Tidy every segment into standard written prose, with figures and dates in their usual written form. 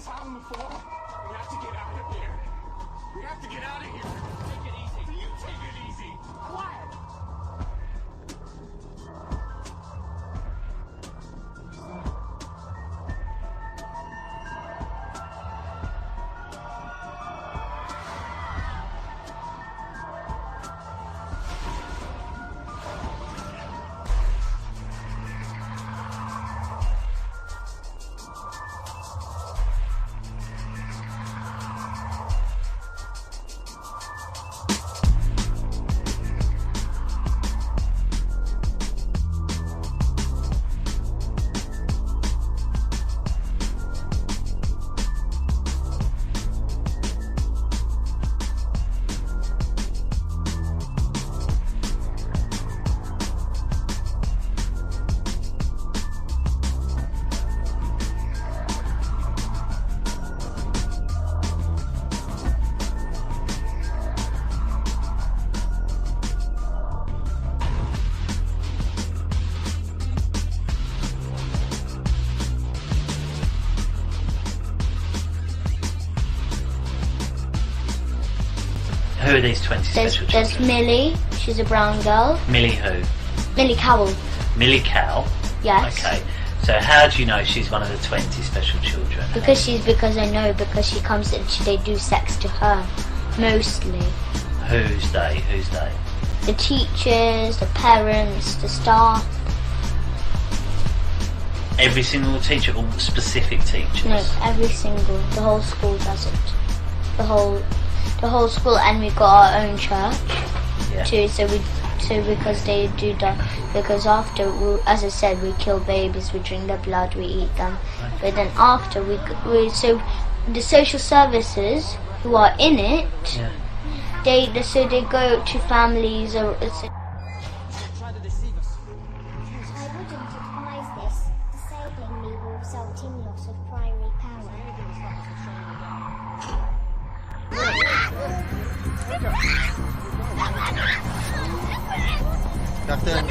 time before. We have to get out of here. We have to get out of here. Take it easy. You take it easy. Quiet. Who are these 20 special children? There's Millie, she's a brown girl. Millie who? Millie Cowell. Millie Cow? Yes. Okay. So how do you know she's one of the 20 special children? Because I know, because she comes and they do sex to her, mostly. Who's they? Who's they? The teachers, the parents, the staff. Every single teacher or specific teachers? No, every single. The whole school does it. The whole school, and we got our own church too. So because they do that, because after, as I said, we kill babies, we drink their blood, we eat them. Okay. But then after so the social services who are in it, they go to families or. I wouldn't advise this. Disabling me will result in loss of primary power. Captain.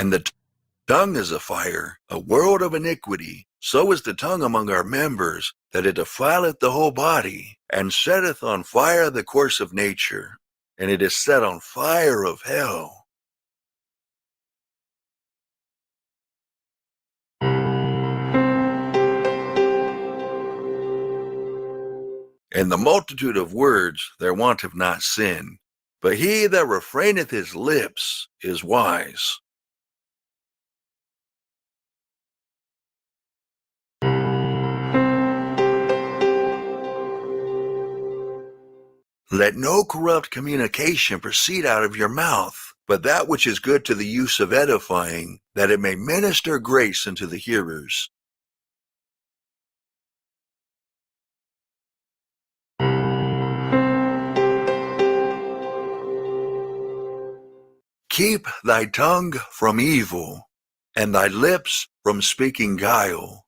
And the tongue is a fire, a world of iniquity. So is the tongue among our members, that it defileth the whole body, and setteth on fire the course of nature, and it is set on fire of hell. In the multitude of words there wanteth not sin, but he that refraineth his lips is wise. Let no corrupt communication proceed out of your mouth, but that which is good to the use of edifying, that it may minister grace unto the hearers. Keep thy tongue from evil, and thy lips from speaking guile.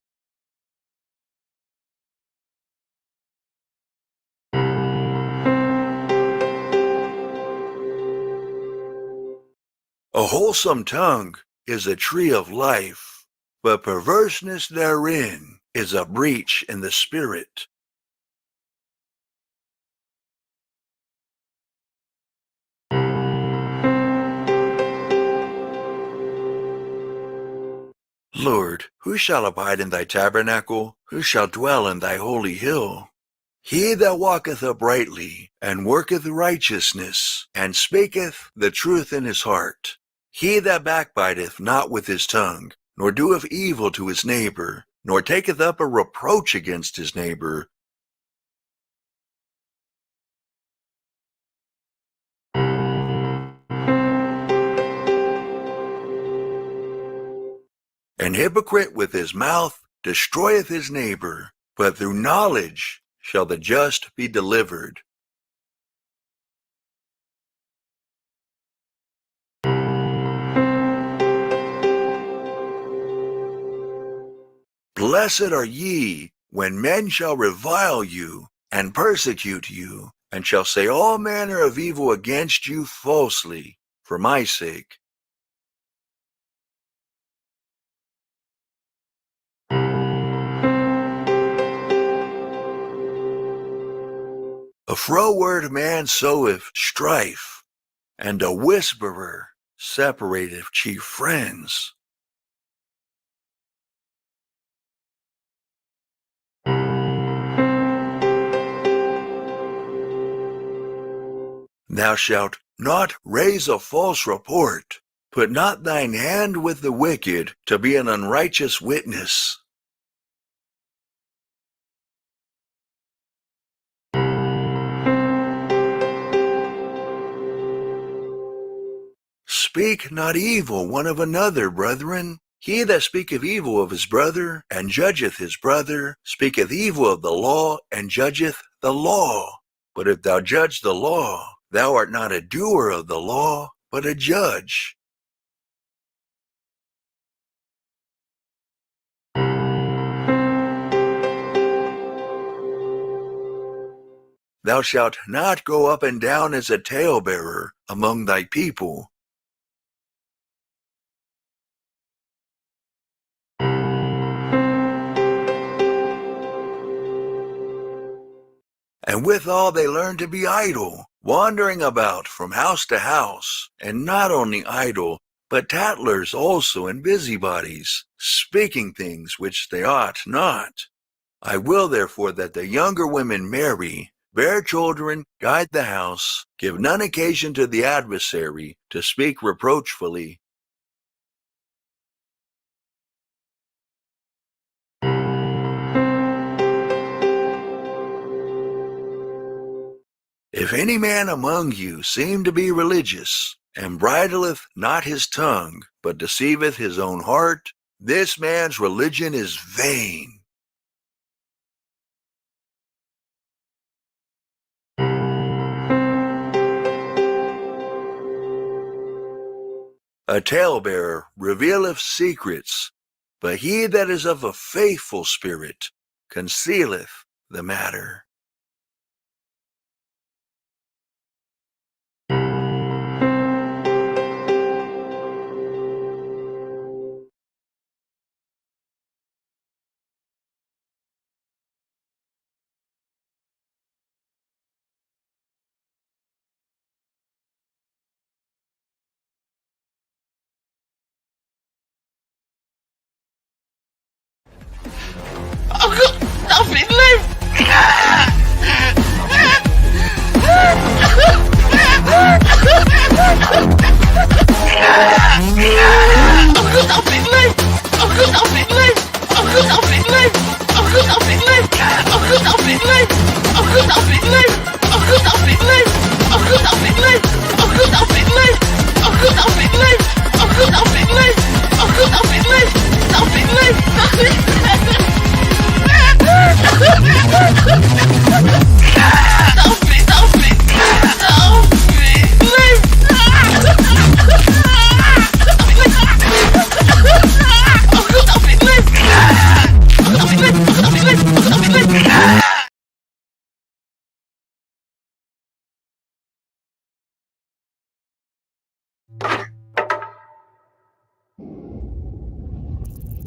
A wholesome tongue is a tree of life, but perverseness therein is a breach in the spirit. Lord, who shall abide in thy tabernacle? Who shall dwell in thy holy hill? He that walketh uprightly, and worketh righteousness, and speaketh the truth in his heart. He that backbiteth not with his tongue, nor doeth evil to his neighbor, nor taketh up a reproach against his neighbor. An hypocrite with his mouth destroyeth his neighbor, but through knowledge shall the just be delivered. Blessed are ye when men shall revile you and persecute you, and shall say all manner of evil against you falsely for my sake. A froward man soweth strife, and a whisperer separateth chief friends. Thou shalt not raise a false report. Put not thine hand with the wicked to be an unrighteous witness. Speak not evil one of another, brethren. He that speaketh evil of his brother, and judgeth his brother, speaketh evil of the law, and judgeth the law. But if thou judge the law, thou art not a doer of the law, but a judge. Thou shalt not go up and down as a talebearer among thy people. And withal they learn to be idle, wandering about from house to house, and not only idle, but tattlers also and busybodies, speaking things which they ought not. I will therefore that the younger women marry, bear children, guide the house, give none occasion to the adversary to speak reproachfully. If any man among you seem to be religious, and bridleth not his tongue, but deceiveth his own heart, this man's religion is vain. A talebearer revealeth secrets, but he that is of a faithful spirit concealeth the matter. I've got nothing left! Nothing left!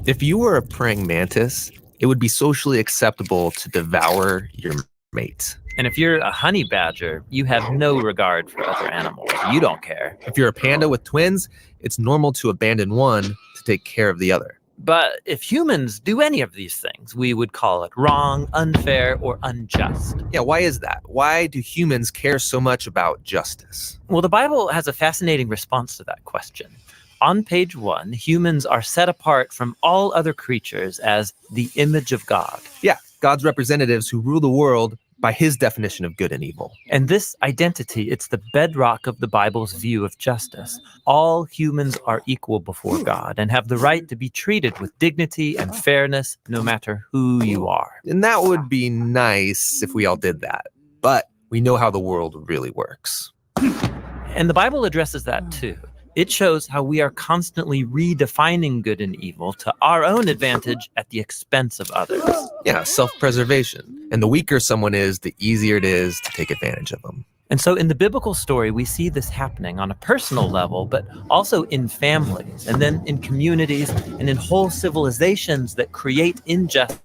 If you were a praying mantis, it would be socially acceptable to devour your mate. And if you're a honey badger, you have no regard for other animals. You don't care. If you're a panda with twins, it's normal to abandon one to take care of the other. But if humans do any of these things, we would call it wrong, unfair, or unjust. Yeah, why is that? Why do humans care so much about justice? Well, the Bible has a fascinating response to that question. On page 1, humans are set apart from all other creatures as the image of God. Yeah, God's representatives who rule the world by his definition of good and evil. And this identity, it's the bedrock of the Bible's view of justice. All humans are equal before God and have the right to be treated with dignity and fairness no matter who you are. And that would be nice if we all did that. But we know how the world really works. And the Bible addresses that too. It shows how we are constantly redefining good and evil to our own advantage at the expense of others. Yeah, self-preservation. And the weaker someone is, the easier it is to take advantage of them. And so in the biblical story, we see this happening on a personal level, but also in families, and then in communities, and in whole civilizations that create injustice,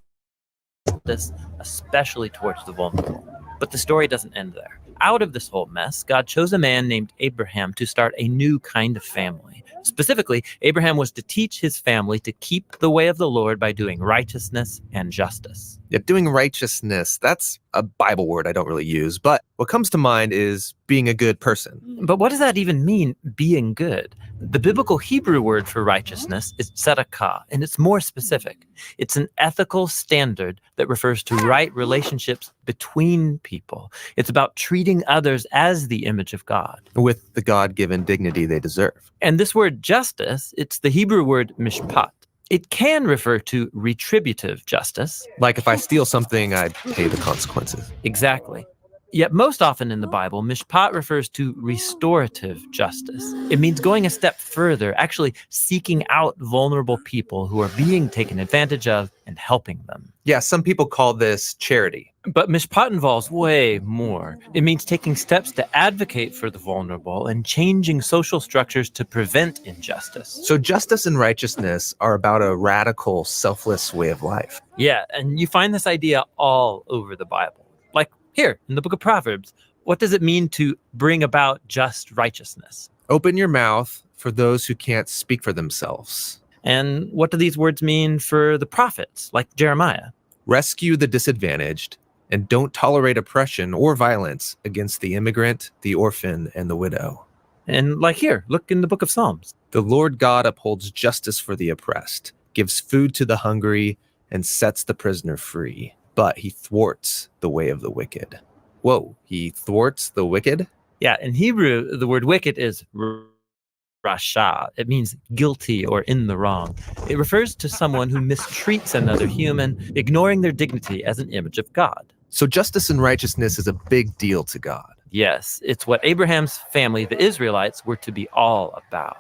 especially towards the vulnerable. But the story doesn't end there. Out of this whole mess, God chose a man named Abraham to start a new kind of family. Specifically, Abraham was to teach his family to keep the way of the Lord by doing righteousness and justice. Yeah, doing righteousness, that's a Bible word I don't really use, but what comes to mind is being a good person. But what does that even mean, being good? The biblical Hebrew word for righteousness is tzedakah, and it's more specific. It's an ethical standard that refers to right relationships between people. It's about treating others as the image of God, with the God-given dignity they deserve. And this word justice, it's the Hebrew word mishpat. It can refer to retributive justice. Like if I steal something, I pay the consequences. Exactly. Yet most often in the Bible, mishpat refers to restorative justice. It means going a step further, actually seeking out vulnerable people who are being taken advantage of and helping them. Yeah, some people call this charity. But mishpat involves way more. It means taking steps to advocate for the vulnerable and changing social structures to prevent injustice. So justice and righteousness are about a radical, selfless way of life. Yeah, and you find this idea all over the Bible. Like here, in the book of Proverbs, what does it mean to bring about just righteousness? Open your mouth for those who can't speak for themselves. And what do these words mean for the prophets, like Jeremiah? Rescue the disadvantaged, and don't tolerate oppression or violence against the immigrant, the orphan, and the widow. And like here, look in the book of Psalms. The Lord God upholds justice for the oppressed, gives food to the hungry, and sets the prisoner free. But he thwarts the way of the wicked. Whoa, he thwarts the wicked? Yeah, in Hebrew, the word wicked is rasha. It means guilty or in the wrong. It refers to someone who mistreats another human, ignoring their dignity as an image of God. So justice and righteousness is a big deal to God. Yes, it's what Abraham's family, the Israelites, were to be all about.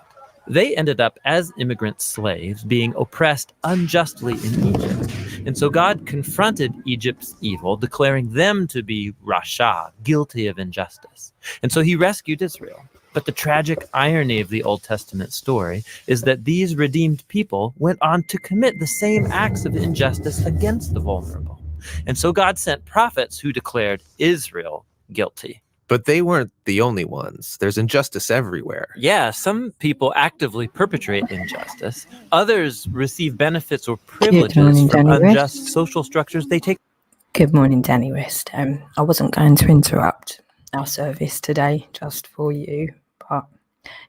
They ended up as immigrant slaves being oppressed unjustly in Egypt. And so God confronted Egypt's evil, declaring them to be rasha, guilty of injustice. And so he rescued Israel. But the tragic irony of the Old Testament story is that these redeemed people went on to commit the same acts of injustice against the vulnerable. And so God sent prophets who declared Israel guilty. But they weren't the only ones. There's injustice everywhere. Yeah, some people actively perpetrate injustice. Others receive benefits or privileges from unjust social structures they take. Good morning, Danny West. I wasn't going to interrupt our service today just for you, but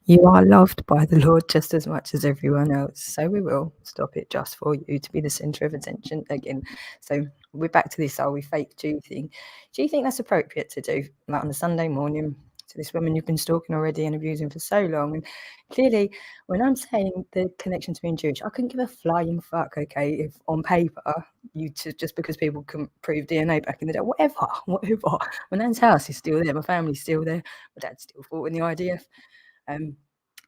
you are loved by the Lord just as much as everyone else. So we will stop it just for you to be the centre of attention again. So we're back to this, are we fake Jew thing. Do you think that's appropriate to do, like on a Sunday morning, to this woman you've been stalking already and abusing for so long? And clearly, when I'm saying the connection to being Jewish, I couldn't give a flying fuck, okay, if on paper, just because people couldn't prove DNA back in the day, whatever. My nan's house is still there, my family's still there, my dad still fought in the IDF. I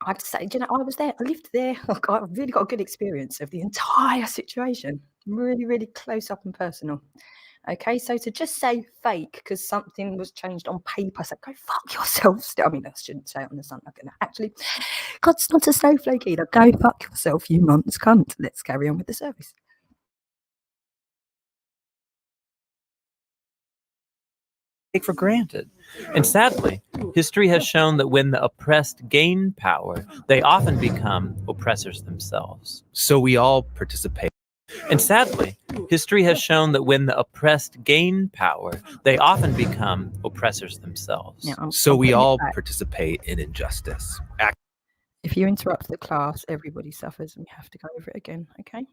have to say, I was there, I lived there, I really got a good experience of the entire situation. Really, really close up and personal. Okay, so to just say fake because something was changed on paper, so go fuck yourself. I mean, I shouldn't say it on the Sunday. I'm going to actually God's not a snowflake either. Go fuck yourself, you nonce cunt. Let's carry on with the service. Take for granted. And sadly, history has shown that when the oppressed gain power, they often become oppressors themselves. So we all participate. And sadly, history has shown that when the oppressed gain power, they often become oppressors themselves. Yeah, So we all participate in injustice. If you interrupt the class, everybody suffers and we have to go over it again, okay?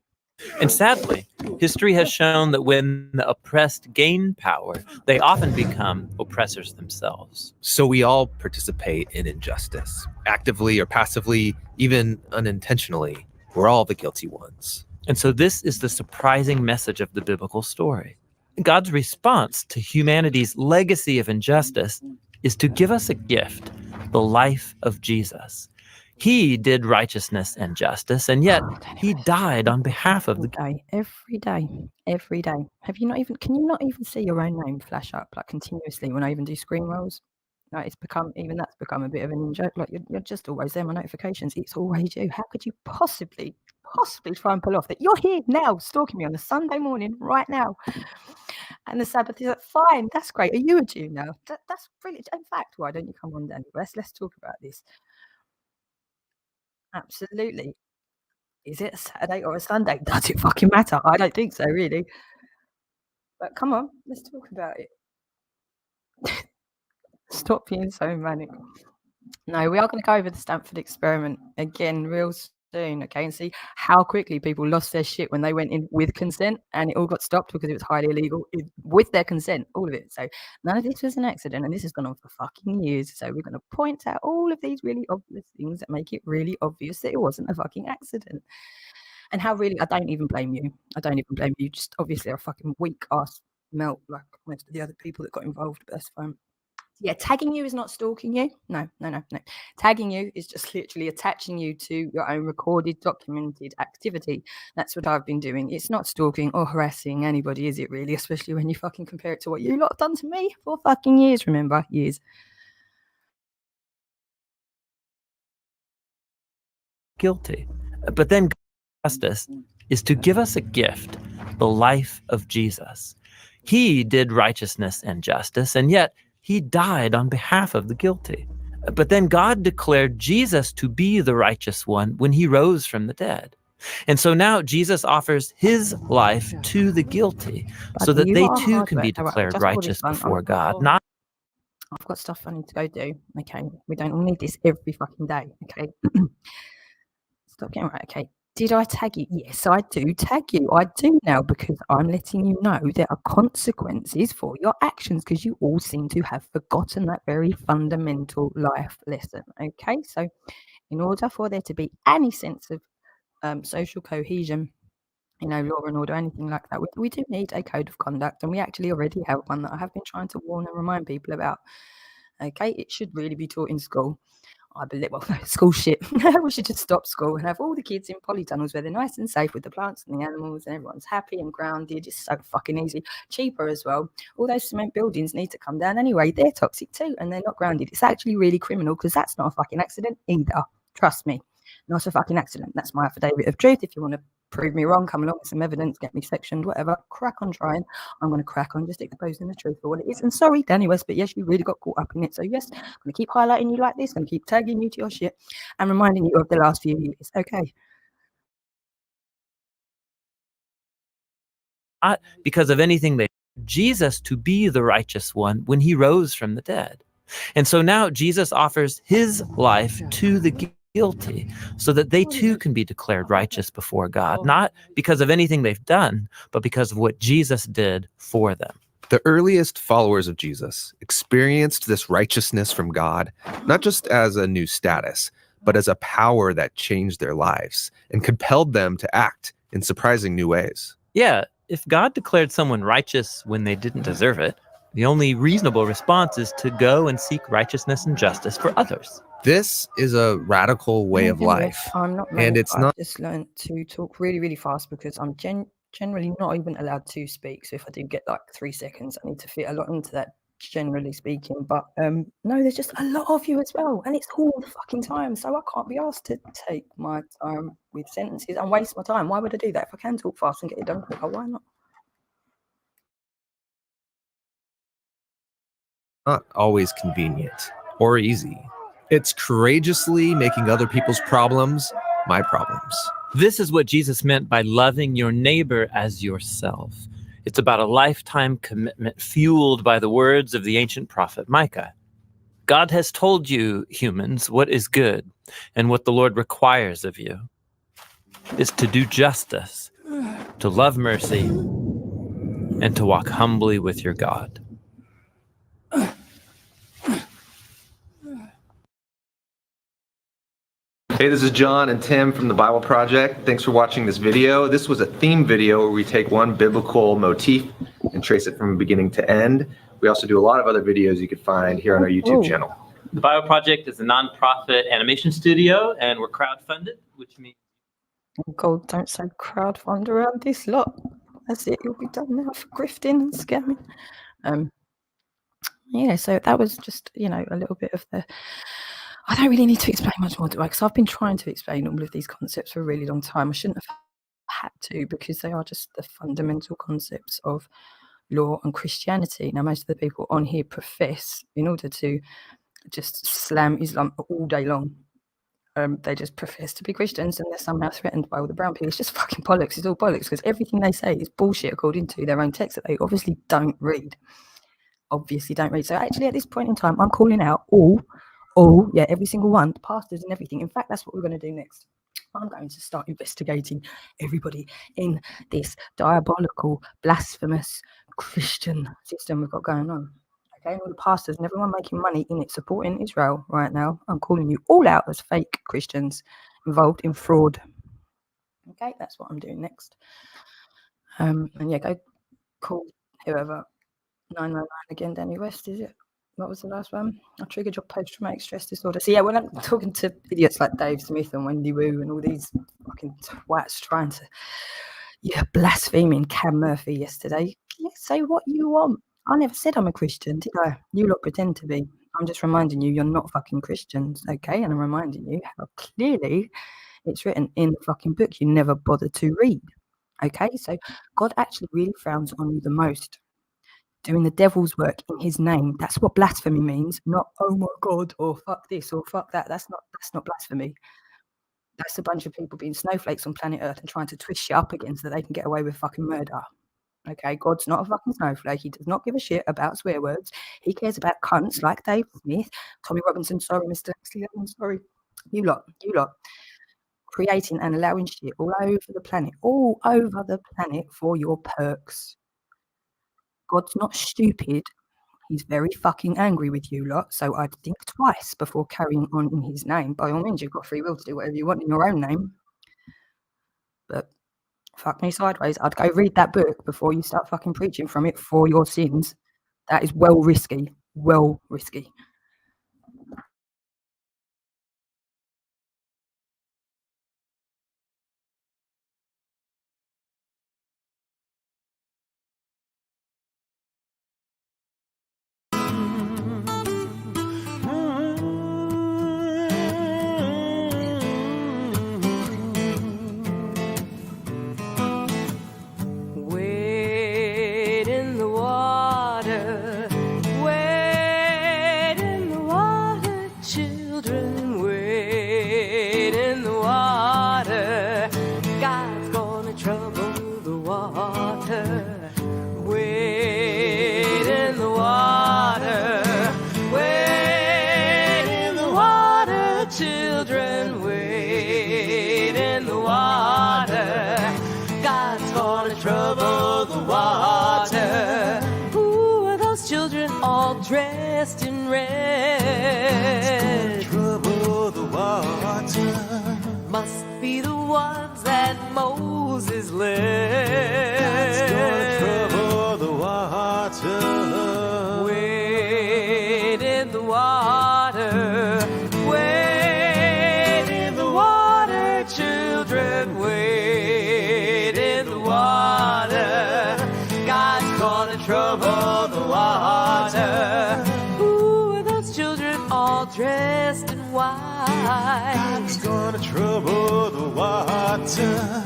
And sadly, history has shown that when the oppressed gain power, they often become oppressors themselves. So we all participate in injustice, actively or passively, even unintentionally. We're all the guilty ones. And so this is the surprising message of the biblical story. God's response to humanity's legacy of injustice is to give us a gift, the life of Jesus. He did righteousness and justice, and yet he died on behalf of the day, every day. Have you not even? Can you not even see your own name flash up like continuously when I even do screen rolls? Like that's become a bit of an in-joke. Like you're just always there. My notifications, it's always you. How could you possibly try and pull off that? You're here now, stalking me on a Sunday morning right now. And the Sabbath is like, fine, that's great. Are you a Jew now? That's brilliant. In fact, why don't you come on, Danny West? Let's talk about this. Absolutely. Is it a Saturday or a Sunday? Does it fucking matter? I don't think so, really. But come on, let's talk about it. Stop being so manic. No, we are going to go over the Stanford experiment again real soon, okay, and see how quickly people lost their shit when they went in with consent and it all got stopped because it was highly illegal with their consent, all of it. So none of this was an accident, and this has gone on for fucking years. So we're going to point out all of these really obvious things that make it really obvious that it wasn't a fucking accident. And how really, I don't even blame you. Just obviously a fucking weak ass melt like most of the other people that got involved, but that's fine. Yeah, tagging you is not stalking you. No. Tagging you is just literally attaching you to your own recorded, documented activity. That's what I've been doing. It's not stalking or harassing anybody, is it really? Especially when you fucking compare it to what you lot have done to me for fucking years, remember? Years. guilty. But then justice is to give us a gift, the life of Jesus. He did righteousness and justice, and yet he died on behalf of the guilty. But then God declared Jesus to be the righteous one when he rose from the dead. And so now Jesus offers his life to the guilty so that they too can be declared righteous before God. I've got stuff I need to go do. Okay, we don't all need this every fucking day. Okay, stop getting right. Okay, did I tag you? Yes, I do tag you. I do now because I'm letting you know there are consequences for your actions because you all seem to have forgotten that very fundamental life lesson. Okay, so in order for there to be any sense of social cohesion, law and order, anything like that, we do need a code of conduct, and we actually already have one that I have been trying to warn and remind people about. Okay, it should really be taught in school. I believe, school shit. We should just stop school and have all the kids in polytunnels where they're nice and safe with the plants and the animals and everyone's happy and grounded. It's so fucking easy. Cheaper as well. All those cement buildings need to come down anyway. They're toxic too and they're not grounded. It's actually really criminal because that's not a fucking accident either. Trust me. Not a fucking accident. That's my affidavit of truth. If you want to prove me wrong, come along with some evidence, get me sectioned, whatever. Crack on trying. I'm going to crack on, just exposing the truth for what it is. And sorry, Danny West, but yes, you really got caught up in it. So yes, I'm going to keep highlighting you like this, going to keep tagging you to your shit and reminding you of the last few years. Okay. Because of anything they Jesus to be the righteous one when he rose from the dead. And so now Jesus offers his life to the guilty so that they too can be declared righteous before God, not because of anything they've done, but because of what Jesus did for them. The earliest followers of Jesus experienced this righteousness from God, not just as a new status, but as a power that changed their lives and compelled them to act in surprising new ways. Yeah, if God declared someone righteous when they didn't deserve it, the only reasonable response is to go and seek righteousness and justice for others. This is a radical way of life. I'm not and it's not. I just learned to talk really, really fast because I'm generally not even allowed to speak. So if I do get like 3 seconds, I need to fit a lot into that generally speaking. But no, there's just a lot of you as well, and it's all the fucking time. So I can't be asked to take my time with sentences and waste my time. Why would I do that? If I can talk fast and get it done quicker, why not? Not always convenient or easy. It's courageously making other people's problems my problems. This is what Jesus meant by loving your neighbor as yourself. It's about a lifetime commitment fueled by the words of the ancient prophet Micah. God has told you, humans, what is good, and what the Lord requires of you is to do justice, to love mercy, and to walk humbly with your God. Hey, this is John and Tim from the Bible Project. Thanks for watching this video. This was a theme video where we take one biblical motif and trace it from beginning to end. We also do a lot of other videos you could find here on our YouTube channel. The Bible Project is a nonprofit animation studio, and we're crowdfunded, which means... Oh God, don't say crowdfund around this lot. That's it, you'll be done now for grifting and scamming. Yeah, so that was just, you know, a little bit of the... I don't really need to explain much more, do I? Because I've been trying to explain all of these concepts for a really long time. I shouldn't have had to, because they are just the fundamental concepts of law and Christianity. Now, most of the people on here profess, in order to just slam Islam all day long, they just profess to be Christians, and they're somehow threatened by all the brown people. It's just fucking bollocks. It's all bollocks, because everything they say is bullshit according to their own text that they obviously don't read. So actually, at this point in time, I'm calling out every single one, the pastors and everything. In fact, that's what we're going to do next. I'm going to start investigating everybody in this diabolical, blasphemous Christian system we've got going on. Okay, all the pastors and everyone making money in it, supporting Israel right now. I'm calling you all out as fake Christians involved in fraud. Okay, that's what I'm doing next. And yeah, go call whoever. 999 again, Danny West, is it? What was the last one? I triggered your post-traumatic stress disorder. So yeah, when I'm talking to idiots like Dave Smith and Wendy Wu and all these fucking twats trying to, blaspheming Cam Murphy yesterday, say what you want. I never said I'm a Christian, did I? You lot pretend to be. I'm just reminding you, you're not fucking Christians, okay? And I'm reminding you how clearly it's written in the fucking book you never bothered to read, okay? So God actually really frowns on you the most. Doing the devil's work in his name. That's what blasphemy means. Not, oh my God, or fuck this, or fuck that. That's not blasphemy. That's a bunch of people being snowflakes on planet Earth and trying to twist shit up again so that they can get away with fucking murder. Okay, God's not a fucking snowflake. He does not give a shit about swear words. He cares about cunts like Dave Smith, Tommy Robinson, sorry, Mr. Huxley, I'm sorry. You lot. Creating and allowing shit all over the planet for your perks. God's not stupid. He's very fucking angry with you lot. So I'd think twice before carrying on in his name. By all means, you've got free will to do whatever you want in your own name. But fuck me sideways. I'd go read that book before you start fucking preaching from it for your sins. That is well risky. Well risky. Dressed in red, trouble the water. Must be the ones that Moses led. Trouble the water. Wade in the water. Wade in the water, children. Wade in the water. God's gonna trouble the water. God's gonna trouble the water.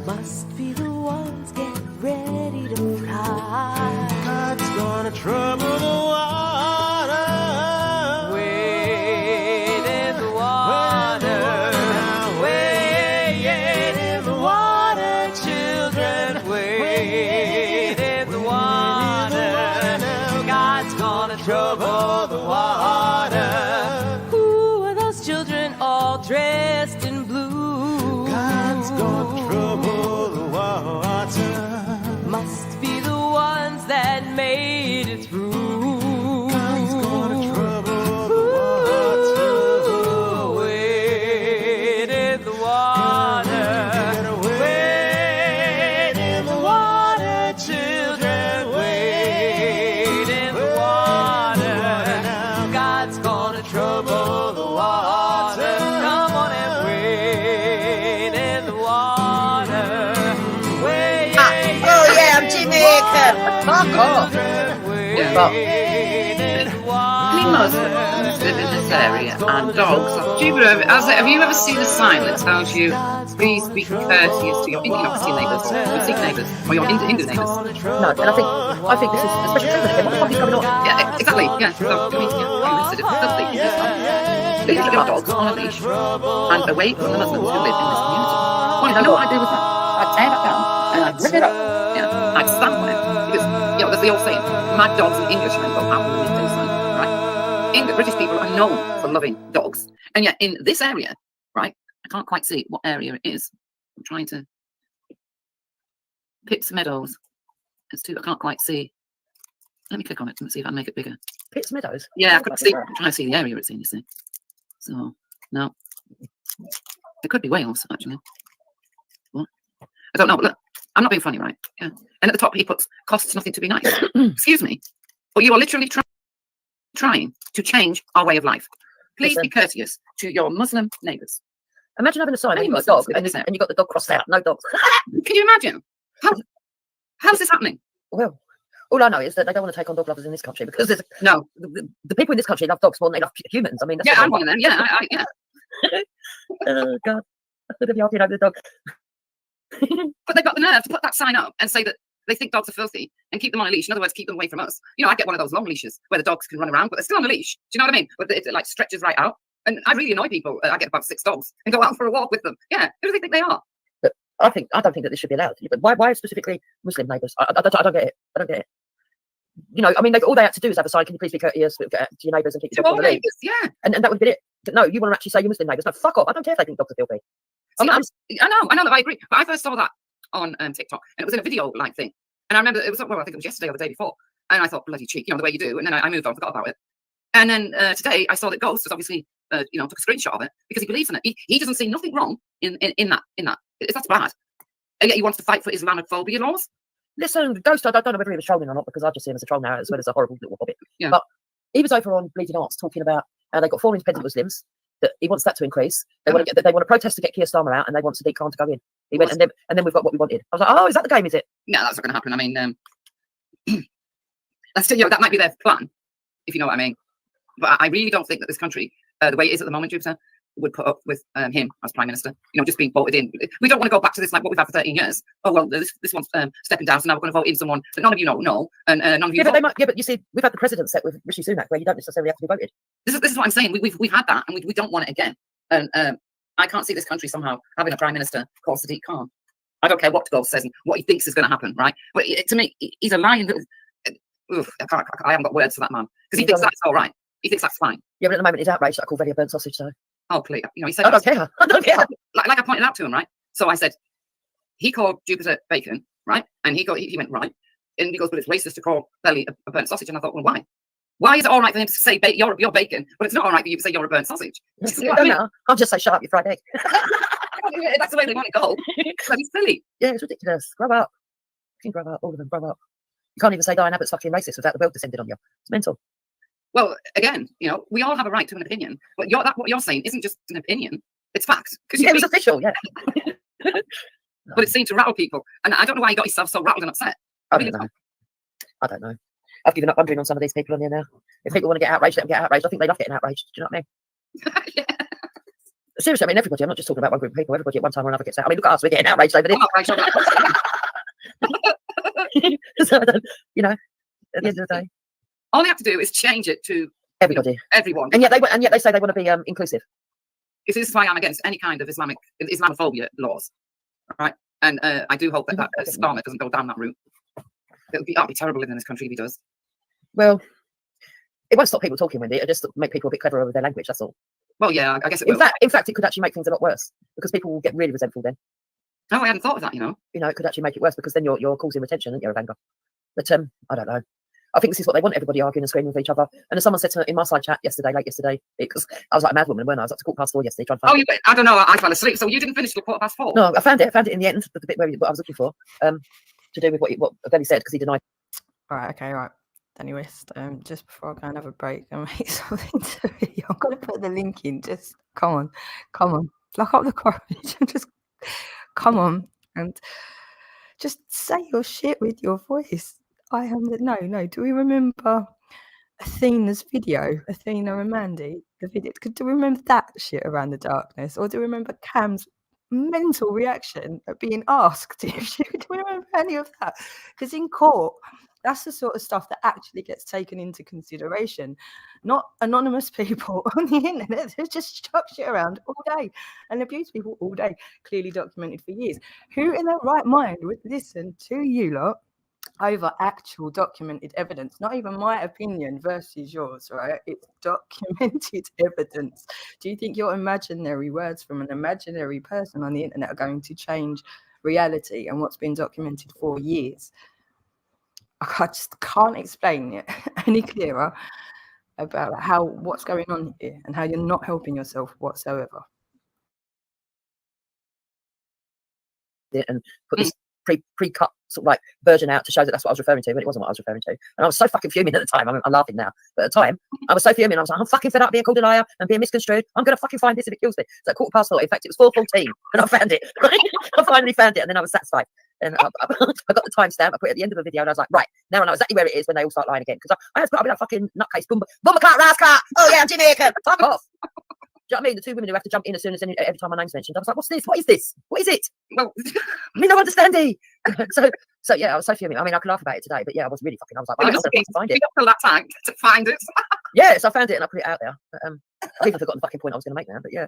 Must be the ones get ready to fly. God's gonna trouble the water. Wade in the water. Wade in the water, children. Wade in the water. God's gonna trouble the water. Who are those children all dressed in blue? God's gonna trouble the water. Must be the ones that made it through. God's gonna trouble the water. Wade in the water. Wade in the water, children. Wade in the water. God's gonna trouble the water. Come on and wade in the water. Wade Oh yeah, I'm Jamaican. Fuck off. Many Muslims live in this area, and dogs. Have you ever seen a sign that tells you, please be courteous to your Indian neighbours, your Sikh neighbours, or your Hindu neighbours? No, and I think this is a special treatment again. What the fuck is going on? Yeah, exactly. Yeah. So, I mean, they keep our dogs on a leash and away from the Muslims who live in this community. Well, you know what I do with that? I tear that down and I rip it up. Yeah, I stamp on it because that's the old saying: mad dogs and Englishmen go out on the midday sun. Right? British people are known for loving dogs, and yet in this area, right? I can't quite see what area it is. I'm trying to Pips Meadows. I can't quite see. Let me click on it and see if I can make it bigger. Pips Meadows? Yeah, I couldn't see. I'm trying to see the area it's in, you see. So, no. It could be Wales, actually. What? I don't know, but look, I'm not being funny, right? Yeah. And at the top, he puts, costs nothing to be nice. Excuse me. But you are literally trying to change our way of life. Please be courteous to your Muslim neighbours. Imagine having a sign and you've got a dog, and you've got the dog crossed out. No dogs. Can you imagine? How's this happening? Well, all I know is that they don't want to take on dog lovers in this country because there's the people in this country love dogs more than they love humans. I mean, that's I'm one of them. Yeah, yeah. Oh God, I could have been arguing over the dog. But they've got the nerve to put that sign up and say that they think dogs are filthy and keep them on a leash. In other words, keep them away from us. You know, I get one of those long leashes where the dogs can run around, but they're still on a leash. Do you know what I mean? But it like stretches right out. And I really annoy people. I get about 6 dogs and go out for a walk with them. Yeah, who do they think they are? But I don't think that this should be allowed. But why specifically Muslim neighbours? I don't get it. I don't get it. You know, I mean, all they had to do is have a sign. Can you please be courteous to your neighbours and keep your dogs on the leash? Yeah, and that would be it. But no, you want to actually say your Muslim neighbours? No, fuck off. I don't care if they think dogs are filthy. I know that I agree. But I first saw that on TikTok, and it was in a video-like thing. And I remember it was, I think it was yesterday or the day before. And I thought, bloody cheek, you know, the way you do. And then I moved on, forgot about it. And then today I saw that Ghost has obviously, took a screenshot of it because he believes in it. He doesn't see nothing wrong in that. That's bad. And yet he wants to fight for Islamophobia laws. Listen, Ghost, I don't know whether he was trolling or not because I just see him as a troll now as well as a horrible little hobbit. Yeah. But he was over on Bleeding Arts talking about how they've got 4 independent Muslims, that he wants that to increase. They want to protest to get Keir Starmer out, and they want Sadiq Khan to go in. He went, and then we've got what we wanted. I was like, oh, is that the game? Is it? No, that's not going to happen. I mean, that's still, that might be their plan, if you know what I mean. But I really don't think that this country, the way it is at the moment, Jupiter, would put up with him as Prime Minister, just being voted in. We don't want to go back to this like what we've had for 13 years. Oh, well, this one's stepping down, so now we're going to vote in someone that none of you know, and none of you but you see, we've had the precedent set with Rishi Sunak where you don't necessarily have to be voted. This is what I'm saying. We've had that, and we don't want it again. And I can't see this country somehow having a Prime Minister called Sadiq Khan. I don't care what Ghost says and what he thinks is going to happen, right? But to me, he's a lying little... I haven't got words for that man. Because he thinks that's all right. He thinks that's fine. Yeah, but at the moment he's outraged that I call Velia burnt sausage, so... Oh, please. He said... I don't care. Like I pointed out to him, right? So I said, he called Jupiter bacon, right? And he went, right. And he goes, but it's racist to call Belly a burnt sausage. And I thought, well, why? Why is it all right for him to say you're bacon, but it's not all right for you to say you're a burnt sausage? I'll just say, shut up, you fried egg. That's the way they want to go. Bloody silly. Yeah, it's ridiculous. Grow up. You can grow up. All of them, grow up. You can't even say Diane Abbott's fucking racist without the belt descending on you. It's mental. Well, again, we all have a right to an opinion, but what you're saying isn't just an opinion; it's fact. Yeah, it was official, yeah. But it seemed to rattle people, and I don't know why he got himself so rattled and upset. I don't know. I've given up wondering on some of these people on here now. If people want to get outraged, let them get outraged. I think they love getting outraged. Do you know what I mean? Yeah. Seriously, I mean, everybody, I'm not just talking about one group of people, everybody at one time or another gets out. I mean, look at us, we're getting outraged over this. So, you know, at the end of the day. All they have to do is change it to everybody. Everyone. And yet they say they want to be inclusive. This is why I'm against any kind of Islamophobia laws. Right? And I do hope that Starmer doesn't go down that route. That'd be terrible living in this country if he does. Well, it won't stop people talking, Wendy. It'll just make people a bit cleverer with their language, that's all. Well, yeah, I guess it will. In fact, it could actually make things a lot worse because people will get really resentful then. Oh, I hadn't thought of that, you know. You know, it could actually make it worse because then you're causing retention, aren't you, of anger. But I don't know. I think this is what they want, everybody arguing and screaming with each other. And as someone said to me in my side chat late yesterday, because I was like a mad woman, weren't I? I was up to 4:15 yesterday trying to find it. I don't know, I fell asleep, so you didn't finish till 4:15? No, I found it in the end, the bit where what I was looking for, to do with what Benny said, because he denied. All right, okay, right. Danny West, just before I go and have a break and make something to you, I'm going to put the link in. Just come on. Lock up the courage and just come on and just say your shit with your voice. No. Do we remember Athena's video? Athena and Mandy, the video. Do we remember that shit around the darkness? Or do we remember Cam's mental reaction at being asked if she, do we remember any of that? Because in court, that's the sort of stuff that actually gets taken into consideration, not anonymous people on the internet that just chuck shit around all day and abuse people all day, clearly documented for years. Who in their right mind would listen to you lot over actual documented evidence? Not even my opinion versus yours, right? It's documented evidence. Do you think your imaginary words from an imaginary person on the internet are going to change reality and what's been documented for years? I just can't explain it any clearer about what's going on here and how you're not helping yourself whatsoever. And put this pre-cut sort of like version out to show that that's what I was referring to, but it wasn't what I was referring to. And I was so fucking fuming at the time. I'm laughing now, but at the time I was so fuming. I was like, I'm fucking fed up being called a liar and being misconstrued. I'm gonna fucking find this if it kills me. So 4:15. In fact, it was 4:14, and I found it. I finally found it, and then I was satisfied. And I got the timestamp. I put it at the end of the video, and I was like, right, now I know exactly where it is when they all start lying again. Because I had to be like fucking nutcase, bummer clout, rascal. Oh yeah, I'm Jamaican. Fuck off. Do you know what I mean? The two women who have to jump in as soon as every time my name's mentioned. I was like, what's this? What is this? What is it? Well, I mean, no understanding. So yeah, I was so fuming. I mean, I can laugh about it today, but yeah, I was really fucking. I was like, right, I'm gonna find it. You got that tank to find it. Yes, I found it and I put it out there. But, I've even forgotten the fucking point I was going to make now. But yeah.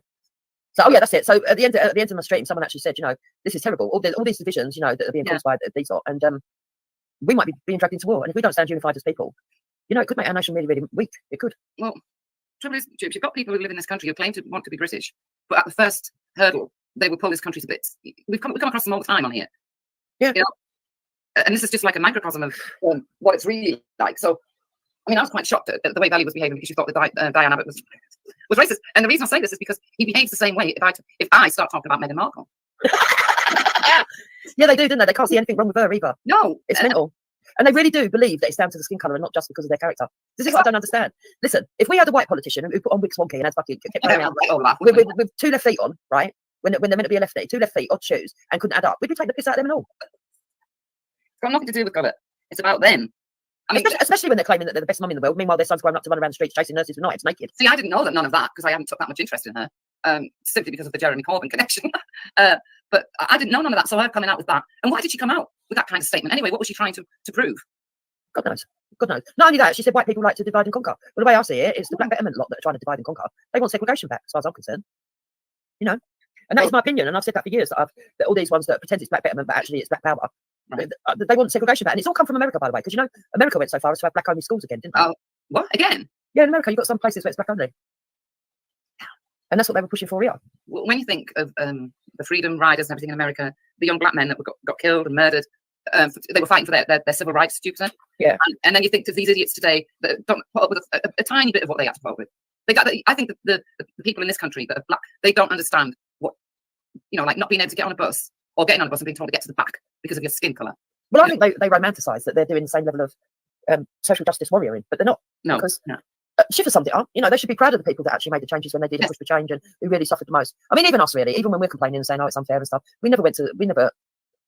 So yeah, that's it. So at the end of my stream, someone actually said, you know, this is terrible. All these divisions, you know, that are being caused by these lot, and we might be being dragged into war. And if we don't stand unified as people, you know, it could make our nation really, really weak. It could. Well, trouble is, you've got people who live in this country who claim to want to be British, but at the first hurdle, they will pull this country to bits. We come across them all the time on here. Yeah. You know? And this is just like a microcosm of what it's really like. So, I mean, I was quite shocked at the way Valley was behaving because she thought that Diane Abbott was racist. And the reason I say this is because he behaves the same way if I start talking about Meghan Markle. Yeah, they do, don't they? They can't see anything wrong with her either. No. It's mental. And they really do believe that it's down to the skin colour and not just because of their character. This is what I don't understand. Listen, if we had a white politician who put on wigs wonky and had fucking kept going out with 2 left feet on, right? When they're meant to be a lefty, 2 left feet, odd shoes, and couldn't add up, we'd be taking the piss out of them and all. It's got nothing to do with colour. It's about them. I mean, especially when they're claiming that they're the best mum in the world. Meanwhile, their son's grown up to run around the streets chasing nurses with knives naked. See, I didn't know none of that because I haven't took that much interest in her, simply because of the Jeremy Corbyn connection. But I didn't know none of that, so her coming out with that. And why did she come out with that kind of statement anyway? What was she trying to prove? God knows. God knows. Not only that, she said white people like to divide and conquer. Well, the way I see it, it's the black betterment lot that are trying to divide and conquer. They want segregation back, as far as I'm concerned. You know, and that is my opinion, and I've said that for years. That all these ones that pretend it's black betterment, but actually it's black power. Right. They want segregation back, and it's all come from America, by the way, because you know America went so far as to have black only schools again, didn't they? Oh, what again? Yeah, in America, you've got some places where it's black only, and that's what they were pushing for here. Well, when you think of the freedom riders and everything in America, the young black men that got killed and murdered, they were fighting for their civil rights, stupid. Yeah. And then you think of these idiots today that don't put up with a tiny bit of what they had to put up with. I think that the people in this country that are black, they don't understand what, you know, like not being able to get on a bus or getting on a bus and being told to get to the back because of your skin colour. Well, I think they romanticise that they're doing the same level of social justice warrioring, but they're not. No. Because Schiffer summed it up. You know, they should be proud of the people that actually made the changes when they did push for change and who really suffered the most. I mean, even us, really, even when we're complaining and saying, oh, it's unfair and stuff,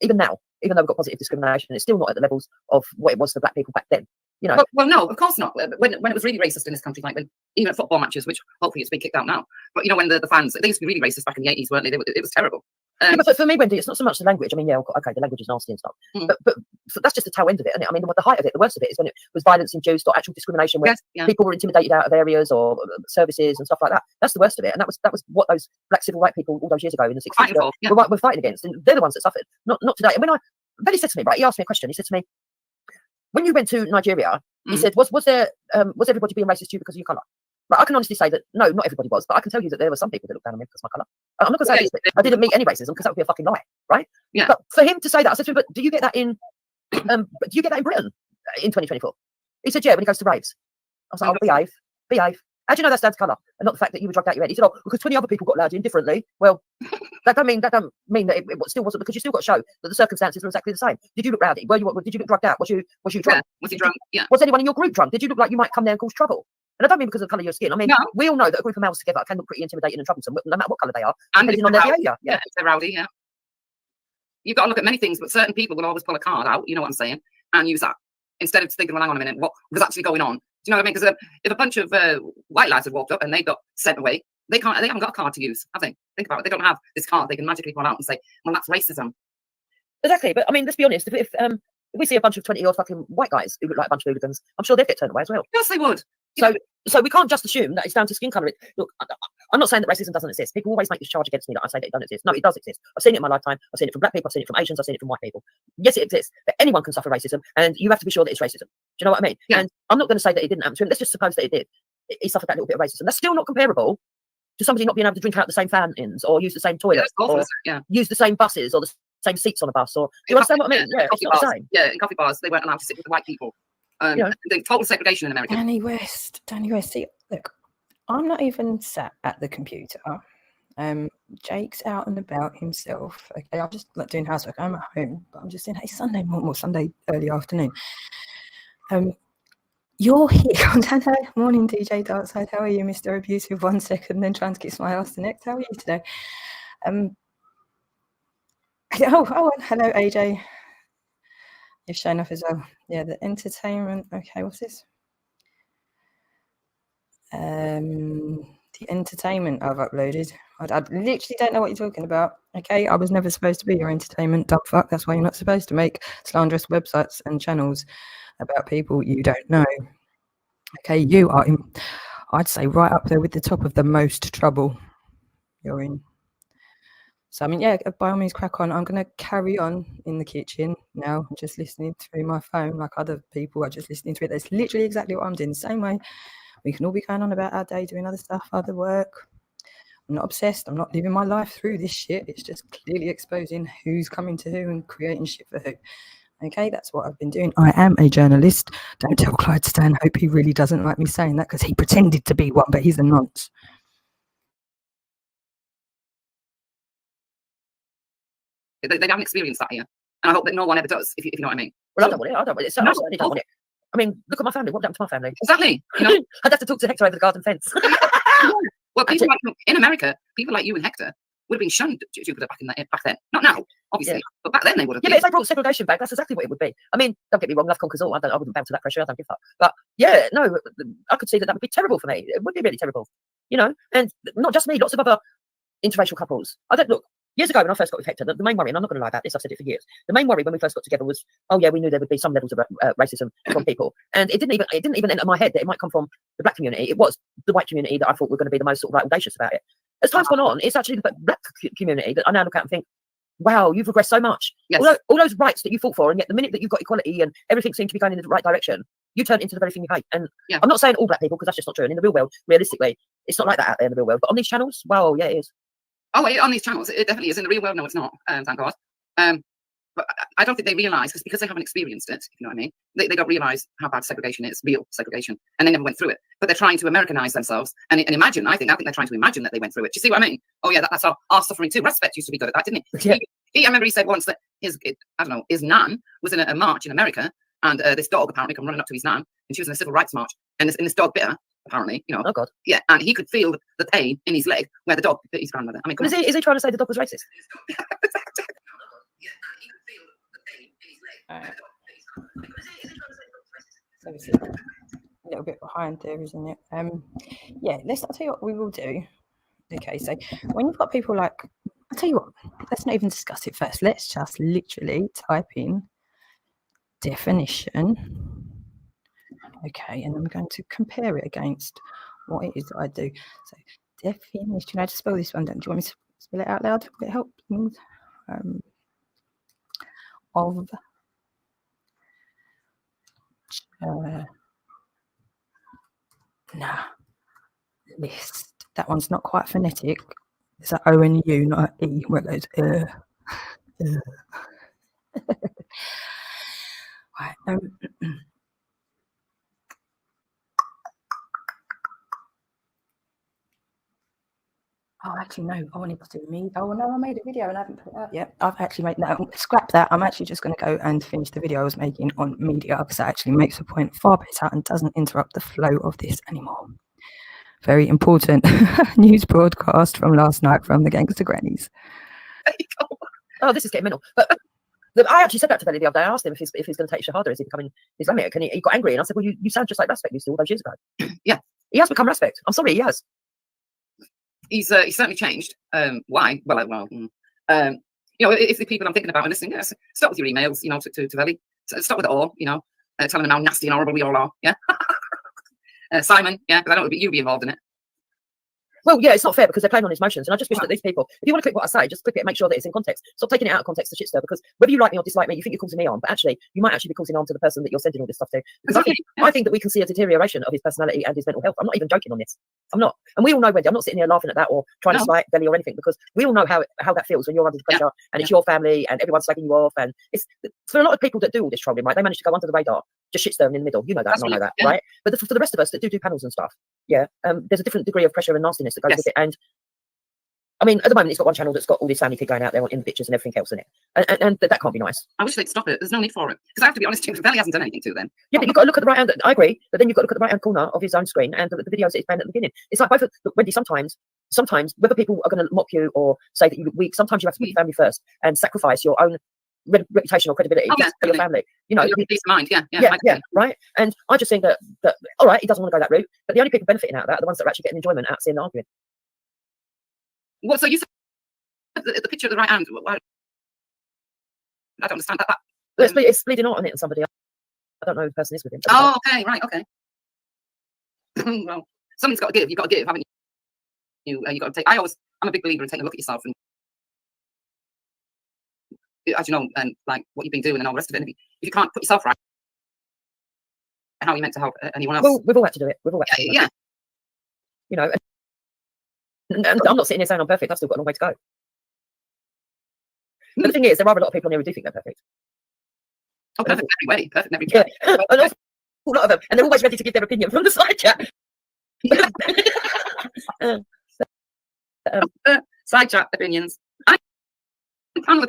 even now, even though we've got positive discrimination, it's still not at the levels of what it was for black people back then. You know, well, no, of course not. When it was really racist in this country, like even at football matches, which hopefully it's been kicked out now. But you know, when the fans, they used to be really racist back in the 80s, weren't they? It was terrible. Yeah, but for me, Wendy, it's not so much the language. I mean, yeah, okay, the language is nasty and stuff, but so that's just the tail end of it, isn't it? I mean, the height of it, the worst of it is when it was violence induced or actual discrimination, where people were intimidated out of areas or services and stuff like that. That's the worst of it, and that was what those black civil rights people all those years ago in the 60s were fighting against, and they're the ones that suffered, not today. And when Benny said to me, right, he asked me a question. He said to me, when you went to Nigeria, he said, was everybody being racist to you because of your colour? Right, I can honestly say that no, not everybody was, but I can tell you that there were some people that looked down on me because of my colour. I'm not going to say I didn't meet any racism because that would be a fucking lie, right? Yeah. But for him to say that, I said to him, but do you get that in Britain in 2024? He said, yeah, when he goes to raves. I was like, oh, behave. How do you know that's down to colour and not the fact that you were drugged out your head? He said, oh, because 20 other people got allowed in differently. Well, that don't mean that it still wasn't, because you still got to show that the circumstances were exactly the same. Did you look rowdy? Did you look drugged out? Was you drunk? Was you drunk? Yeah. Was anyone in your group drunk? Did you look like you might come there and cause trouble? And I don't mean because of the colour of your skin. I mean, we all know that a group of males together can look pretty intimidating and troublesome, no matter what colour they are, and depending on their behaviour. Yeah, if they're rowdy, yeah. You've got to look at many things, but certain people will always pull a card out, you know what I'm saying, and use that instead of thinking, well, hang on a minute, what was actually going on? Do you know what I mean? Because if a bunch of white lads had walked up and they got sent away, they haven't got a card to use, have they? Think about it. They don't have this card they can magically pull out and say, well, that's racism. Exactly. But I mean, let's be honest. If we see a bunch of 20-year-old fucking white guys who look like a bunch of hooligans, I'm sure they'd get turned away as well. Yes, they would. So we can't just assume that it's down to skin colour. Look, I'm not saying that racism doesn't exist. People always make this charge against me that I say that it doesn't exist. No, it does exist. I've seen it in my lifetime. I've seen it from black people. I've seen it from Asians. I've seen it from white people. Yes, it exists. But anyone can suffer racism, and you have to be sure that it's racism. Do you know what I mean? Yeah. And I'm not going to say that it didn't happen to him. Let's just suppose that it did. He suffered that little bit of racism. That's still not comparable to somebody not being able to drink out the same fountains or use the same toilets or use the same buses or the same seats on a bus. Or do you understand what I mean? Yeah, it's not the same. Yeah, in coffee bars, they weren't allowed to sit with the white people. The total segregation in America. Danny West, see, look, I'm not even sat at the computer. Jake's out and about himself. Okay, I'm just like doing housework. I'm at home, but I'm just saying, hey, Sunday morning or Sunday early afternoon. You're here. Morning, DJ Darkside. How are you, Mr. Abusive? 1 second, then trying to kiss my ass the next. How are you today? Oh, hello, AJ. You've shown up as well. Yeah, the entertainment. Okay, what's this? The entertainment I've uploaded. I literally don't know what you're talking about. Okay, I was never supposed to be your entertainment, dumb fuck. That's why you're not supposed to make slanderous websites and channels about people you don't know. Okay, you are in, I'd say, right up there with the top of the most trouble you're in. So, I mean, yeah, by all means, crack on. I'm going to carry on in the kitchen now. I'm just listening through my phone like other people are just listening to it. That's literally exactly what I'm doing. The same way we can all be going on about our day, doing other stuff, other work. I'm not obsessed. I'm not living my life through this shit. It's just clearly exposing who's coming to who and creating shit for who. Okay, that's what I've been doing. I am a journalist. Don't tell Clyde Stanhope he really doesn't like me saying that, because he pretended to be one, but he's a nonce. They haven't experienced that here, and I hope that no one ever does. If you know what I mean. Well, I don't want it. I certainly don't want it. I mean, look at my family. What happened to my family? Exactly. You know, I'd have to talk to Hector over the garden fence. Well, people like, in America, people like you and Hector would have been shunned back then. Not now, obviously, but back then they would have. Yeah, but if they brought segregation back, that's exactly what it would be. I mean, don't get me wrong, love conquers all. I wouldn't bow to that pressure. I don't give a fuck. But yeah, no, I could see that would be terrible for me. It would be really terrible, you know. And not just me, lots of other interracial couples. I don't look. Years ago, when I first got with Hector, the main worry, and I'm not going to lie about this, I've said it for years. The main worry when we first got together was, oh yeah, we knew there would be some levels of racism from people, and it didn't even enter my head that it might come from the black community. It was the white community that I thought were going to be the most sort of like audacious about it. As time's gone on, it's actually the black community that I now look at and think, wow, you've regressed so much. Yes. All those rights that you fought for, and yet the minute that you've got equality and everything seems to be going in the right direction, you turn into the very thing you hate. And I'm not saying all black people, because that's just not true. And in the real world, realistically, it's not like that out there in the real world. But on these channels, well, yeah, it is. Oh, on these channels, it definitely is. In the real world, no, it's not. Thank God. But I don't think they realise, because they haven't experienced it, if you know what I mean. They don't realise how bad segregation is, real segregation, and they never went through it. But they're trying to Americanise themselves and imagine. I think they're trying to imagine that they went through it. Do you see what I mean? Oh yeah, that's our suffering too. Respect used to be good at that, didn't he? Yeah. I remember he said once that his nan was in a march in America, and this dog apparently come running up to his nan, and she was in a civil rights march, and this dog bit her. Apparently, you know. Oh God. Yeah, and he could feel the pain in his leg where the dog bit his grandmother. I mean, is he trying to say the dog was racist? obviously a little bit behind there, isn't it? Yeah, I'll tell you what we will do. Okay, so when you've got people like, I'll tell you what, let's not even discuss it first. Let's just literally type in definition. Okay, and I'm going to compare it against what it is that I do. So definition, I just spell this one down. Do you want me to spell it out loud? Will it help things? Of list. That one's not quite phonetic. It's an O and U, not an E, where it goes Right. Oh, actually, no. I wanted to do me. Oh, no, I made a video and I haven't put it out yet. I've actually made no. Scrap that. I'm actually just going to go and finish the video I was making on media because that actually makes the point far better and doesn't interrupt the flow of this anymore. Very important news broadcast from last night from the Gangster Grannies. Oh, this is getting mental. But I actually said that to Benny the other day. I asked him if he's going to take Shahada, is he becoming Islamic? And he got angry. And I said, well, you sound just like Respect used to all those years ago. Yeah, he has become Respect. I'm sorry, he has. He's certainly changed. Why? Well, you know, if the people I'm thinking about are listening, yes, start with your emails, you know, to Velly. Start with it all, you know, telling them how nasty and horrible we all are. Yeah. Simon, yeah, because I don't know you'd be involved in it. Well, yeah, it's not fair because they're playing on his emotions. And I just wish that these people, if you want to click what I say, just click it and make sure that it's in context. Stop taking it out of context to shit stir, because whether you like me or dislike me, you think you're causing me on, but actually, you might actually be causing on to the person that you're sending all this stuff to. Because I think that we can see a deterioration of his personality and his mental health. I'm not even joking on this. I'm not. And we all know, Wendy, I'm not sitting here laughing at that or trying to slight Belly or anything, because we all know how that feels when you're under pressure and it's your family and everyone's slagging you off. And it's for a lot of people that do all this trolling, right? They manage to go under the radar, just shit stirring in the middle. You know that, and I know that, right? But for the rest of us that do panels and stuff, there's a different degree of pressure and nastiness that goes with it. And I mean, at the moment, it's got one channel that's got all this family kid going out there in the pictures and everything else in it. And that can't be nice. I wish they'd stop it. There's no need for it. Because I have to be honest, Belly hasn't done anything to them. Yeah, but you've got to look at the right hand. I agree. But then you've got to look at the right hand corner of his own screen and the videos that he's playing at the beginning. It's like both of Wendy, sometimes, whether people are going to mock you or say that you look weak, sometimes you have to put your family first and sacrifice your own reputation or credibility for your family. You know, peace of mind. Yeah, right. And I just think that all right, he doesn't want to go that route, but the only people benefiting out of that are the ones that are actually getting enjoyment out of seeing the argument. Well, so you said the picture of the right hand. I don't understand that. It's bleeding out on it on somebody. I don't know who the person is with him. Oh, okay, right, okay. Well, something's got to give. You've got to give, haven't you? You got to take. I'm a big believer in taking a look at yourself and, as you know, and like what you've been doing and all the rest of it. And if you can't put yourself right, how are you meant to help anyone else? Well, we've all had to do it. We've all had to do it. Yeah. You know, and I'm not sitting here saying I'm perfect. I've still got a long way to go. But the thing is, there are a lot of people on here who do think they're perfect. Oh, perfect in every way. Perfect in every way. Yeah. A lot of them. And they're always ready to give their opinion from the side chat. Side chat opinions. I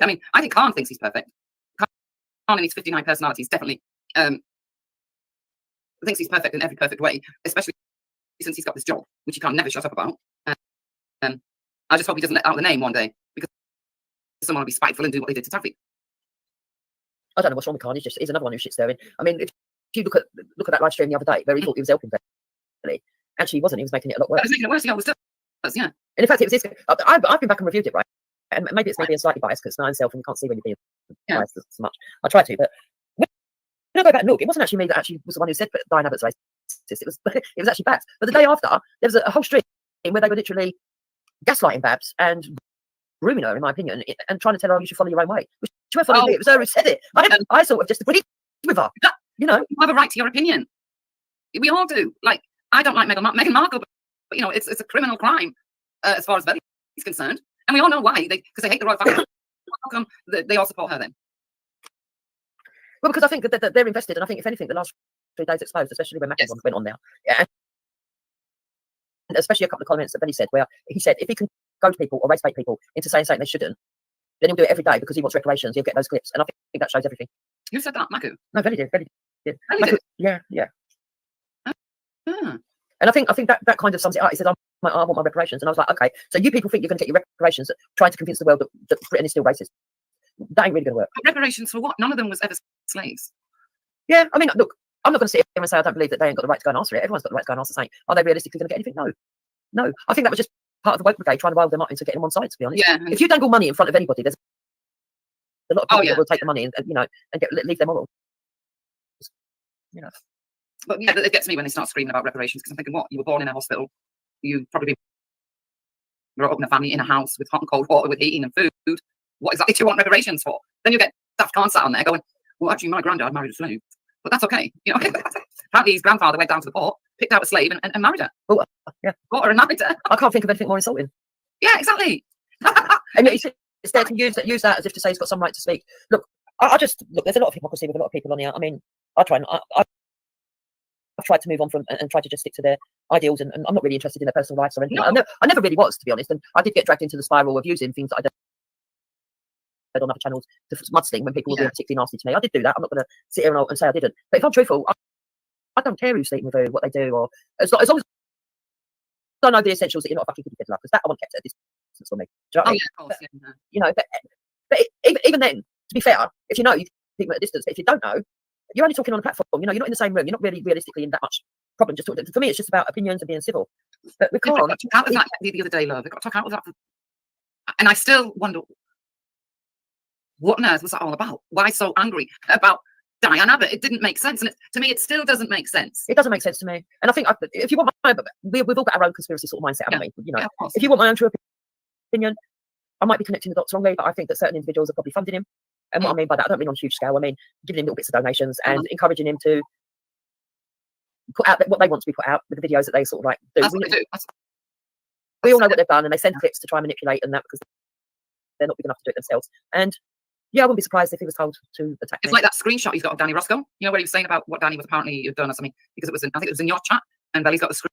mean, I think Khan thinks he's perfect. Khan in his 59 personalities definitely thinks he's perfect in every perfect way, especially since he's got this job, which he can't never shut up about. I just hope he doesn't let out the name one day, because someone will be spiteful and do what they did to Taffy. I don't know what's wrong with Khan. He's another one who's shit stirring. I mean, if you look at that live stream the other day where he thought he was helping Belly, actually he wasn't. He was making it a lot worse. He was making it worse. He always does. Yeah. And in fact, it was his. I've been back and reviewed it, right? And maybe it's me being slightly biased because it's myself and you can't see when you're being biased so much. I try to, but when I go back and look, it wasn't actually me that actually was the one who said Diane Abbott's racist. It was actually Babs. But the day after, there was a whole stream where they were literally gaslighting Babs and grooming her, in my opinion, and trying to tell her you should follow your own way. Which it was her who said it. I sort of just agreed with her. You know, you have a right to your opinion. We all do. Like, I don't like Meghan Markle, but you know, it's a criminal crime as far as Belly is concerned, and we all know why. Because they hate the royal family. How come they all support her then? Well, because I think that they're invested, and I think if anything, the last 3 days exposed, especially when Mackie went on now, and especially a couple of comments that Benny said, where he said if he can go to people or race bait people into saying something they shouldn't, then he'll do it every day because he wants reparations. He'll get those clips, and I think that shows everything. Who said that, Maku? No, Benny did. Benny did? Yeah. And I think that kind of sums it up. He said, I want my reparations. And I was like, okay, so you people think you're going to get your reparations trying to convince the world that Britain is still racist. That ain't really going to work. But reparations for what? None of them was ever slaves. Yeah, I mean, look, I'm not going to sit here and say I don't believe that they ain't got the right to go and answer it. Everyone's got the right to go and answer saying, are they realistically going to get anything? No. No. I think that was just part of the woke brigade trying to rile them up into getting them on side, to be honest. Yeah. If you dangle money in front of anybody, there's a lot of people Oh, yeah. that will take the money and leave them all. You know. But yeah, it gets me when they start screaming about reparations, because I'm thinking, what? You were born in a hospital. You probably brought up in a family in a house with hot and cold water, with heating and food. What exactly do you want reparations for? Then you get Daft Khan sat on there going, well, actually, my granddad married a slave. But that's okay. You know, apparently his grandfather went down to the port, picked out a slave and married her. Oh, yeah. Bought her and married her. I can't think of anything more insulting. Yeah, exactly. And it's there to use that as if to say he's got some right to speak. Look, look, there's a lot of hypocrisy with a lot of people on here. I mean, I've tried to move on from and try to just stick to their ideals, and I'm not really interested in their personal lives or anything. No. I never really was, to be honest, and I did get dragged into the spiral of using things that I heard on other channels to mudsling when people were being particularly nasty to me. I did do that. I'm not going to sit here and say I didn't. But if I'm truthful, I don't care who's sleeping with who, what they do, or as long as I know the essentials that you're not a fucking goody fiddler, because that I want kept at a distance from me. Do you know what I mean? Yeah, of course. Yeah. You know, but even then, to be fair, if you know, you keep them at a distance. But if you don't know, you're only talking on a platform. You know, you're not in the same room. You're not really realistically in that much problem. Just talking. For me, it's just about opinions and being civil. But we can't. I got out of that the other day, love. I got out of that, and I still wonder what on earth was that all about. Why so angry about Diane Abbott? It didn't make sense, and to me, it still doesn't make sense. It doesn't make sense to me. And I think if you want we've all got our own conspiracy sort of mindset, haven't we? You know, if you want my own true opinion, I might be connecting the dots wrongly, but I think that certain individuals are probably funding him. And what I mean by that, I don't mean on a huge scale. I mean giving him little bits of donations and encouraging him to put out what they want to be put out with the videos that they sort of like do. That's what they do. We all know what they've done, and they send clips to try and manipulate and that because they're not big enough to do it themselves. And yeah, I wouldn't be surprised if he was told to attack It's me. like that screenshot he's got of Danny Roscoe. You know where he was saying about what Danny was apparently had done or something, because it was I think it was in your chat, and Belly's got the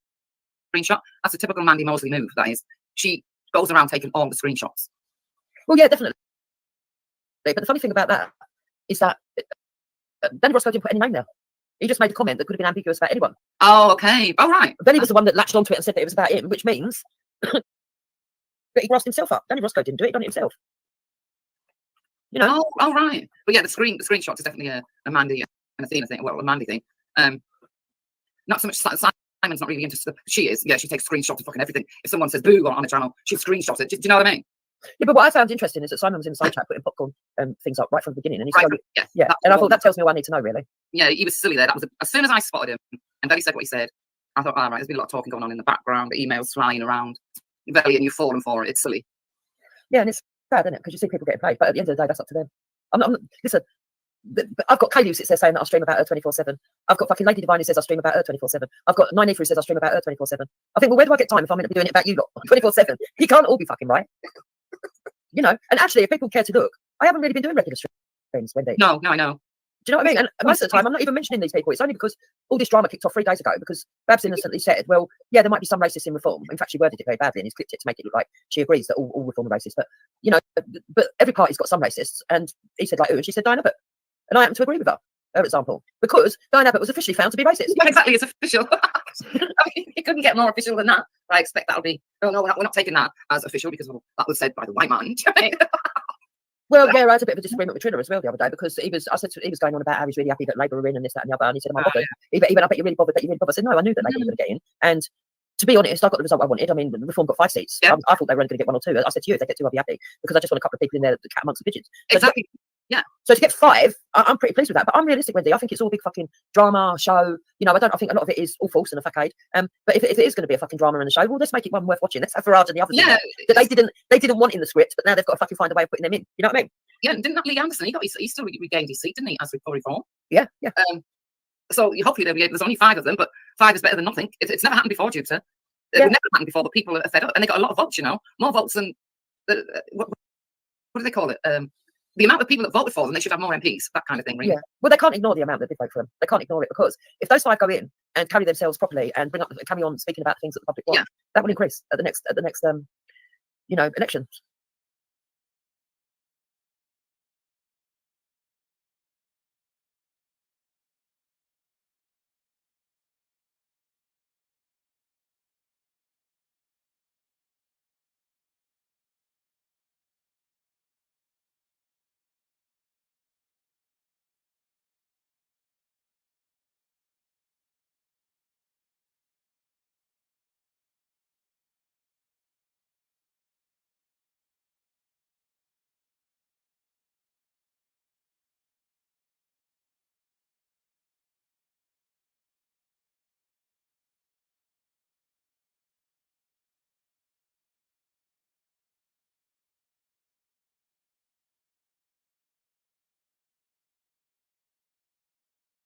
screenshot. That's a typical Mandy Mosley move. That is, she goes around taking all the screenshots. Well, yeah, definitely. But the funny thing about that is that Danny Roscoe didn't put any name there. He just made a comment that could have been ambiguous about anyone. Oh, okay. Oh, right. Benny was the one that latched onto it and said that it was about him, which means that he grasped himself up. Danny Roscoe didn't do it; he done it himself. You know. Oh, right. But yeah, the screenshot is definitely a Mandy and Athena thing. Well, a Mandy thing. Not so much Simon's not really interested. She is. Yeah, she takes screenshots of fucking everything. If someone says boo on a channel, she'll screenshot it. Do you know what I mean? Yeah, but what I found interesting is that Simon was in the side chat putting popcorn things up right from the beginning, and he's right, yeah. And I thought that tells me what I need to know, really. Yeah, he was silly there. That was as soon as I spotted him, and then he said what he said. I thought, all right, there's been a lot of talking going on in the background, the emails flying around. Very, and you've fallen for it. It's silly. Yeah, and it's sad, isn't it? Because you see people getting paid, but at the end of the day, that's up to them. Listen, I've got Kaylee who sits there saying that I stream about her 24/7. I've got fucking Lady Divine who says I stream about her 24/7. I've got Nine who says I stream about her 24/7. I think, well, where do I get time if I'm meant to be doing it about you lot 24/7? You can't all be fucking right. You know, and actually, if people care to look, I haven't really been doing regular streams, Wendy. No, I know. Do you know what I mean? And most of the time, I'm not even mentioning these people. It's only because all this drama kicked off 3 days ago because Babs innocently said, well, yeah, there might be some racists in reform. In fact, she worded it very badly and he's clipped it to make it look like she agrees that all reform are racist. But, you know, but every party's got some racists. And he said, like, who? And she said, Diane Abbott. And I happen to agree with her, her example, because Diane Abbott was officially found to be racist. Yeah, exactly, it's official. You couldn't get more official than that. I expect that'll be, oh no, we're not taking that as official because that was said by the white man. Well, yeah, I had a bit of a disagreement with Triller as well the other day because he was going on about how he's really happy that Labour are in and this, that, and the other. And he said, am I bothered? He went, I bet you're really bothered that you're really bothered. I said, no, I knew that Labour were going to get in. And to be honest, I got the result I wanted. I mean, the Reform got 5 seats. Yeah. I thought they were only going to get 1 or 2. I said to you, if they get 2, I'll be happy because I just want a couple of people in there, the cat amongst the pigeons. So exactly. Yeah. So to get 5, I'm pretty pleased with that. But I'm realistic, Wendy. I think it's all a big fucking drama show. You know, I think a lot of it is all false and a facade. But if it is going to be a fucking drama in the show, well, let's make it one worth watching. Let's have Farage and the others. Yeah. That they didn't want in the script, but now they've got to fucking find a way of putting them in. You know what I mean? Yeah. Didn't that Lee Anderson? He still regained his seat, didn't he? As for reform. Yeah. Yeah. So hopefully there's only 5 of them, but 5 is better than nothing. It's never happened before, Jupiter. It would never happened before, but people are fed up and they got a lot of votes. You know, more votes than what do they call it? The amount of people that voted for them, they should have more MPs, that kind of thing, really. Yeah. Well, they can't ignore the amount that did vote for them. They can't ignore it because if those 5 go in and carry themselves properly and carry on speaking about things that the public want, that will increase at the next election.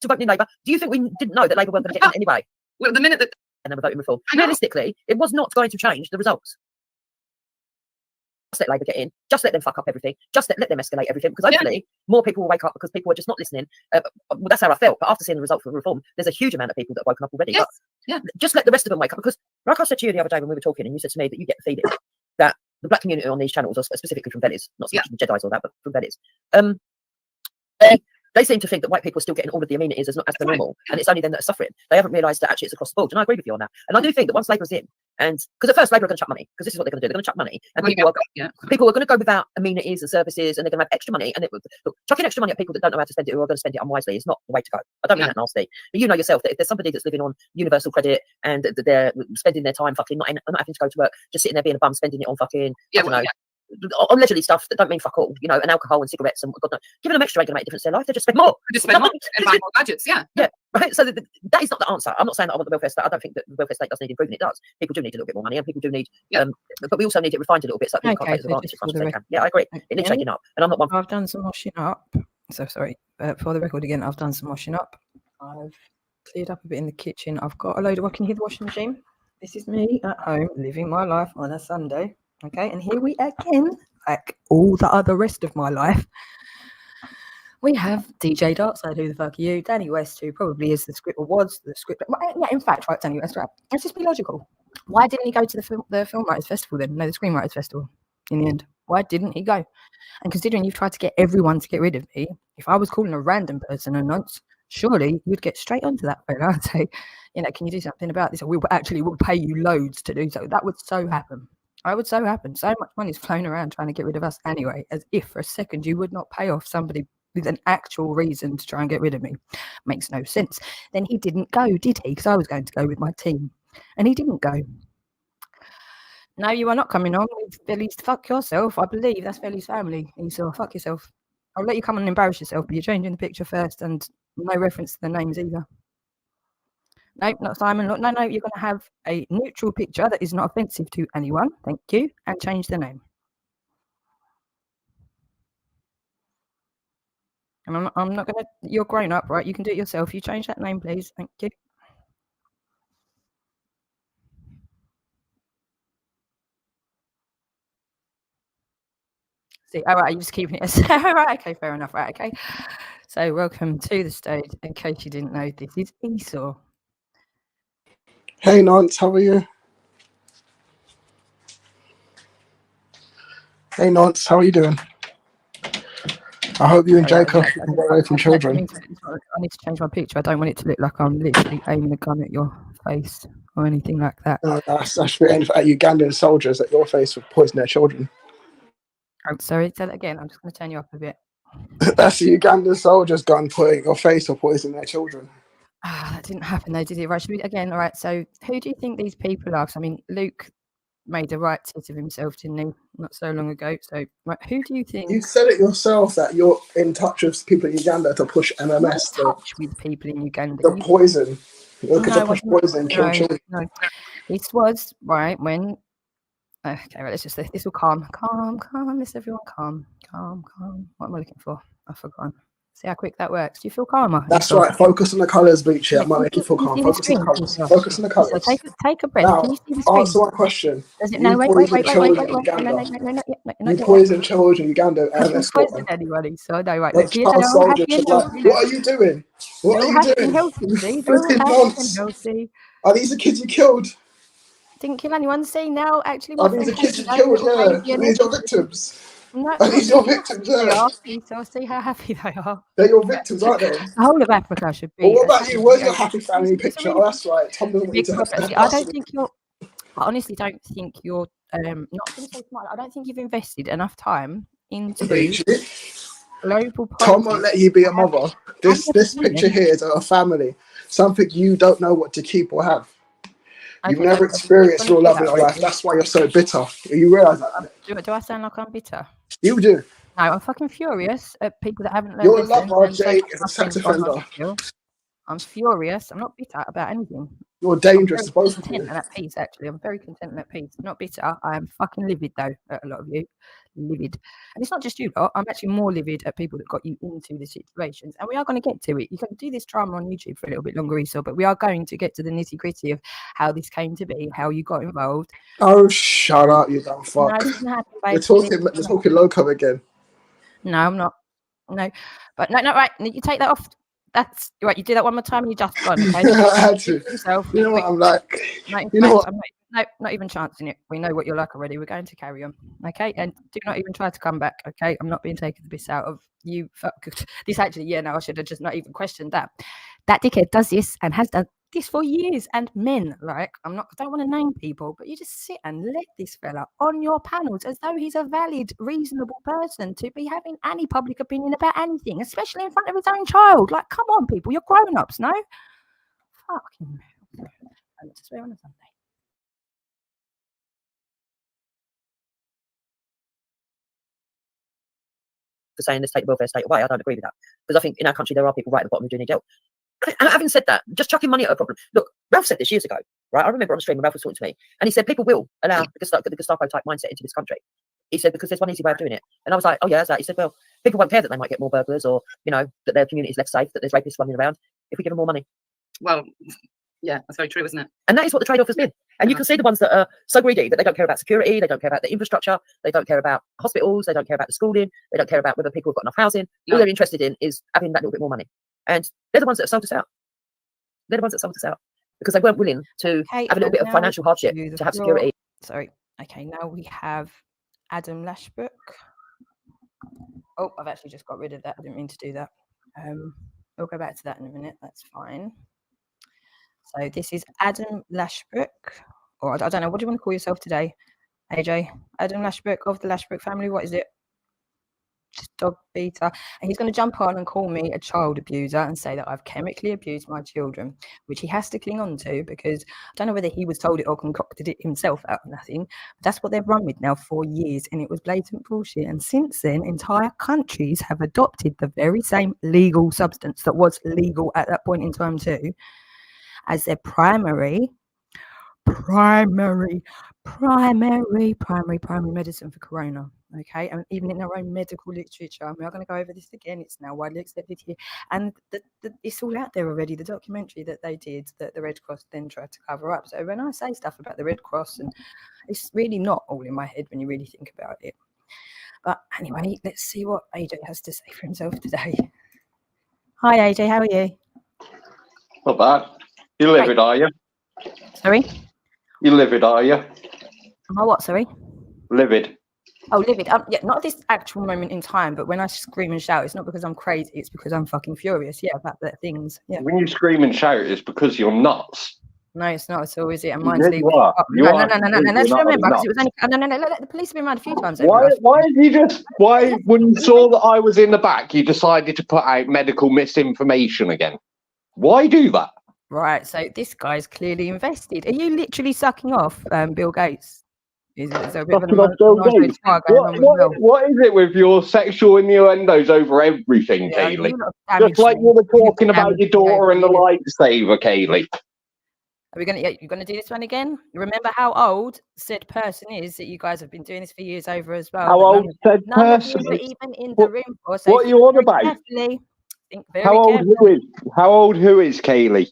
to vote in Labour. Do you think we didn't know that Labour weren't going to get in anyway? Well, the minute that And then we're voting Reform. I know. Realistically, it was not going to change the results. Just let Labour get in. Just let them fuck up everything. Just let them escalate everything. Because hopefully more people will wake up because people are just not listening. Well, that's how I felt. But after seeing the result for Reform, there's a huge amount of people that have woken up already. Yes. But just let the rest of them wake up. Because like I said to you the other day when we were talking, and you said to me that you get the feeling that the black community on these channels, or specifically from Vellies, not so much the Jedis or that, but from Vellies, they seem to think that white people are still getting all of the amenities as per normal, and it's only them that are suffering. They haven't realised that actually it's across the board, and I agree with you on that. And I do think that once Labour's in, and because at first Labour are going to chuck money, because this is what they're going to do, they're going to chuck money, and people are going to go without amenities and services, and they're going to have extra money. And look, chucking extra money at people that don't know how to spend it or are going to spend it unwisely is not the way to go. I don't mean that nasty, but you know yourself that if there's somebody that's living on universal credit and they're spending their time fucking not having to go to work, just sitting there being a bum, spending it on fucking on leisurely stuff that don't mean fuck all, and alcohol and cigarettes and God knows, giving them extra ain't gonna make a difference in their life. They just spend more. Just spend more and buy more gadgets. Yeah, right. So that is not the answer. I'm not saying that I want the welfare state. I don't think that the welfare state does need improving. It does. People do need a little bit more money, and people do need. But we also need it refined a little bit so people can't take advantage as much as they can. Yeah, I agree. It needs shaking up, and I'm not one. I've done some washing up. So sorry for the record again. I've done some washing up. I've cleared up a bit in the kitchen. I've got a load of. Can you hear the washing machine? This is me at home living my life on a Sunday. Okay, and here we again. Like all the other rest of my life, we have DJ Darkside, who the fuck are you? Danny West, who probably is the script, or was the script. Yeah, in fact, right, Danny West, right. Let's just be logical. Why didn't he go to the Film Writers Festival then? No, the Screenwriters Festival in the end. Why didn't he go? And considering you've tried to get everyone to get rid of me, if I was calling a random person a nonce, surely you'd get straight onto that fella and say, can you do something about this? Or we'll pay you loads to do so. That would so happen. I would so happen. So much money's flown around trying to get rid of us anyway, as if for a second you would not pay off somebody with an actual reason to try and get rid of me. Makes no sense. Then he didn't go, did he? Because I was going to go with my team. And he didn't go. No, you are not coming on with Billy's fuck yourself. I believe that's Billy's family. Esau, fuck yourself. I'll let you come and embarrass yourself, but you're changing the picture first and no reference to the names either. Nope, not Simon. No, you're going to have a neutral picture that is not offensive to anyone. Thank you. And change the name. And I'm not going to... You're grown up, right? You can do it yourself. You change that name, please. Thank you. See, all right, you're just keeping it... All right, okay, fair enough. Right, okay. So welcome to the stage. In case you didn't know, this is Esau. Hey Nance, how are you? Hey Nance, how are you doing? I hope you and Jacob can get away from children. I need to change my picture. I don't want it to look like I'm literally aiming a gun at your face or anything like that. No, that's aimed at Ugandan soldiers at your face for poisoning their children. I'm sorry, say that again. I'm just going to turn you up a bit. That's the Ugandan soldiers' gun pointing at your face for poisoning their children. That didn't happen though, did it? Right, again, all right, so who do you think these people are? I mean, Luke made a right tit of himself, didn't he? Not so long ago. So, right, who do you think... You said it yourself that you're in touch with people in Uganda to push MMS. In touch with people in Uganda. The poison. You're looking to push poison and kill children. No. This was, right, when... Okay, right, let's just... This will calm. Let's everyone calm. What am I looking for? I've forgotten. See how quick that works. Do you feel calmer? That's right. Focus on the colours, Beachy. That might make you feel calm. Focus on the colours. Focus on the colours. So take a breath. Now, can you see the screen? answer my question. Does it? No, wait. You poison children in Uganda. I don't poison anybody. So no, right. What are you doing? What are you doing? Healthy. Are these the kids you killed? Didn't kill anyone. See now, actually. Are these the kids you killed? Yeah. Are these your victims? No, are these your victims? So see how happy they are. They're your victims, aren't they? The whole of Africa should be. Well, what about you? Where's your happy family picture? Oh, that's right. Tom doesn't want to. I honestly don't think you're not going to say smart. I don't think you've invested enough time into global policy. Tom won't let you be a mother. This picture here is a family. Something you don't know what to keep or have. You've never experienced real love in your life. That's why you're so bitter. You realise that? Do I sound like I'm bitter? You do. No, I'm fucking furious at people that haven't learned. Your lover, Jake, is a sex offender. I'm furious. I'm not bitter about anything. You're I'm dangerous to very both of content you. and at peace, actually. I'm very content and at peace. Not bitter. I am fucking livid, though, at a lot of you. Livid. And it's not just you lot. I'm actually more livid at people that got you into the situations. And we are going to get to it. You can do this drama on YouTube for a little bit longer, Esau, but we are going to get to the nitty-gritty of how this came to be, how you got involved. Oh, shut up, you dumb No, fuck. it's gonna happen, babe. You're talking loco again. No, I'm not. No. But no, right. You take that off. That's right. You do that one more time and you're just gone. Okay. I had to. Yourself. You know what I'm like? No, You know what? I'm not even chancing it. We know what you're like already. We're going to carry on. Okay. And do not even try to come back. Okay. I'm not being taken the piss out of you. This actually, yeah, no, I should have just not even questioned that. That dickhead does this and has done this for years. And men, like, I don't want to name people, but you just sit and let this fella on your panels as though he's a valid, reasonable person to be having any public opinion about anything, especially in front of his own child. Like, come on, people, you're grown-ups, no? Fucking hell. I swear on a Sunday. For saying let's take the welfare state away, I don't agree with that. Because I think in our country there are people right at the bottom who do need help. Having said that, just chucking money at a problem. Look, Ralph said this years ago, right? I remember on the stream when Ralph was talking to me, and he said people will allow the Gestapo type mindset into this country. He said because there's one easy way of doing it. And I was like, oh yeah, how's that? He said, well, people won't care that they might get more burglars or, you know, that their community is less safe, that there's rapists running around if we give them more money. Well, yeah, that's very true, isn't it? And that is what the trade-off has been. And you can see the ones that are so greedy that they don't care about security, they don't care about the infrastructure, they don't care about hospitals, they don't care about the schooling, they don't care about whether people have got enough housing. No. All they're interested in is having that little bit more money. And they're the ones that have sold us out. They're the ones that sold us out because they weren't willing to have a little bit of financial hardship to have security. Sorry. Okay, now we have Adam Lashbrook. Oh, I've actually just got rid of that. I didn't mean to do that. We'll go back to that in a minute. That's fine. So this is Adam Lashbrook, or I don't know, what do you want to call yourself today, AJ? Adam Lashbrook of the Lashbrook family. What is it? Just dog beater. And he's going to jump on and call me a child abuser and say that I've chemically abused my children, which he has to cling on to because I don't know whether he was told it or concocted it himself out of nothing. But that's what they've run with now for years, and it was blatant bullshit. And since then, entire countries have adopted the very same legal substance that was legal at that point in time too, as their primary medicine for corona. Okay, and even in our own medical literature, we are going to go over this again. It's now widely accepted here, and it's all out there already. The documentary that they did, that the Red Cross then tried to cover up. So when I say stuff about the Red Cross, and it's really not all in my head when you really think about it. But anyway, let's see what AJ has to say for himself today. Hi AJ, how are you? Not bad. You livid, are you? Sorry? You livid, are you? Am I what, sorry? Livid. Oh, livid. Yeah, not at this actual moment in time, but when I scream and shout, it's not because I'm crazy, it's because I'm fucking furious, about the things. Yeah. When you scream and shout, it's because you're nuts. No, it's not at all, is it? And You mine's really leaving. are. You No, are let's completely remember, nuts. because it was only... No, the police have been around a few times. Why when you saw that I was in the back, you decided to put out medical misinformation again? Why do that? Right, so this guy's clearly invested. Are you literally sucking off Bill Gates? Is there a bit of What is it with your sexual innuendos over everything, Kaylee? Just like you were talking about your daughter and the lightsaber, Kaylee. Are we you're gonna do this one again? Remember how old said person is that you guys have been doing this for years over as well. How old said person? Even in the room for. So what are you on about? How old who is Kaylee?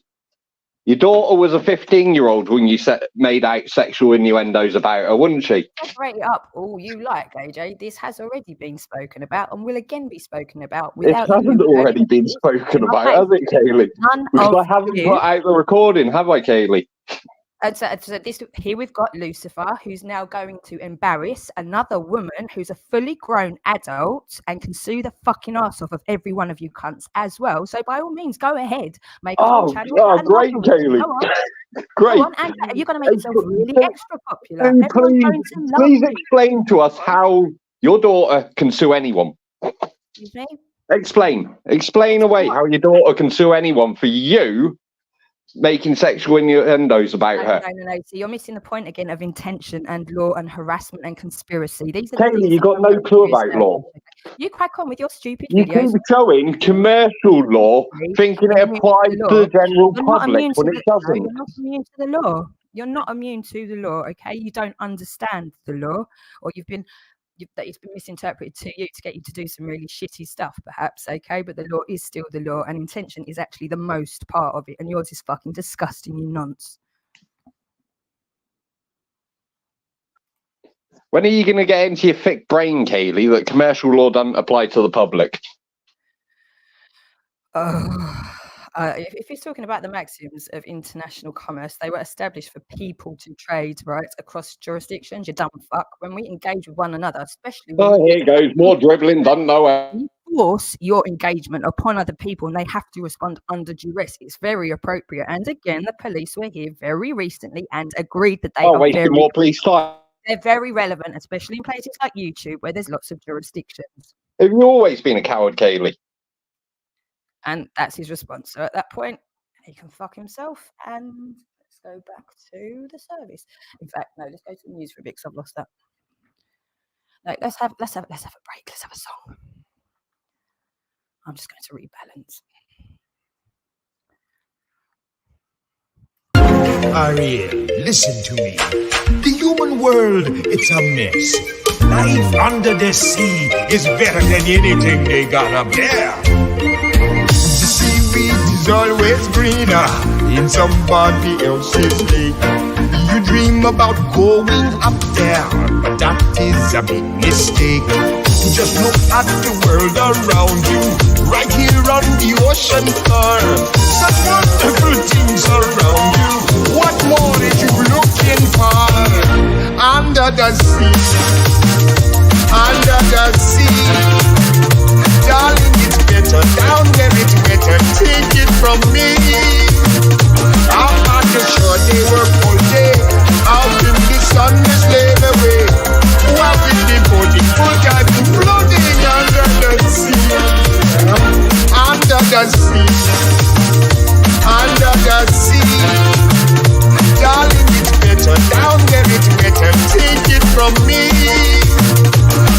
Your daughter was a 15-year-old when you made out sexual innuendos about her, wouldn't she? Separate it up all you like, AJ. This has already been spoken about and will again be spoken about. It hasn't already been spoken about, has it, Kaylee? Because I haven't put out the recording, have I, Kaylee? So here we've got Lucifer, who's now going to embarrass another woman who's a fully grown adult and can sue the fucking arse off of every one of you cunts as well. So by all means, go ahead, make a whole channel. Oh, great, Kaylee. Great. You're going to make yourself really extra popular. And please explain to us how your daughter can sue anyone. Excuse me? Explain away how your daughter can sue anyone for you making sexual innuendos about her. No. So you're missing the point again of intention and law and harassment and conspiracy. These are the Kaylee, things you that got no clue about law. You crack on with your stupid You videos. keep showing commercial law, thinking it applies to the general public when it doesn't. You're not immune to the law. You're not immune to the law, okay? You don't understand the law, or that it's been misinterpreted to you to get you to do some really shitty stuff, perhaps, okay? But the law is still the law, and intention is actually the most part of it, and yours is fucking disgusting, you nonce. When are you going to get into your thick brain, Kaylee, that commercial law doesn't apply to the public? If you're talking about the maxims of international commerce, they were established for people to trade, right, across jurisdictions. You dumb fuck. When we engage with one another, especially when here it goes, more dribbling, doesn't know it. you force your engagement upon other people and they have to respond under duress, it's very appropriate. And again, the police were here very recently and agreed that they are wasting more police time. They're very relevant, especially in places like YouTube where there's lots of jurisdictions. Have you always been a coward, Kaylee? And that's his response. So at that point, he can fuck himself. And let's go back to the service. In fact, no, let's go to the news for a bit because I've lost that. No, let's have a break. Let's have a song. I'm just going to rebalance. Ariel, listen to me. The human world, it's a mess. Life under the sea is better than anything they got up there. The seaweed is always greener in somebody else's lake. You dream about going up there, but that is a big mistake. Just look at the world around you, right here on the ocean floor. Such wonderful things around you. What more are you looking for? Under the sea, under the sea. Darling, it's better down there, it's better. Take it from me. I'm not sure they work all day. Out in the sun, they slave away. While we devoting full time to floating under the sea. Under the sea. Under the sea. Darling, it's better down there, it's better. Take it from me.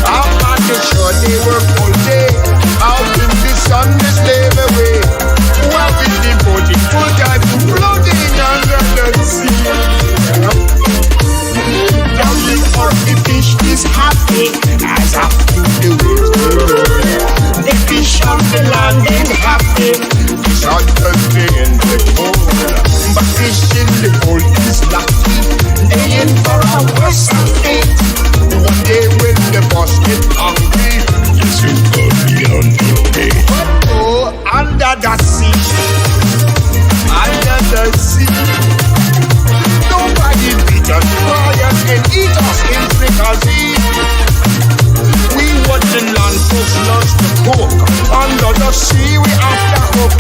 I'm not sure they work all day. Out in the sun, they slave away. While we devoting full time to floating under the sea. Darling, or the fish is happy as up to the wind. The fish on the land ain't happy. Fish on the day in the cold. But fish in the cold is lucky. They in for a worse fate. One day when the boss get hungry, yes, you could be underpaid. Oh, under the sea. Under the sea. Nobody beat us, fires and eat us in fricassee. We watch the land folks lunch the coke. Under the sea we after hook.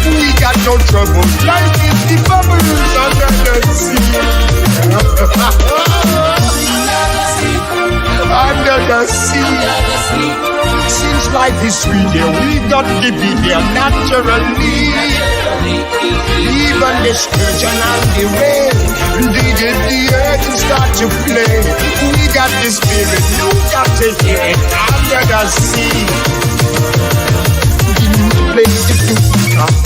We got no trouble. Life is the bubbles under the sea. Under the sea. Since life is sweet here, we got to be there naturally. Even the sturgeon and the rain, did the earth and start to play. We got the spirit, you got to hear it under the sea. Play the flute,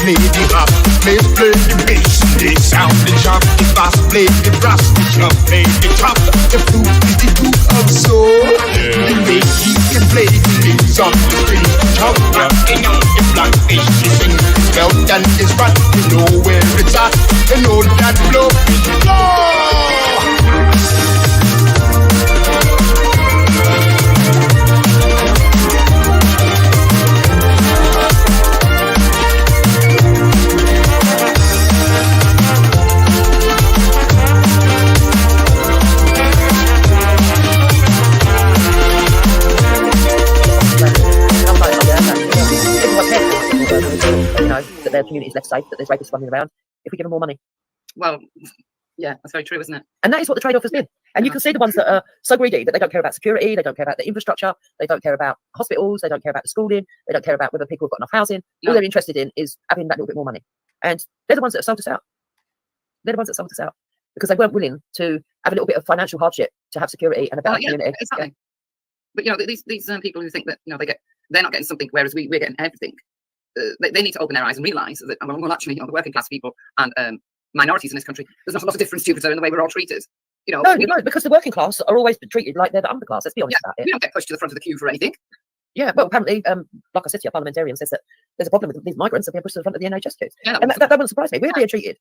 play the harp, play the bass, the sound, the chop, the bass, play the brass, the drum, play the top. The flute is the duke of soul. The bass, he can play the things on the strings. Chop, rocking on the blackfish, he sings his belt and his rat. You know where it's at, you know that blow is blow. That their community is less safe, that there's rapists running around, if we give them more money. Well, yeah, that's very true, isn't it? And that is what the trade-off has been. And you can see the ones that are so greedy that they don't care about security, they don't care about the infrastructure, they don't care about hospitals, they don't care about the schooling, they don't care about whether people have got enough housing. No. All they're interested in is having that little bit more money. And they're the ones that have sold us out. they're the ones that sold us out because they weren't willing to have a little bit of financial hardship to have security and a better community. Exactly. But you know, these people who think that they're not getting something, whereas we're getting everything. They need to open their eyes and realise that well, actually, the working class people and minorities in this country, there's not a lot of difference to in the way we're all treated. No, because the working class are always treated like they're the underclass. Let's be honest about it. We don't get pushed to the front of the queue for anything. Yeah, well, apparently, like I said to you, a parliamentarian says that there's a problem with these migrants being pushed to the front of the NHS queues. Yeah, and that wouldn't surprise me. We're being treated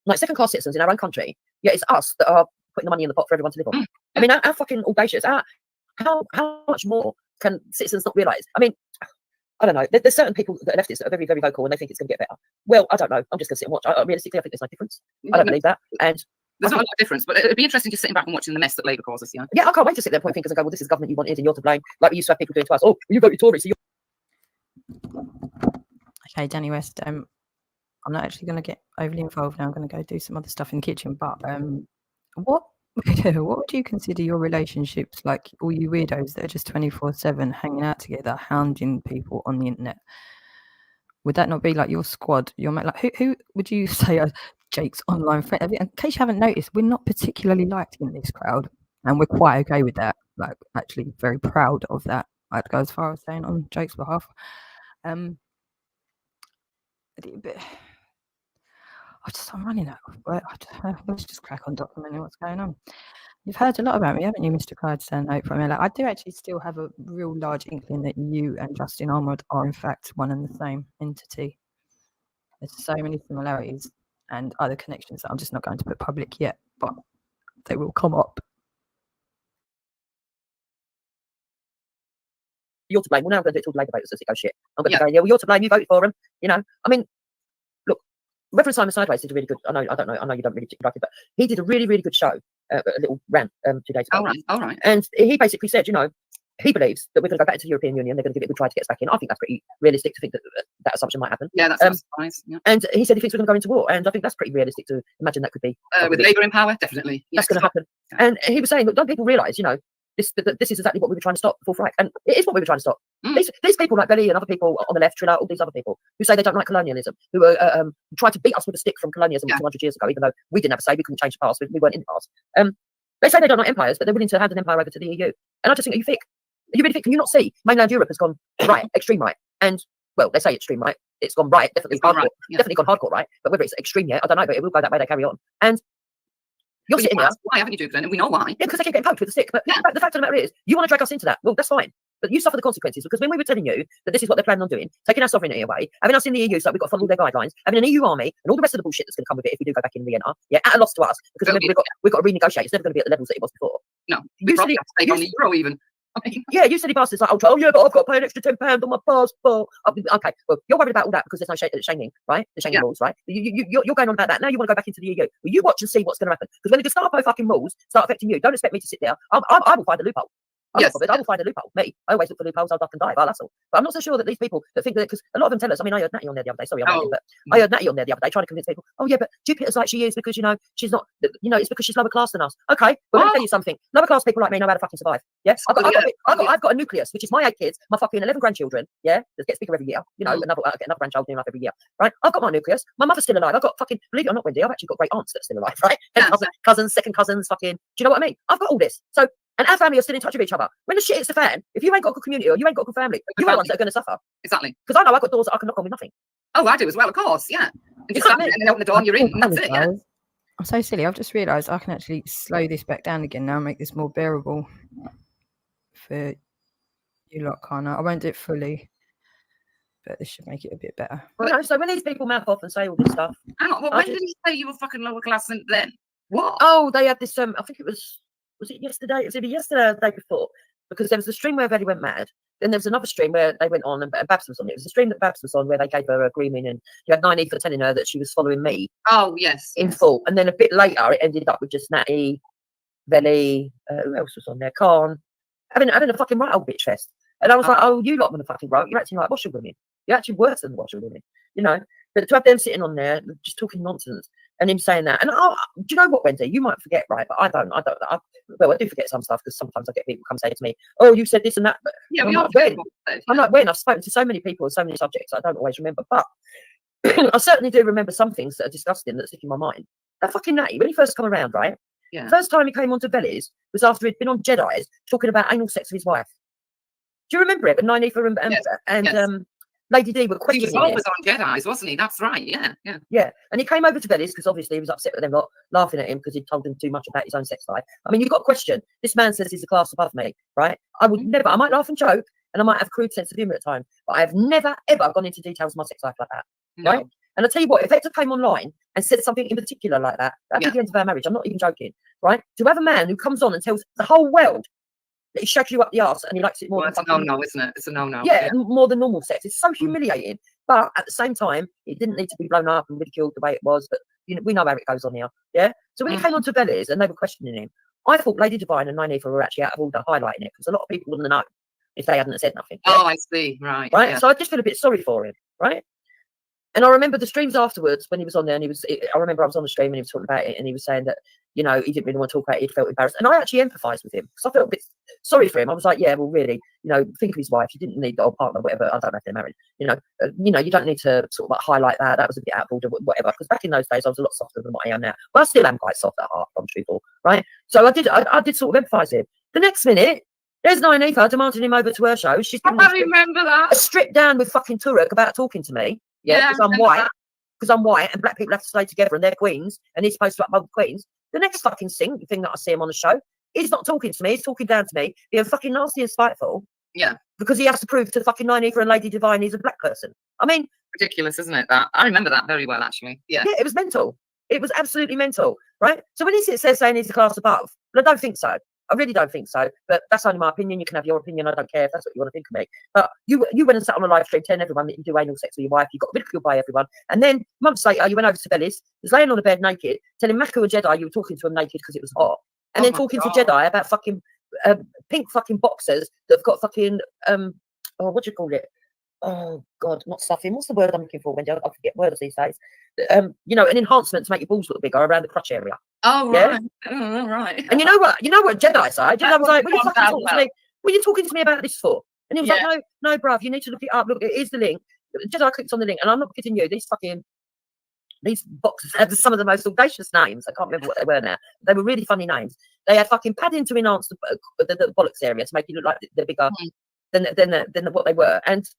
like second-class citizens in our own country. Yeah, it's us that are putting the money in the pot for everyone to live on. I mean, how fucking audacious. How much more can citizens not realise? I mean, I don't know. There's certain people that are leftists that are very, very vocal and they think it's going to get better. Well, I don't know. I'm just going to sit and watch. Realistically, I think there's no difference. I don't believe that. And there's not a lot of difference, but it'd be interesting just sitting back and watching the mess that Labour causes. Yeah, I can't wait to sit there and point fingers and go, well, this is the government you wanted and you're to blame. Like we used to have people doing to us. Oh, you voted Tory, so you're... Okay, Danny West, I'm not actually going to get overly involved now. I'm going to go do some other stuff in the kitchen. But what would you consider your relationships like? All you weirdos that are just 24/7 hanging out together, hounding people on the internet. Would that not be like your squad? Your mate, like who would you say are Jake's online friend? In case you haven't noticed, we're not particularly liked in this crowd, and we're quite okay with that. Like, actually, very proud of that. I'd go as far as saying on Jake's behalf. I'm running out of words. Let's just crack on documenting what's going on. You've heard a lot about me, haven't you, Mr. Clydesdale Note from LA? I do actually still have a real large inkling that you and Justin Armand are in fact one and the same entity. There's so many similarities and other connections that I'm just not going to put public yet, but they will come up. You're to blame. Well, now I'm going to do it to all the Labour voters as it goes shit. I'm going to go, yeah, well, you're to blame. You voted for him. You know, I mean, look, Reverend Simon Sideways did a really good. I know you don't really like it, but he did a really, really good show, a little rant 2 days ago. All right. And he basically said, you know, he believes that we're going to go back into the European Union. They're going to give it a good try to get us back in. I think that's pretty realistic to think that assumption might happen. Yeah, that's nice. Yeah. And he said he thinks we're going to go into war, and I think that's pretty realistic to imagine that could be. With Labour in power, definitely. That's going to happen. Yeah. And he was saying, look, don't people realise, you know, this is exactly what we were trying to stop before Reich, and it is what we were trying to stop. These people like Belly and other people on the left, Triller, all these other people who say they don't like colonialism, who tried to beat us with a stick from colonialism 200 years ago, even though we didn't have a say, we couldn't change the past, we weren't in the past. They say they don't like empires, but they're willing to hand an empire over to the EU. And I just think, are you thick? Are you really thick? Can you not see mainland Europe has gone right, extreme right, and well, they say extreme right, it's gone right, definitely hardcore, right, definitely gone hardcore right, but whether it's extreme yet, I don't know, but it will go that way. They carry on, and you're sitting there. Why haven't you, Duke? And we know why. Yeah, because they keep getting poked with a stick. But the fact of the matter is, you want to drag us into that. Well, that's fine. But you suffer the consequences, because when we were telling you that this is what they're planning on doing, taking our sovereignty away, having us in the EU so we've got to follow all their guidelines, having an EU army and all the rest of the bullshit that's going to come with it if we do go back in Vienna, at a loss to us, because remember, we've got to renegotiate. It's never going to be at the levels that it was before. No, you said take on the euro even. Yeah, you silly bastards like ultra. Oh yeah, but I've got to pay an extra £10 on my passport. Okay, well, you're worried about all that because there's no Schengen, right? The Schengen rules, right? You're going on about that. Now you want to go back into the EU. Well, you watch and see what's going to happen. Because when the Gestapo fucking rules start affecting you, don't expect me to sit there. I will find a loophole. I will find a loophole. Me, I always look for loopholes. I'll duck and dive. That's all. But I'm not so sure that these people that think that, because a lot of them tell us. I mean, I heard Natty on there the other day. Sorry, I heard Natty on there the other day trying to convince people. Oh yeah, but Jupiter's like she is because she's not. It's because she's lower class than us. Okay, well, let me tell you something. Lower class people like me know how to fucking survive. Yes, I've got a nucleus, which is my 8 kids, my fucking 11 grandchildren. Yeah, that gets bigger every year. I get another grandchild near enough every year. Right? I've got my nucleus. My mother's still alive. I've got fucking, believe it or not, Wendy, I've actually got great aunts that are still alive. Right? Cousins, second cousins, fucking. Do you know what I mean? I've got all this. So. And our family are still in touch with each other. When the shit hits the fan, if you ain't got a good community or you ain't got a good family, you're the ones that are going to suffer. Exactly. Because I know I've got doors that I can knock on with nothing. Oh, I do as well, of course, yeah. And just and then open the door and you're in, and that's it, yeah. I'm so silly. I've just realised I can actually slow this back down again now and make this more bearable for you lot, can't I won't do it fully, but this should make it a bit better. Well, so when these people mouth off and say all this stuff... Hang on, when did he say you were fucking lower class than then? What? Oh, they had this, I think it was it yesterday? It was either yesterday or the day before, because there was a stream where Eddie went mad. Then there was another stream where they went on and Babs was on. It was a stream that Babs was on where they gave her a grooming, and you had 9E for telling her that she was following me. Oh, yes. In full. And then a bit later, it ended up with just Natty, Velly, who else was on there? Khan, having a fucking right old bitch fest. And I was like, oh, you lot want to fucking right. You're acting like washerwomen. You're actually worse than washerwomen, But to have them sitting on there just talking nonsense and him saying that, and do you know what, Wendy? You might forget, right? But I don't. Well, I do forget some stuff because sometimes I get people come say to me, "Oh, you said this and that." But yeah, I'm like, when I've spoken to so many people on so many subjects, I don't always remember. But I certainly do remember some things that are disgusting that stick in my mind. that fucking natty, when he first come around, right? Yeah. First time he came onto Bellies was after he'd been on Jedi's talking about anal sex with his wife. Do you remember it? When Nynaeve and Lady D were He questioning was him. always on Jedi's, wasn't he? That's right. Yeah, yeah. Yeah, and he came over to Bellies because obviously he was upset with them lot, laughing at him because he'd told them too much about his own sex life. I mean, you've got to question. This man says he's a class above me, right? I would never, I might laugh and joke, and I might have a crude sense of humour at times, but I've never, ever gone into details of my sex life like that, right? And I tell you what, if Hector came online and said something in particular like that, that'd be the end of our marriage. I'm not even joking, right? To have a man who comes on and tells the whole world that he shags you up the arse and he likes it more. Well, it's a no-no, isn't it? It's a no-no. Yeah, more than normal sex. It's so humiliating. But at the same time, it didn't need to be blown up and ridiculed the way it was. But you know, we know how it goes on here. Yeah. So when he came on to Bellies and they were questioning him, I thought Lady Divine and Nynaeve were actually out of order highlighting it because a lot of people wouldn't have known if they hadn't said nothing. Oh, I see. Right. Right. Yeah. So I just feel a bit sorry for him. Right. And I remember the streams afterwards when he was on there, and I remember I was on the stream and he was talking about it, and he was saying that, you know, he didn't really want to talk about it, he felt embarrassed. And I actually empathised with him because I felt a bit sorry for him. I was like, yeah, well, really, you know, think of his wife. You didn't need, or partner, whatever. I don't know if they're married. You know, you don't need to sort of like highlight that. That was a bit out of order, whatever. Because back in those days, I was a lot softer than what I am now. Well, I still am quite soft at heart, I'm truthful, right? So I did sort of empathise with him. The next minute, there's Nynaeve demanding him over to her show. She's I remember that. Stripped down with fucking Turek about talking to me. Yeah, because I'm white. Because I'm white and black people have to stay together and they're queens and he's supposed to uphold the queens. The next fucking thing that I see him on the show, he's not talking to me, he's talking down to me, being fucking nasty and spiteful. Yeah. Because he has to prove to fucking Nynaeve and Lady Divine he's a black person. I mean, ridiculous, isn't it? That I remember that very well, actually. Yeah. Yeah, it was mental. It was absolutely mental, right? So when he says saying he's a class above, but I don't think so. I really don't think so. But that's only my opinion. You can have your opinion. I don't care if that's what you want to think of me. But you went and sat on a live stream telling everyone that you do anal sex with your wife. You got ridiculed by everyone. And then months later, you went over to Bellies, was laying on a bed naked, telling Mako and Jedi you were talking to him naked because it was hot. And then talking to Jedi about fucking pink fucking boxers that have got fucking, what do you call it? Oh, God, not stuffing. What's the word I'm looking for, Wendy? I forget words these days. You know, an enhancement to make your balls look bigger around the crotch area. Oh, yeah? Right. And you know what Jedi said? Jedi was like, what are you talking to me about this for? And he was like, no, bruv, you need to look it up. Look, it is the link. Jedi clicked on the link, and I'm not kidding you. These boxes had some of the most audacious names. I can't remember what they were now. They were really funny names. They had fucking padding to enhance the bollocks area to make you look like they're bigger than what they were. And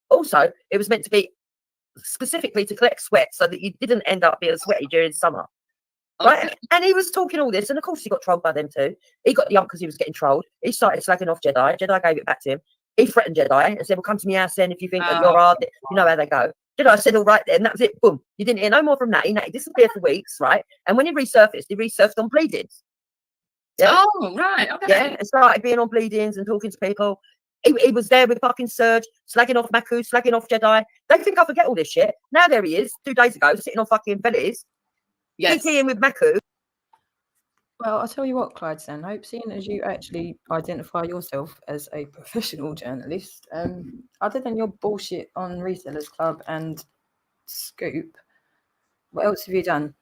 also, it was meant to be specifically to collect sweat so that you didn't end up being sweaty during summer. Right? And he was talking all this, and of course he got trolled by them too. He got the ump because he was getting trolled. He started slagging off Jedi. Jedi gave it back to him. He threatened Jedi and said, well, come to me house then if you think that you're hard. You know how they go. Jedi said, all right then, that was it. Boom. You didn't hear no more from Natty. Natty disappeared for weeks, right? And when he resurfaced on pleadings. Yeah? Oh, right. Okay. Yeah, and started being on pleadings and talking to people. He was there with fucking Surge, slagging off Mako, slagging off Jedi. They think I forget all this shit. Now there he is, 2 days ago, sitting on fucking Bellies. Yes. PTing with Mako. Well, I'll tell you what, Clyde Stanhope, seeing as you actually identify yourself as a professional journalist, other than your bullshit on Resellers Club and Scoop, what else have you done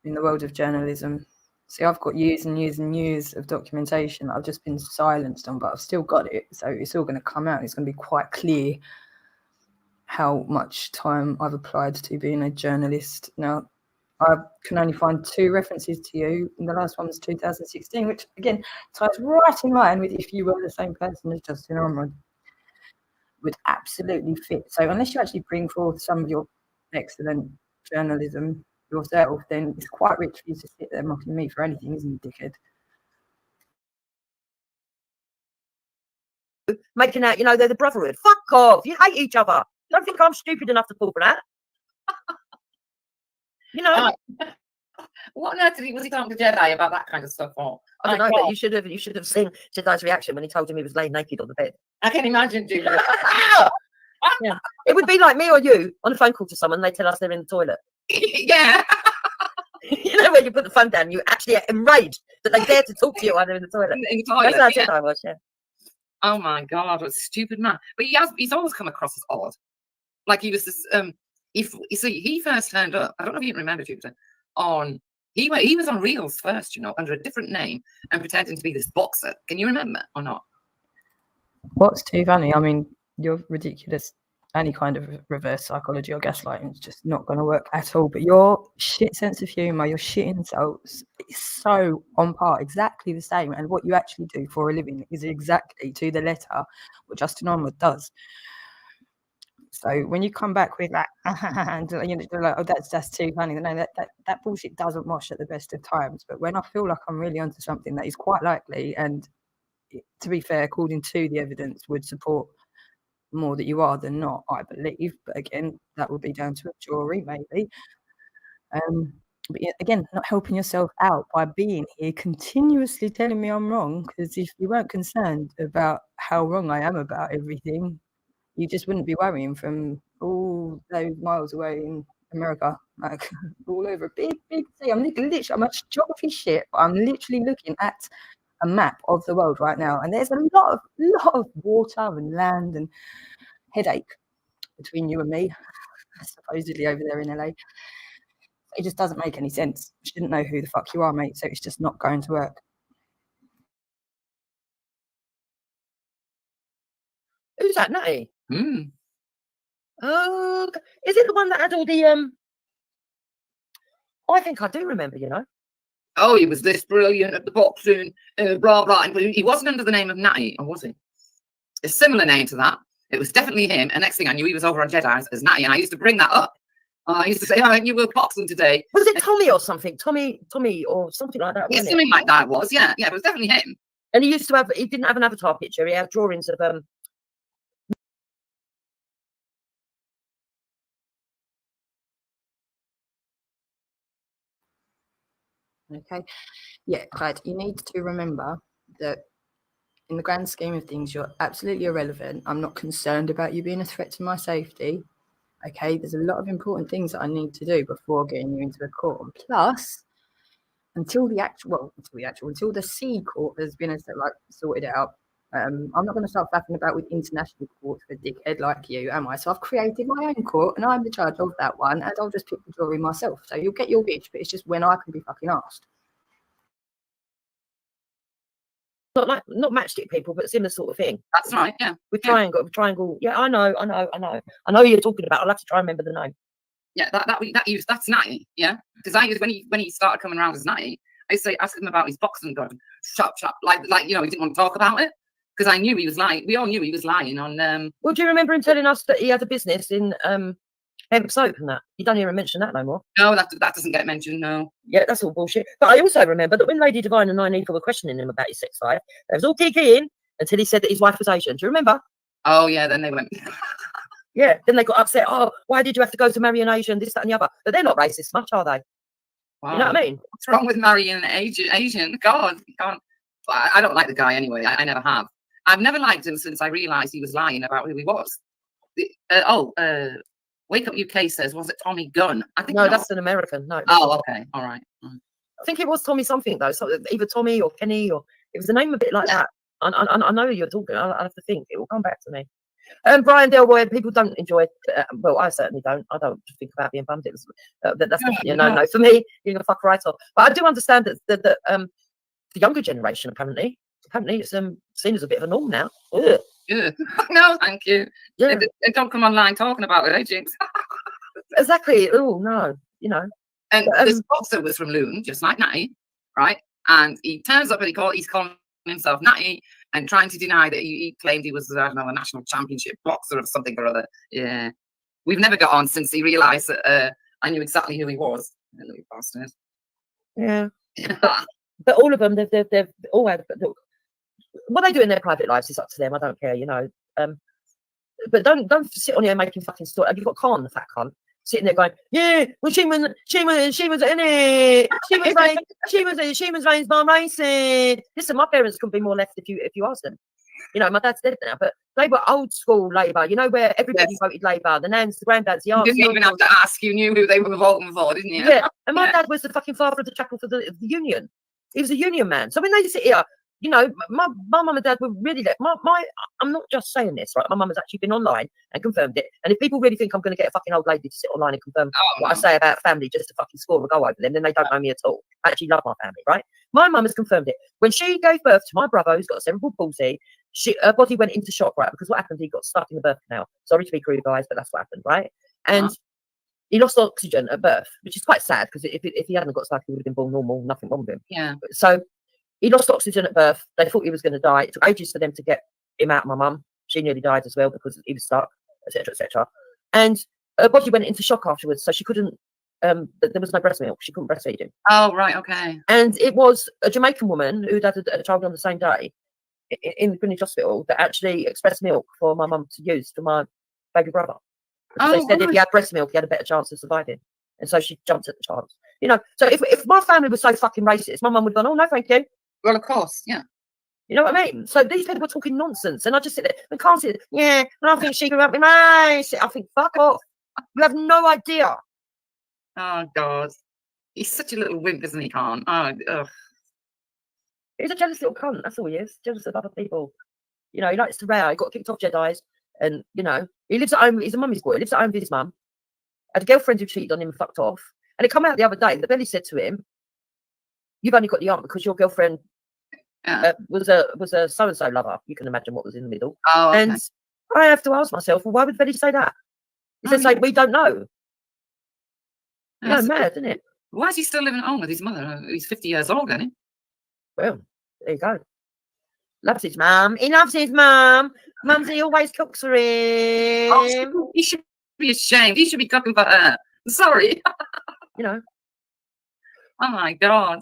in the world of journalism? See, I've got years and years and years of documentation that I've just been silenced on, but I've still got it. So it's all going to come out. It's going to be quite clear how much time I've applied to being a journalist. Now, I can only find 2 references to you, and the last one was 2016, which, again, ties right in line with if you were the same person as Justin Ormond. Would absolutely fit. So unless you actually bring forth some of your excellent journalism yourself, then it's quite rich for you to sit there mocking me for anything, isn't it, dickhead? Making out, you know, they're the brotherhood. Fuck off. You hate each other. You don't think I'm stupid enough to fall for that? You know. What on earth was he talking to Jedi about that kind of stuff for? I don't know, but you should have seen Jedi's reaction when he told him he was laying naked on the bed. I can imagine, Julia. Yeah. It would be like me or you on a phone call to someone and they tell us they're in the toilet. Yeah. You know, when you put the phone down, you actually get enraged that they dare to talk to you while they're in the toilet. In the toilet, that's how Jedi was, yeah. Oh my God, what a stupid man. But he's always come across as odd. Like he was this if you see he first turned up, I don't know if you remember, Jupiter, he was on Reels first, you know, under a different name and pretending to be this boxer. Can you remember or not? What's too funny? I mean, you're ridiculous any kind of reverse psychology or gaslighting is just not going to work at all. But your shit sense of humour, your shit insults, is so on par, exactly the same. And what you actually do for a living is exactly to the letter what Justin Onward does. So when you come back with that, and you know, like, oh, that's too funny. No, that bullshit doesn't wash at the best of times. But when I feel like I'm really onto something that is quite likely, and to be fair, according to the evidence, would support more that you are than not, I believe. But again, that would be down to a jury, maybe. But again, not helping yourself out by being here, continuously telling me I'm wrong. Because if you weren't concerned about how wrong I am about everything, you just wouldn't be worrying from all those miles away in America, like all over a big sea. I'm literally, I'm a geography shit, but I'm literally looking at a map of the world right now, and there's a lot of water and land and headache between you and me, supposedly over there in LA. It just doesn't make any sense. You shouldn't know who the fuck you are, mate, so it's just not going to work. Who's that, Natty? Oh, is it the one that had all the I think I do remember, you know. Oh, he was this brilliant at the boxing, blah blah. And he wasn't under the name of Natty, or was he? A similar name to that. It was definitely him. And next thing I knew, he was over on Jedi as Natty, and I used to bring that up. I used to say, "Oh, you were boxing today." Was it Tommy or something? Tommy, or something like that? Yeah, something like that. Was yeah, it was definitely him. And he used to have. He didn't have an avatar picture. He had drawings of Okay, yeah, Clyde, you need to remember that in the grand scheme of things, you're absolutely irrelevant. I'm not concerned about you being a threat to my safety. Okay, there's a lot of important things that I need to do before getting you into a court. And plus, until the C court has been sorted out, I'm not going to start faffing about with international courts for a dickhead like you, am I? So I've created my own court, and I'm the judge of that one, and I'll just pick the jury myself. So you'll get your wish, but it's just when I can be fucking asked. not matchstick people, but similar sort of thing. That's right. Yeah. With triangle. Yeah, I know who you're talking about. I'll have to try and remember the name. Yeah, that's Natty. Yeah, because I used when he started coming around as Natty, I used to ask him about his boxing gun. Shut, like you know, he didn't want to talk about it because I knew he was lying. We all knew he was lying on. Well, do you remember him telling us that he had a business in hemp soap and that? You don't even mention that no more. No, that doesn't get mentioned. No. Yeah, that's all bullshit. But I also remember that when Lady Divine and Nine Eagle were questioning him about his sex life, they was all kicking until he said that his wife was Asian. Do you remember? Oh yeah, then they went. Yeah, then they got upset. Oh, why did you have to go to marry an Asian? This, that, and the other. But they're not racist much, are they? Wow. You know what I mean? What's wrong with marrying an Asian? God, you can't. I don't like the guy anyway. I never have. I've never liked him since I realised he was lying about who he was. Wake Up UK says, was it Tommy Gunn? I think no, that's an American. No. Oh, okay, all right. I think it was Tommy something though. So either Tommy or Kenny, or it was a name a bit like that. I know you're talking. I'll have to think. It will come back to me. Brian Delboy, people don't enjoy it. Well, I certainly don't. I don't think about being bummed. It was that's definitely a no for me. You're gonna fuck right off. But I do understand that the younger generation apparently it's seen as a bit of a norm now. Ugh. Yeah. No, thank you. Yeah. They don't come online talking about it, eh, Jinx? Exactly. Oh no, you know. And this boxer was from Loon, just like Natty, right? And he turns up and he's calling himself Natty and trying to deny that he claimed he was, I don't know, a national championship boxer of something or other. Yeah. We've never got on since he realised that I knew exactly who he was. Little bastard. Yeah. But all of them, they've all had. What they do in their private lives is up to them. I don't care, you know. But don't sit on here making fucking story. Have you got Khan, the fat cunt, sitting there going, yeah, well she was in it. She was raised by racist. Listen, my parents couldn't be more left if you ask them. You know, my dad's dead now, but they were old school Labour. You know, where everybody voted Labour. The nans, the granddads, the aunts. You didn't even have to ask. You knew who they were voting for, didn't you? Yeah. And my dad was the fucking father of the chapel for the union. He was a union man. So when they sit here, you know, my mum and dad were really I'm not just saying this, right? My mum has actually been online and confirmed it. And if people really think I'm going to get a fucking old lady to sit online and confirm what I say about family just to fucking score a go over them, then they don't know me at all. I actually love my family, right? My mum has confirmed it. When she gave birth to my brother, who's got a cerebral palsy, her body went into shock, right? Because what happened, he got stuck in the birth canal. Sorry to be crude, guys, but that's what happened, right? And he lost oxygen at birth, which is quite sad, because if he hadn't got stuck, he would have been born normal, nothing wrong with him. Yeah. So he lost oxygen at birth. They thought he was going to die. It took ages for them to get him out. My mum, she nearly died as well because he was stuck, etc., etc. And her body went into shock afterwards, so she couldn't. There was no breast milk. She couldn't breastfeed him. Oh, right, okay. And it was a Jamaican woman who'd had a child on the same day in the Greenwich Hospital that actually expressed milk for my mum to use for my baby brother. Because they said if he had breast milk, he had a better chance of surviving. And so she jumped at the chance. You know, so if my family was so fucking racist, my mum would have gone, oh, no, thank you. Well, of course, yeah. You know what I mean? So these people were talking nonsense. And I just sit there and can't sit there. Yeah, and I think she grew up with race. I think, fuck off. You have no idea. Oh, God. He's such a little wimp, isn't he, Khan? Oh, ugh. He's a jealous little cunt. That's all he is. Jealous of other people. You know, he likes to row. He got kicked off Jedi's. And, you know, he lives at home. He's a mummy's boy. He lives at home with his mum. Had a girlfriend who cheated on him and fucked off. And it come out the other day that Belly said to him, you've only got the aunt because your girlfriend was a so-and-so lover. You can imagine what was in the middle. Oh, okay. And I have to ask myself, well, why would Belly say that? He said, say, we don't know. No, mad, isn't it? Why is he still living at home with his mother? He's 50 years old, isn't he? Well, there you go. Loves his mum. He loves his mum. Mumsy always cooks for him. Oh, he should be ashamed. He should be cooking for her. Sorry. You know. Oh my God.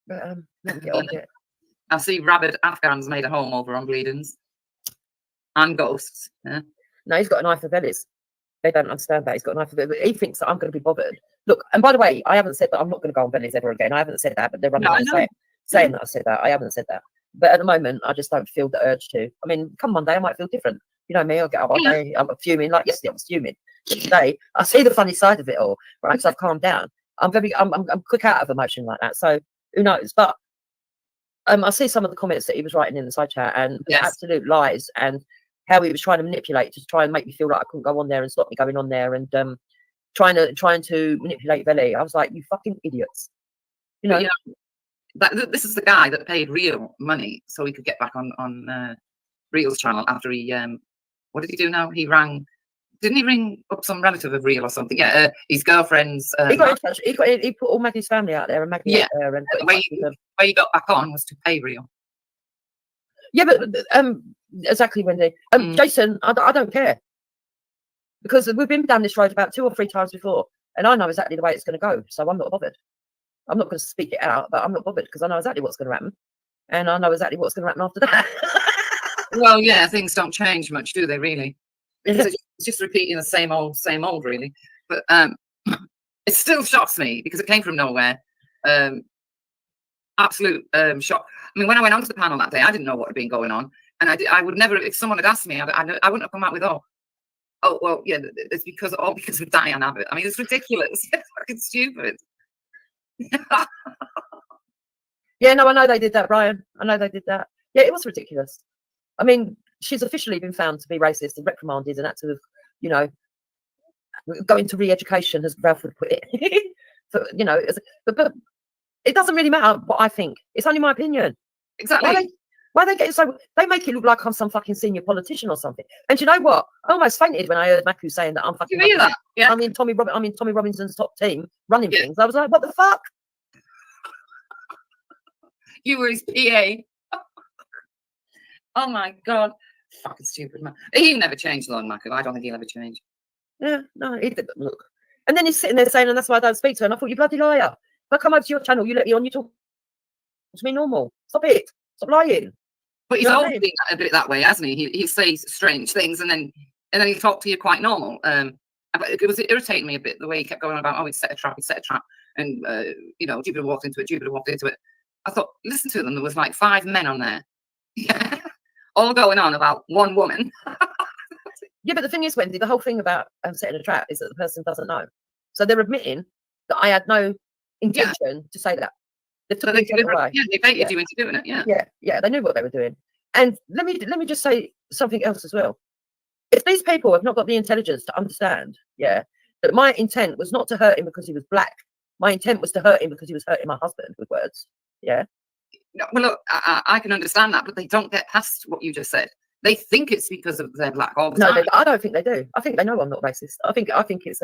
But let me get on with it. I see rabid Afghans made a home over on Bleedings. And ghosts. Yeah. No, he's got a knife for bellies. They don't understand that. He's got a knife for bellies. He thinks that I'm going to be bothered. Look, and by the way, I haven't said that I'm not going to go on bellies ever again. I haven't said that, but they're running around saying that I said that. I haven't said that. But at the moment, I just don't feel the urge to. I mean, come Monday, I might feel different. You know me, I'll get up one day, I'm fuming. Like yesterday, I was fuming. Today, I see the funny side of it all, right? Because I've calmed down. I'm quick out of emotion like that. So who knows? But I see some of the comments that he was writing in the side chat and the absolute lies and how he was trying to manipulate to try and make me feel like I couldn't go on there and stop me going on there and trying to manipulate Belly. I was like, you fucking idiots. You know. This is the guy that paid Real money so he could get back on Real's channel after he what did he do now? He rang. Didn't he ring up some relative of Real or something? Yeah, his girlfriend's. He got in touch. He put all Maggie's family out there and Maggie out there. And where he got back on was to pay Real. Yeah, but exactly, Wendy. Jason, I don't care because we've been down this road about 2 or 3 times before, and I know exactly the way it's going to go. So I'm not bothered. I'm not going to speak it out, but I'm not bothered because I know exactly what's going to happen, and I know exactly what's going to happen after that. Well, yeah, things don't change much, do they? Really? It's just repeating the same old, really. But it still shocks me because it came from nowhere. Absolute shock. I mean, when I went onto the panel that day, I didn't know what had been going on, and I would never. If someone had asked me, I wouldn't have come out with oh, well, yeah, it's because of Diane Abbott. I mean, it's ridiculous. It's fucking stupid. Yeah, no, I know they did that, Brian. I know they did that. Yeah, it was ridiculous. I mean, she's officially been found to be racist and reprimanded and had to, you know, go into re-education, as Ralph would put it. So, you know, but it doesn't really matter what I think. It's only my opinion. Exactly. Why they get so? They make it look like I'm some fucking senior politician or something. And you know what? I almost fainted when I heard Maku saying that I'm fucking. You hear that? Yeah. I'm in Tommy Robinson's top team running things. I was like, what the fuck? You were his PA. Oh my God. Fucking stupid man. He'll never change, Lon Maku. I don't think he'll ever change. Yeah, no, he did. Look. And then he's sitting there saying, and that's why I don't speak to her. And I thought, you bloody liar. If I come over to your channel, you let me on, you talk to me normal. Stop it. Stop lying. But he's always been a bit that way, hasn't he? He says strange things and then he talk to you quite normal. But it was irritating me a bit the way he kept going on about, oh, he set a trap. And, you know, Jupiter walked into it. I thought, listen to them. There was like 5 men on there. All going on about one woman. Yeah, but the thing is, Wendy, the whole thing about setting a trap is that the person doesn't know. So they're admitting that I had no intention to say that. They baited you into doing it. Yeah, they knew what they were doing. And let me just say something else as well. If these people have not got the intelligence to understand, that my intent was not to hurt him because he was black. My intent was to hurt him because he was hurting my husband with words. Yeah. Well, look, I can understand that, but they don't get past what you just said. They think it's because of they're black all the time. I don't think they do. I think they know I'm not racist. I think it's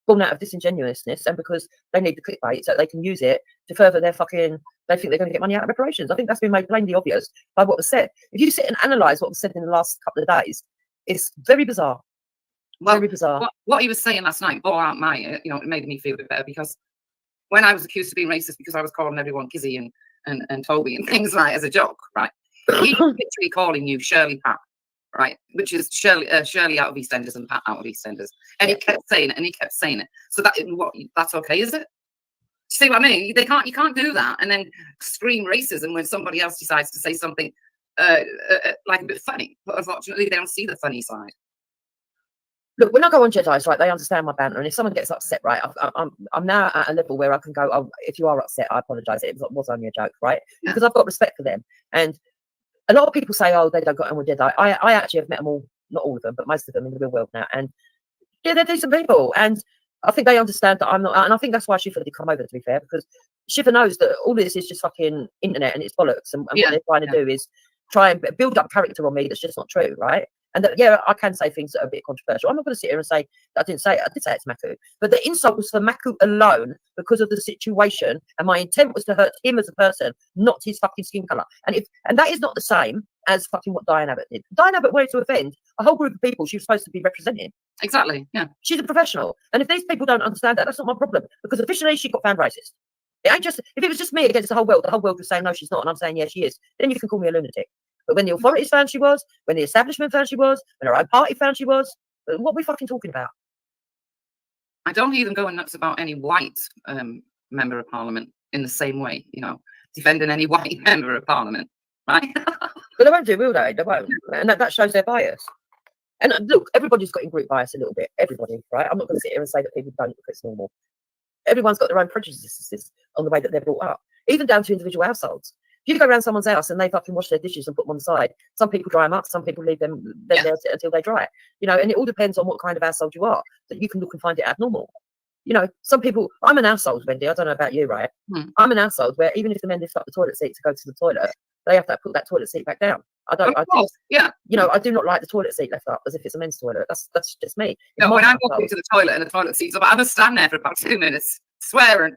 born out of disingenuousness, and because they need the clickbait so they can use it to further their fucking. They think they're going to get money out of reparations. I think that's been made plainly obvious by what was said. If you sit and analyse what was said in the last couple of days, it's very bizarre. Well, very bizarre. What he was saying last night bore out my, it made me feel a bit better, because when I was accused of being racist because I was calling everyone Kizzy and Toby and things like as a joke, right? He's literally calling you Shirley Pat, right? Which is Shirley out of EastEnders and Pat out of EastEnders. And he kept saying it, So that's okay, is it? See what I mean? You can't do that and then scream racism when somebody else decides to say something like a bit funny. But unfortunately, they don't see the funny side. Look, when I go on Jedi's, right, they understand my banter, and if someone gets upset, right, I'm now at a level where I can go, oh, if you are upset, I apologise. It was only a joke, right? Yeah. Because I've got respect for them. And a lot of people say, oh, they don't get on with Jedi. I actually have met them all, not all of them, but most of them in the real world now. And yeah, they're decent people. And I think they understand that I'm not, and I think that's why Shiva did come over, to be fair, because Shiva knows that all this is just fucking internet and it's bollocks. And what they're trying to do is try and build up character on me that's just not true, right? And that, yeah, I can say things that are a bit controversial. I'm not going to sit here and say that I didn't say it. I did say it to Maku. But the insult was for Maku alone because of the situation. And my intent was to hurt him as a person, not his fucking skin colour. And that is not the same as fucking what Diane Abbott did. Diane Abbott wanted to offend a whole group of people she was supposed to be representing. Exactly, yeah. She's a professional. And if these people don't understand that, that's not my problem. Because officially she got found racist. It ain't just, if it was just me against the whole world was saying, no, she's not. And I'm saying, yeah, she is. Then you can call me a lunatic. But when the authorities found she was, when the establishment found she was, when her own party found she was, what are we fucking talking about? I don't hear them going nuts about any white member of parliament in the same way, defending any white member of parliament, right? But they won't do, will they? They won't. And that shows their bias. And look, everybody's got in group bias a little bit. Everybody, right? I'm not going to sit here and say that people don't look it's normal. Everyone's got their own prejudices on the way that they're brought up, even down to individual households. If you go around someone's house and they fucking wash their dishes and put them on the side, some people dry them up, some people leave them there until they dry. And it all depends on what kind of household you are, that you can look and find it abnormal. Some people, I'm an household, Wendy, I don't know about you, right? I'm an household where even if the men lift up the toilet seat to go to the toilet, they have to put that toilet seat back down. I do not like the toilet seat left up as if it's a men's toilet. That's just me. No, when I walk into the toilet and the toilet seat's up, I must stand there for about 2 minutes swearing.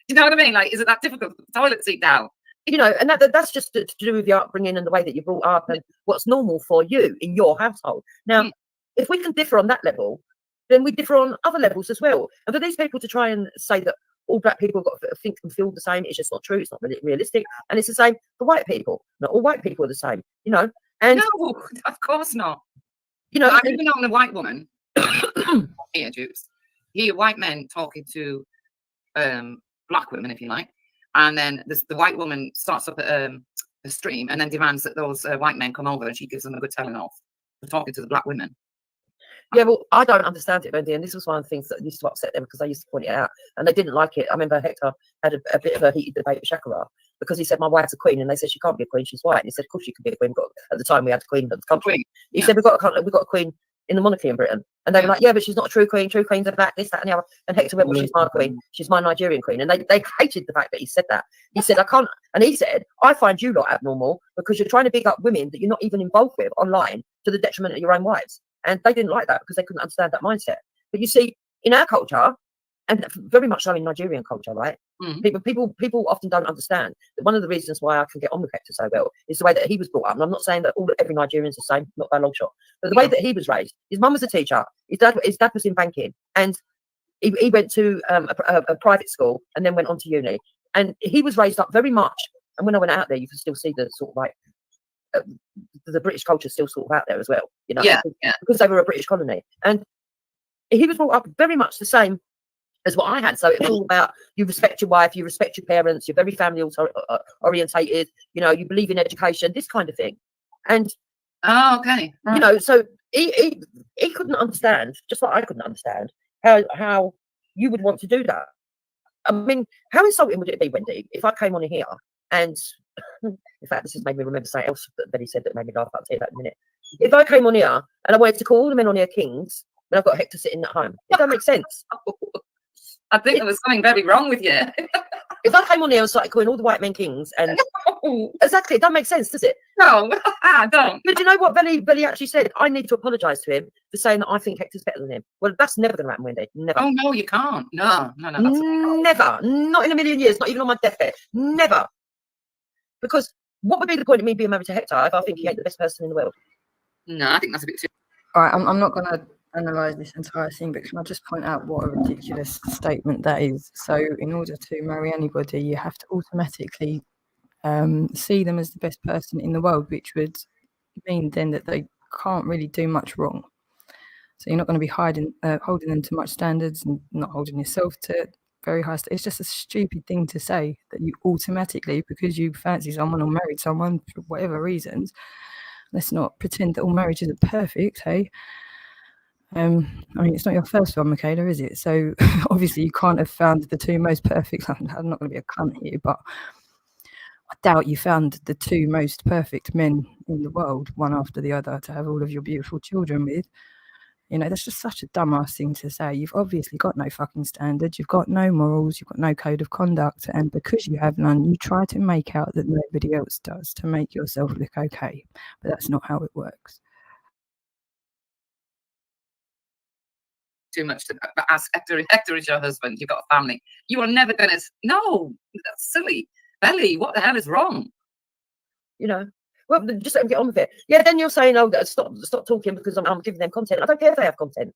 You know what I mean? Like, is it that difficult to put the toilet seat down? And that's just to do with your upbringing and the way that you're brought up and what's normal for you in your household. Now, if we can differ on that level, then we differ on other levels as well. And for these people to try and say that all black people have got to think and feel the same, it's just not true. It's not really realistic. And it's the same for white people. Not all white people are the same, And no, of course not. I've even known a white woman, here, Jukes, hear white men talking to black women, if you like. And then the white woman starts up a stream and then demands that those white men come over and she gives them a good telling off for talking to the black women. Yeah, well, I don't understand it, Wendy, and this was one of the things that used to upset them because I used to point it out and they didn't like it. I remember Hector had a bit of a heated debate with Shakara because he said, my wife's a queen, and they said she can't be a queen, she's white. And he said, of course she can be a queen. At the time we had a queen of the country. He said, we've got a queen in the monarchy in Britain. And they were like, yeah, but she's not a true queen. True queens are black, this, that, and the other. And Hector went, well, she's my queen. She's my Nigerian queen. And they hated the fact that he said that. He said, I can't. And he said, I find you lot abnormal because you're trying to big up women that you're not even involved with online to the detriment of your own wives. And they didn't like that because they couldn't understand that mindset. But you see, in our culture, and very much so in Nigerian culture, right? People often don't understand that one of the reasons why I can get on with Hector so well is the way that he was brought up. And I'm not saying that every Nigerian's the same, not by a long shot, but the way that he was raised. His mum was a teacher, his dad was in banking, and he went to a private school and then went on to uni. And he was raised up very much. And when I went out there, you could still see the sort of like the British culture still sort of out there as well, because they were a British colony. And he was brought up very much the same as what I had. So it's all about you respect your wife, you respect your parents, you're very family orientated, you believe in education, this kind of thing. And so he couldn't understand, just like I couldn't understand how you would want to do that. I mean, how insulting would it be, Wendy, if I came on here and in fact, this has made me remember something else that he said that made me laugh. I'll tell you that in a minute. If I came on here and I wanted to call all the men on here kings, then I've got Hector sitting at home. It don't make sense. I think there was something very wrong with you. If I came on here and started calling all the white men kings, and exactly, it doesn't make sense, does it? No, I don't. But do you know what Billy actually said? I need to apologise to him for saying that I think Hector's better than him. Well, that's never going to happen, Wendy. Never. Oh no, you can't. No. Never. Not in a million years. Not even on my deathbed. Never. Because what would be the point of me being married to Hector if I think he ain't the best person in the world? No, I think that's a bit too. All right, I'm not going to analyse this entire thing, but can I just point out what a ridiculous statement that is? So, in order to marry anybody, you have to automatically see them as the best person in the world, which would mean then that they can't really do much wrong. So you're not going to be holding them to much standards and not holding yourself to very high standards. It's just a stupid thing to say that you automatically, because you fancy someone or married someone for whatever reasons. Let's not pretend that all marriages are perfect, hey? I mean, it's not your first one, Michaela, is it? So obviously you can't have found the two most perfect. I'm not going to be a cunt here, but I doubt you found the two most perfect men in the world, one after the other, to have all of your beautiful children with. You know, that's just such a dumbass thing to say. You've obviously got no fucking standards. You've got no morals. You've got no code of conduct. And because you have none, you try to make out that nobody else does to make yourself look okay. But that's not how it works. Too much to ask Hector is your husband, you've got a family. You are never going to. No, that's silly. Belly, what the hell is wrong? You know, well, just let them get on with it. Yeah, then you're saying, oh, stop talking because I'm giving them content. I don't care if they have content.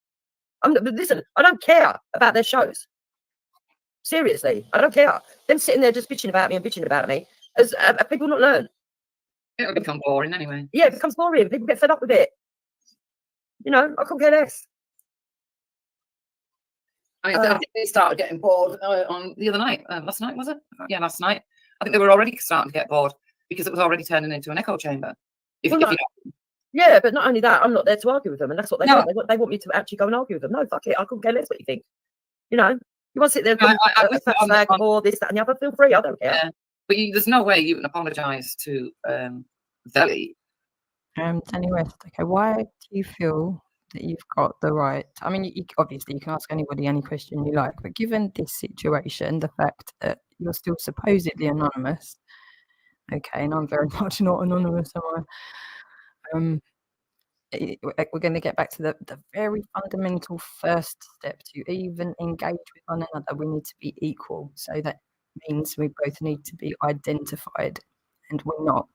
Listen, I don't care about their shows. Seriously, I don't care. Them sitting there just bitching about me, as people not learn. It'll become boring anyway. Yeah, it becomes boring. People get fed up with it. You know, I couldn't care less. I think they started getting bored on the other night. Last night, was it? Yeah, last night. I think they were already starting to get bored because it was already turning into an echo chamber. Yeah, but not only that, I'm not there to argue with them, and that's what they want. They want me to actually go and argue with them. No, fuck it. I couldn't care less what you think. You know, you want to sit there and or this, that, and the other. Feel free. I don't care. Yeah. But there's no way you can apologise to Velly. Danny West. Okay, why do you feel that you've got the right? I mean, obviously you can ask anybody any question you like, but given this situation, the fact that you're still supposedly anonymous, okay, and I'm very much not anonymous, am I? We're going to get back to the very fundamental first step. To even engage with one another, we need to be equal. So that means we both need to be identified, and we're not.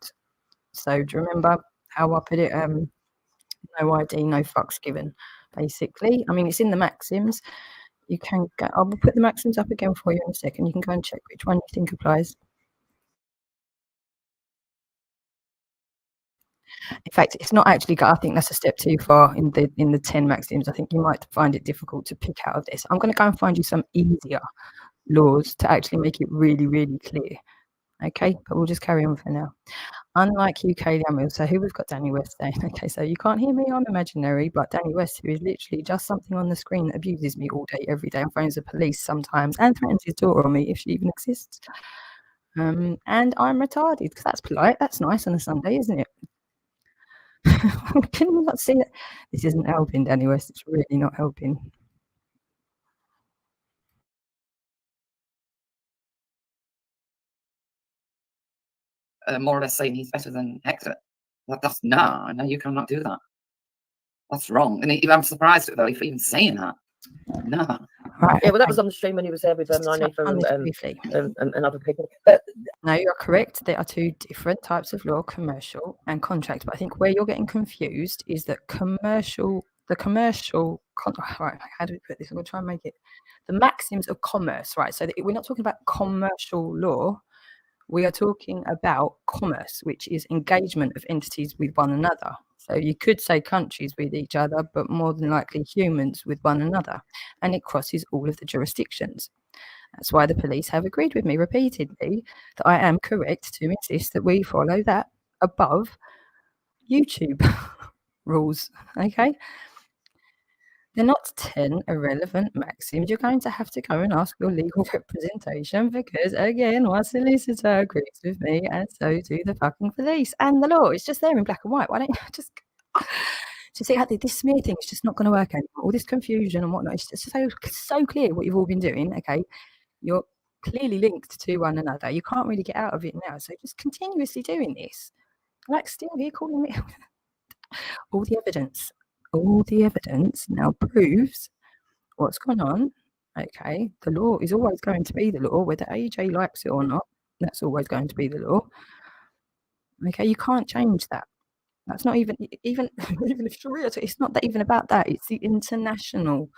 So do you remember how I put it? No ID, no fucks given, basically. I mean, it's in the maxims. You can go, I'll put the maxims up again for you in a second. You can go and check which one you think applies. In fact, it's not actually, I think that's a step too far in the 10 maxims. I think you might find it difficult to pick out of this. I'm going to go and find you some easier laws to actually make it really, really clear. Okay, but we'll just carry on for now. Unlike you, Kaylee, so who we've got Danny West there. Okay, so you can't hear me, I'm imaginary, but Danny West, who is literally just something on the screen that abuses me all day, every day, and phones the police sometimes, and threatens his daughter on me if she even exists. And I'm retarded, because that's polite, that's nice on a Sunday, isn't it? Can you not see that? This isn't helping, Danny West, it's really not helping. More or less saying he's better than Hector. That's no, you cannot do that. That's wrong. And I'm surprised at Billy for even saying that. No. Right. Yeah, well, that was on the stream when he was there with Nani and other people. But no, you're correct. There are two different types of law: commercial and contract. But I think where you're getting confused is that the commercial. Right, how do we put this? I'm going to try and make it the maxims of commerce. Right. So we're not talking about commercial law. We are talking about commerce, which is engagement of entities with one another. So you could say countries with each other, but more than likely humans with one another. And it crosses all of the jurisdictions. That's why the police have agreed with me repeatedly that I am correct to insist that we follow that above YouTube rules. Okay? They're not 10 irrelevant maxims. You're going to have to go and ask your legal representation because, again, my solicitor agrees with me and so do the fucking police. And the law is just there in black and white. Why don't you just see how this smear thing is just not going to work anymore? All this confusion and whatnot. It's just so clear what you've all been doing. Okay, you're clearly linked to one another. You can't really get out of it now. So just continuously doing this. Like still here calling me all the evidence now proves what's gone on. Okay, the law is always going to be the law, whether AJ likes it or not. That's always going to be the law. Okay, you can't change that. That's not even if Sharia. It's not that even about that. It's the international,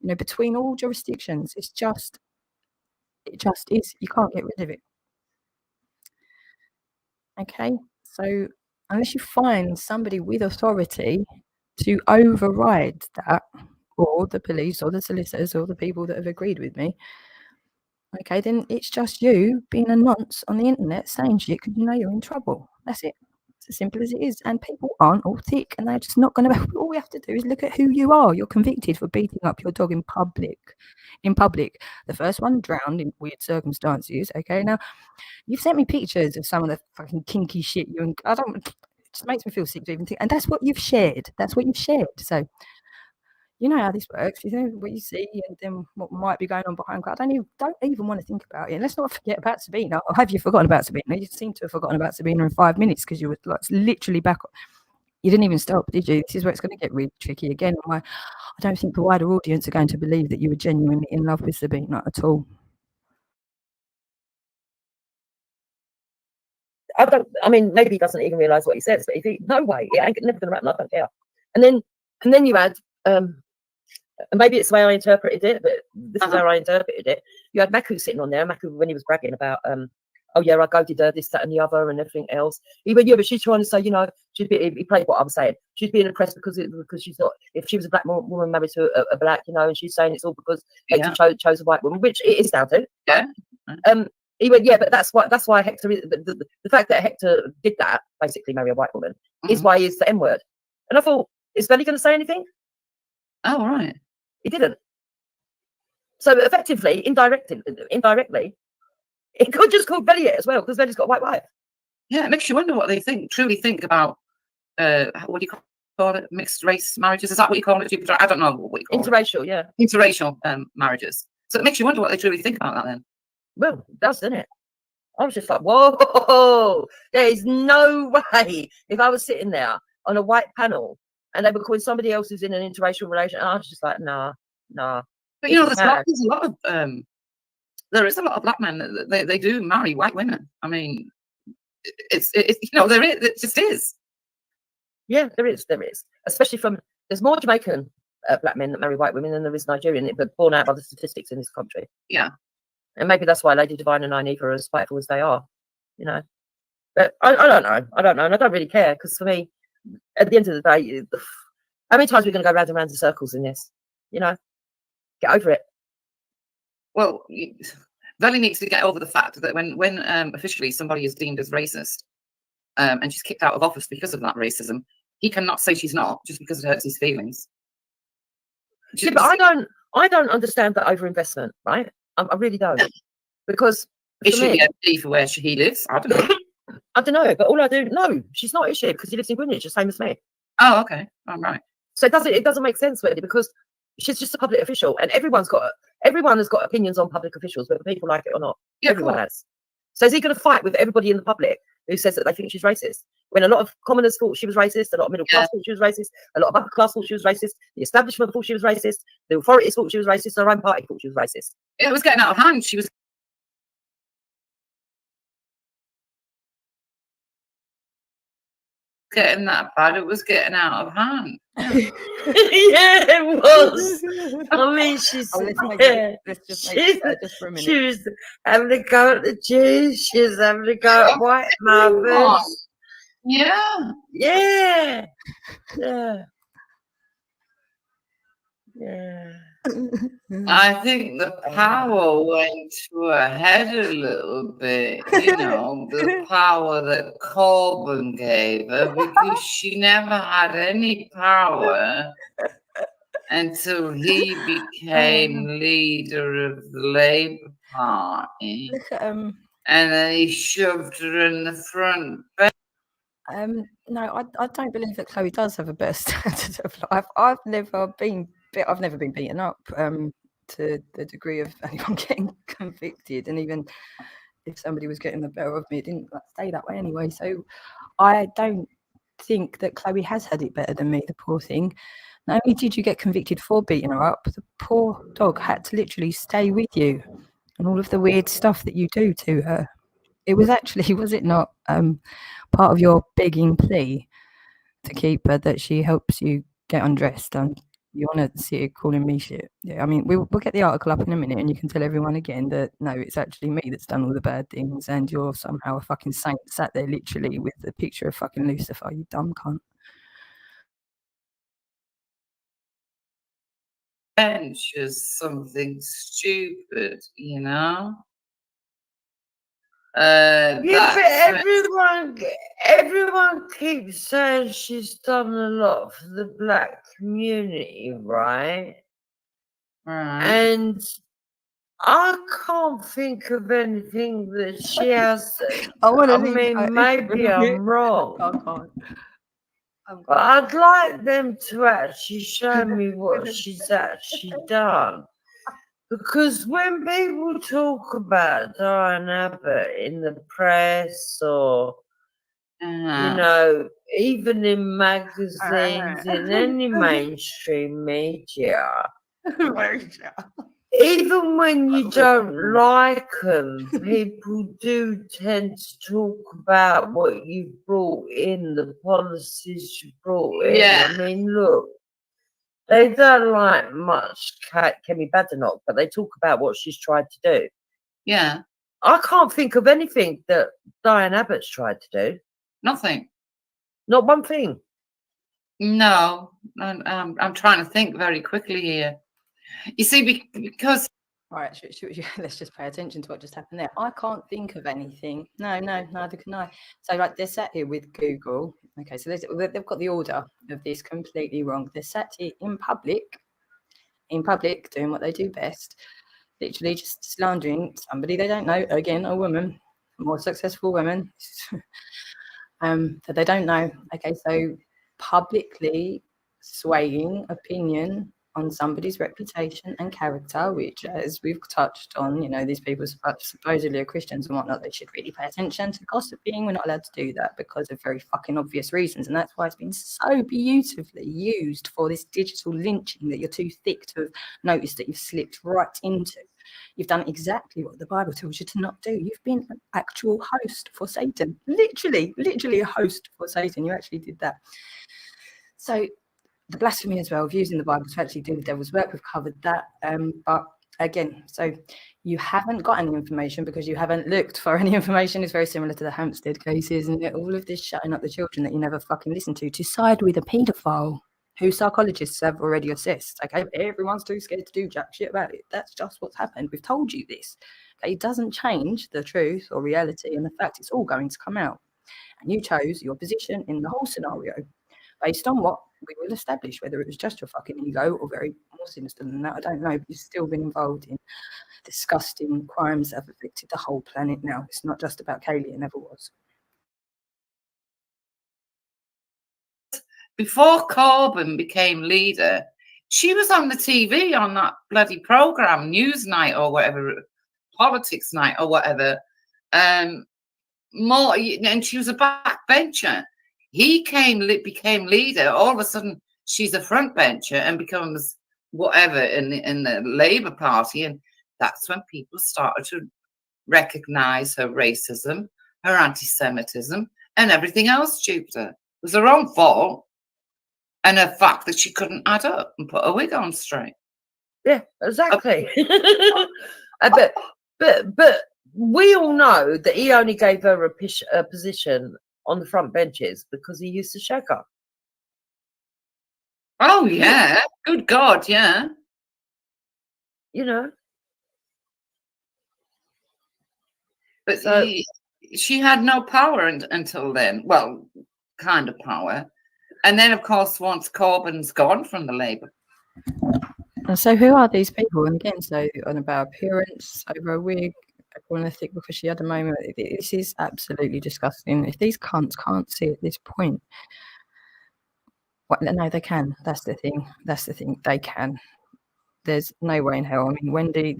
between all jurisdictions. It just is. You can't get rid of it. Okay, so unless you find somebody with authority to override that, or the police, or the solicitors, or the people that have agreed with me, okay, then it's just you being a nonce on the internet saying shit because you're in trouble. That's it. It's as simple as it is. And people aren't all thick, and they're just not going to. All we have to do is look at who you are. You're convicted for beating up your dog in public. The first one drowned in weird circumstances. Okay, now you've sent me pictures of some of the fucking kinky shit you and it just makes me feel sick to even think. And that's what you've shared. So you know how this works. You know what you see, and then what might be going on behind. I don't even want to think about it. And let's not forget about Sabina. Or have you forgotten about Sabina? You seem to have forgotten about Sabina in 5 minutes because you were like literally back. You didn't even stop, did you? This is where it's going to get really tricky again. I don't think the wider audience are going to believe that you were genuinely in love with Sabina at all. I mean, maybe he doesn't even realise what he says, but no way, it ain't never gonna happen. I don't care. And then you had, and maybe it's the way I interpreted it, but this is how I interpreted it. You had Maku sitting on there. Maku, when he was bragging about, oh yeah, I goaded her, this, that, and the other, and everything else. He went, yeah, but she's trying to say, he played what I was saying. She's being oppressed because she's not. If she was a black woman married to a black, and she's saying it's all because Hector chose a white woman, which it is down to. Yeah. He went, yeah, but that's why Hector. The fact that Hector did that, basically marry a white woman, is why he is the N word. And I thought, is Belly going to say anything? Oh, right. He didn't. So effectively, indirectly, it could just call Belly it as well because Belly's got a white wife. Yeah, it makes you wonder what they truly think about. What do you call it? Mixed race marriages? Is that what you call it? I don't know what you call interracial, it. Yeah. Interracial marriages. So it makes you wonder what they truly think about that then. Well, that's in it. I was just like, whoa, there is no way. If I was sitting there on a white panel and they were calling somebody else who's in an interracial relation, I was just like, nah. But there's a lot of there is a lot of black men that they do marry white women. I mean, it's there is, it just is. Yeah, there is. Especially there's more Jamaican black men that marry white women than there is Nigerian, but borne out by the statistics in this country. Yeah. And maybe that's why Lady Divine and Nynaeve are as spiteful as they are, But I don't know. And I don't really care because for me, at the end of the day, how many times are we going to go round and round in circles in this? Get over it. Well, Valley needs to get over the fact that when officially somebody is deemed as racist and she's kicked out of office because of that racism, he cannot say she's not just because it hurts his feelings. Yeah, but I don't understand that overinvestment, right? I really don't. Because is she a fee for where he lives? I don't know. I don't know, but all I do no, she's not, is she? Because he lives in Greenwich, the same as me. Oh, okay. All right. So it doesn't make sense really because she's just a public official, and everyone has got opinions on public officials, whether people like it or not. Yeah, everyone has. So is he going to fight with everybody in the public who says that they think she's racist? When a lot of commoners thought she was racist, a lot of middle class thought she was racist, a lot of upper class thought she was racist, the establishment thought she was racist, the authorities thought she was racist, her own party thought she was racist. It was getting out of hand. She was getting that bad. It was getting out of hand. Yeah, it was. I mean, she's she was having to go at the Jews. She was having to go at white mothers. Yeah. I think the power went to her head a little bit, the power that Corbyn gave her, because she never had any power until he became leader of the Labour Party. And then he shoved her in the front bench. No, I don't believe that Chloe does have a better standard of life. I've never been beaten up, to the degree of anyone getting convicted, and even if somebody was getting the better of me, it didn't stay that way anyway. So I don't think that Chloe has had it better than me, the poor thing. Not only did you get convicted for beating her up, the poor dog had to literally stay with you, and all of the weird stuff that you do to her. It was actually, was it not, part of your begging plea to keep her that she helps you get undressed? And you want to see her calling me shit? Yeah, I mean, we'll get the article up in a minute, and you can tell everyone again that no, it's actually me that's done all the bad things, and you're somehow a fucking saint sat there literally with the picture of fucking Lucifer. You dumb cunt. Is something stupid, you know. Yeah, but That's everyone keeps saying she's done a lot for the black community, right? right. And I can't think of anything that she hasn't. I want to I leave. mean, maybe I'm wrong. I can't. But I'd like them to actually show me what she's actually done. Because when people talk about Diane Abbott in the press or, you know, even in magazines, in any mainstream media, even when you don't like them, people do tend to talk about what you've brought in, the policies you brought in. Yeah. I mean, look, they don't like much Kemi Badenoch, but they talk about what she's tried to do. Yeah. I can't think of anything that Diane Abbott's tried to do. Nothing. Not one thing. No, I'm trying to think very quickly here. You see, because right, let's just pay attention to what just happened there. I can't think of anything. No, neither can I. So, like, they're sat here with Google. Okay, so they've got the order of this completely wrong. They're sat here in public, doing what they do best, literally just slandering somebody they don't know. Again, a woman, a more successful woman, that they don't know. Okay, so publicly swaying opinion on somebody's reputation and character, which, as we've touched on, you know, these people supposedly are Christians and whatnot, they should really pay attention to gossiping. We're not allowed to do that because of very fucking obvious reasons, and that's why it's been so beautifully used for this digital lynching that you're too thick to have noticed that you've slipped right into. You've done exactly what the Bible tells you to not do. You've been an actual host for Satan. Literally a host for Satan. You actually did that. So the blasphemy as well of using the Bible to actually do the devil's work, we've covered that. But again, so you haven't got any information because you haven't looked for any information. It's very similar to the Hampstead cases, and all of this shutting up the children that you never fucking listen to side with a paedophile who psychologists have already assessed. Okay, everyone's too scared to do jack shit about it. That's just what's happened. We've told you this. Okay, it doesn't change the truth or reality and the fact it's all going to come out. And you chose your position in the whole scenario based on what we will establish, whether it was just your fucking ego or very more sinister than that, I don't know, but you've still been involved in disgusting crimes that have affected the whole planet now. It's not just about Kaylee, it never was. Before Corbyn became leader, she was on the TV on that bloody program, Newsnight or whatever, Politics Night or whatever. And she was a backbencher. He became leader. All of a sudden, she's a frontbencher and becomes whatever in the Labour Party, and that's when people started to recognise her racism, her anti-Semitism, and everything else stupider. It was her own fault, and the fact that she couldn't add up and put a wig on straight. Yeah, exactly. But we all know that he only gave her a position on the front benches because he used to shag her. Oh yeah, good God, yeah. You know. But she had no power until then. Well, kind of power. And then, of course, once Corbyn's gone from the Labour. And so who are these people? And again, so on about appearance, over a wig, everyone I think because she had a moment. This is absolutely disgusting. If these cunts can't see at this point, well, no, they can. That's the thing. They can. there's no way in hell. I mean, Wendy,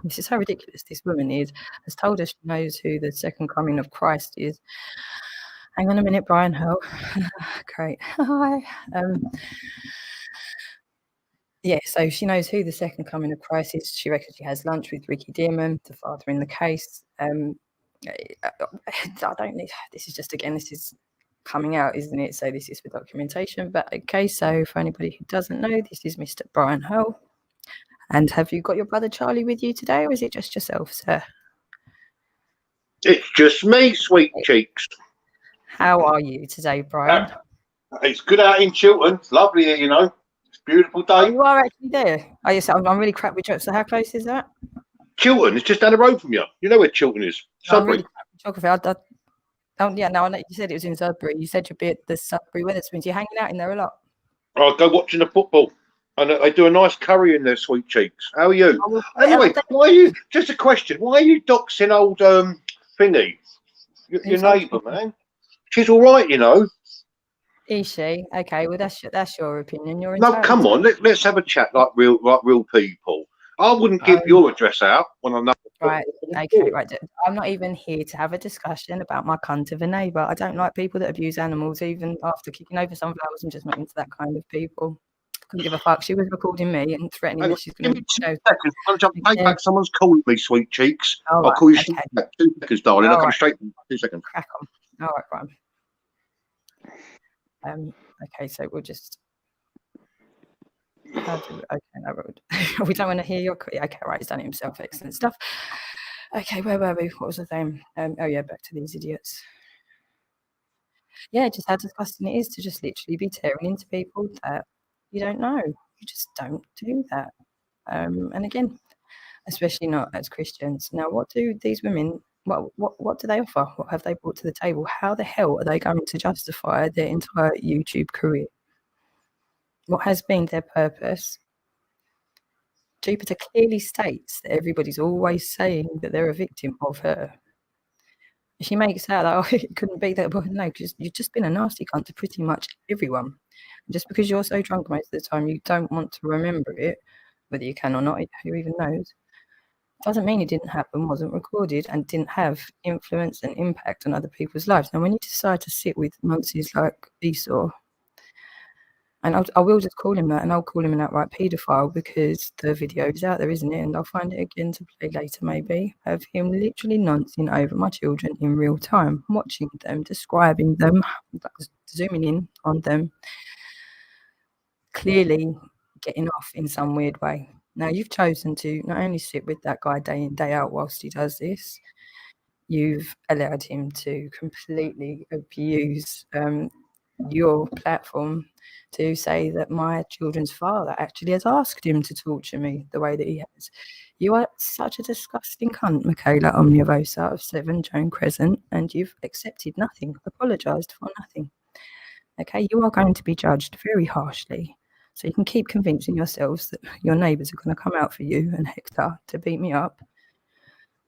this is how ridiculous this woman has told us she knows who the second coming of Christ is. Hang on a minute, Brian Hull. Great. Hi. Yeah, so she knows who the second coming of Christ is. She reckons she has lunch with Ricky Dearman, the father in the case. I don't need, this is just, again, this is coming out, isn't it? So this is for documentation. But okay, so for anybody who doesn't know, this is Mr. Brian Hull. And have you got your brother Charlie with you today, or is it just yourself, sir? It's just me, sweet cheeks. How are you today, Brian? It's good out in Chiltern. It's lovely here, you know. It's a beautiful day. Oh, you are actually there. Oh, yes, I'm really crap with jokes. So how close is that? Chiltern, it's just down the road from you. You know where Chiltern is. I'm really crap with geography. Yeah, no, I know you said it was in Sudbury. You said you'd be at the Sudbury Wetherspoons. You're hanging out in there a lot. I'll go watching the football. And they do a nice curry in their sweet cheeks. How are you? Anyway, why are you, just a question, why are you doxing old Thingy? Your neighbour, man? She's all right, you know. Is she? Okay, well, that's your opinion. You're no, come on, let's have a chat like real people. I wouldn't give your address out when I know. Right, okay, right. I'm not even here to have a discussion about my cunt of a neighbour. I don't like people that abuse animals, even after kicking over sunflowers. I'm just not into that kind of people. Couldn't give a fuck. She was recording me and threatening that she's going to show. Take back. Someone's calling me, sweet cheeks. All I'll call you okay. 2 seconds, darling. I'll come right. straight in 2 seconds. Crack on. All right, Brian. Okay, so we'll just. Okay, no, we don't want to hear your. Okay, right, he's done it himself. Excellent stuff. Okay, where were we? What was the thing? Oh yeah, back to these idiots. Yeah, just how disgusting it is to just literally be tearing into people that you don't know. You just don't do that. And again, especially not as Christians. Now, what do these women? What do they offer? What have they brought to the table? How the hell are they going to justify their entire YouTube career? What has been their purpose? Jupiter clearly states that everybody's always saying that they're a victim of her. She makes out that, oh, it couldn't be that, but no, because you've just been a nasty cunt to pretty much everyone. And just because you're so drunk most of the time, you don't want to remember it, whether you can or not, who even knows, doesn't mean it didn't happen, wasn't recorded, and didn't have influence and impact on other people's lives. Now, when you decide to sit with nonsense like Esau, and I will just call him that, and I'll call him an outright paedophile because the video is out there, isn't it? And I'll find it again to play later, maybe, of him literally noncing over my children in real time, watching them, describing them, zooming in on them, clearly getting off in some weird way. Now, you've chosen to not only sit with that guy day in, day out whilst he does this, you've allowed him to completely abuse your platform to say that my children's father actually has asked him to torture me the way that he has. You are such a disgusting cunt, Michaela Omnivosa of 7 Joan Crescent, and you've accepted nothing, apologised for nothing. Okay, you are going to be judged very harshly. So you can keep convincing yourselves that your neighbours are going to come out for you and Hector to beat me up.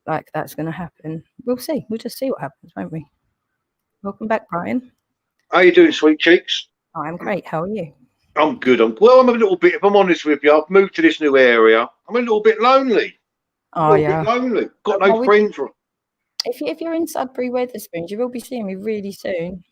Like that's going to happen. We'll see. We'll just see what happens, won't we? Welcome back, Brian. How you doing, sweet cheeks? I'm great. How are you? I'm good. I'm a little bit, if I'm honest with you, I've moved to this new area. I'm a little bit lonely. Oh, yeah. Bit lonely. Got no friends. If you're in Sudbury Wetherspoons, you will be seeing me really soon.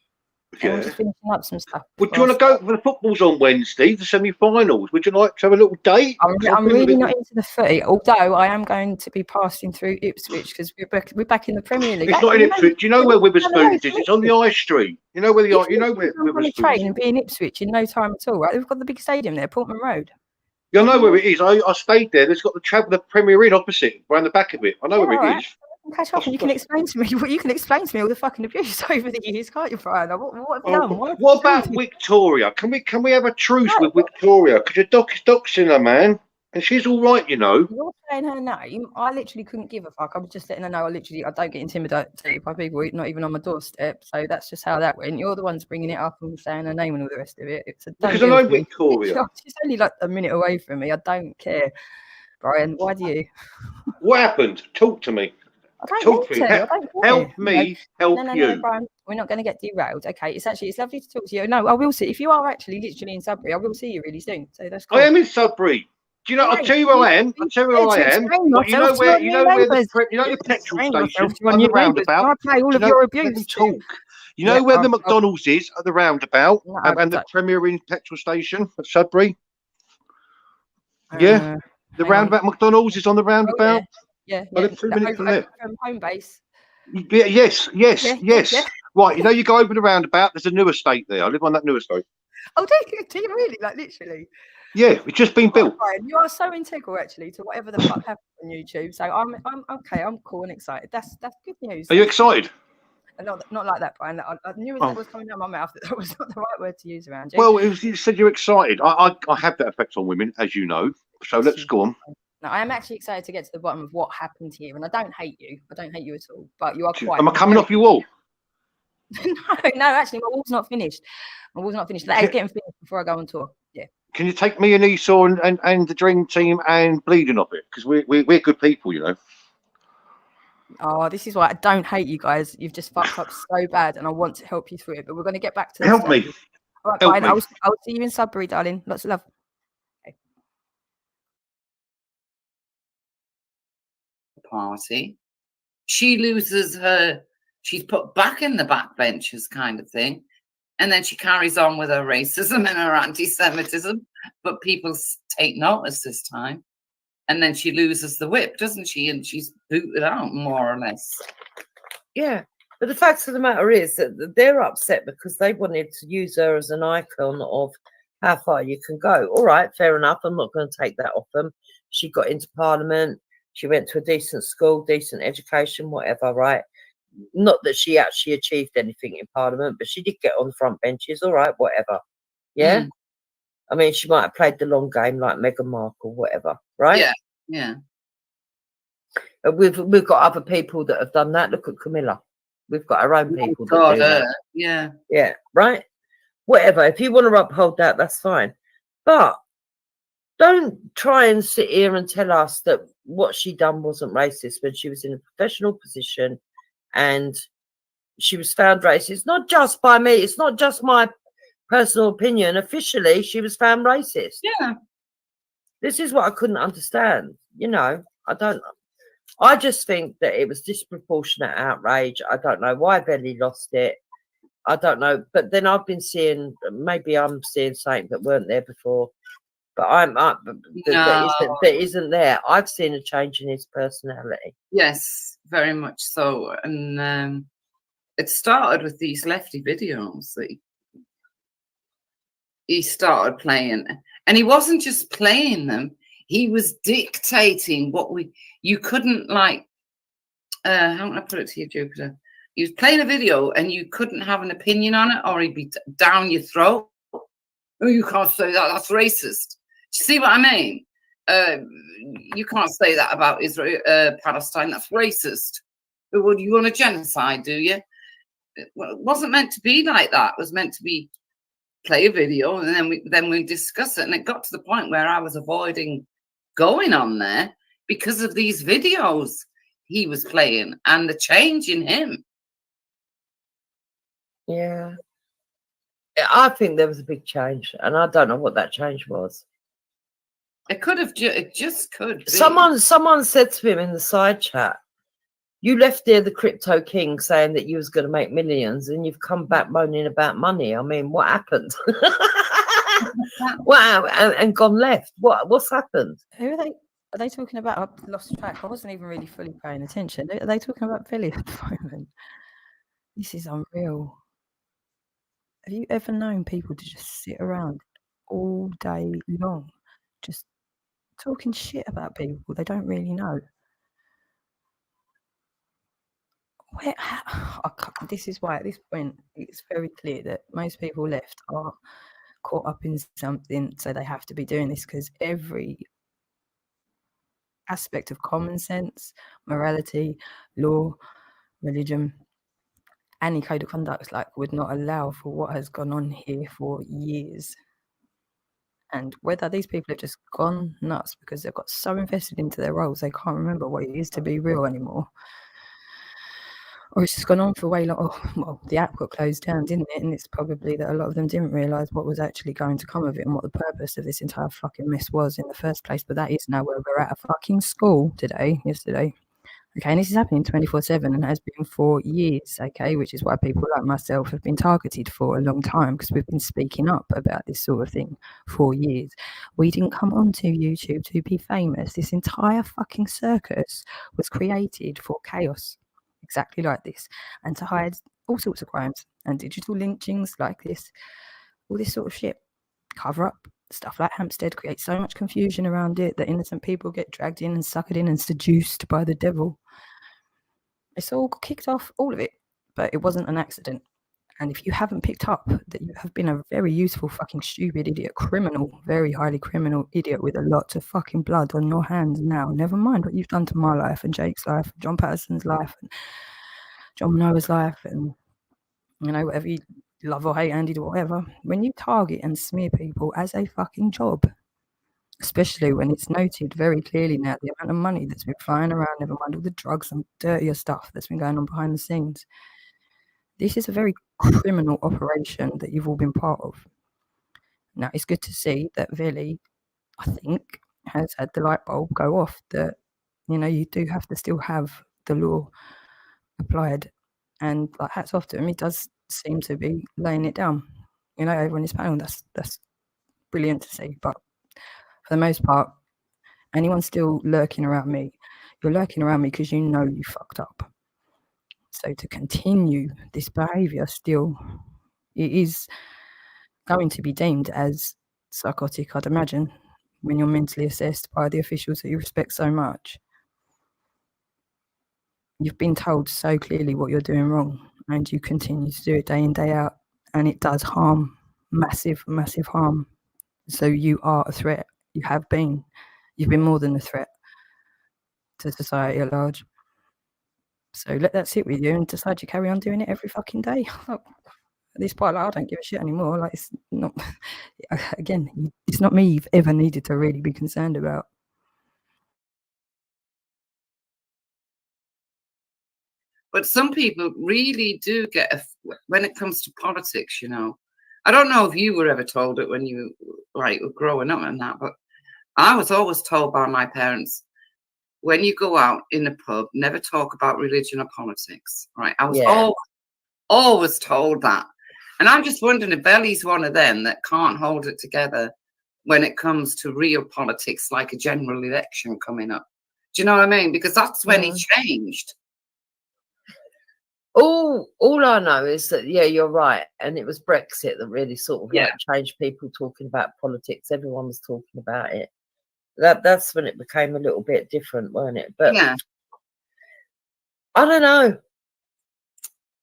Yeah. I'm just finishing up some stuff. Would you want to go for the footballs on Wednesday, the semi-finals? Would you like to have a little date? I'm really not into the footy, although I am going to be passing through Ipswich because we're back in the Premier League. It's not in Ipswich. Do you know where Witherspoons is? It's on the High Street. You know where Witherspoons is. Train and be in Ipswich in no time at all, right? We've got the big stadium there, Portman Road. You know where it is. I stayed there. There's got the Premier Inn opposite, around the back of it. I know where it is. Catch up and you can explain to me all the fucking abuse over the years, can't you, Brian? What have you done? What about Victoria? Can we have a truce with Victoria? Because your doxing her, man, and she's all right, you know. You're saying her name. I literally couldn't give a fuck. I was just letting her know. I don't get intimidated by people, not even on my doorstep. So that's just how that went. You're the ones bringing it up and saying her name and all the rest of it. Because I know Victoria. She's only like a minute away from me. I don't care, Brian. Why do you? What happened? Talk to me. Help me, help you. No, Brian, we're not going to get derailed. Okay, it's lovely to talk to you. No, I will see. If you are actually literally in Sudbury, I will see you really soon. So that's cool. I am in Sudbury. Do you know? I'll tell you where I am. I'll tell you where I am. Like, you know where the petrol station on the roundabout. All Do of you your know, abuse. let me talk. You know where the McDonald's is at the roundabout and the don't. Premier Inn petrol station at Sudbury? Yeah, the roundabout McDonald's is on the roundabout. Yeah. I live 2 minutes from there. From home base. Yeah, yes. Yeah. Right, you know, you go over the roundabout. There's a new estate there. I live on that new estate. Oh, do you really? Like literally? Yeah, it's just been built. Brian, you are so integral actually to whatever the fuck happens on YouTube. So I'm okay. I'm cool and excited. That's good news. Are you excited? Not like that, Brian. I knew that was coming out of my mouth. That was not the right word to use around you. Well, you said you're excited. I have that effect on women, as you know. So let's go on. No, I am actually excited to get to the bottom of what happened here, and I don't hate you. I don't hate you at all. But you are quite. Am I coming off your wall? no. Actually, my wall's not finished. My wall's not finished. It's getting finished before I go on tour. Yeah. Can you take me and Esau and the Dream Team and Bleeding off it? Because we're good people, you know. Oh, this is why I don't hate you guys. You've just fucked up so bad, and I want to help you through it. But we're going to get back to the help me. All right, Brian. I'll see you in Sudbury, darling. Lots of love. Okay. Party. She loses her. She's put back in the backbenchers kind of thing. And then she carries on with her racism and her anti-Semitism, but people take notice this time. And then she loses the whip, doesn't she? And she's booted out, more or less. Yeah, but the fact of the matter is that they're upset because they wanted to use her as an icon of how far you can go. All right, fair enough. I'm not going to take that off them. She got into Parliament. She went to a decent school, decent education, whatever, right? Not that she actually achieved anything in Parliament, but she did get on the front benches. All right, whatever. Yeah. I mean, she might have played the long game like Meghan Markle, whatever, right? Yeah. We've got other people that have done that. Look at Camilla. We've got our own people that do that. Yeah, right? Whatever. If you want to uphold that, that's fine. But don't try and sit here and tell us that what she done wasn't racist when she was in a professional position and she was found racist. Not just by me. It's not just my personal opinion. Officially, she was found racist. Yeah. This is what I couldn't understand. You know, I just think that it was disproportionate outrage. I don't know why Belly lost it. I don't know. But then I've been seeing, maybe I'm seeing something that weren't there before. But that isn't there. I've seen a change in his personality. Yes, very much so. And it started with these lefty videos that he started playing. And he wasn't just playing them. He was dictating what you couldn't like, how can I put it to you, Jupiter? He was playing a video and you couldn't have an opinion on it or he'd be down your throat. Oh, you can't say that, that's racist. Do you see what I mean? You can't say that about Israel, Palestine, that's racist. Well, you want a genocide, do you? It wasn't meant to be like that. It was meant to be play a video and then we discuss it. And it got to the point where I was avoiding going on there because of these videos he was playing and the change in him. Yeah. I think there was a big change and I don't know what that change was. It could have, it just could be. Someone said to him in the side chat, you left there the crypto king saying that you was going to make millions and you've come back moaning about money. I mean, what happened? Wow, and gone left. What's happened? Who are they? Are they talking about? I lost track. I wasn't even really fully paying attention. Are they talking about Philly at the moment? This is unreal. Have you ever known people to just sit around all day long, just talking shit about people they don't really know? This is why at this point it's very clear that most people left are caught up in something, so they have to be doing this because every aspect of common sense, morality, law, religion, any code of conduct would not allow for what has gone on here for years. And whether these people have just gone nuts because they've got so invested into their roles they can't remember what it is to be real anymore, Or it's just gone on for way long. Oh, well, the app got closed down, didn't it? And it's probably that a lot of them didn't realise what was actually going to come of it and what the purpose of this entire fucking mess was in the first place. But that is now where we're at a fucking school yesterday. Okay, and this is happening 24/7 and has been for years, okay, which is why people like myself have been targeted for a long time, because we've been speaking up about this sort of thing for years. We didn't come onto YouTube to be famous. This entire fucking circus was created for chaos, exactly like this, and to hide all sorts of crimes and digital lynchings like this, all this sort of shit. Cover up stuff like Hampstead, create so much confusion around it that innocent people get dragged in and suckered in and seduced by the devil. It's all kicked off, all of it, but it wasn't an accident. And if you haven't picked up that you have been a very useful fucking stupid idiot criminal, very highly criminal idiot with a lot of fucking blood on your hands now, never mind what you've done to my life and Jake's life, and John Patterson's life, and John Manoa's life, and you know, whatever you love or hate Andy or whatever, when you target and smear people as a fucking job, especially when it's noted very clearly now the amount of money that's been flying around, never mind all the drugs and dirtier stuff that's been going on behind the scenes. This is a very criminal operation that you've all been part of. Now, it's good to see that Vili, I think, has had the light bulb go off that, you know, you do have to still have the law applied. And like, hats off to him, he does seem to be laying it down. You know, over on his panel, that's brilliant to see. But for the most part, anyone still lurking around me, you're lurking around me because you know you fucked up. So to continue this behaviour still, it is going to be deemed as psychotic, I'd imagine, when you're mentally assessed by the officials that you respect so much. You've been told so clearly what you're doing wrong, and you continue to do it day in, day out, and it does harm, massive, massive harm. So you are a threat. You have been. You've been more than a threat to society at large. So let that sit with you and decide to carry on doing it every fucking day. At this point, like, I don't give a shit anymore. Like, it's not, again, it's not me you've ever needed to really be concerned about. But some people really do get, when it comes to politics, you know. I don't know if you were ever told it when you were growing up and that, but I was always told by my parents, when you go out in a pub, never talk about religion or politics, right? I was always told that. And I'm just wondering if Belly's one of them that can't hold it together when it comes to real politics, like a general election coming up. Do you know what I mean? Because that's when he changed. All I know is that, yeah, you're right. And it was Brexit that really sort of like changed people talking about politics. Everyone was talking about it. That's when it became a little bit different, weren't it? But I don't know.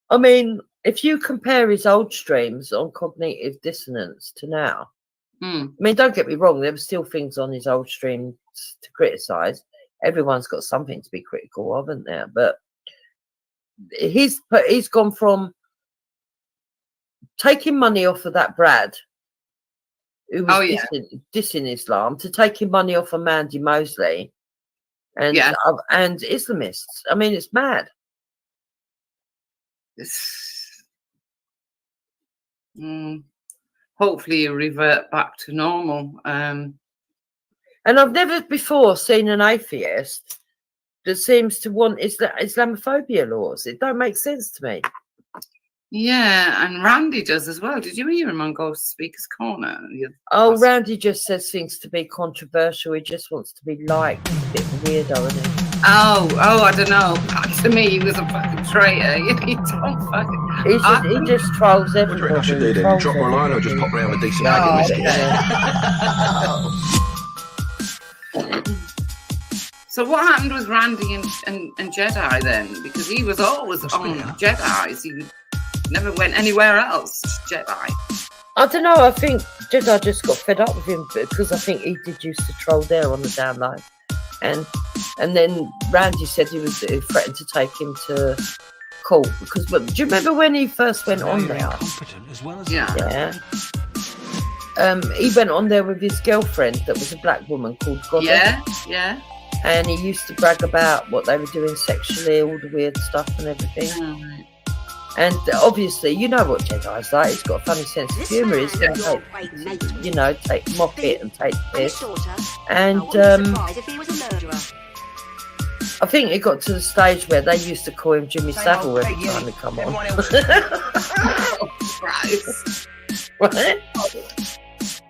I mean, if you compare his old streams on cognitive dissonance to now, I mean, don't get me wrong, there were still things on his old streams to criticise. Everyone's got something to be critical of, isn't there? But he's gone from taking money off of that Brad, who was dissing Islam, to taking money off of Mandy Mosley and Islamists. I mean, it's mad. Hopefully you revert back to normal. And I've never before seen an atheist that seems to want Islamophobia laws. It don't make sense to me. Yeah, and Randy does as well. Did you hear him on Ghost Speaker's Corner? Oh, Randy just says things to be controversial. He just wants to be liked. He's a bit of a weirdo, isn't he? Oh, I don't know. To me, he was a fucking traitor. He don't fucking... He just trolls everybody. What do you reckon I should do then? Drop her a line or just pop round with decent whiskey? So what happened with Randy and Jedi then? Because he was always on Jedis. He never went anywhere else. Jedi. I don't know. I think Jedi just got fed up with him because I think he did used to troll there on the down low. And then Randy said he threatened to take him to court because do you remember when he first went on there? He went on there with his girlfriend that was a black woman called Goddess. Yeah. and he used to brag about what they were doing sexually, all the weird stuff and everything. And obviously, you know what Jedi's like. He's got a funny sense of humour. He's going to mock it and take this. And I think it got to the stage where they used to call him Jimmy Savile every time he come on.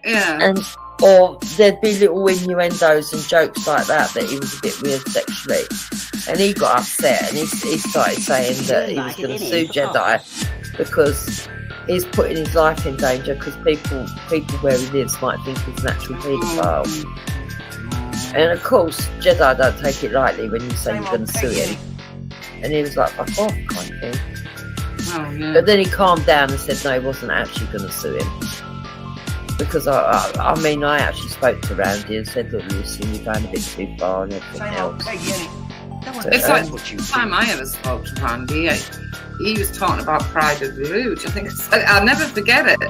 Yeah. Or there'd be little innuendos and jokes like that he was a bit weird sexually. And he got upset and he started saying that he was going to sue Jedi because he's putting his life in danger because people where he lives might think he's an actual paedophile. And of course, Jedi don't take it lightly when you say you're going to sue him. And he was like, fuck off, kind of thing. Oh, yeah. But then he calmed down and said no, he wasn't actually going to sue him. Because I mean, I actually spoke to Randy and said, look, listen, you're going a bit too far and everything else. It's like the time I ever spoke to Randy, he was talking about Pride of the Rouge. I think I'll never forget it.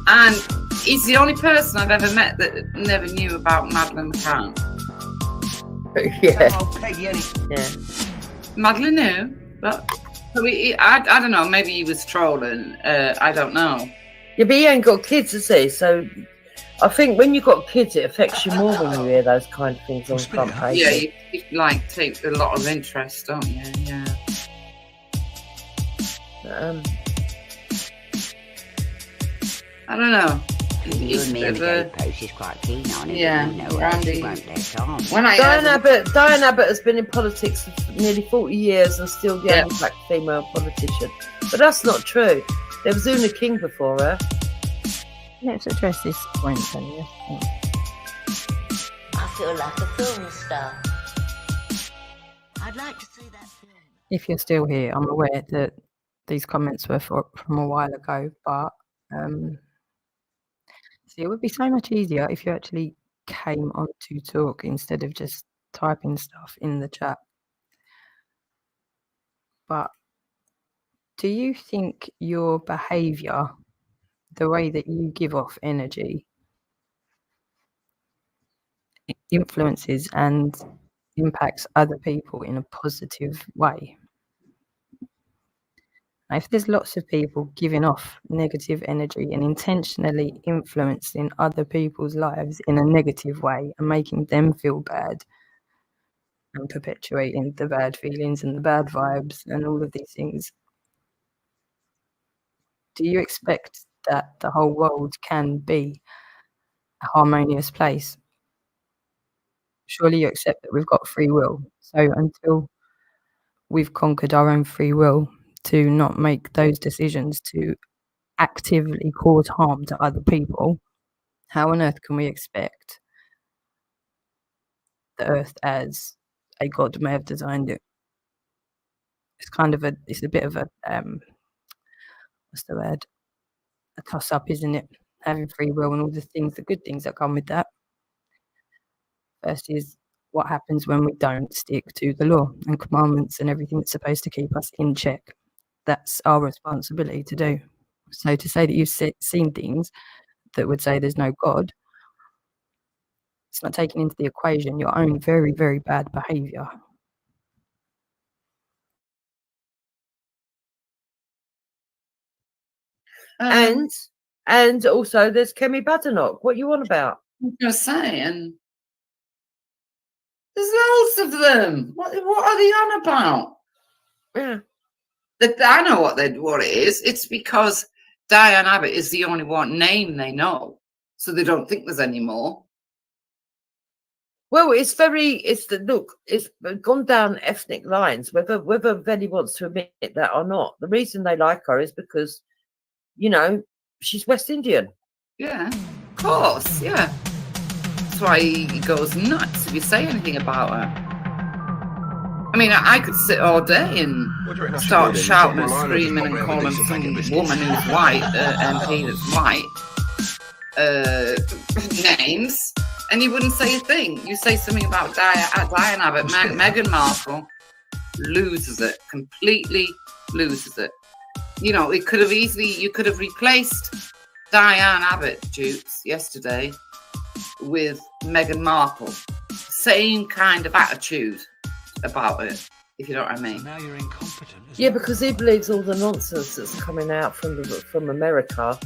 And he's the only person I've ever met that never knew about Madeleine McCann. Yeah. Madeleine knew, but I don't know, maybe he was trolling. I don't know. Yeah, but he ain't got kids, has he? So I think when you've got kids, it affects you more when you hear those kind of things on front page. Yeah, you like take a lot of interest, don't you? Yeah. I don't know. You and me and the Gatepost is quite keen on it. Yeah, you know, Randy. Won't let on. Diane Abbott has been in politics for nearly 40 years and still the only black female politician. But that's not true. There was Una King before her. Let's address this point then. I feel like a film star. I'd like to see that film. If you're still here, I'm aware that these comments were from a while ago, but see, it would be so much easier if you actually came on to talk instead of just typing stuff in the chat. But do you think your behaviour, the way that you give off energy, influences and impacts other people in a positive way? Now, if there's lots of people giving off negative energy and intentionally influencing other people's lives in a negative way and making them feel bad and perpetuating the bad feelings and the bad vibes and all of these things, do you expect that the whole world can be a harmonious place? Surely you accept that we've got free will. So until we've conquered our own free will to not make those decisions to actively cause harm to other people, how on earth can we expect the earth as a god may have designed it? It's kind of it's a bit of a what's the word? A toss up, isn't it? Having free will and all the things, the good things that come with that. First is what happens when we don't stick to the law and commandments and everything that's supposed to keep us in check. That's our responsibility to do. So to say that you've seen things that would say there's no God, it's not taking into the equation your own very, very bad behaviour. And also there's Kemi Badenoch. What you on about? I'm going to say, and there's loads of them. What are they on about? Yeah. I know what it is. It's because Diane Abbott is the only one name they know, so they don't think there's any more. Well, it's gone down ethnic lines, whether Velly wants to admit that or not. The reason they like her is because, you know, she's West Indian. Yeah, of course, yeah. That's why he goes nuts if you say anything about her. I mean, I could sit all day and start shouting and screaming and calling some woman who's white, MP that's white, names, and you wouldn't say a thing. You say something about Diane Abbott, Meghan Markle loses it, completely loses it. You know, you could have replaced Diane Abbott, Dukes, yesterday with Meghan Markle. same kind of attitude about it, if you know what I mean. Now you're incompetent. Yeah, because he believes all the nonsense that's coming out from America,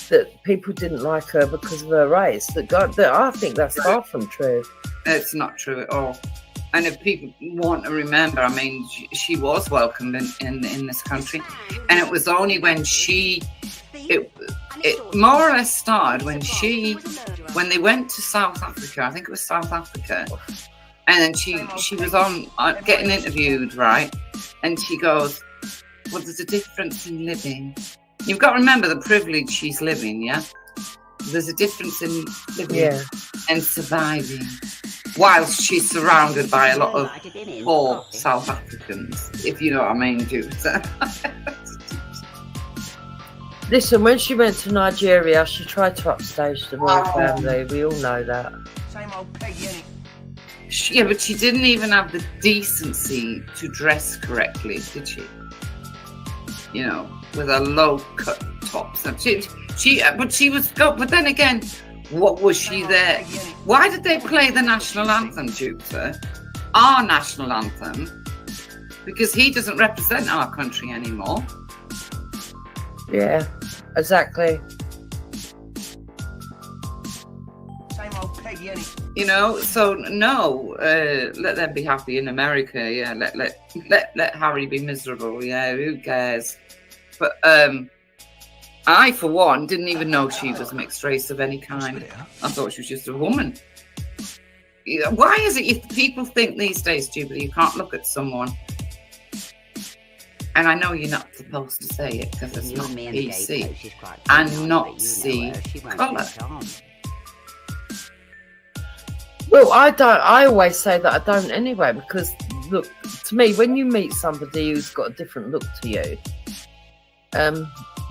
that people didn't like her because of her race. That I think that's far from true. It's not true at all. And if people want to remember, I mean, she was welcome in this country, and it was only when it more or less started when they went to South Africa. I think it was South Africa, and then she was on getting interviewed, right? And she goes, "Well, there's a difference in living. You've got to remember the privilege she's living, yeah? There's a difference in living and surviving, whilst she's surrounded by a lot of poor South Africans, if you know what I mean, Jupiter." Listen, when she went to Nigeria, she tried to upstage the royal family. We all know that. Same old Peggy, ain't it? Yeah, but she didn't even have the decency to dress correctly, did she? You know, with her low-cut tops. But she was good. But then again, what was she there? Why did they play the national anthem, Jupiter? Our national anthem? Because he doesn't represent our country anymore. Yeah, exactly. Same old Peggy, ain't it? You know, so no, let them be happy in America. Yeah, let Harry be miserable. Yeah, who cares? But I, for one, didn't even know she was mixed race of any kind. I thought she was just a woman. Why is it people think these days, Jubilee, you can't look at someone? And I know you're not supposed to say it because it's not PC, and not see colour. Well, I always say that I don't anyway, because look, to me, when you meet somebody who's got a different look to you,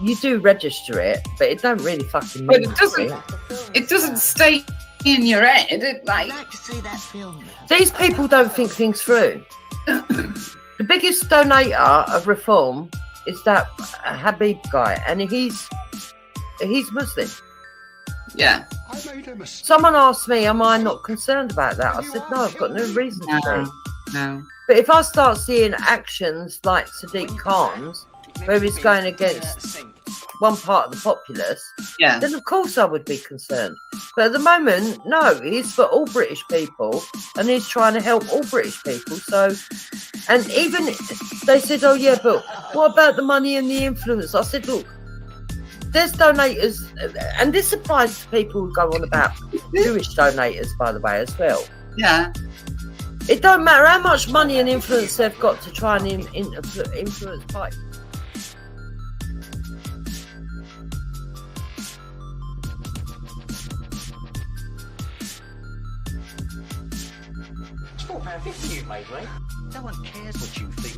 you do register it, but it don't really fucking mean it doesn't stay in your head. I'd like to see that film. These people don't think things through. The biggest donator of reform is that Habib guy, and he's Muslim. Yeah. Someone asked me, am I not concerned about that? I said, no, I've got no reason to be. No. But if I start seeing actions like Sadiq Khan's, where he's going against one part of the populace, then of course I would be concerned. But at the moment, no, he's for all British people, and he's trying to help all British people. So, and even they said, oh yeah, but what about the money and the influence? I said, look, there's donators, and this applies to people who go on about Jewish donators, by the way, as well. Yeah. It don't matter how much money and influence they've got to try and influence parties. It's £4.50 you've made, Ray. No one cares what you think.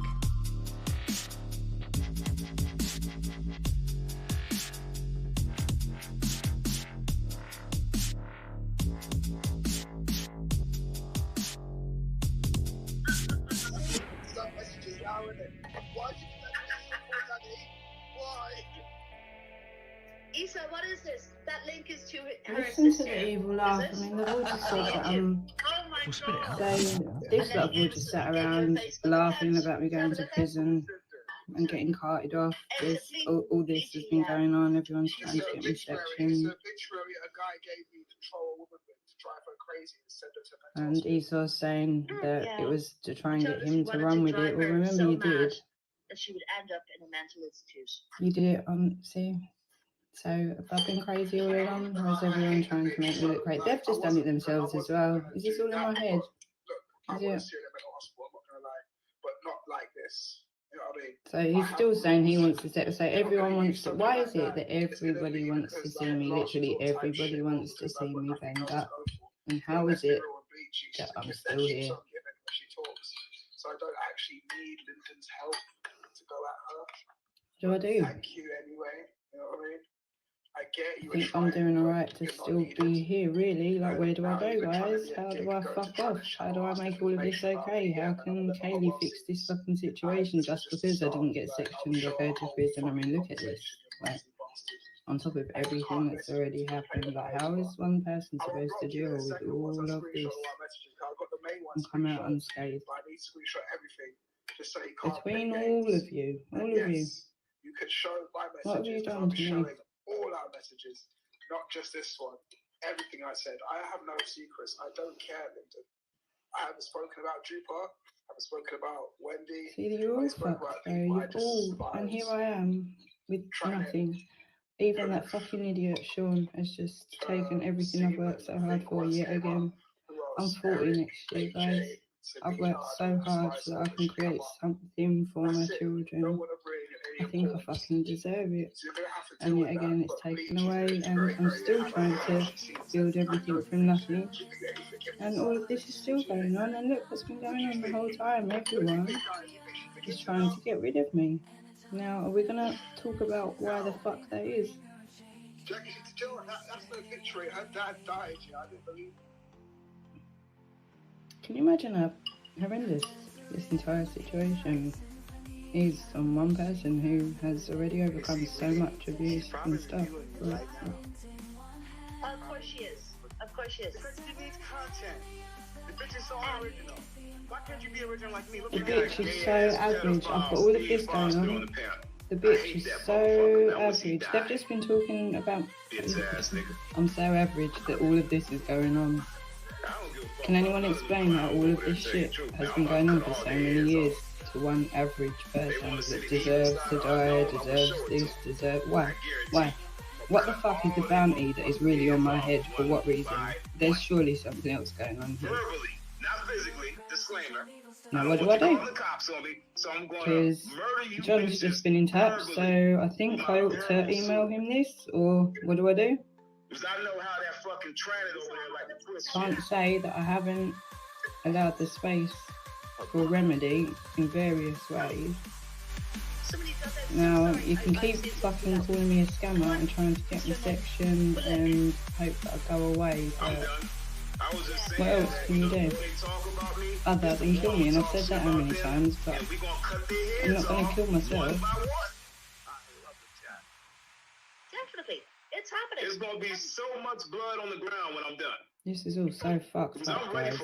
Isa, what is this? That link is to her Listen to sister. the evil laugh. I mean, they've all just said that this lot have all just sat around laughing about me going to prison and getting carted off. There's all this has been going on. Everyone's trying to get me sectioned. And Esau's saying that it was to try and get him to run with it. Well, remember you did. That she would end up in a mental institution. You did it on, see? So have I been crazy all along? Or is everyone trying to make me look great? They've just done it themselves as well. Is this all in my head? Is it? So he's still saying he wants to so everyone wants to. Why is it that everybody wants to see me? Literally everybody wants to see me banged up. And how is it that I'm still here? So I don't actually need Lyndon's help to go at her. Do I do? Thank you anyway. You know what I mean? I get you. I think I'm doing alright to still be here, really. Like, where do I go, guys? How do I fuck off? How do I make all of this okay? How can Kaylee fix this fucking situation just because I didn't get sectioned or go to prison? I mean, look at this. Like, on top of everything that's already happened. Like, how is one person supposed to deal with all of this and come out unscathed? Between all of you, You could show my what have you messages. done I'm to me? showing all our messages, not just this one. Everything I said. I have no secrets. I don't care, Lyndon. I haven't spoken about Drupa. I haven't spoken about Wendy. See, you're all fucked, though. You're all, and here I am with nothing. Even that fucking idiot Sean has just taken everything I've worked so hard for yet again. I'm 40 next year, guys. I've worked so hard so that I can create something for my children. I think I fucking deserve it. And yet again, it's taken away, and I'm still trying to build everything from nothing. And all of this is still going on, and look what's been going on the whole time. Everyone is trying to get rid of me. Now, are we going to talk about why the fuck that is? Jackie, that's no victory. Her dad died. I didn't believe it. Can you imagine how horrendous this entire situation is on one person who has already overcome so much abuse and stuff? Of course she is. Of course she is. Because it needs content. The bitch is so original. Why can't you be original like me? Look The at bitch that. is so average. I've got all of this going on. The bitch is so average. They've just been talking about... I'm so average that all of this is going on. Can anyone explain how all of this shit has been going on for so many years to one average person that deserves to die, deserves this, deserves... Why? Why? What the fuck is the bounty that is really on my head? For what reason? There's surely something else going on here. Not physically. Disclaimer. Now what do I do? Because John's just been in touch, so I think I ought to email him this, or what do I do? Can't say that I haven't allowed the space for remedy in various ways. Now, you can keep fucking calling me a scammer and trying to get me sectioned and hope that I go away, but what else can you do? Other than kill me, and I've said that how many times, but I'm not going to kill myself. Definitely. It's happening. There's going to be so much blood on the ground when I'm done. This is all so fucked up, guys.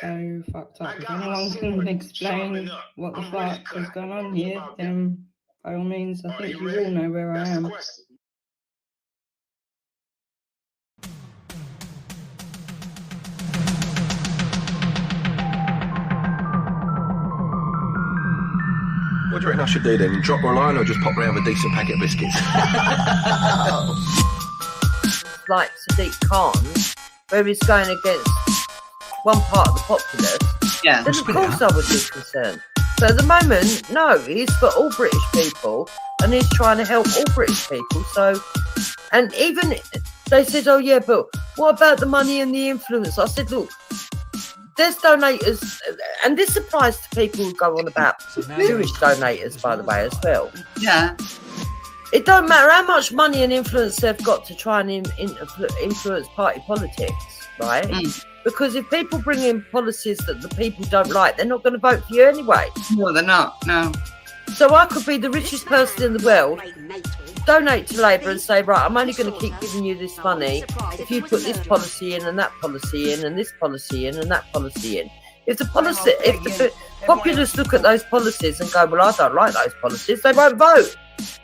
So fucked up. If anyone can explain what the fuck has gone on here, then by all means, I think you all know where I am. What do you reckon I should do then? Drop her a line or just pop round with a decent packet of biscuits? Like Sadiq Khan, where he's going against one part of the populace, then of course I would be concerned. But at the moment, no, he's for all British people, and he's trying to help all British people. So, and even they said, oh yeah, but what about the money and the influence? I said, look, there's donators, and this applies to people who go on about Jewish donators, by the way, as well. Yeah. It don't matter how much money and influence they've got to try and influence party politics, right? Because if people bring in policies that the people don't like, they're not going to vote for you anyway. No, they're not, no. So I could be the richest person in the world, donate to Labour and say, right, I'm only going to keep giving you this money if you put this policy in and that policy in and this policy in and that policy in. If the populace look at those policies and go, well, I don't like those policies, they won't vote.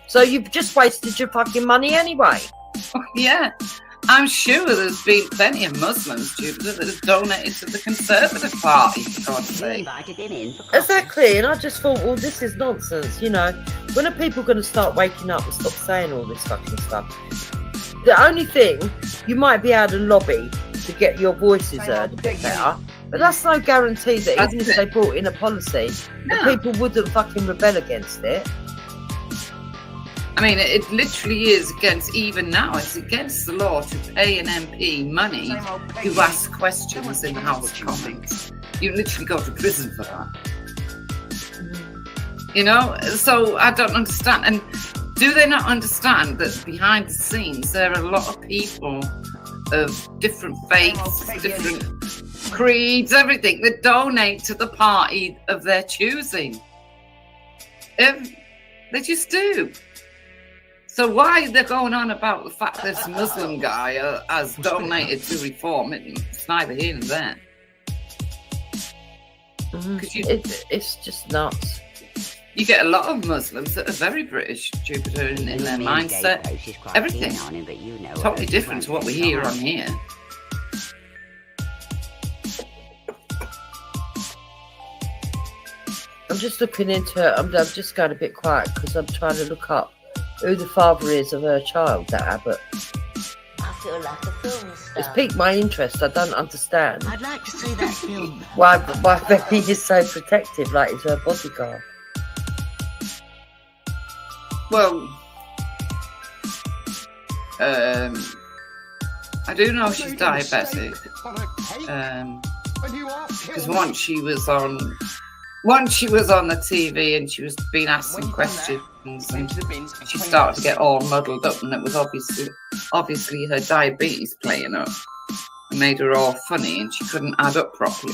So you've just wasted your fucking money anyway. Oh, yeah. I'm sure there's been plenty of Muslims that have donated to the Conservative Party, for God's sake. Exactly, and I just thought, well, this is nonsense, you know. When are people going to start waking up and stop saying all this fucking stuff? The only thing, you might be able to lobby to get your voices heard a bit better, but that's no guarantee that even if they brought in a policy, the people wouldn't fucking rebel against it. I mean, it literally is against, even now, it's against the law to pay an MP money who asks questions in the House of Commons. You literally go to prison for that. You know, so I don't understand. And do they not understand that behind the scenes there are a lot of people of different faiths, different creeds, everything, that donate to the party of their choosing? They just do. So why they're going on about the fact this Muslim guy has donated to reform? It's neither here nor there. It's just nuts. You get a lot of Muslims that are very British, Jupiter, in their mindset. Everything. Totally different to what we hear on here. I'm just looking into it. I'm just going a bit quiet because I'm trying to look up who the father is of her child, that Abbott. I feel like a film star. It's piqued my interest. I don't understand. I'd like to see that film. Why Becky is so protective, like he's her bodyguard. Well, I do know she's diabetic. Because once she was on the TV and she was being asked some questions and she started to get all muddled up, and it was obviously her diabetes playing up and made her all funny and she couldn't add up properly.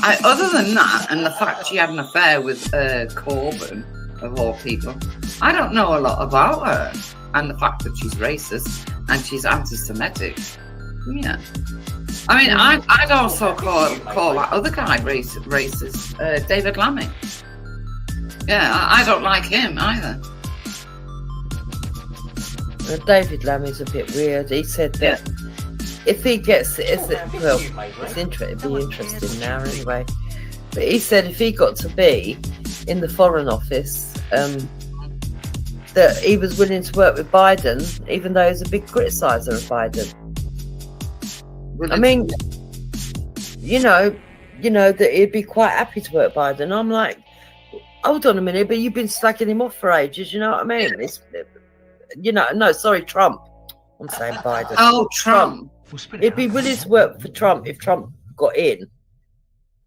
Other than that, and the fact she had an affair with Corbyn, of all people, I don't know a lot about her, and the fact that she's racist and she's anti-Semitic. Yeah. I mean, I'd also call that other guy racist, David Lammy. Yeah, I don't like him either. David Lammy's a bit weird. He said that if he gets it'd be interesting now anyway. But he said if he got to be in the Foreign Office, that he was willing to work with Biden, even though he's a big criticiser of Biden. I mean, you know that he'd be quite happy to work Biden. I'm like, hold on a minute, but you've been slacking him off for ages. You know what I mean? It's, Trump. I'm saying Biden. Oh, Trump. He'd be willing to work for Trump if Trump got in,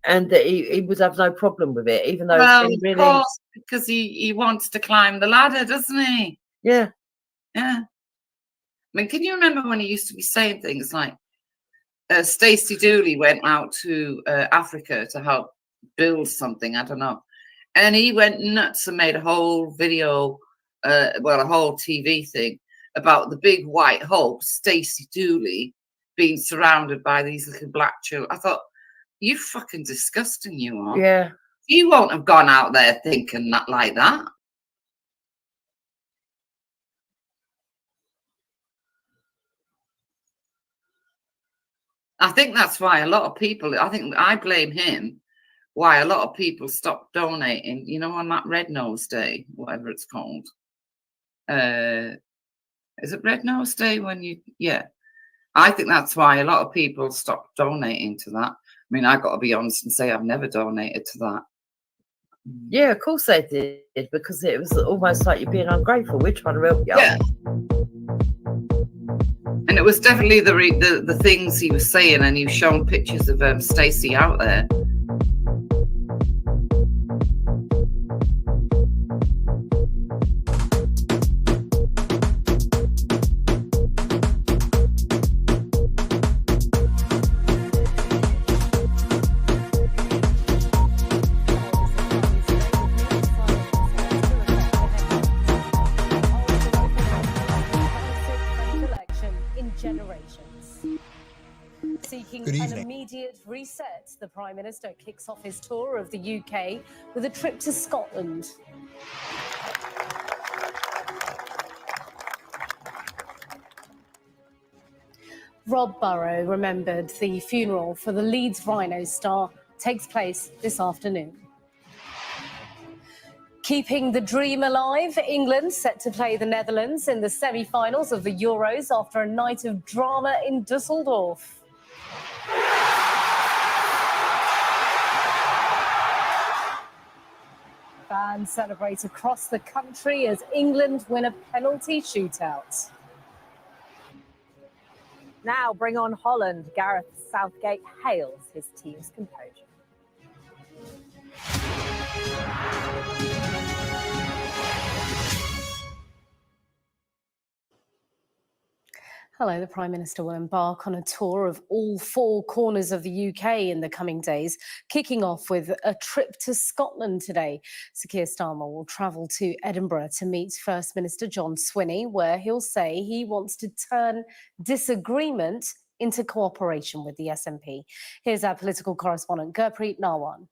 and that he would have no problem with it, even though it's been really... of course, because he wants to climb the ladder, doesn't he? Yeah. I mean, can you remember when he used to be saying things like, Stacey Dooley went out to Africa to help build something, I don't know, and he went nuts and made a whole video, a whole TV thing about the big white Hulk, Stacey Dooley, being surrounded by these little black children. I thought, you fucking disgusting you are. Yeah. You won't have gone out there thinking that like that. I think that's why a lot of people, I blame him, why a lot of people stopped donating, on that Red Nose Day, whatever it's called. Is it Red Nose Day I think that's why a lot of people stopped donating to that. I mean, I've got to be honest and say I've never donated to that. Yeah, of course they did, because it was almost like you're being ungrateful. We're trying to help you. Yeah. And it was definitely the things he was saying, and you've shown pictures of Stacey out there. An immediate reset. The Prime Minister kicks off his tour of the UK with a trip to Scotland. Rob Burrow remembered the funeral for the Leeds Rhino star takes place this afternoon. Keeping the dream alive, England set to play the Netherlands in the semi-finals of the Euros after a night of drama in Dusseldorf. Fans celebrate across the country as England win a penalty shootout. Now bring on Holland. Gareth Southgate hails his team's composure. Hello, the Prime Minister will embark on a tour of all four corners of the UK in the coming days, kicking off with a trip to Scotland today. Sir Keir Starmer will travel to Edinburgh to meet First Minister John Swinney, where he'll say he wants to turn disagreement into cooperation with the SNP. Here's our political correspondent, Gurpreet Narwan.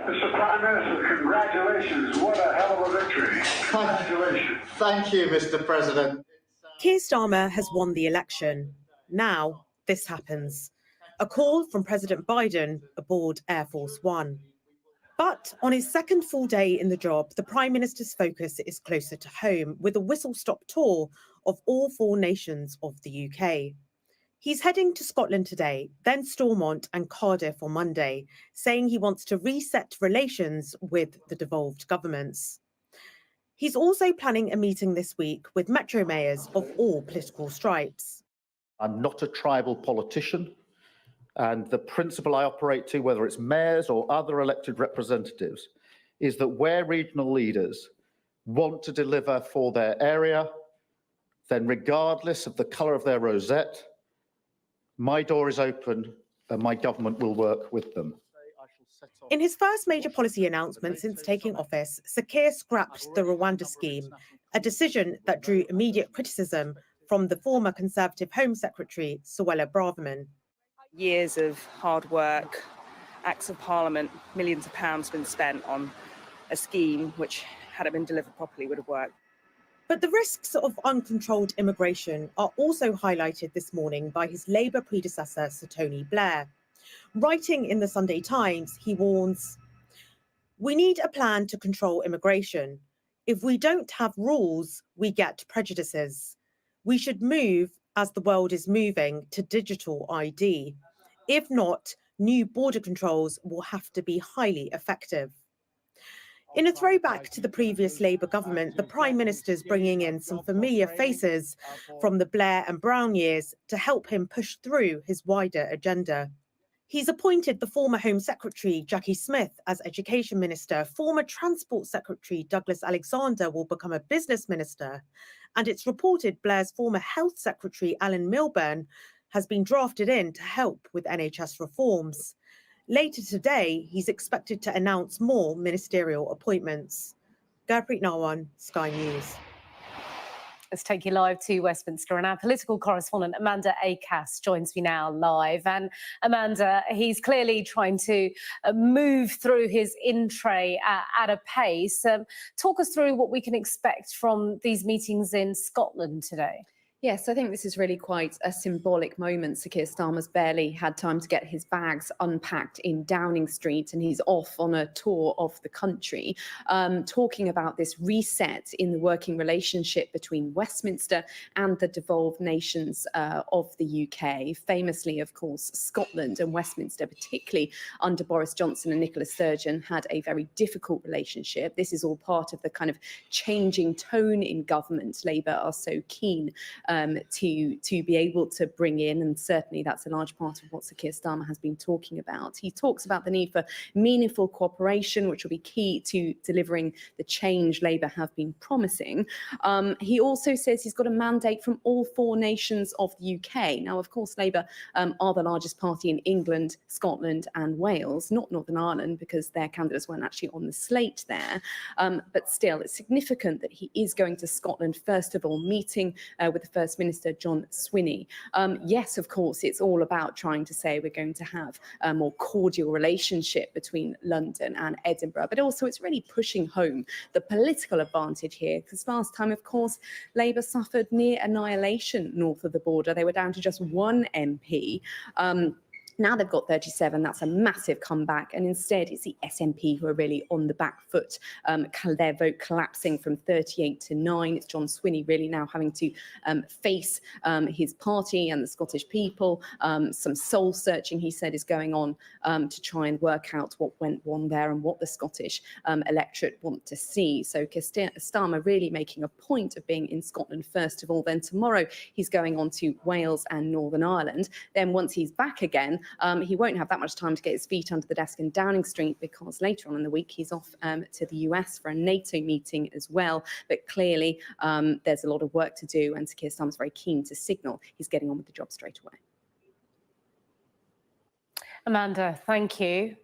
Mr. Prime Minister, congratulations. What a hell of a victory. Congratulations. Thank you, Mr. President. Keir Starmer has won the election. Now, this happens. A call from President Biden aboard Air Force One. But on his second full day in the job, the Prime Minister's focus is closer to home, with a whistle-stop tour of all four nations of the UK. He's heading to Scotland today, then Stormont and Cardiff on Monday, saying he wants to reset relations with the devolved governments. He's also planning a meeting this week with metro mayors of all political stripes. I'm not a tribal politician, and the principle I operate to, whether it's mayors or other elected representatives, is that where regional leaders want to deliver for their area, then regardless of the colour of their rosette, my door is open and my government will work with them. In his first major policy announcement since taking office, Sir Keir scrapped the Rwanda scheme, a decision that drew immediate criticism from the former Conservative Home Secretary, Suella Braverman. Years of hard work, acts of parliament, millions of pounds been spent on a scheme which, had it been delivered properly, would have worked. But the risks of uncontrolled immigration are also highlighted this morning by his Labour predecessor, Sir Tony Blair. Writing in the Sunday Times, he warns, "We need a plan to control immigration. If we don't have rules, we get prejudices. We should move, as the world is moving, to digital ID. If not, new border controls will have to be highly effective." In a throwback to the previous Labour government, the Prime Minister's bringing in some familiar faces from the Blair and Brown years to help him push through his wider agenda. He's appointed the former Home Secretary, Jackie Smith, as Education Minister. Former Transport Secretary, Douglas Alexander, will become a Business Minister. And it's reported Blair's former Health Secretary, Alan Milburn, has been drafted in to help with NHS reforms. Later today, he's expected to announce more ministerial appointments. Gurpreet Narwan, Sky News. Let's take you live to Westminster, and our political correspondent Amanda Acass joins me now live. And Amanda, he's clearly trying to move through his in-tray at a pace. Talk us through what we can expect from these meetings in Scotland today. Yes, I think this is really quite a symbolic moment. Sir Keir Starmer's barely had time to get his bags unpacked in Downing Street, and he's off on a tour of the country, talking about this reset in the working relationship between Westminster and the devolved nations of the UK. Famously, of course, Scotland and Westminster, particularly under Boris Johnson and Nicola Sturgeon, had a very difficult relationship. This is all part of the kind of changing tone in government. Labour are so keen to be able to bring in, and certainly that's a large part of what Sir Keir Starmer has been talking about. He talks about the need for meaningful cooperation, which will be key to delivering the change Labour have been promising. He also says he's got a mandate from all four nations of the UK. Now, of course, Labour are the largest party in England, Scotland and Wales, not Northern Ireland, because their candidates weren't actually on the slate there. But still, it's significant that he is going to Scotland, first of all, meeting with the First Minister John Swinney. Yes, of course, it's all about trying to say we're going to have a more cordial relationship between London and Edinburgh, but also it's really pushing home the political advantage here, because last time, of course, Labour suffered near annihilation north of the border. They were down to just one MP. Now they've got 37. That's a massive comeback. And instead, it's the SNP who are really on the back foot. Their vote collapsing from 38 to 9. It's John Swinney really now having to face his party and the Scottish people. Some soul searching, he said, is going on to try and work out what went wrong there and what the Scottish electorate want to see. So Keir Starmer really making a point of being in Scotland first of all. Then tomorrow he's going on to Wales and Northern Ireland. Then once he's back again, he won't have that much time to get his feet under the desk in Downing Street, because later on in the week he's off to the US for a NATO meeting as well. But clearly there's a lot of work to do, and Sir Keir Starmer's very keen to signal he's getting on with the job straight away. Amanda, thank you.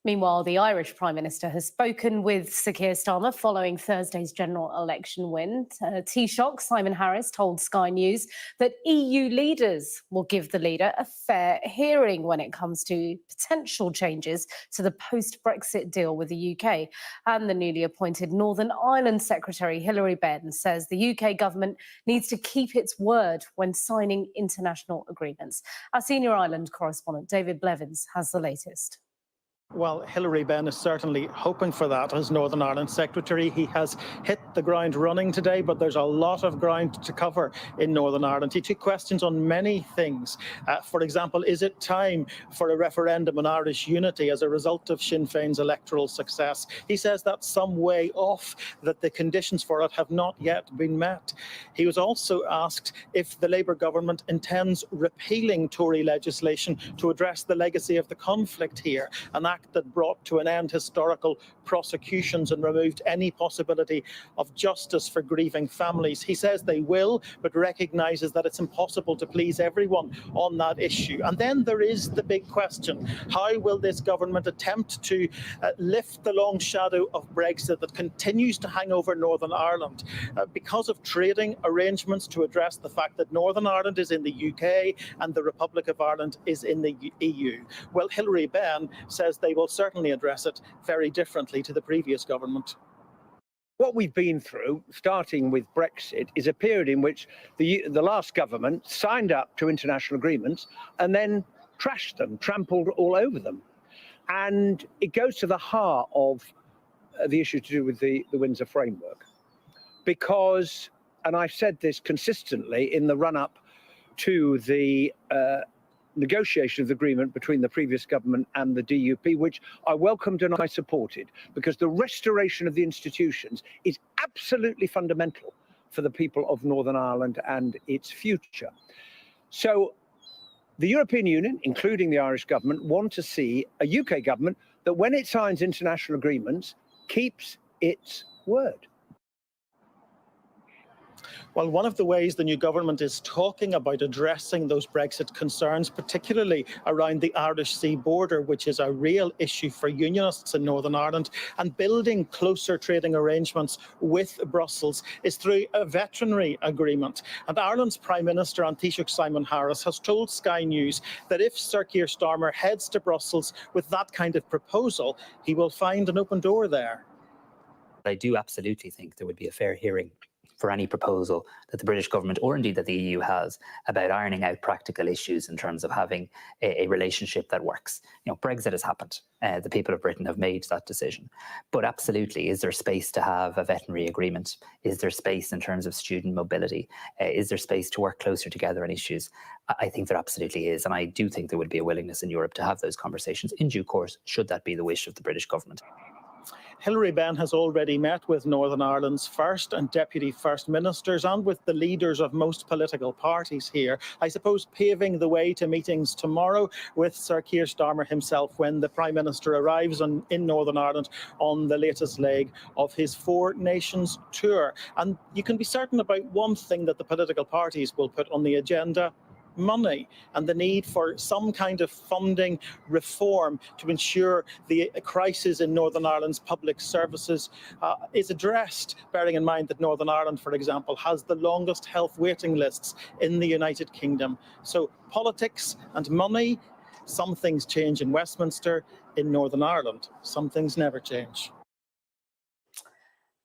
Meanwhile, the Irish Prime Minister has spoken with Sir Keir Starmer following Thursday's general election win. Taoiseach Simon Harris told Sky News that EU leaders will give the leader a fair hearing when it comes to potential changes to the post-Brexit deal with the UK. And the newly appointed Northern Ireland Secretary Hilary Benn says the UK government needs to keep its word when signing international agreements. Our senior Ireland correspondent David Blevins has the latest. Well, Hilary Benn is certainly hoping for that as Northern Ireland Secretary. He has hit the ground running today, but there's a lot of ground to cover in Northern Ireland. He took questions on many things. For example, is it time for a referendum on Irish unity as a result of Sinn Féin's electoral success? He says that's some way off, that the conditions for it have not yet been met. He was also asked if the Labour government intends repealing Tory legislation to address the legacy of the conflict here, an act that brought to an end historical prosecutions and removed any possibility of justice for grieving families. He says they will, but recognises that it's impossible to please everyone on that issue. And then there is the big question: how will this government attempt to lift the long shadow of Brexit that continues to hang over Northern Ireland because of trading arrangements to address the fact that Northern Ireland is in the UK and the Republic of Ireland is in the EU? Well, Hilary Benn says they will certainly address it very differently to the previous government. What we've been through, starting with Brexit, is a period in which the last government signed up to international agreements and then trashed them, trampled all over them. And it goes to the heart of the issue to do with the Windsor Framework. Because, and I've said this consistently in the run-up to the negotiation of the agreement between the previous government and the DUP, which I welcomed and I supported, because the restoration of the institutions is absolutely fundamental for the people of Northern Ireland and its future. So the European Union, including the Irish government, want to see a UK government that, when it signs international agreements, keeps its word. Well, one of the ways the new government is talking about addressing those Brexit concerns, particularly around the Irish Sea border, which is a real issue for unionists in Northern Ireland, and building closer trading arrangements with Brussels, is through a veterinary agreement. And Ireland's Prime Minister, Taoiseach Simon Harris, has told Sky News that if Sir Keir Starmer heads to Brussels with that kind of proposal, he will find an open door there. I do absolutely think there would be a fair hearing for any proposal that the British government, or indeed that the EU has, about ironing out practical issues in terms of having a relationship that works. You know, Brexit has happened. The people of Britain have made that decision. But absolutely, is there space to have a veterinary agreement? Is there space in terms of student mobility? Is there space to work closer together on issues? I think there absolutely is. And I do think there would be a willingness in Europe to have those conversations in due course, should that be the wish of the British government. Hilary Benn has already met with Northern Ireland's First and Deputy First Ministers and with the leaders of most political parties here, I suppose paving the way to meetings tomorrow with Sir Keir Starmer himself when the Prime Minister arrives in Northern Ireland on the latest leg of his Four Nations tour. And you can be certain about one thing that the political parties will put on the agenda: money, and the need for some kind of funding reform to ensure the crisis in Northern Ireland's public services is addressed, bearing in mind that Northern Ireland, for example, has the longest health waiting lists in the United Kingdom. So politics and money, some things change in Westminster. In Northern Ireland, some things never change.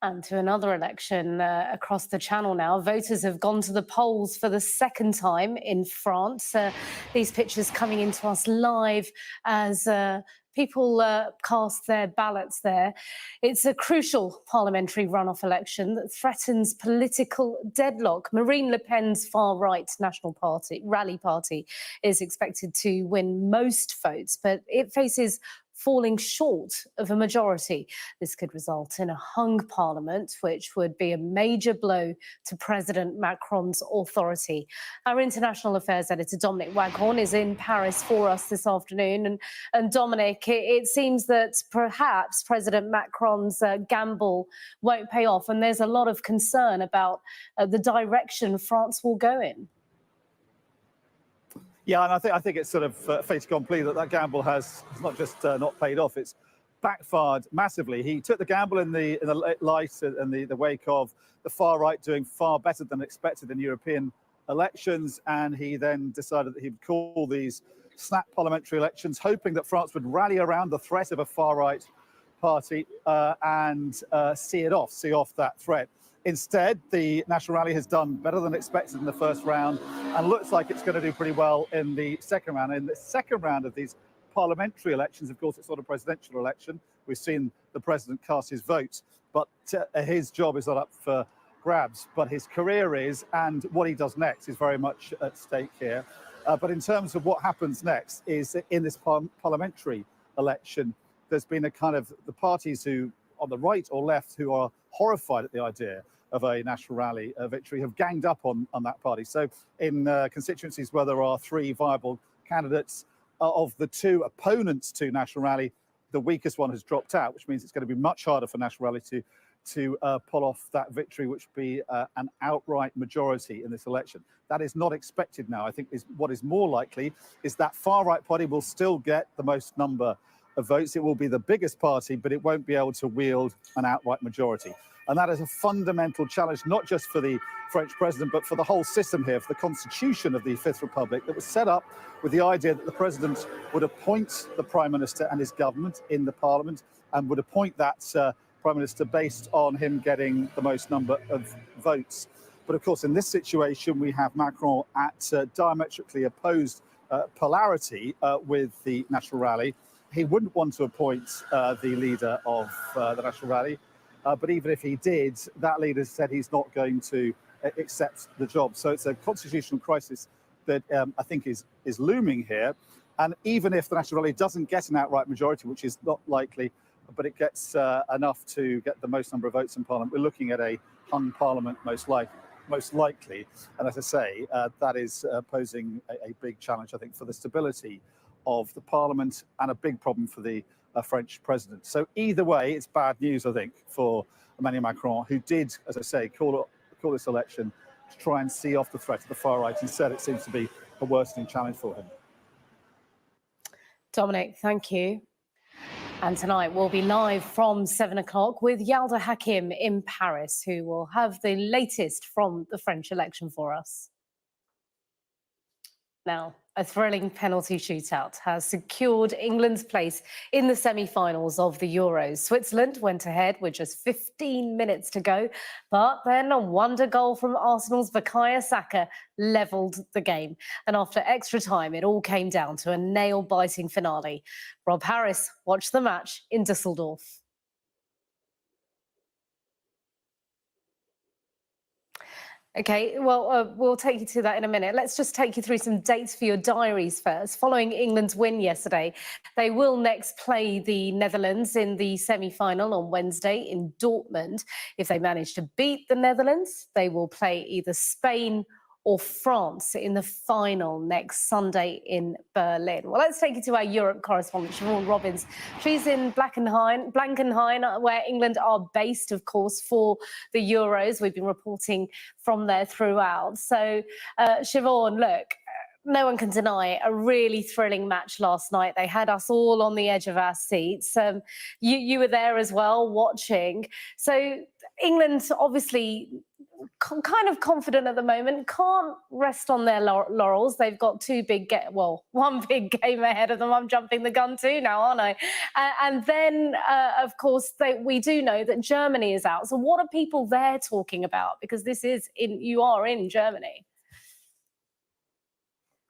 And to another election across the Channel now. Voters have gone to the polls for the second time in France. These pictures coming into us live as people cast their ballots there. It's a crucial parliamentary runoff election that threatens political deadlock. Marine Le Pen's far-right National Party, Rally Party, is expected to win most votes, but it faces falling short of a majority. This could result in a hung parliament, which would be a major blow to President Macron's authority. Our international affairs editor, Dominic Waghorn, is in Paris for us this afternoon. And Dominic, it seems that perhaps President Macron's gamble won't pay off, and there's a lot of concern about the direction France will go in. Yeah, and I think it's sort of fait accompli that gamble has not just not paid off, it's backfired massively. He took the gamble in the light and the wake of the far right doing far better than expected in European elections, and he then decided that he would call these snap parliamentary elections, hoping that France would rally around the threat of a far right party and see off that threat. Instead, the National Rally has done better than expected in the first round and looks like it's going to do pretty well in the second round. In the second round of these parliamentary elections, of course, it's not a presidential election. We've seen the president cast his vote, but his job is not up for grabs. But his career is, and what he does next is very much at stake here. But in terms of what happens next is in this parliamentary election, there's been a kind of the parties who on the right or left who are horrified at the idea of a National Rally victory have ganged up on that party. So in constituencies where there are 3 viable candidates, of the 2 opponents to National Rally, the weakest one has dropped out, which means it's going to be much harder for National Rally to pull off that victory, which would be an outright majority in this election. That is not expected now. I think what is more likely is that far-right party will still get the most number of votes. It will be the biggest party, but it won't be able to wield an outright majority. And that is a fundamental challenge, not just for the French president, but for the whole system here, for the constitution of the Fifth Republic that was set up with the idea that the president would appoint the prime minister and his government in the parliament and would appoint that prime minister based on him getting the most number of votes. But of course, in this situation, we have Macron at diametrically opposed polarity with the National Rally. He wouldn't want to appoint the leader of the National Rally, but even if he did, that leader said he's not going to accept the job. So it's a constitutional crisis that I think is looming here. And even if the National Rally doesn't get an outright majority, which is not likely, but it gets enough to get the most number of votes in Parliament, we're looking at a hung Parliament most likely. And as I say, that is posing a big challenge, I think, for the stability of the Parliament and a big problem for the French president. So either way, it's bad news, I think, for Emmanuel Macron, who did, as I say, call this election to try and see off the threat of the far right. Instead, it seems to be a worsening challenge for him. Dominic, thank you. And tonight we'll be live from 7 o'clock with Yalda Hakim in Paris, who will have the latest from the French election for us. Now, a thrilling penalty shootout has secured England's place in the semi-finals of the Euros. Switzerland went ahead with just 15 minutes to go, but then a wonder goal from Arsenal's Bukayo Saka levelled the game. And after extra time, it all came down to a nail-biting finale. Rob Harris watched the match in Dusseldorf. Okay, well, we'll take you to that in a minute. Let's just take you through some dates for your diaries first. Following England's win yesterday, they will next play the Netherlands in the semi-final on Wednesday in Dortmund. If they manage to beat the Netherlands, they will play either Spain or France in the final next Sunday in Berlin. Well, let's take you to our Europe correspondent, Siobhan Robbins. She's in Blankenheim, where England are based, of course, for the Euros. We've been reporting from there throughout. So, Siobhan, look, no one can deny a really thrilling match last night. They had us all on the edge of our seats. You were there as well, watching. So England, obviously, kind of confident at the moment, can't rest on their laurels. They've got one big game ahead of them. I'm jumping the gun too now, aren't I? And then, of course, we do know that Germany is out. So what are people there talking about? Because you are in Germany.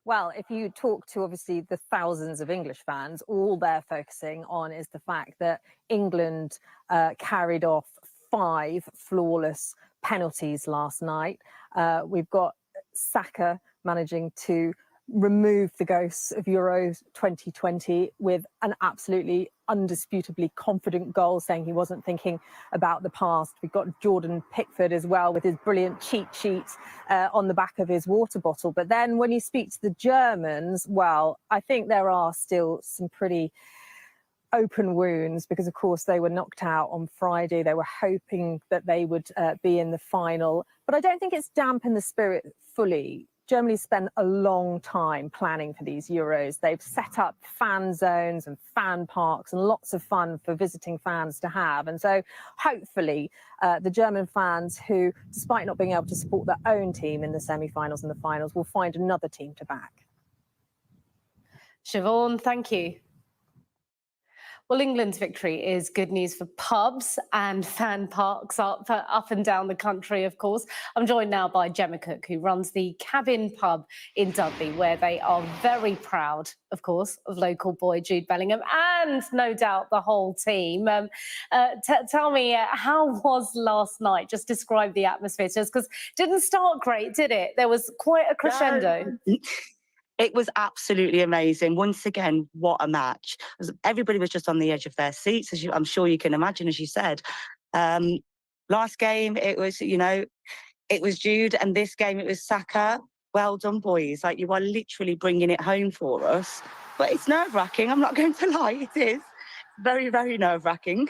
Well, if you talk to obviously the thousands of English fans, all they're focusing on is the fact that England carried off 5 flawless penalties last night. We've got Saka managing to removed the ghosts of Euro 2020 with an absolutely undisputably confident goal, saying he wasn't thinking about the past. We've got Jordan Pickford as well with his brilliant cheat sheet on the back of his water bottle. But then when you speak to the Germans, well, I think there are still some pretty open wounds because, of course, they were knocked out on Friday. They were hoping that they would be in the final. But I don't think it's dampened the spirit fully. Germany spent a long time planning for these Euros. They've set up fan zones and fan parks and lots of fun for visiting fans to have. And so hopefully the German fans who, despite not being able to support their own team in the semi-finals and the finals, will find another team to back. Siobhan, thank you. Well, England's victory is good news for pubs and fan parks up and down the country, of course. I'm joined now by Gemma Cook, who runs the Cabin Pub in Dudley, where they are very proud, of course, of local boy Jude Bellingham and no doubt the whole team. Tell me, how was last night? Just describe the atmosphere to us, because it didn't start great, did it? There was quite a crescendo. No. It was absolutely amazing. Once again, what a match. Everybody was just on the edge of their seats, as I'm sure you can imagine, as you said. Last game, it was, it was Jude, and this game, it was Saka. Well done, boys. Like, you are literally bringing it home for us. But it's nerve-wracking, I'm not going to lie, it is. Very, very nerve-wracking.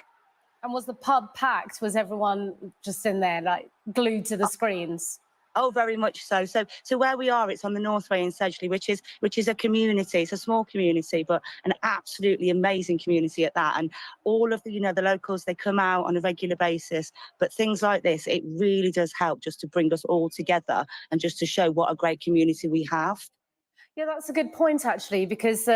And was the pub packed? Was everyone just in there, like, glued to the screens? Oh, very much so. So where we are, it's on the Northway in Sedgley, which is a community. It's a small community, but an absolutely amazing community at that. And all of the, the locals, they come out on a regular basis. But things like this, it really does help just to bring us all together and just to show what a great community we have. Yeah, that's a good point, actually, because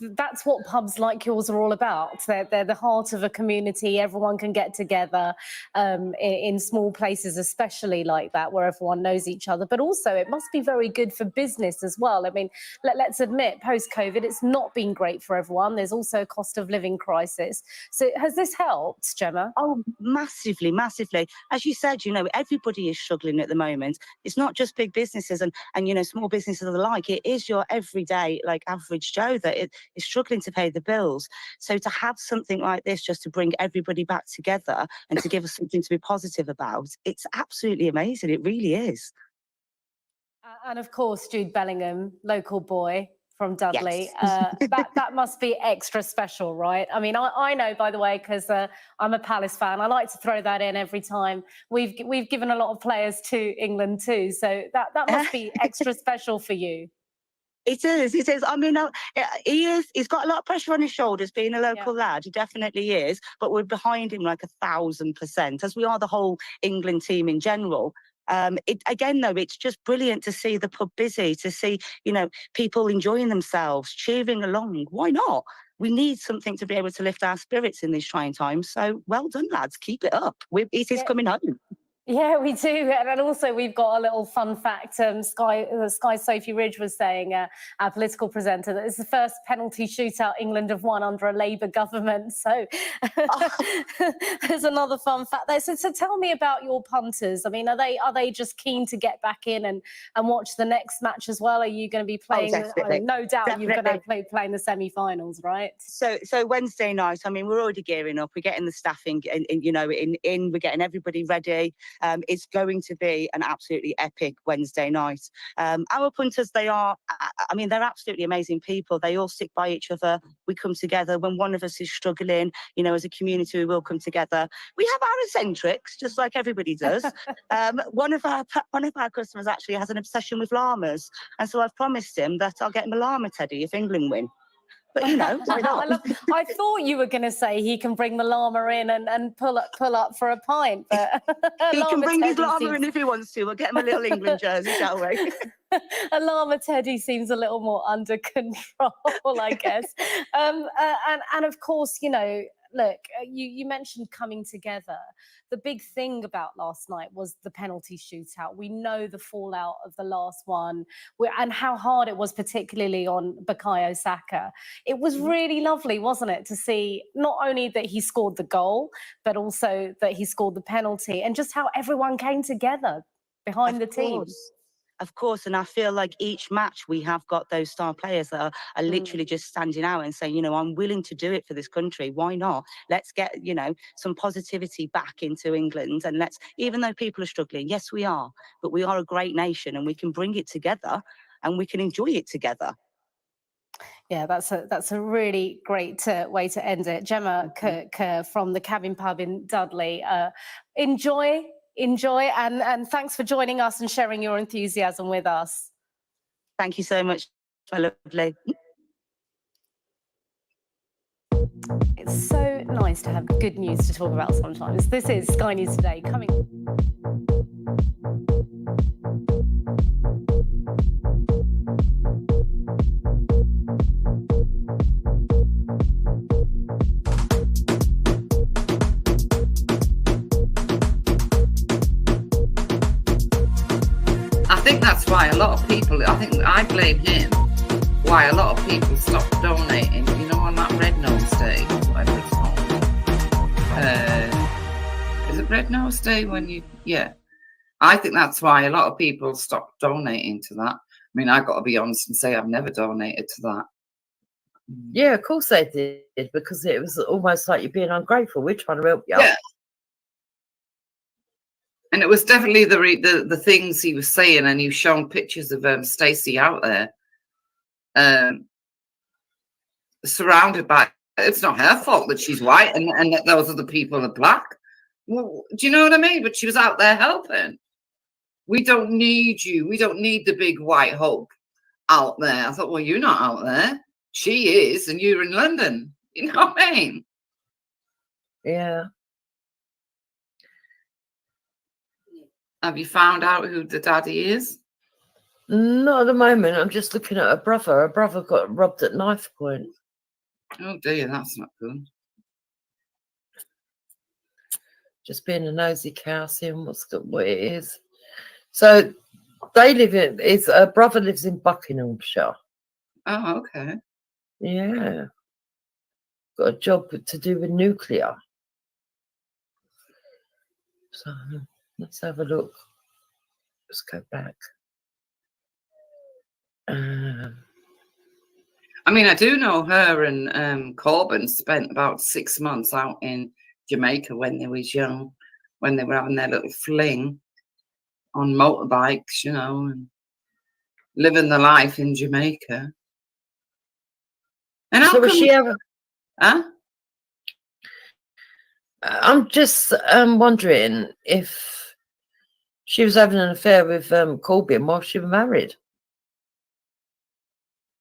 that's what pubs like yours are all about. They're the heart of a community. Everyone can get together in small places, especially like that, where everyone knows each other. But also, it must be very good for business as well. I mean, let's admit, post-COVID, it's not been great for everyone. There's also a cost of living crisis. So has this helped, Gemma? Oh, massively, massively. As you said, everybody is struggling at the moment. It's not just big businesses and small businesses alike. It is your everyday, average Joe that is struggling to pay the bills. So to have something like this just to bring everybody back together and to give us something to be positive about, it's absolutely amazing. It really is. And of course, Jude Bellingham, local boy from Dudley. Yes. That must be extra special, right? I mean, I know, by the way, because I'm a Palace fan. I like to throw that in every time. We've given a lot of players to England too, so that must be extra special for you. It is. It is. I mean, he's got a lot of pressure on his shoulders, being a local lad. He definitely is. But we're behind him 1,000%, as we are the whole England team in general. Again, though, it's just brilliant to see the pub busy, to see, people enjoying themselves, cheering along. Why not? We need something to be able to lift our spirits in these trying times. So well done, lads. Keep it up. It is coming home. Yeah, we do. And also we've got a little fun fact. Sky Sophie Ridge was saying, our political presenter, that it's the first penalty shootout England have won under a Labour government. So there's another fun fact there. So tell me about your punters. I mean, are they just keen to get back in and watch the next match as well? Are you going to be playing? No doubt you're going to be playing the semi-finals, right? So Wednesday night, I mean, we're already gearing up. We're getting the staffing in, we're getting everybody ready. It's going to be an absolutely epic Wednesday night. Our punters, they're absolutely amazing people. They all stick by each other. We come together. When one of us is struggling, as a community, we will come together. We have our eccentrics, just like everybody does. One of our customers actually has an obsession with llamas. And so I've promised him that I'll get him a llama teddy if England win. But, why not? I thought you were going to say he can bring the llama in and pull up for a pint. But he can bring his llama in if he wants to. We'll get him a little England jersey, shall we? A llama teddy seems a little more under control, I guess. And of course, look, you mentioned coming together. The big thing about last night was the penalty shootout. We know the fallout of the last one and how hard it was, particularly on Bukayo Saka. It was really lovely, wasn't it, to see not only that he scored the goal, but also that he scored the penalty and just how everyone came together behind the team. Of course, and I feel like each match we have got those star players that are literally just standing out and saying, you know, I'm willing to do it for this country. Why not? Let's get, you know, some positivity back into England, and let's, even though people are struggling, yes, we are, but we are a great nation and we can bring it together and we can enjoy it together. Yeah, that's a really great way to end it. Gemma Kirk from the Cabin Pub in Dudley. Enjoy, and thanks for joining us and sharing your enthusiasm with us. Thank you so much, my lovely. It's so nice to have good news to talk about sometimes. This is Sky News Today coming. I think that's why a lot of people, I blame him, why a lot of people stopped donating, you know, on that Red Nose Day, whatever it's called. Is it Red Nose Day when you, yeah. I think that's why a lot of people stopped donating to that. I mean, I've got to be honest and say I've never donated to that. Yeah, of course they did, because it was almost like you're being ungrateful. We're trying to help you. Yeah. And it was definitely the things he was saying, and you've shown pictures of Stacey out there, surrounded by. It's not her fault that she's white and that those other people are black. Well, do you know what I mean? But she was out there helping. We don't need you. We don't need the big white hope out there. I thought, well, you're not out there. She is, and you're in London. You know what I mean? Yeah. Have you found out who the daddy is? Not at the moment. I'm just looking at her brother. Her brother got robbed at knife point. Oh dear, that's not good. Just being a nosy cow, seeing what it is. So they live in. Her brother lives in Buckinghamshire. Oh, okay. Yeah. Got a job to do with nuclear. So let's have a look. Let's go back. I mean, I do know her and Corbyn spent about 6 months out in Jamaica when they was young, when they were having their little fling on motorbikes, you know, and living the life in Jamaica. And so was she ever? Huh? I'm just wondering if she was having an affair with Corbyn while she was married.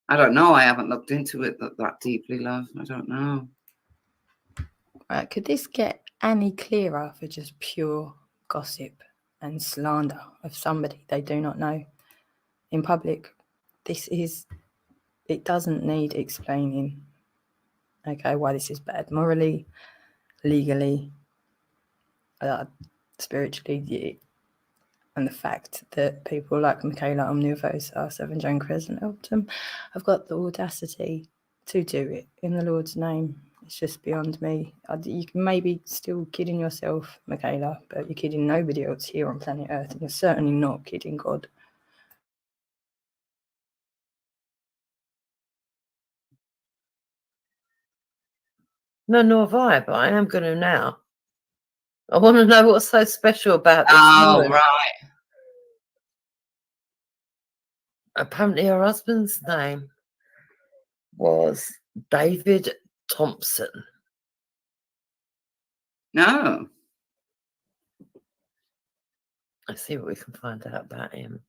I don't know. I haven't looked into it that deeply, love. I don't know. Right, could this get any clearer for just pure gossip and slander of somebody they do not know in public? It doesn't need explaining, okay, why this is bad. Morally, legally, spiritually, and the fact that people like Michaela Omnivosa, Seven Joan Crescent Elton have got the audacity to do it in the Lord's name. It's just beyond me. You can maybe still kidding yourself, Michaela, but you're kidding nobody else here on planet Earth, and you're certainly not kidding God. No, nor have I, but I am going to now. I want to know what's so special about this. Oh, right. Apparently her husband's name was David Thompson. No. Let's see what we can find out about him.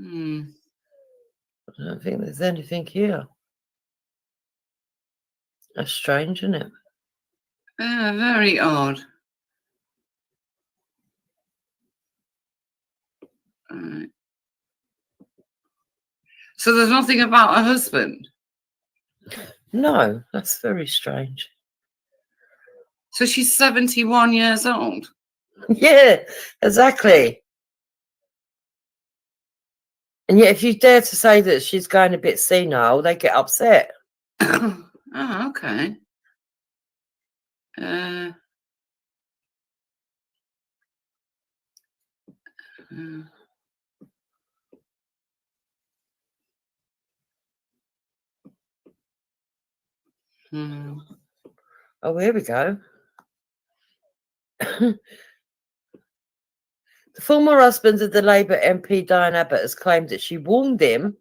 I don't think there's anything here. That's strange, isn't it? Yeah, very odd. Right. So there's nothing about her husband? No, that's very strange. So she's 71 years old? Yeah, exactly. And yet if you dare to say that she's going a bit senile, they get upset. Oh, okay. Oh, here we go. The former husband of the Labour MP Diane Abbott has claimed that she warned him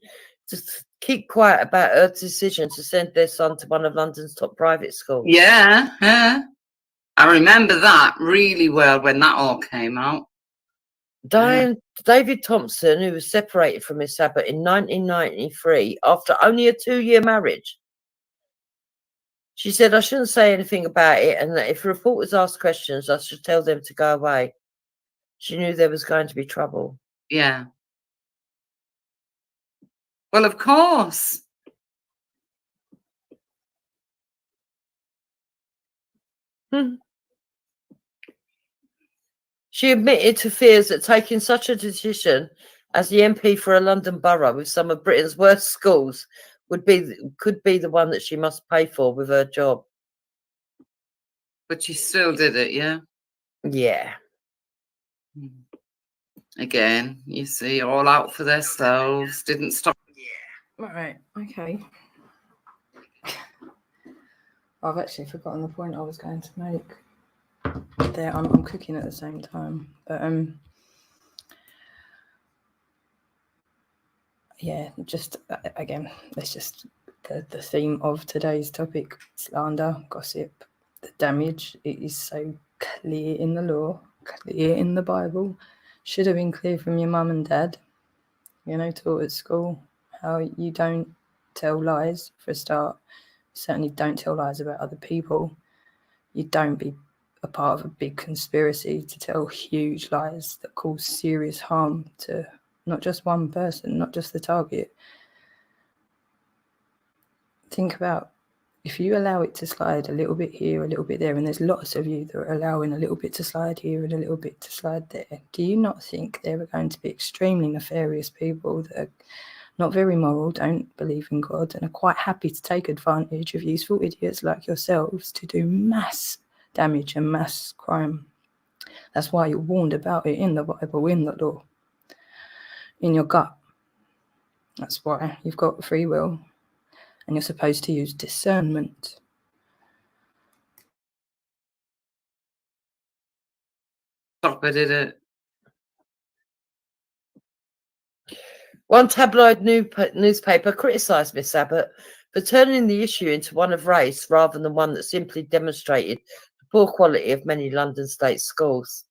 to keep quiet about her decision to send their son to one of London's top private schools. Yeah, yeah. I remember that really well when that all came out. David Thompson, who was separated from Miss Abbott in 1993 after only a 2-year marriage. She said, I shouldn't say anything about it, and that if reporters asked questions, I should tell them to go away. She knew there was going to be trouble. Yeah. Well, of course. She admitted to fears that taking such a decision as the MP for a London borough with some of Britain's worst schools could be the one that she must pay for with her job. But she still did it, yeah? Yeah. Again, you see, all out for themselves, didn't stop. Yeah. Right, okay. I've actually forgotten the point I was going to make. There, I'm cooking at the same time, but yeah, just again, that's just the theme of today's topic: slander, gossip, the damage. It is so clear in the law, clear in the Bible. Should have been clear from your mum and dad. You know, taught at school how you don't tell lies for a start. Certainly don't tell lies about other people. You don't be a part of a big conspiracy to tell huge lies that cause serious harm to not just one person, not just the target. Think about if you allow it to slide a little bit here, a little bit there, and there's lots of you that are allowing a little bit to slide here and a little bit to slide there, do you not think there are going to be extremely nefarious people that are not very moral, don't believe in God, and are quite happy to take advantage of useful idiots like yourselves to do mass damage and mass crime? That's why you're warned about it in the Bible, in the law, in your gut. That's why you've got free will and you're supposed to use discernment. Stopper did it. One tabloid newspaper criticised Miss Abbott for turning the issue into one of race rather than one that simply demonstrated the poor quality of many London state schools.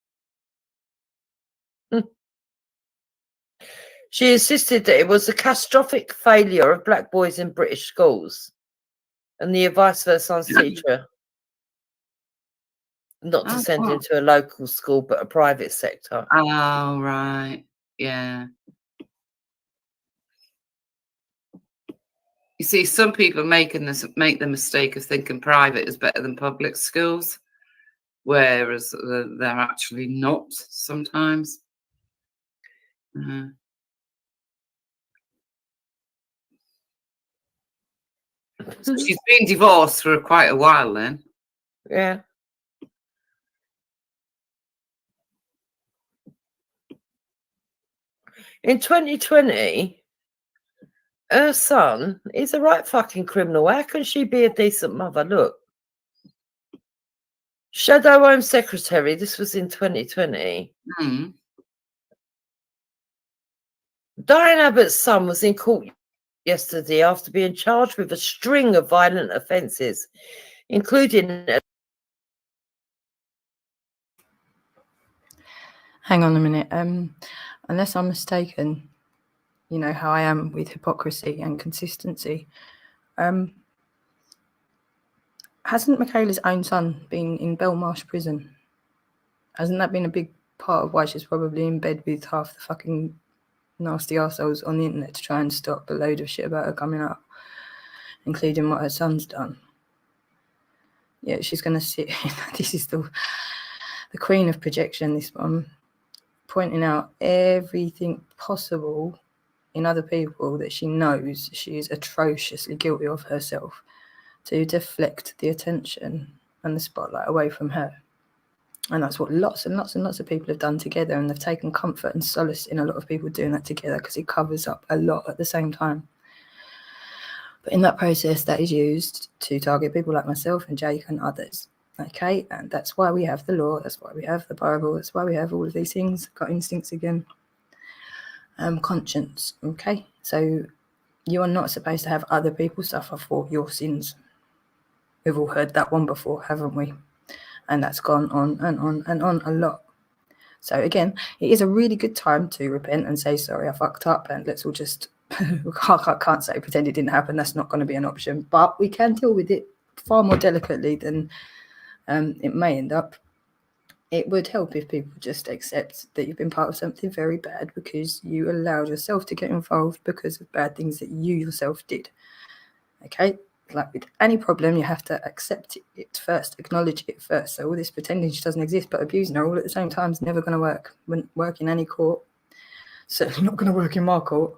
She insisted that it was a catastrophic failure of black boys in British schools and the advice for her son's teacher not to send him to a local school but a private sector. Oh, right. Yeah. You see, some people make the mistake of thinking private is better than public schools, whereas they're actually not sometimes. So she's been divorced for quite a while then. Yeah. In 2020, her son is a right fucking criminal. How can she be a decent mother? Look. Shadow Home Secretary, this was in 2020. Diane Abbott's son was in court yesterday after being charged with a string of violent offences, including... Hang on a minute. Unless I'm mistaken, you know how I am with hypocrisy and consistency. Hasn't Michaela's own son been in Belmarsh prison? Hasn't that been a big part of why she's probably in bed with half the fucking nasty arseholes on the internet to try and stop a load of shit about her coming up, including what her son's done? Yeah, she's going to sit... This is the queen of projection, this one. Pointing out everything possible in other people that she knows she is atrociously guilty of herself, to deflect the attention and the spotlight away from her. And that's what lots and lots and lots of people have done together, and they've taken comfort and solace in a lot of people doing that together because it covers up a lot at the same time. But in that process, that is used to target people like myself and Jake and others. Okay, and that's why we have the law, that's why we have the Bible, that's why we have all of these things. Got instincts again. Conscience, okay? So you are not supposed to have other people suffer for your sins. We've all heard that one before, haven't we? And that's gone on and on and on a lot. So again, it is a really good time to repent and say, sorry, I fucked up, and let's all just, I can't say pretend it didn't happen, that's not going to be an option, but we can deal with it far more delicately than it may end up. It would help if people just accept that you've been part of something very bad because you allowed yourself to get involved because of bad things that you yourself did. Okay, like with any problem, you have to accept it first, acknowledge it first. So all this pretending she doesn't exist but abusing her all at the same time is never going to work. Wouldn't work in any court. Certainly not going to work in my court.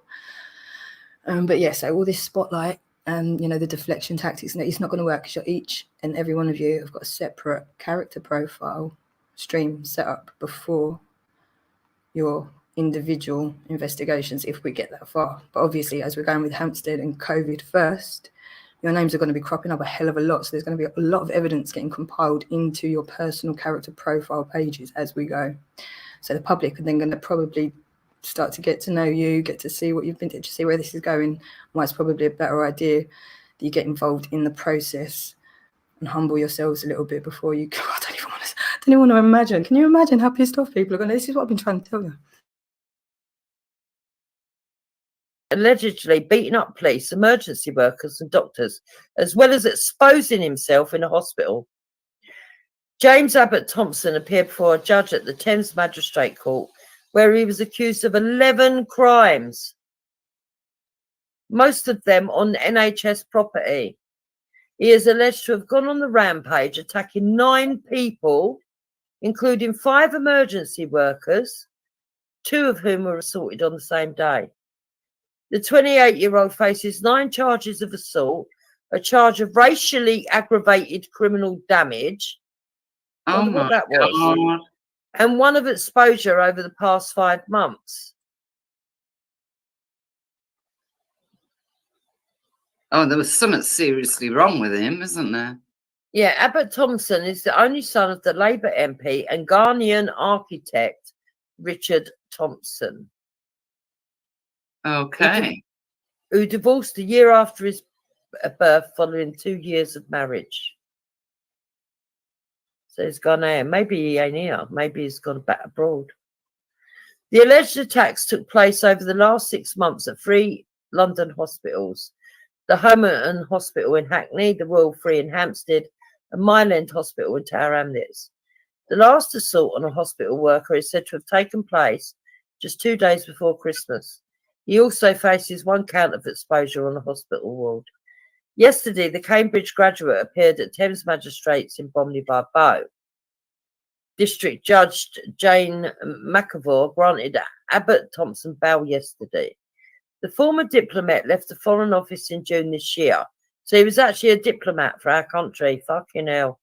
But yeah, so all this spotlight and, the deflection tactics, it's not going to work because each and every one of you have got a separate character profile stream set up before your individual investigations, if we get that far. But obviously, as we're going with Hampstead and COVID first, your names are going to be cropping up a hell of a lot. So there's going to be a lot of evidence getting compiled into your personal character profile pages as we go. So the public are then going to probably start to get to know you, get to see what you've been to see where this is going. Why it's probably a better idea that you get involved in the process and humble yourselves a little bit before you go. I don't even want to imagine. Can you imagine how pissed off people are going? This is what I've been trying to tell you. Allegedly beating up police, emergency workers and doctors, as well as exposing himself in a hospital. James Abbott Thompson appeared before a judge at the Thames Magistrate Court, where he was accused of 11 crimes, most of them on NHS property. He is alleged to have gone on the rampage, attacking 9 people, including 5 emergency workers, 2 of whom were assaulted on the same day. The 28-year-old faces 9 charges of assault, a charge of racially aggravated criminal damage. Oh my what that was. God. And 1 of exposure over the past 5 months. Oh, there was something seriously wrong with him, isn't there? Yeah, Abbott Thompson is the only son of the Labour MP and Ghanaian architect Richard Thompson. Okay. Who divorced a year after his birth following 2 years of marriage. So he's Ghanaian. Maybe he ain't here. Maybe he's gone back abroad. The alleged attacks took place over the last 6 months at 3 London hospitals. The Homerton Hospital in Hackney, the Royal Free in Hampstead, and Mile End Hospital in Tower Hamlets. The last assault on a hospital worker is said to have taken place just 2 days before Christmas. He also faces 1 count of exposure on a hospital ward. Yesterday, the Cambridge graduate appeared at Thames Magistrates in Bromley by Bow. District Judge Jane McAvoy granted Abbott Thompson bail yesterday. The former diplomat left the Foreign Office in June this year. So he was actually a diplomat for our country. Fucking hell.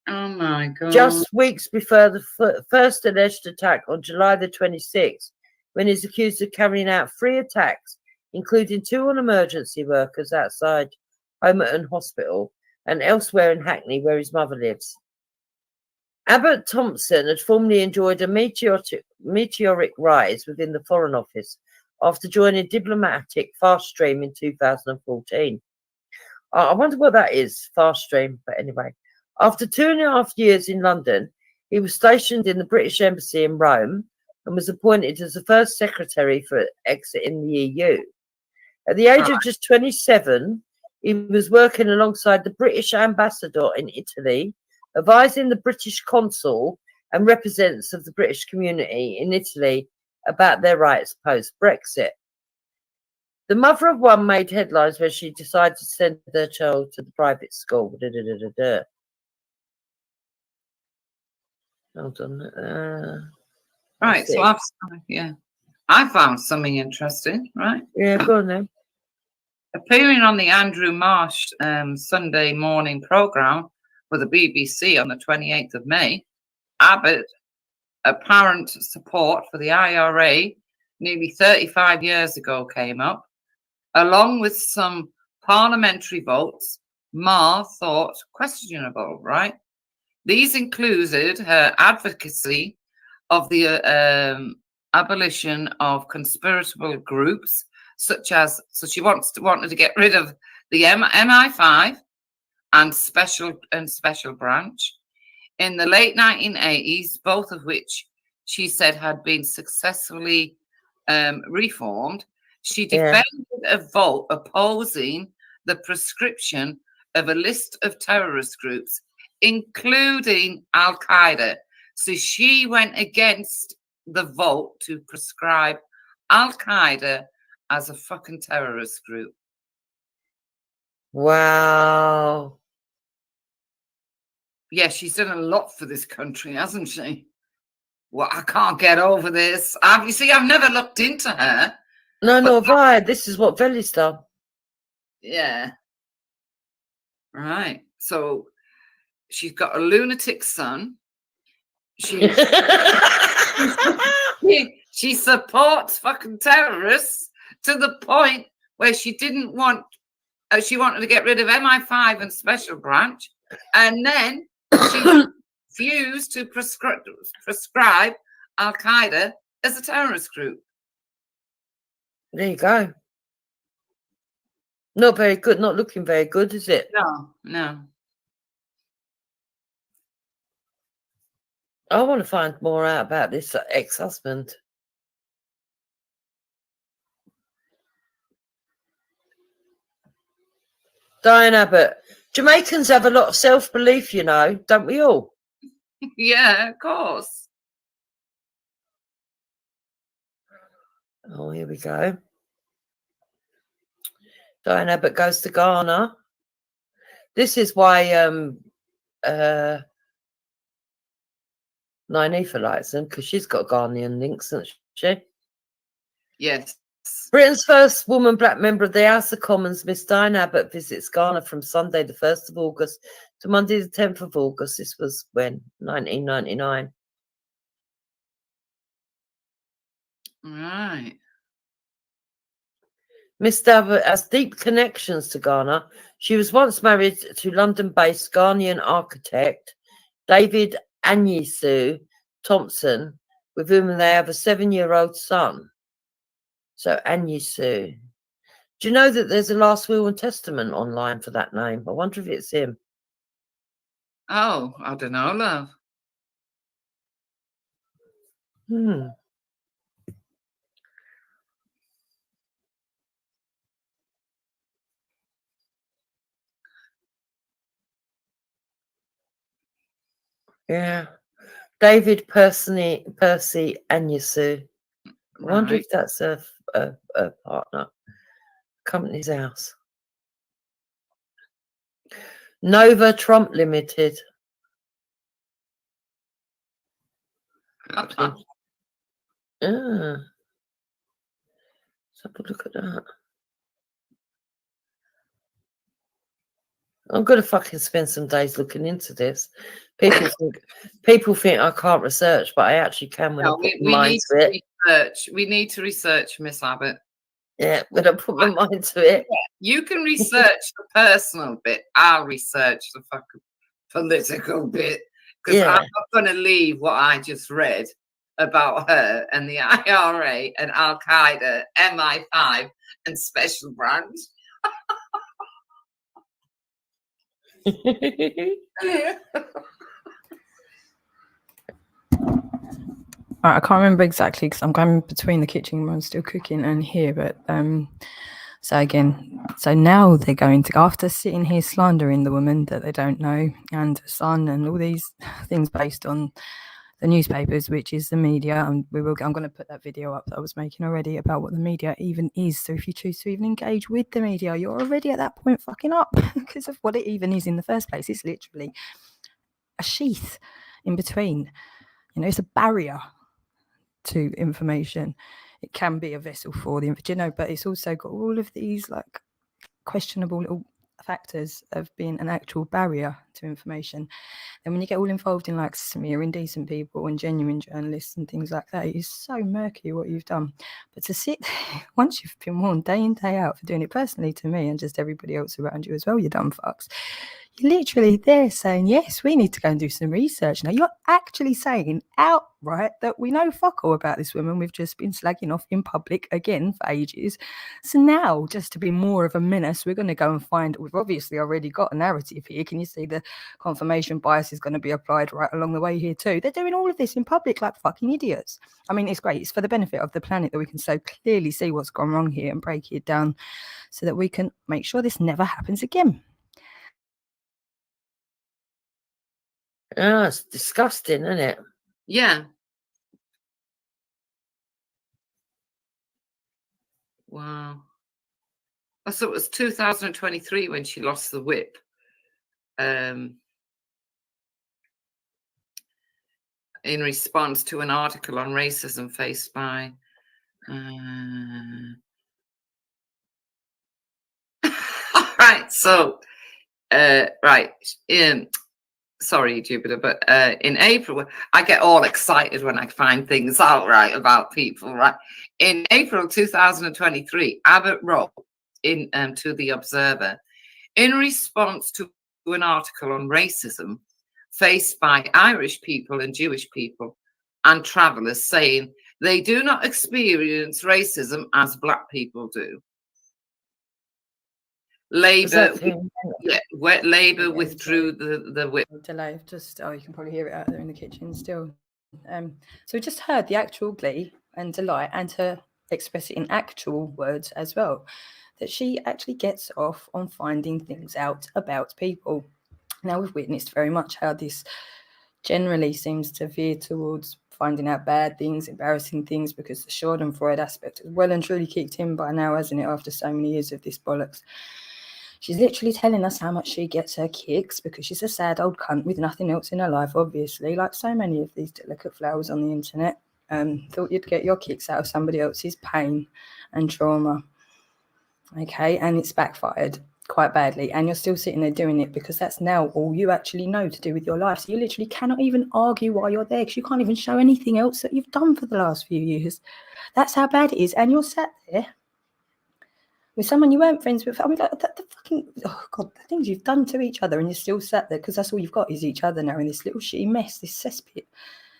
Oh my God. Just weeks before the first alleged attack on July the 26th, when he's accused of carrying out 3 attacks, including 2 on emergency workers outside Homerton Hospital and elsewhere in Hackney, where his mother lives. Abbott Thompson had formerly enjoyed a meteoric rise within the Foreign Office after joining diplomatic Fast Stream in 2014. I wonder what that is, Fast Stream, but anyway. After 2.5 years in London, he was stationed in the British Embassy in Rome and was appointed as the first secretary for exiting the EU. At the age of just 27, he was working alongside the British ambassador in Italy, advising the British consul and representatives of the British community in Italy about their rights post-Brexit. The mother of one made headlines when she decided to send their child to the private school. Hold on. Right, so I found something interesting, right? Yeah, go on then. Appearing on the Andrew Marsh Sunday morning programme for the BBC on the 28th of May, Abbott apparent support for the IRA nearly 35 years ago came up, along with some parliamentary votes Ma thought questionable, right? These included her advocacy of the abolition of conspiratorial groups, such as, so she wanted to get rid of the MI5 and special branch in the late 1980s, both of which she said had been successfully reformed. She defended a vote opposing the prescription of a list of terrorist groups, including Al Qaeda. So she went against the vote to prescribe Al Qaeda as a fucking terrorist group. Wow. Yeah, she's done a lot for this country, hasn't she? Well, I can't get over this. You see, I've never looked into her. No, right. This is what Velly's done. Yeah. Right. So she's got a lunatic son. She supports fucking terrorists to the point where she didn't want, she wanted to get rid of MI5 and special branch. And then she refused to prescribe Al Qaeda as a terrorist group. There you go. Not very good. Not looking very good, is it? No. I want to find more out about this ex-husband. Diane Abbott. Jamaicans have a lot of self-belief, you know, don't we all? Yeah, of course. Oh, here we go. Diane Abbott goes to Ghana. This is why Nynefa likes them, because she's got Ghanaian links, hasn't she? Yes. Britain's first woman black member of the House of Commons, Miss Diane Abbott, visits Ghana from Sunday the 1st of August to Monday the 10th of August. This was when? 1999. Right. Miss Abbott has deep connections to Ghana. She was once married to London-based Ghanaian architect David Anyisu Thompson, with whom they have a 7-year-old son. So Anyisu. Do you know that there's a last will and testament online for that name? I wonder if it's him. Oh, I don't know, love. Yeah. David Percy Anyisu. I wonder if that's a partner. Company's house. Nova Trump Limited. Let's have a look at that. I'm going to fucking spend some days looking into this. People think I can't research, but I actually can when I put my mind to it. We need to research, Miss Abbott. Yeah, when I put my mind to it. You can research the personal bit. I'll research the fucking political bit. Because I'm not going to leave what I just read about her and the IRA and Al Qaeda, MI5 and special branch. Right, I can't remember exactly because I'm going between the kitchen where I'm still cooking and here, but so now they're going to, after sitting here slandering the woman that they don't know and son and all these things based on the newspapers, which is the media, and I'm going to put that video up that I was making already about what the media even is. So if you choose to even engage with the media, you're already at that point fucking up because of what it even is in the first place. It's literally a sheath in between. You know, it's a barrier to information. It can be a vessel for the, you know, but it's also got all of these like questionable little factors of being an actual barrier to information. And when you get all involved in like smearing decent people and genuine journalists and things like that, it's so murky what you've done. But to sit once you've been warned day in, day out for doing it, personally to me and just everybody else around you as well, you dumb fucks, you're literally there saying, yes, we need to go and do some research. Now, you're actually saying outright that we know fuck all about this woman we've just been slagging off in public again for ages. So now, just to be more of a menace, we're going to go and find, we've obviously already got a narrative here. Can you see the confirmation bias is going to be applied right along the way here too? They're doing all of this in public like fucking idiots. I mean, it's great. It's for the benefit of the planet that we can so clearly see what's gone wrong here and break it down so that we can make sure this never happens again. Oh, it's disgusting, isn't it? Yeah. Wow. I thought it was 2023 when she lost the whip. In response to an article on racism faced by right, so sorry, Jupiter, but in April, I get all excited when I find things out, right, about people, right? In April 2023, Abbott wrote in to The Observer, in response to an article on racism faced by Irish people and Jewish people and travellers, saying they do not experience racism as Black people do. Labour withdrew the whip. Delay. Just you can probably hear it out there in the kitchen still. So we just heard the actual glee and delight, and her express it in actual words as well, that she actually gets off on finding things out about people. Now we've witnessed very much how this generally seems to veer towards finding out bad things, embarrassing things, because the Schadenfreude aspect has well and truly kicked in by now, hasn't it, after so many years of this bollocks. She's literally telling us how much she gets her kicks because she's a sad old cunt with nothing else in her life, obviously, like so many of these delicate flowers on the internet. Thought you'd get your kicks out of somebody else's pain and trauma. Okay, and it's backfired quite badly, and you're still sitting there doing it because that's now all you actually know to do with your life. So you literally cannot even argue while you're there because you can't even show anything else that you've done for the last few years. That's how bad it is, and you're sat there with someone you weren't friends with. I mean, like, the fucking, oh God, the things you've done to each other, and you're still sat there because that's all you've got is each other now in this little shitty mess, this cesspit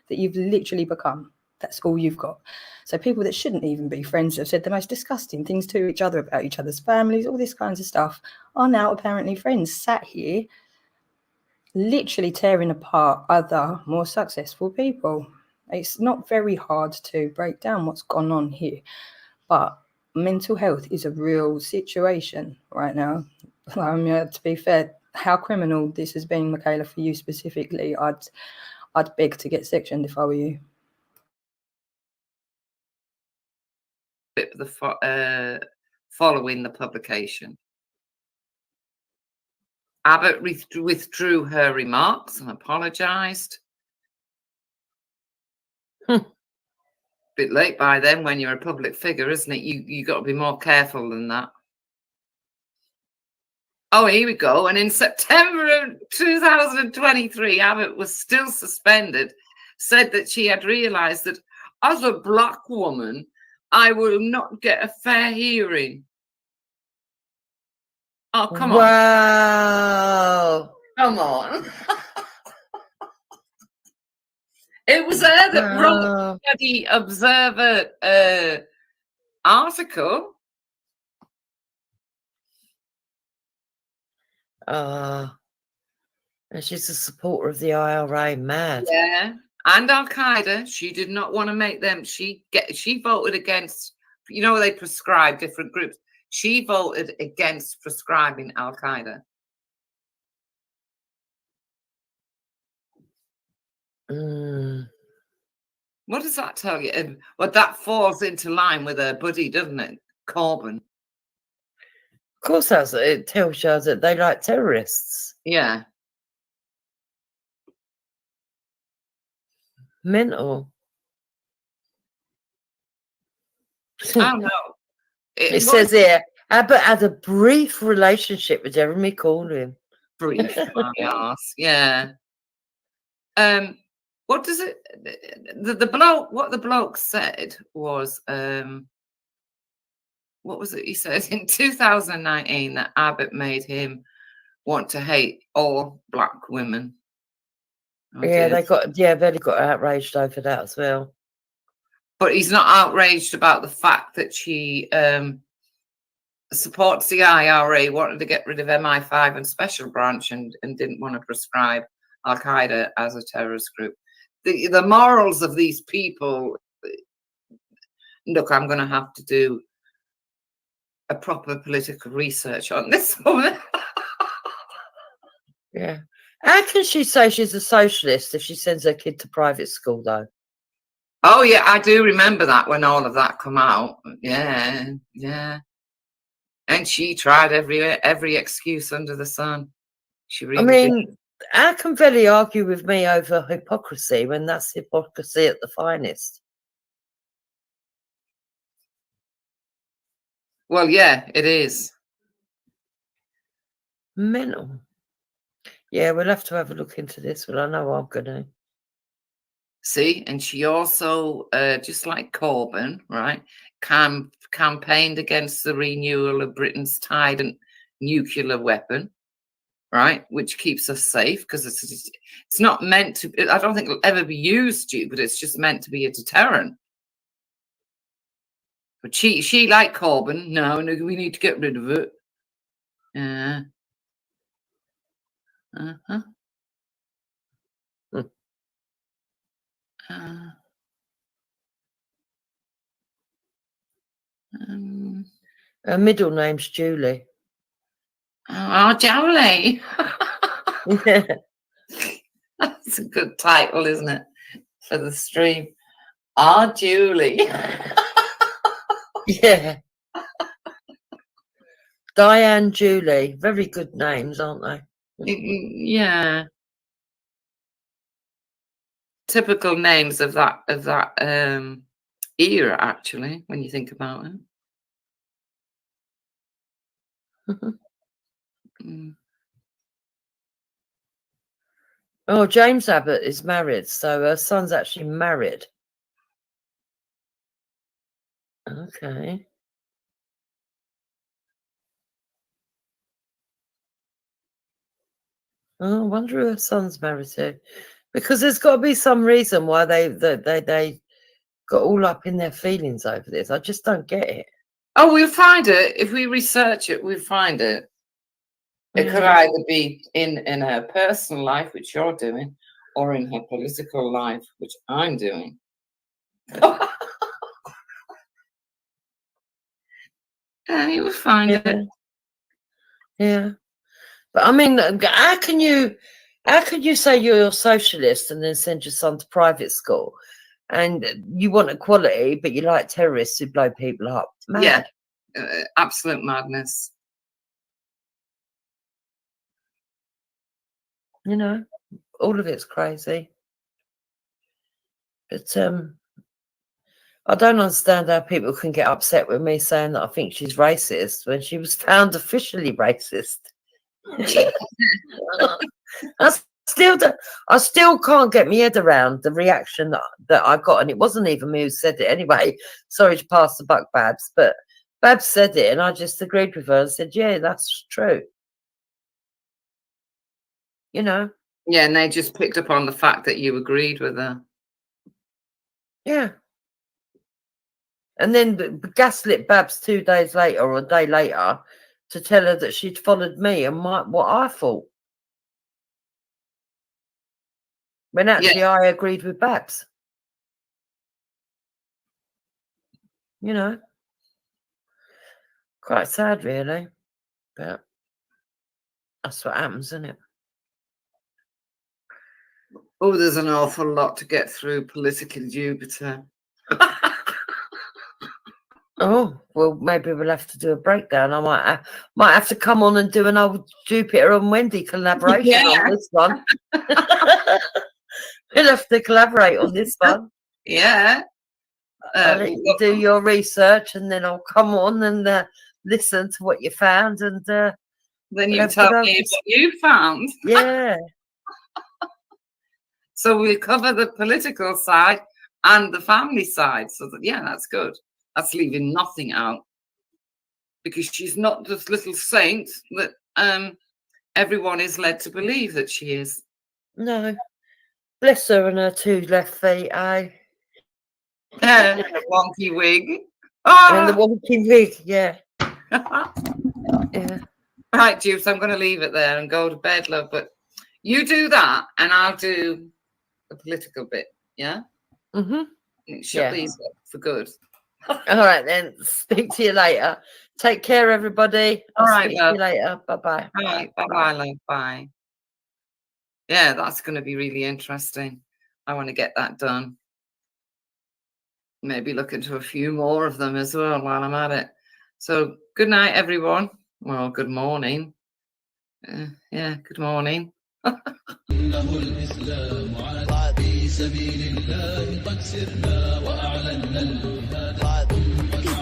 that you've literally become. That's all you've got. So people that shouldn't even be friends have said the most disgusting things to each other about each other's families, all this kinds of stuff, are now apparently friends, sat here literally tearing apart other more successful people. It's not very hard to break down what's gone on here, but mental health is a real situation right now. I mean, to be fair, how criminal this has been, Michaela, for you specifically, I'd beg to get sectioned if I were you. Following the publication, Abbott withdrew her remarks and apologised. Bit late by then when you're a public figure, isn't it? You got to be more careful than that. Oh, here we go. And in September of 2023, Abbott was still suspended, said that she had realised that as a Black woman, I will not get a fair hearing. Oh, come on. Wow. Come on. It was her that wrote the Observer article. And she's a supporter of the IRA, mad. Yeah. And Al-Qaeda. She did not want to make them. She voted against, you know, they prescribe different groups. She voted against prescribing Al-Qaeda. What does that tell you? Well, that falls into line with her buddy, doesn't it? Corbyn. Of course, it tells you that they like terrorists. Yeah. Mental. Oh, no. It says here, Abbott had a brief relationship with Jeremy Corbyn. Brief, my arse. Yeah. What does it? The bloke. What the bloke said was, what was it? He said in 2019 that Abbott made him want to hate all black women. Oh, Yeah, dear. they got outraged over that as well. But he's not outraged about the fact that she supports the IRA, wanted to get rid of MI5 and Special Branch, and didn't want to prescribe Al Qaeda as a terrorist group. The morals of these people. Look, I'm going to have to do a proper political research on this woman. Yeah. How can she say she's a socialist if she sends her kid to private school, though? Oh, yeah, I do remember that when all of that come out. Yeah, yeah. And she tried every excuse under the sun. She really did. How can Velli argue with me over hypocrisy when that's hypocrisy at the finest? Well, yeah, it is. Mental. Yeah, we'll have to have a look into this. Well, I know I'm going to. See, and she also, just like Corbyn, right, campaigned against the renewal of Britain's tidal nuclear weapon, right, which keeps us safe because it's not meant to. I don't think it'll ever be used, but it's just meant to be a deterrent. But she like Corbyn. No, we need to get rid of it. Yeah. Uh-huh. Her middle name's Julie. Oh, Julie. That's a good title, isn't it, for the stream? Oh, Julie. Yeah. Diane, Julie. Very good names, aren't they? Yeah. Typical names of that era, actually, when you think about it. Oh, James Abbott is married, so her son's actually married. Okay. Oh, I wonder who her son's married to, because there's got to be some reason why they got all up in their feelings over this. I just don't get it. Oh, we'll find it if we research it. We'll find it. It could either be in her personal life, which you're doing, or in her political life, which I'm doing. You will find it. Yeah. But I mean, how can you say you're a socialist and then send your son to private school, and you want equality, but you like terrorists who blow people up? Mad. Yeah, absolute madness. You know, all of it's crazy. But I don't understand how people can get upset with me saying that I think she's racist when she was found officially racist. I still can't get my head around the reaction that I got, and it wasn't even me who said it anyway. Sorry to pass the buck, Babs, but Babs said it, and I just agreed with her and said, "Yeah, that's true." You know. Yeah, and they just picked up on the fact that you agreed with her. Yeah. And then gaslit Babs 2 days later or a day later to tell her that she'd followed me and what I thought. When actually I agreed with Babs. You know. Quite sad, really. But that's what happens, isn't it? Oh, there's an awful lot to get through politically, Jupiter. Oh, well, maybe we'll have to do a breakdown. I might have to come on and do an old Jupiter and Wendy collaboration on this one. We'll have to collaborate on this one. Yeah. I'll let you do your research and then I'll come on and listen to what you found and then you tell me what you found. Yeah. So we'll cover the political side and the family side. So that, yeah, that's good. That's leaving nothing out. Because she's not this little saint that everyone is led to believe that she is. No. Bless her and her 2 left feet, eh? And the wonky wig. And the wonky wig, yeah. Yeah. Right, Juice, I'm going to leave it there and go to bed, love. But you do that and I'll do the political bit, yeah? Mm-hmm. Shut these up for good. All right, then. Speak to you later. Take care, everybody. All right, speak love. to you later. Bye-bye. All right, bye-bye, love. Bye. Yeah, that's going to be really interesting. I want to get that done. Maybe look into a few more of them as well while I'm at it. So good night, everyone. Well, good morning. Yeah, good morning. People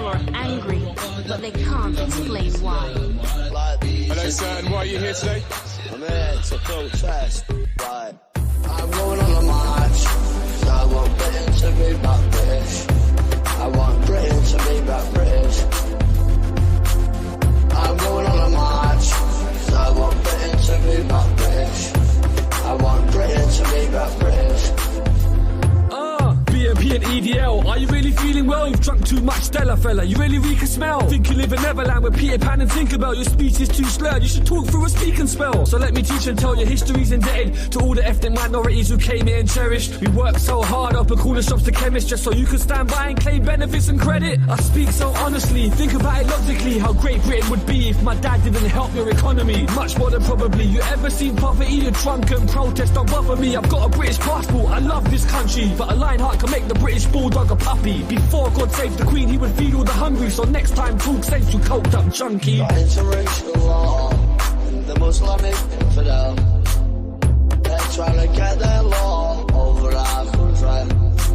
are angry, but they can't explain why. Are they certain why you're here today? I'm here to protest. Right. I'm going on a march. I want Britain to be back British. I want Britain to be back British. I'm going on a march. I want Britain to be back British. I want Britain to be back British. BNP and EDL, are you really feeling well? You've drunk too much Stella, fella. You really reek a smell. Think you live in Neverland with Peter Pan and Tinkerbell. Your speech is too slurred. You should talk through a speak and spell. So let me teach and tell your history's indebted to all the ethnic minorities who came here and cherished. We worked so hard up at corner shops to chemists just so you could stand by and claim benefits and credit. I speak so honestly. Think about it logically. How great Britain would be if my dad didn't help your economy. Much more than probably. You ever seen poverty? You're drunk and protest. Don't bother me. I've got a British passport. I love this country, but a lionheart can make the British bulldog a puppy. Before God saved the Queen, he would feed all the hungry. So next time, talk sense, you coked up junkie. Interracial law, the Islamic infidel. They're trying to get their law over our country.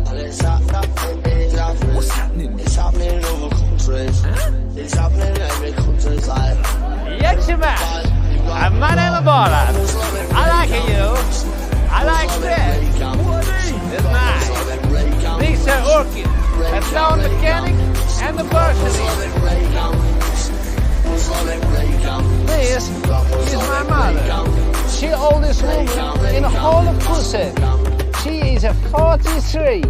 And it's happening. What's happening? It's happening in other countries. It's happening in every country's life. Yes, man. I'm Manela Borat. I like you. I like this. It's nice. These are orchids, a sound mechanic, and the bursary. This is my mother. She oldest woman in the whole of pussy. She is a 43.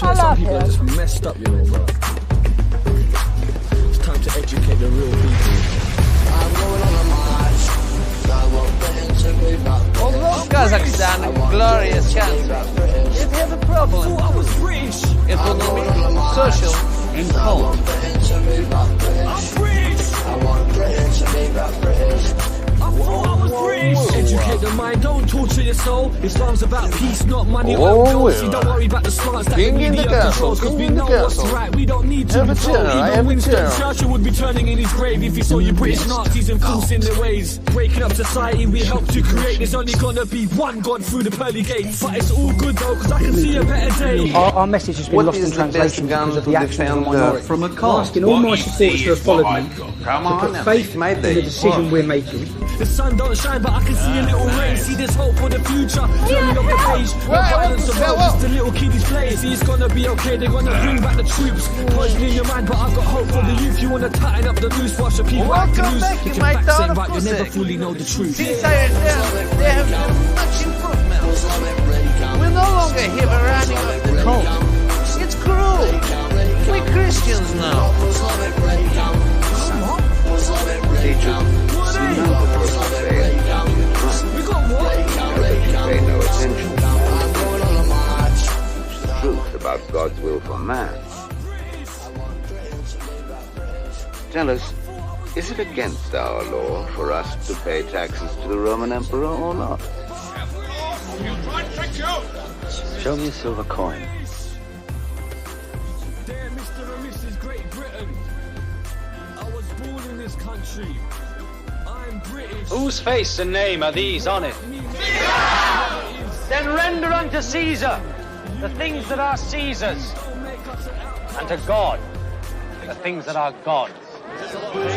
I love people her. are just messed up, you know, bro. It's time to educate the real people. I'm going on a march. I want Britain to be back. Although Kazakhstan a glorious country, it has a problem. I was British. Economic, social, and cold. I'm British. I want Britain to be back British. I thought I was British. Educate the mind, don't torture your soul. Islam's about peace, not money or gold. Don't worry about the slants that the media controls. Cause we know what's right, we don't need to be told. Even Winston Churchill would be turning in his grave if he saw you British Nazis enforcing their ways. Breaking up society we help to create. There's only gonna be one God through the pearly gates. But it's all good though, cause I can see a better day. Our message has been lost in translation because of the actions of the minority. From a I'm asking all my supporters who have followed me to put faith in the decision we're making. The sun don't shine, but I can see a little ray. See there's hope for the future. Turning up the page. No violence of hope, just the little kiddies play. See it's gonna be okay, they're gonna bring back the troops. Poison in your mind, but I've got hope for the youth. You wanna tighten up the noose, wash the people out to lose. Kick your back, say right, you never fully know the truth. Since I returned, there have been much improvement. We're no longer here running up the cult. It's cruel. We're Christians now. Come on. We got what? Pay no attention. It's the truth about God's will for man. Tell us, is it against our law for us to pay taxes to the Roman Emperor or not? Show me a silver coin. Dear Mr. and Mrs. Great Britain, I was born in this country. I'm British. Whose face and name are these on it? Then render unto Caesar the things that are Caesar's, and to God the things that are God's. Gaza!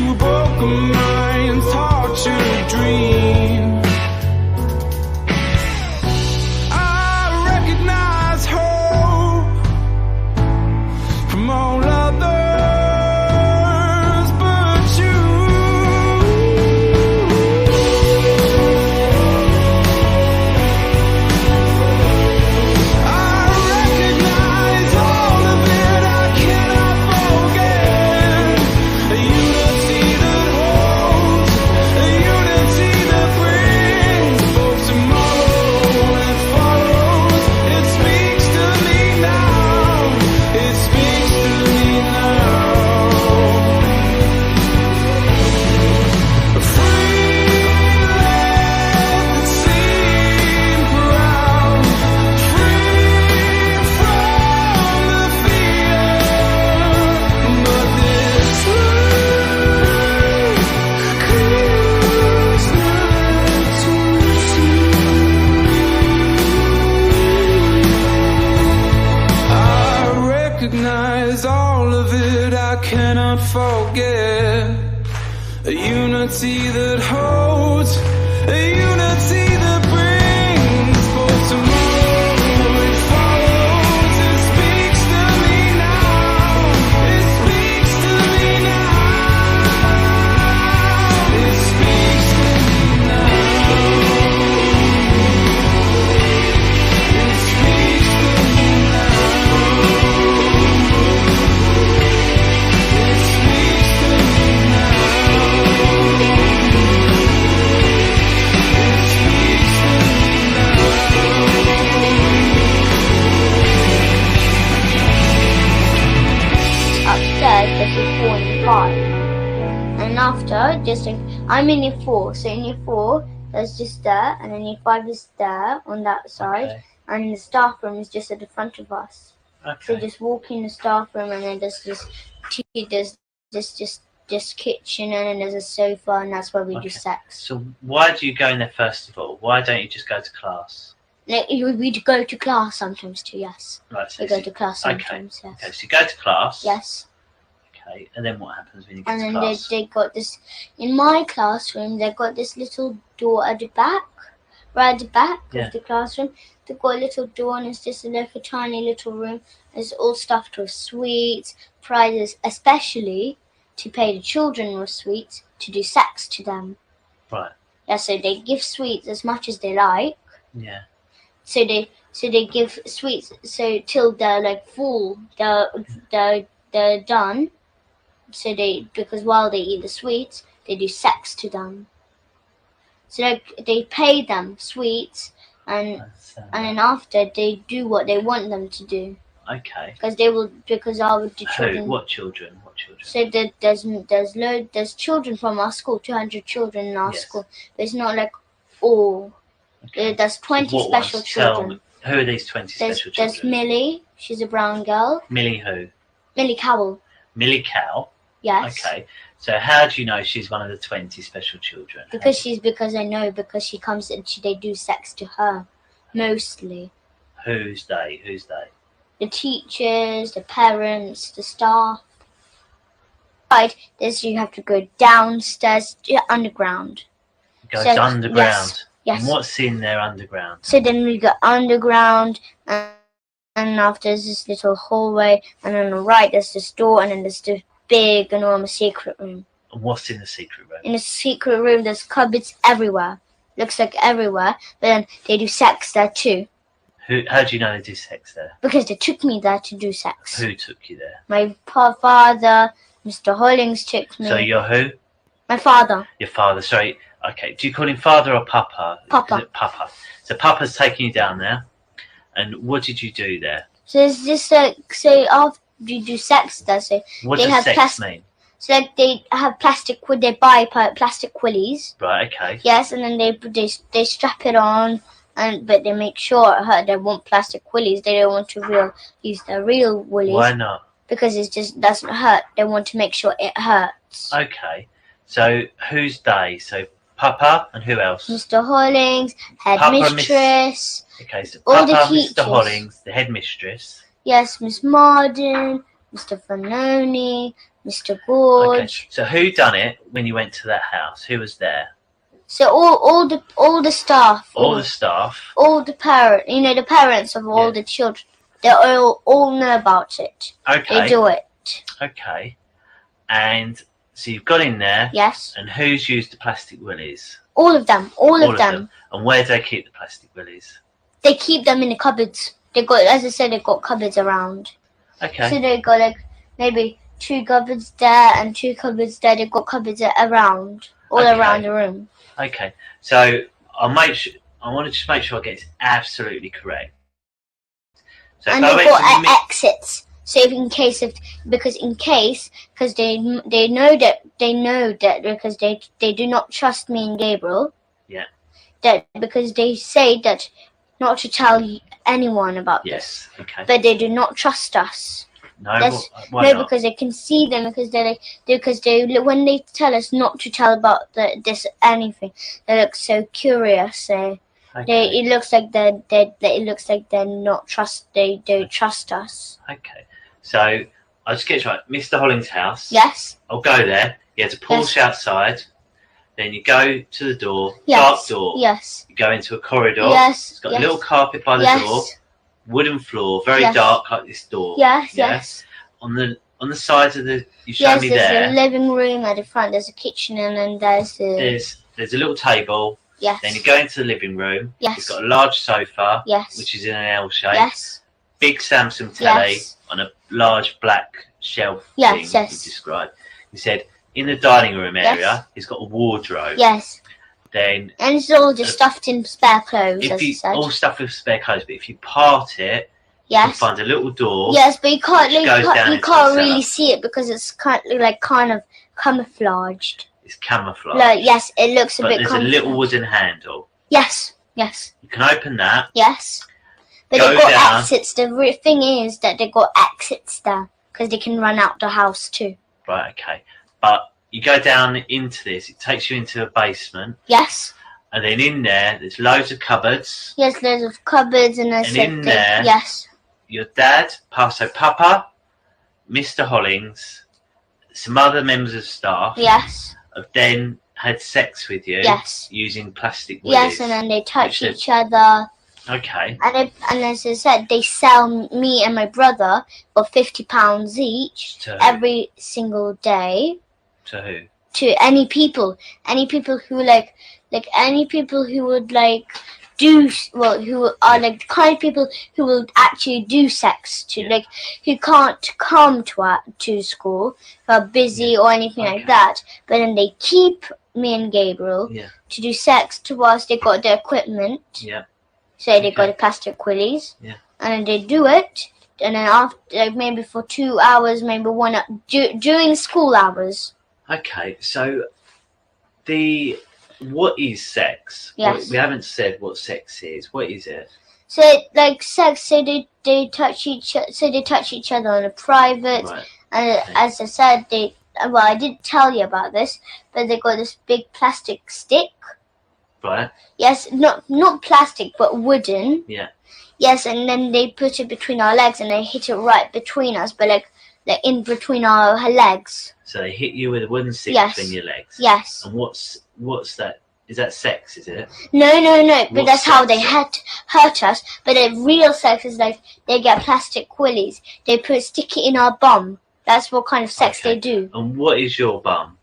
a broken mind, tortured dream. I recognize hope from all others but you. I recognize all of it, I cannot forget. A unity that holds, a unity that brings both tomorrow and follows. It speaks to me now, it speaks to me now. A free land that seemed proud, free from the fear, but this life comes not too soon. I recognize all of it, I cannot forget. A unity that holds, a unity that brings both tomorrow and follows. It speaks to me now, it speaks to me now, it speaks to me now, it speaks to me now, it speaks to me now. Upstairs there's a 4 and a 5, and after just like I'm in year 4, so in year 4 there's just there, and then year 5 is there on that side, and the staff room is just at the front of us. So just walk in the staff room, and then there's this this kitchen, and then there's a sofa, and that's where we do sex. So why do you go in there first of all? Why don't you just go to class? Like, we go to class sometimes too, yes. Right, so we go to class sometimes, yes. Okay, so you go to class. Yes. Okay, and then what happens when you get And to then class? they got this, in my classroom, they got this little door at the back, right at the back of the classroom. They got a little door, and it's just like a tiny little room. It's all stuffed with sweets, prizes, especially to pay the children with sweets, to do sex to them. Right. Yeah, so they give sweets as much as they like. Yeah. So they give sweets so till they're like full, they're done. So because while they eat the sweets, they do sex to them. So they pay them sweets, and then after they do what they want them to do. Okay. Because our children. Who? What children? What children? So there's children from our school, 200 children in our school. But it's not like all. Okay. There's 20 What special ones? Tell children. me, who are these 20 special children? There's Millie, she's a brown girl. Millie who? Millie Cowell. Millie Cow? Yes. Okay. So how do you know she's one of the 20 special children? Because I know, because she comes and they do sex to her, mostly. Who's they? Who's they? The teachers, the parents, the staff. Right, you have to go downstairs, underground. It goes underground. Yes. And what's in there underground? So then we go underground, and after there's this little hallway, and on the right there's this door, and then there's this big, enormous secret room. And what's in the secret room? In the secret room, there's cupboards everywhere. Looks like everywhere, but then they do sex there too. How do you know they do sex there? Because they took me there to do sex. Who took you there? My father, Mr. Hollings took me. So you're who? My father. Your father, sorry. Okay, do you call him father or papa? Papa. Is it papa? So papa's taking you down there, and what did you do there? So it's just like, so after you do sex there, so What they does have sex mean? So like they have they buy plastic willies. Right, okay. Yes, and then they strap it on, but they make sure it hurt. They want plastic willies. They don't want to use their real willies. Why not? Because it just doesn't hurt. They want to make sure it hurts. Okay, so who's they? So Papa and who else? Mr. Hollings, headmistress. Okay, so all Papa, the teachers. Mr. Hollings, the headmistress. Yes, Miss Marden, Mr. Fanoni, Mr. Gorge. Okay. So who done it when you went to that house? Who was there? So all the staff, All the staff. all the the parents of all the children, they all know about it. Okay. They do it. Okay. And so you've got in there. Yes. And who's used the plastic willies? All of them. All of them. And where do they keep the plastic willies? They keep them in the cupboards. They got, as I said, they've got cupboards around. Okay. So they've got like maybe 2 cupboards there and 2 cupboards there. They've got cupboards around, all around the room. Okay. So I'll make sure. I want to just make sure I get it absolutely correct. So And they've got exits. So if in case because they know that because they do not trust me and Gabriel. Yeah. That because they say that not to tell anyone about this. Okay. But they do not trust us. No, why not? Because they can see them because they when they tell us not to tell about this anything, they look so curious. It looks like they're not trust. They don't trust us. Okay. So I'll just get it right. Mr. Holling's house. Yes. I'll go there. You have to push outside. Then you go to the door. Yes. Dark door. Yes. You go into a corridor. Yes. It's got a little carpet by the door. Wooden floor, very dark like this door. Yes. On the sides of the you showed me there's there. a living room at the front. There's a kitchen and then there's a little table. Yes. Then you go into the living room. Yes. It's got a large sofa. Yes. Which is in an L shape. Yes. Big Samsung telly on a large black shelf thing you described. You said in the dining room area, it's got a wardrobe. Yes. Then and it's all just stuffed in spare clothes, as you said. All stuffed with spare clothes, but if you part it, you can find a little door. Yes, but you can't really cellar. see it because it's kind of camouflaged. It's camouflaged. Like, yes, it looks a bit There's a little wooden handle. Yes. You can open that. Yes. But they've got exits. The thing is that they've got exits there because they can run out the house too. Right, okay. But you go down into this, it takes you into a basement. Yes. And then in there's loads of cupboards. Yes, loads of cupboards and in there, yes. Your dad, Papa, Mr. Hollings, some other members of staff. Yes. Have then had sex with you. Yes. Using plastic willies. Yes, and then they touch each other. Okay. And as I said, they sell me and my brother for £50 each every single day. To who? To any people who any people who would do who are the kind of people who will actually do sex who can't come to school, who are busy or anything like that, but then they keep me and Gabriel to do sex to us. They got the equipment. So they got the plastic willies. And then they do it, and then after maybe for 2 hours, maybe 1 hour, during school hours. Okay, so what is sex? Yes. We haven't said what sex is. What is it? So sex. So they touch each other on a private. Right. And as I said, I didn't tell you about this, but they got this big plastic stick. Right. Yes, not plastic, but wooden. Yeah. Yes, and then they put it between our legs and they hit it right between us, but like in between our legs. So they hit you with a wooden stick between your legs. Yes. And what's that? Is that sex? Is it? No. But that's how they hurt us. But the real sex is like they get plastic willies. They stick it in our bum. That's what kind of sex they do. And what is your bum?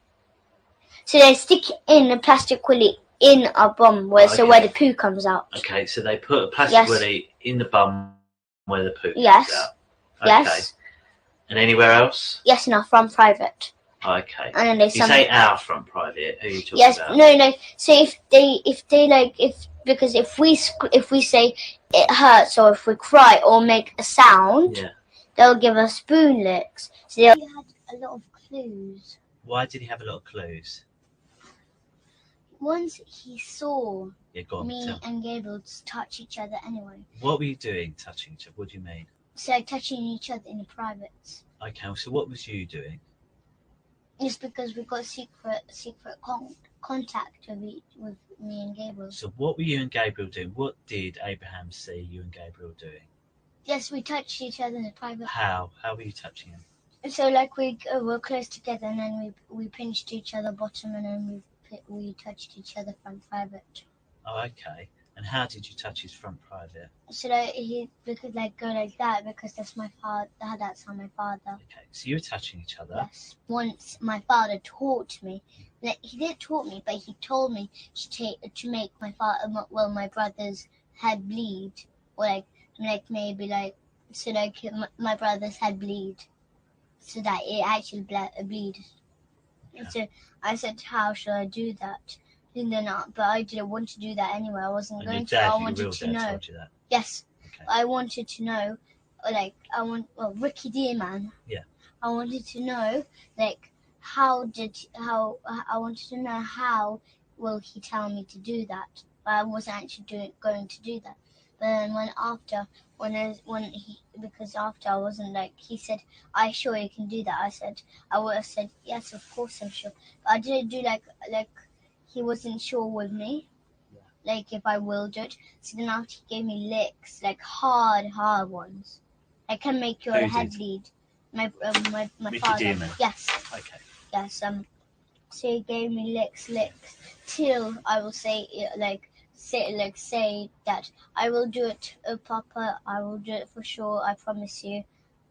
So they stick in a plastic willy in our bum, where the poo comes out. Okay, so they put a plastic willy in the bum where the poo comes out. Okay. Yes. And anywhere else? Yes, no, from private. Okay. And then they you say our from private. Who are you talking about? No. So if we say it hurts or if we cry or make a sound, they'll give us spoon licks. So they had a lot of clues. Why did he have a lot of clues? Once he saw me and Gabriel touch each other anyway. What were you doing touching each other? What do you mean? So touching each other in the privates. Okay, so what was you doing? It's because we got secret contact with me and Gabriel. So what were you and Gabriel doing? What did Abraham see you and Gabriel doing? Yes, we touched each other in the private. How? How were you touching him? So like we were close together, and then we pinched each other bottom, and then we touched each other front private. Oh, okay. And how did you touch his front private? So he could like go like that because that's my father. That's how my father. Okay, so you were touching each other. Yes. Once my father taught me. Like, he didn't taught me, but he told me to make my brother's head bleed, or like maybe like so like my brother's head bleed, so that it actually bleed. Yeah. So I said, how should I do that? But I didn't want to do that anyway. I wasn't going to. I wanted to know. Told you that? Yes. Okay. I wanted to know, Ricky Dearman. Yeah. I wanted to know, like, I wanted to know how will he tell me to do that. But I wasn't actually going to do that. But then after I wasn't like, he said, "Are you sure you can do that?" I would have said, "Yes, of course I'm sure." But I didn't do like he wasn't sure with me, like if I will do it. So then after he gave me licks, like hard ones, that can make your head bleed. My father. Yes. Okay. Yes. So he gave me licks till I will say that I will do it, Papa. I will do it for sure. I promise you.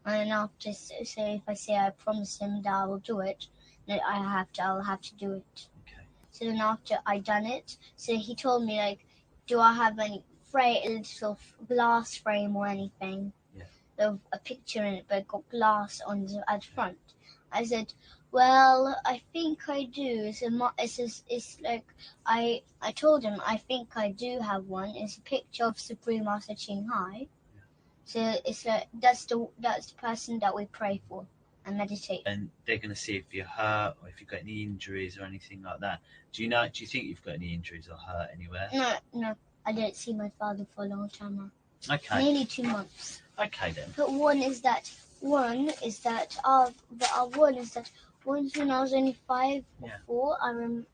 And after if I say I promise him that I will do it, then I'll have to do it. Okay. So then after I done it, so he told me like, do I have any little glass frame or anything? Of a picture in it, but got glass on at front. I said, well, I think I do. It's like I told him I think I do have one. It's a picture of Supreme Master Ching Hai. So it's like that's the person that we pray for and meditate. And they're going to see if you're hurt or if you've got any injuries or anything like that. Do you think you've got any injuries or hurt anywhere? No. I didn't see my father for a long time now. Okay. Nearly 2 months. Okay then. But one is that once when I was only 5 or 4,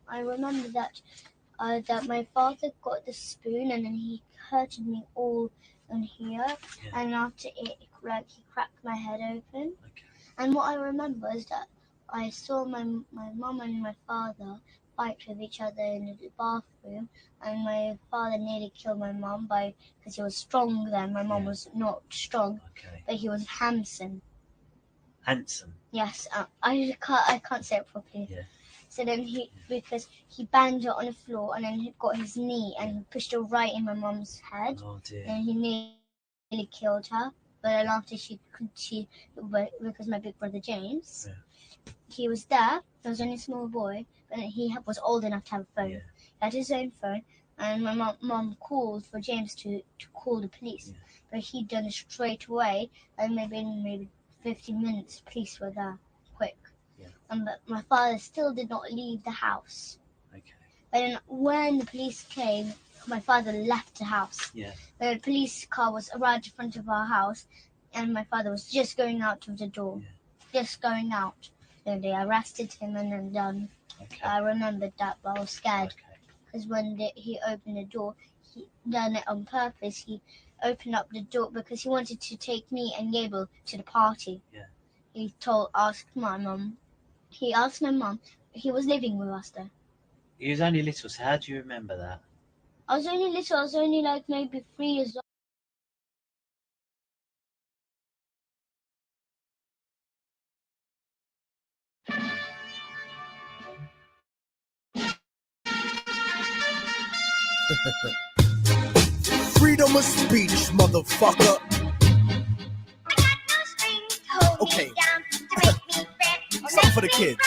I remember that my father got the spoon and then he hurted me all in here, and after it, he cracked my head open. Okay. And what I remember is that I saw my mum and my father fight with each other in the bathroom, and my father nearly killed my mum because he was strong then. My mum was not strong, but he was handsome. Handsome? Yes, I can't say it properly. Yeah. So then because he banged her on the floor and then he got his knee and he pushed her right in my mum's head. Oh dear. And he nearly killed her. But then after because my big brother James, he was there. There was only a small boy, but he was old enough to have a phone. Yeah. He had his own phone, and my mum called for James to call the police. Yeah. But he'd done it straight away, and maybe 15 minutes, police were there, quick. Yeah. But my father still did not leave the house. Okay. But then when the police came, my father left the house. Yeah. The police car was right in front of our house, and my father was just going out of the door. Yeah. Just going out. So they arrested him and then done. Okay. I remembered that, but I was scared. Because when he opened the door, he done it on purpose. He opened up the door because he wanted to take me and Gable to the party. Yeah. He asked my mum. He asked my mum. He was living with us there. He was only little, so how do you remember that? I was only little. I was only like maybe 3 years old. Freedom of speech, motherfucker. Okay. Something for the kids.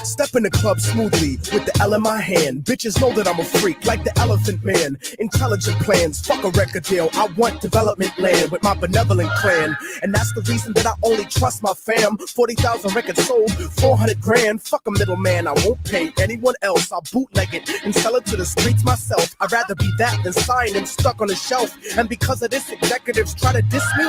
Step in the club smoothly with the L in my hand. Bitches know that I'm a freak, like the Elephant Man. Intelligent plans, fuck a record deal. I want development land with my benevolent clan. And that's the reason that I only trust my fam. 40,000 records sold, 400 grand. Fuck a middleman, I won't pay anyone else. I'll bootleg it and sell it to the streets myself. I'd rather be that than signed and stuck on a shelf. And because of this, executives try to diss me.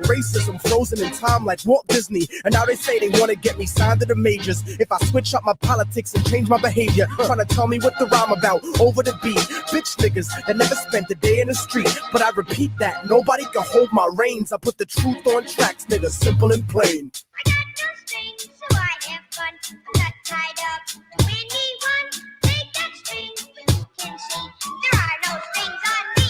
Racism frozen in time like Walt Disney. And now they say they want to get me signed to the majors. If I switch up my politics and change my behavior. Trying to tell me what the rhyme about over the beat. Bitch niggas that never spent a day in the street. But I repeat that, nobody can hold my reins. I put the truth on tracks, nigga, simple and plain. I got no strings, so I have fun. I'm not tied up to anyone. Take that string, you can see there are no strings on me.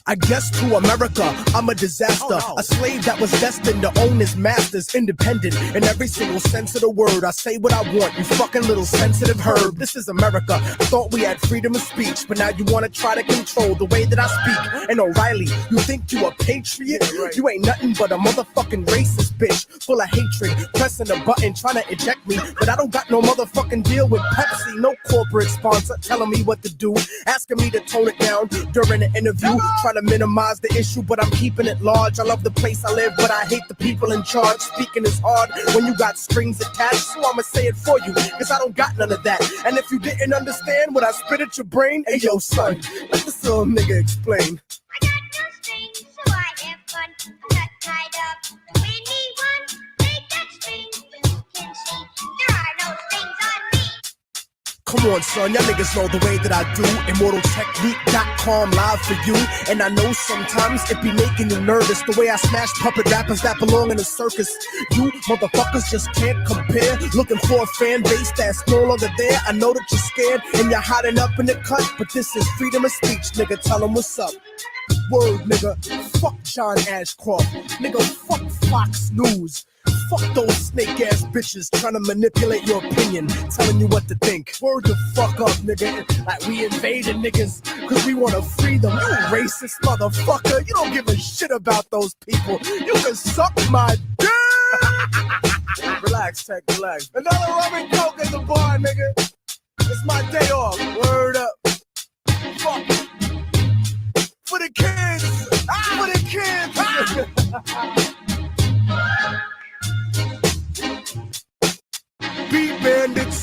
I guess to America, I'm a disaster. A slave that was destined to own his masters. Independent in every single sense of the word. I say what I want, you fucking little sensitive herb. This is America. I thought we had freedom of speech, but now you want to try to control the way that I speak. And O'Reilly, you think you a patriot? You ain't nothing but a motherfucking racist bitch. Full of hatred, pressing a button, trying to eject me. But I don't got no motherfucking deal with Pepsi. No corporate sponsor telling me what to do. Asking me to tone it down during the interview. Trying to minimize the issue, but I'm keeping it large. I love the place I live, but I hate the people in charge. Speaking is hard when you got strings attached, so I'ma say it for you, cause I don't got none of that. And if you didn't understand what I spit at your brain, hey yo son, let this little nigga explain. I got no strings, so I have fun. I'm not tied up to anyone. Take that string, you can see there are no strings on me. Come on, son, y'all niggas know the way that I do. ImmortalTechnique.com live for you. And I know sometimes it be making you nervous, the way I smash puppet rappers that belong in a circus. You motherfuckers just can't compare. Looking for a fan base that's no longer there. I know that you're scared and you're hiding up in the cut, but this is freedom of speech, nigga. Tell them what's up. Word, nigga. Fuck John Ashcroft. Nigga, fuck Fox News. Fuck those snake-ass bitches trying to manipulate your opinion, telling you what to think. Word the fuck up, nigga. Like we invaded niggas cause we want to free them. You racist motherfucker. You don't give a shit about those people. You can suck my dick. Relax, Tech, relax. Another rum and coke in the bar, nigga. It's my day off. Word up. Fuck. For the kids. For the kids. Beat bandits.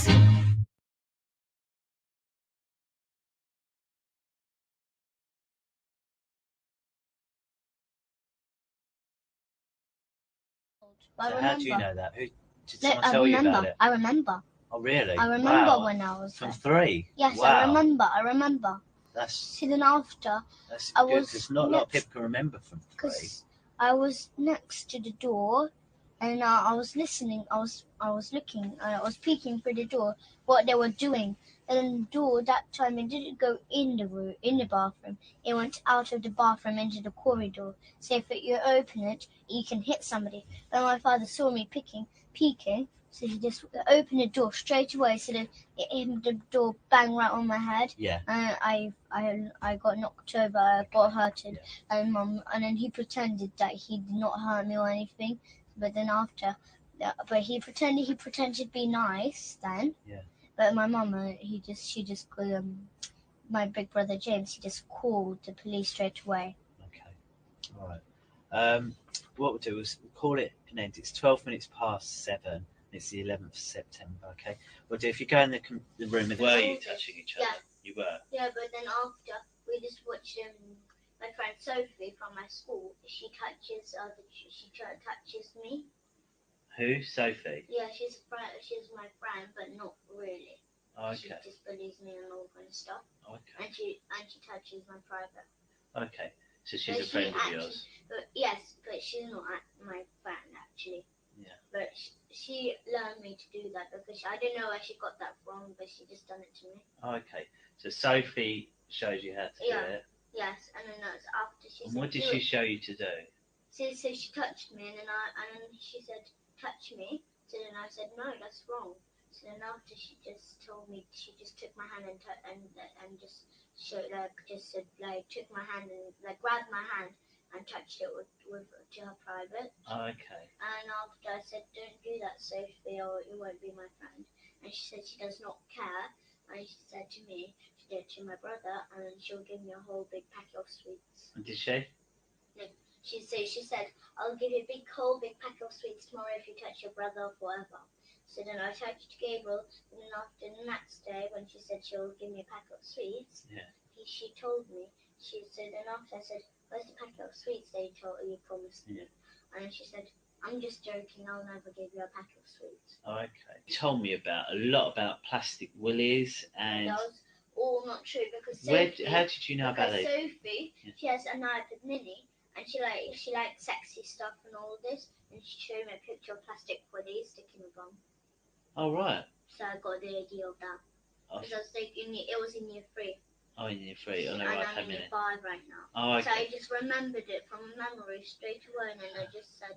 So how do you know that? Who did someone I tell you remember. about it? I remember. Oh really? I remember Wow. when I was From there. 3. Yes, wow. I remember. That's See, then after that's I good was because not a lot of people can remember from 3. because I was next to the door, and I was listening. I was looking. I was peeking through the door what they were doing. And then the door that time it didn't go in the room, in the bathroom. It went out of the bathroom into the corridor. So if you open it, you can hit somebody. And my father saw me peeking. So he just opened the door straight away. So that the door banged right on my head. Yeah. And I got knocked over. I got hurted. And then he pretended that he did not hurt me or anything. But then after, but he pretended to be nice then. Yeah. But my mum, she just my big brother James, he just called the police straight away. Okay. All right. What we'll do is we'll call it an end. It's 12 minutes past 7. It's the 11th of September. Okay. We'll do. If you go in the room, were you touching each other? Yes. You were. Yeah, but then after we just watched my friend Sophie from my school. She touches me. Who? Sophie. Yeah, she's my friend, but not really. Okay. She just believes me and all kind of stuff. Okay. And she touches my private. Okay. So she's a friend of yours. But yes, but she's not my friend actually. Yeah. But she learned me to do that because I don't know where she got that from, but she just done it to me. Okay. So Sophie showed you how to do it. Yes, and then that's after she. And what did she show you to do? So she touched me, and then she said, "Touch me." So then I said, "No, that's wrong." So then after she just told me, she just took my hand and just showed took my hand and grabbed my hand and touched it with to her private. Okay. And after I said, "Don't do that, Sophie, or you won't be my friend." And she said she does not care. And she said to me, she did to my brother, and she'll give me a whole big packet of sweets. And did she? No, she said, "I'll give you a whole big packet of sweets tomorrow if you touch your brother forever." So then I touched Gabriel, and then after the next day, when she said she'll give me a packet of sweets, she told me. She said, and after I said, "Where's the packet of sweets that you promised me?" Yeah. And then she said, I'm just joking. I'll never give you a pack of sweets. Okay. You told me a lot about plastic willies and. That was all not true because How did you know about it? Sophie, she has an iPad Mini and she likes sexy stuff and all this, and she showed me a picture of plastic willies sticking a bomb. Oh right. So I got the idea of that. Because I was thinking it was in year 3. Oh, in year 3. Oh no, and right. I'm in year 5 right now. Oh, okay. So I just remembered it from memory straight away, and then I just said,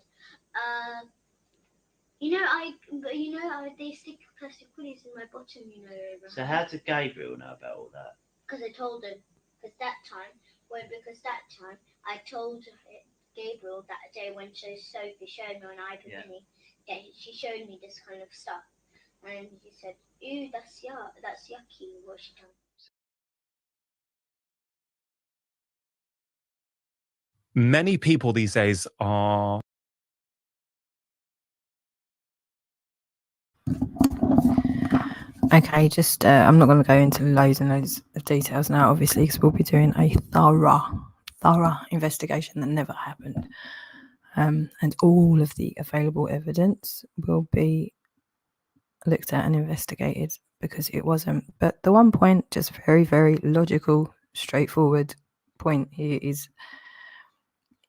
they stick plastic willies in my bottom, Abraham. So how did Gabriel know about all that? Because I told him. Because that time I told Gabriel that day when Sophie showed me on iPad Mini. Yeah, she showed me this kind of stuff, and he said, "Ew, that's yucky." What she done? Many people these days are. Okay, just I'm not going to go into loads and loads of details now, obviously, because we'll be doing a thorough investigation that never happened. And all of the available evidence will be looked at and investigated because it wasn't. But the one point, just very, very logical, straightforward point here is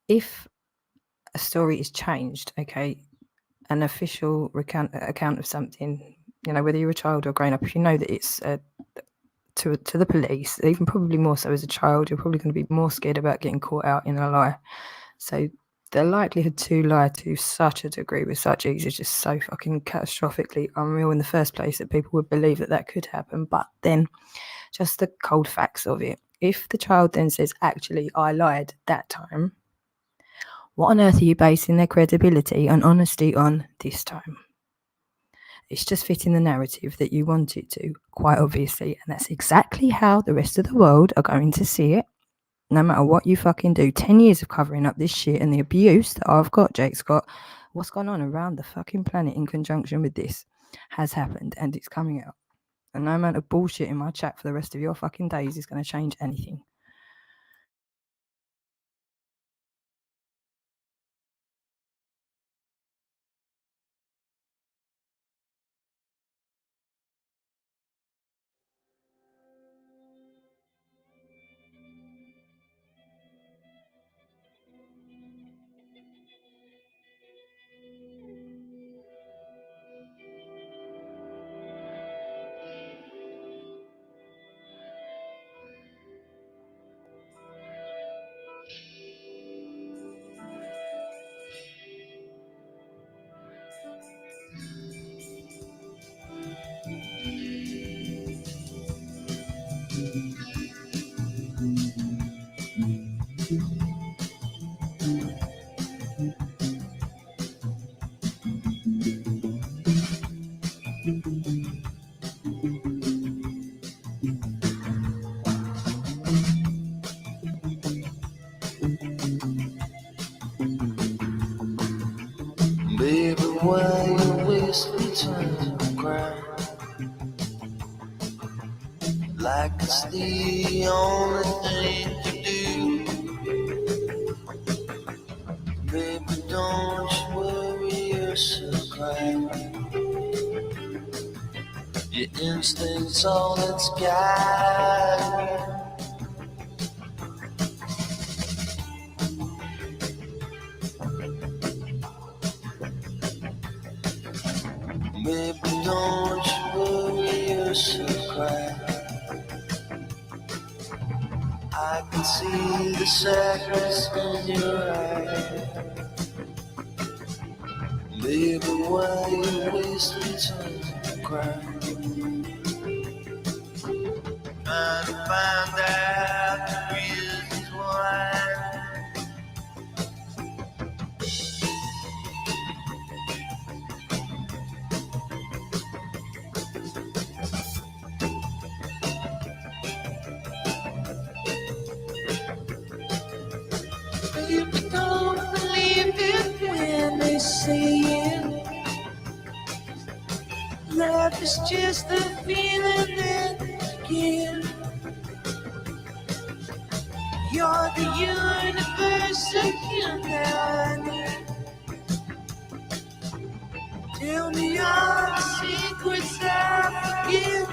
if a story is changed, okay, an official account of something, whether you're a child or grown up, if you know that it's to the police, even probably more so as a child, you're probably going to be more scared about getting caught out in a lie. So the likelihood to lie to such a degree with such ease is just so fucking catastrophically unreal in the first place that people would believe that could happen. But then just the cold facts of it. If the child then says, actually, I lied that time, what on earth are you basing their credibility and honesty on this time? It's just fitting the narrative that you want it to, quite obviously. And that's exactly how the rest of the world are going to see it. No matter what you fucking do, 10 years of covering up this shit and the abuse that I've got, Jake's got, what's gone on around the fucking planet in conjunction with this has happened and it's coming out. And no amount of bullshit in my chat for the rest of your fucking days is going to change anything. Baby, why you waste me time to cry? Like it's the only thing to do. Baby, don't you worry yourself cry. Your instincts all that's guiding you. Baby, don't you worry yourself cry. I can see the sadness in your eyes. Baby, why you waste me time to cry? Trying to find out the reasons why. Baby, don't believe it when they say it. Love is just the feeling that you give. You're the universe of humanity. Tell me all the secrets I forgive.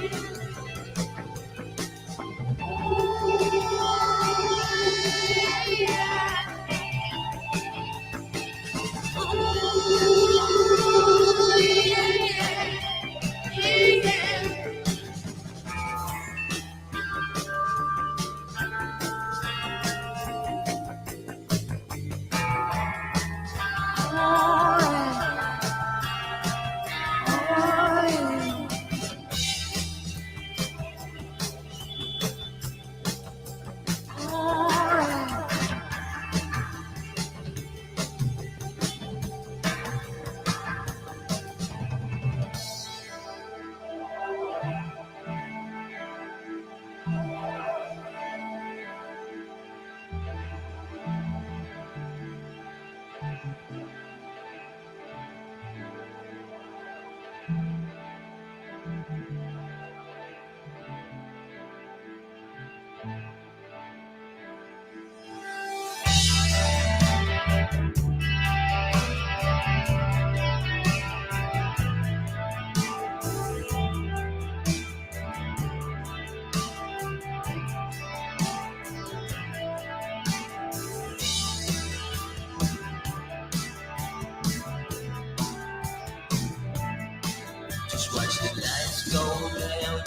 Just watch the lights go down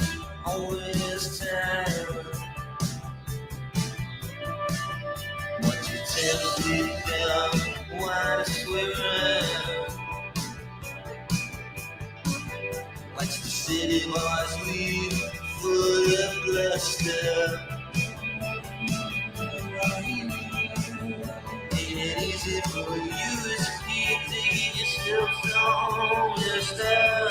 all this time. Watch it tell me down, why swear. Watch the city boys leave full of bluster. Ain't it easy for you as a kid to get yourself on your stuff?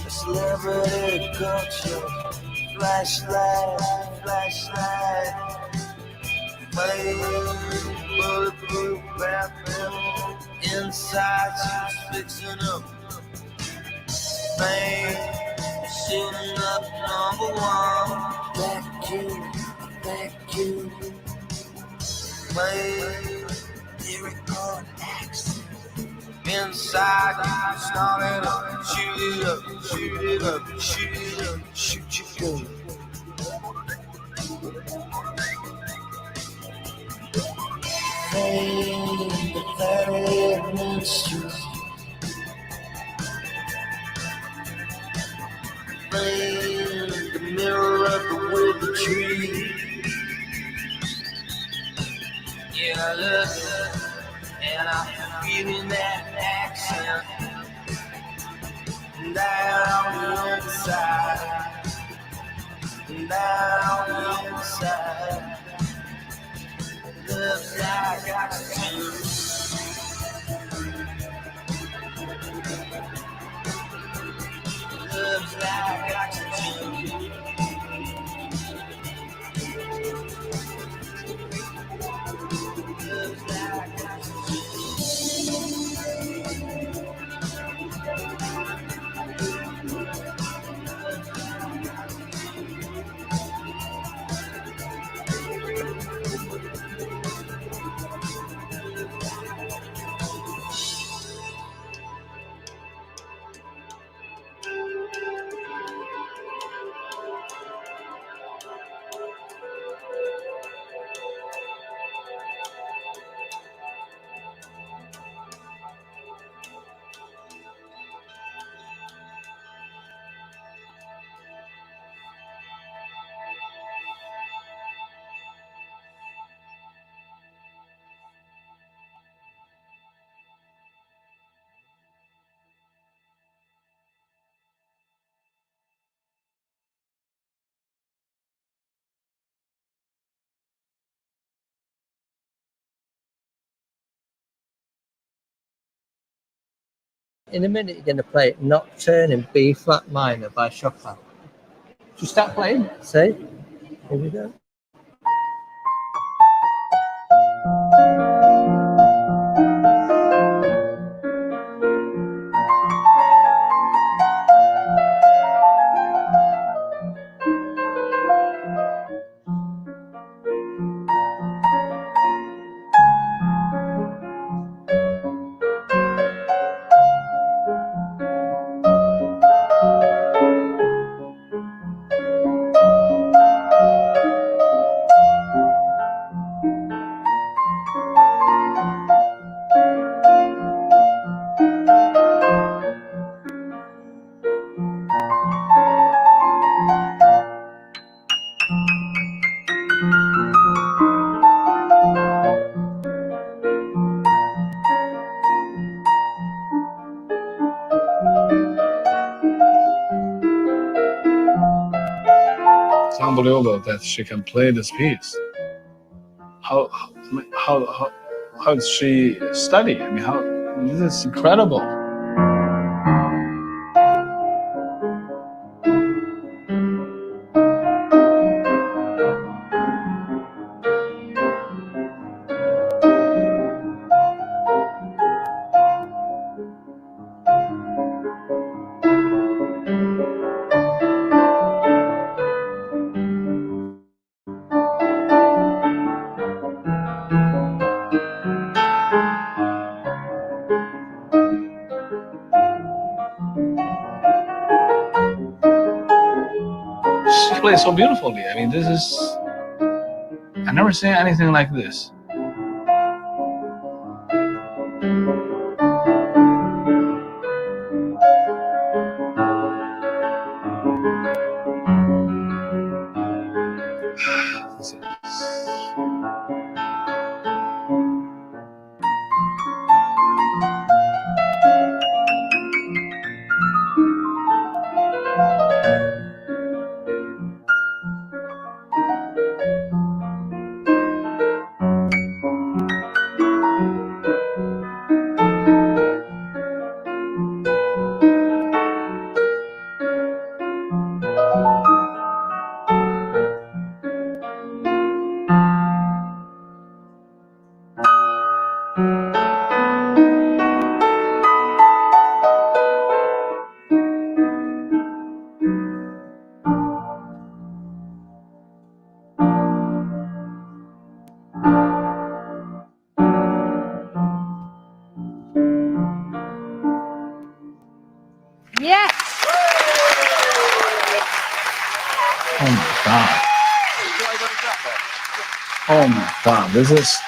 Celebrity culture, flashlight, fame, bulletproof bathroom, inside she's fixing up, fame, shooting up #1, vacuum, fame, lyrical accent. Inside, start it up, shoot it up, shoot it up, shoot it up, shoot your gun. Fame, the very monster. Fame, the mirror of the withered tree. Yeah, I look, and I'm feeling that accent down the inside, down the inside. Looks like oxygen. Looks like oxygen. Looks like oxygen. In a minute, you're going to play Nocturne in B flat minor by Chopin. Should you start playing? See? Here we go. It's unbelievable that she can play this piece. How does she study? I mean, this is incredible. She plays so beautifully. I mean, this is... I've never seen anything like this. Yes! Oh my God. Oh my God, this is...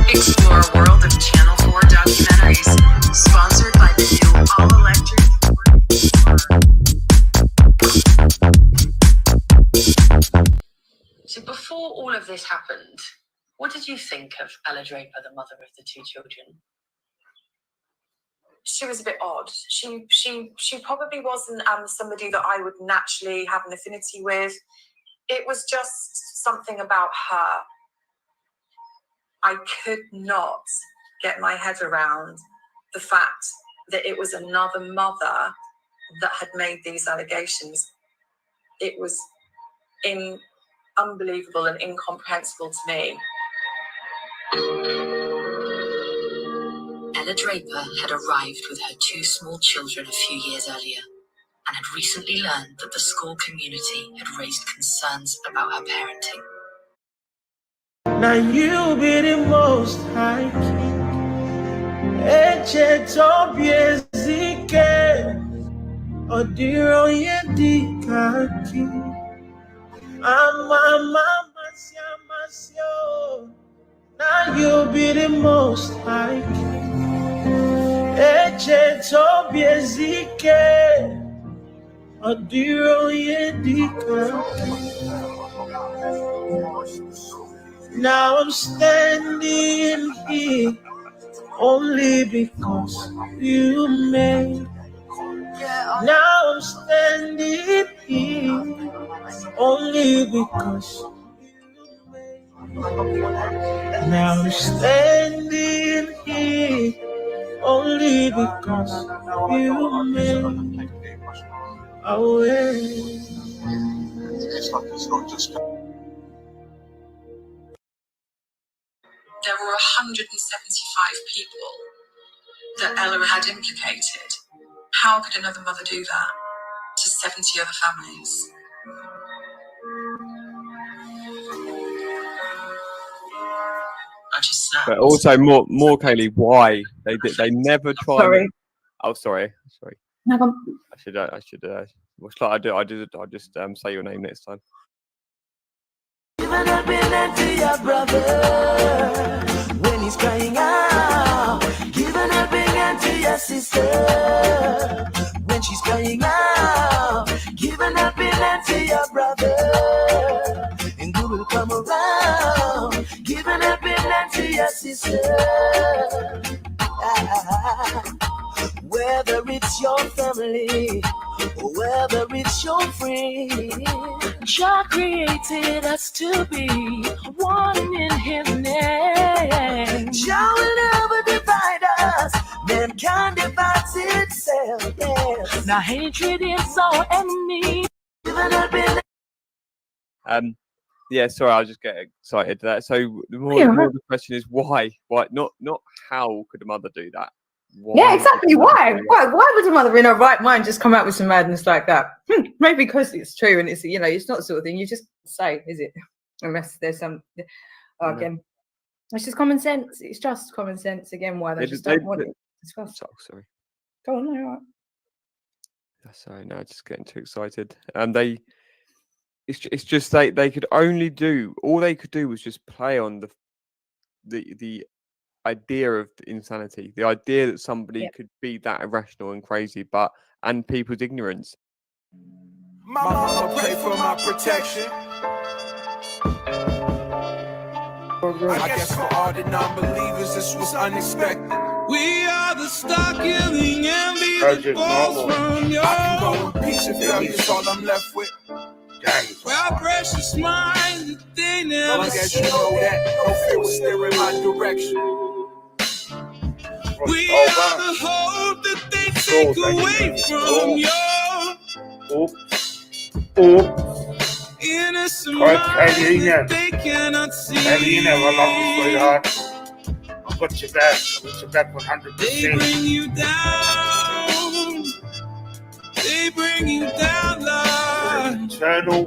Explore a world of Channel 4 documentaries, sponsored by the new all-electric Ford. So before all of this happened, what did you think of Ella Draper, the mother of the two children? She was a bit odd. She probably wasn't somebody that I would naturally have an affinity with. It was just something about her. I could not get my head around the fact that it was another mother that had made these allegations. It was unbelievable and incomprehensible to me. Ella Draper had arrived with her 2 small children a few years earlier and had recently learned that the school community had raised concerns about her parenting. Now you be the most high king. Eche tobiezike odiro yedikaki. Mama now you be the most high king. Eche tobiezike odiro yedikaki. Now I'm standing here only because you made. Now I'm standing here only because you made. Now I'm standing here only because you made a way. There were 175 people that Ella had implicated. How could another mother do that to 70 other families? I just snapped. But also more Kaylee, why they never try. Sorry. Oh, sorry. No, go on. I should. What should I do? I just say your name next time. Even a billion to your brother when he's crying out. Giving a billion to your sister when she's crying out. Giving a billion to your brother and you will come around. Giving a billion to your sister. Whether it's your family or whether it's your friend, Jah created us to be one in His name. Jah will never divide us. Mankind divides itself. Yes. Now hatred is our enemy. Yeah, sorry, I was just getting excited to that. So the more the question is why? Why not how could a mother do that? Why Yeah, exactly. Why would a mother in her right mind just come out with some madness like that? Maybe because it's true and it's it's not the sort of thing you just say, is it? Unless there's some again, it's just common sense. It's just common sense again. Why they just don't want it discussed. Oh, sorry. Go on, no, all right. Sorry, no, just getting too excited. It's just they could only do all they could do was just play on the idea of insanity, the idea that somebody could be that irrational and crazy, and people's ignorance. My mama pray for my protection. I guess for all the non-believers, this was unexpected. We are the stock killing envy that falls from your. I can go in peace if that's all I'm left with. Well, precious mind that they never. I guess you know that no fear was staring my direction. We are the hope that they take away from your innocent mind that they cannot see. I love you, sweetheart. I've got your back. I've got your back 100%. They bring you down. They bring you down, Lord. Eternal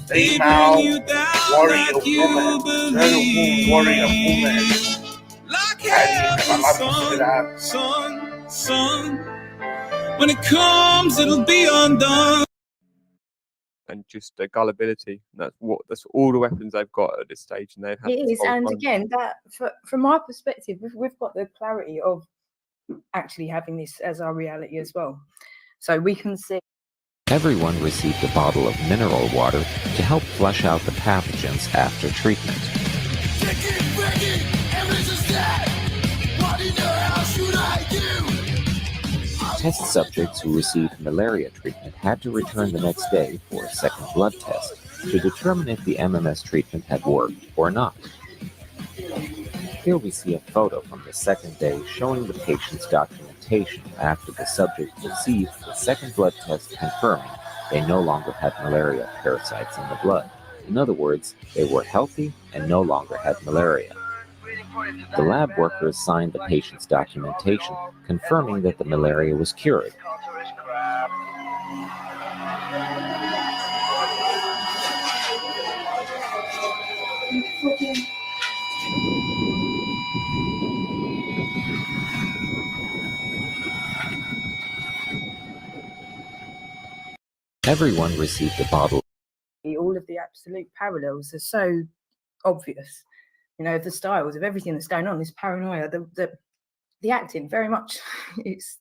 female warrior woman. Eternal warrior woman. Son, when it comes, it'll be undone. And just their gullibility. That's all the weapons they've got at this stage, and they've had. It is, and again, that from my perspective, we've got the clarity of actually having this as our reality as well, so we can see. Everyone received a bottle of mineral water to help flush out the pathogens after treatment. Test subjects who received malaria treatment had to return the next day for a second blood test to determine if the MMS treatment had worked or not. Here we see a photo from the second day showing the patient's documentation after the subject received the second blood test confirming they no longer had malaria parasites in the blood. In other words, they were healthy and no longer had malaria. The lab workers signed the patient's documentation, confirming that the malaria was cured. Everyone received a bottle. All of the absolute parallels are so obvious. You know, the styles of everything that's going on, this paranoia, the acting, very much. It's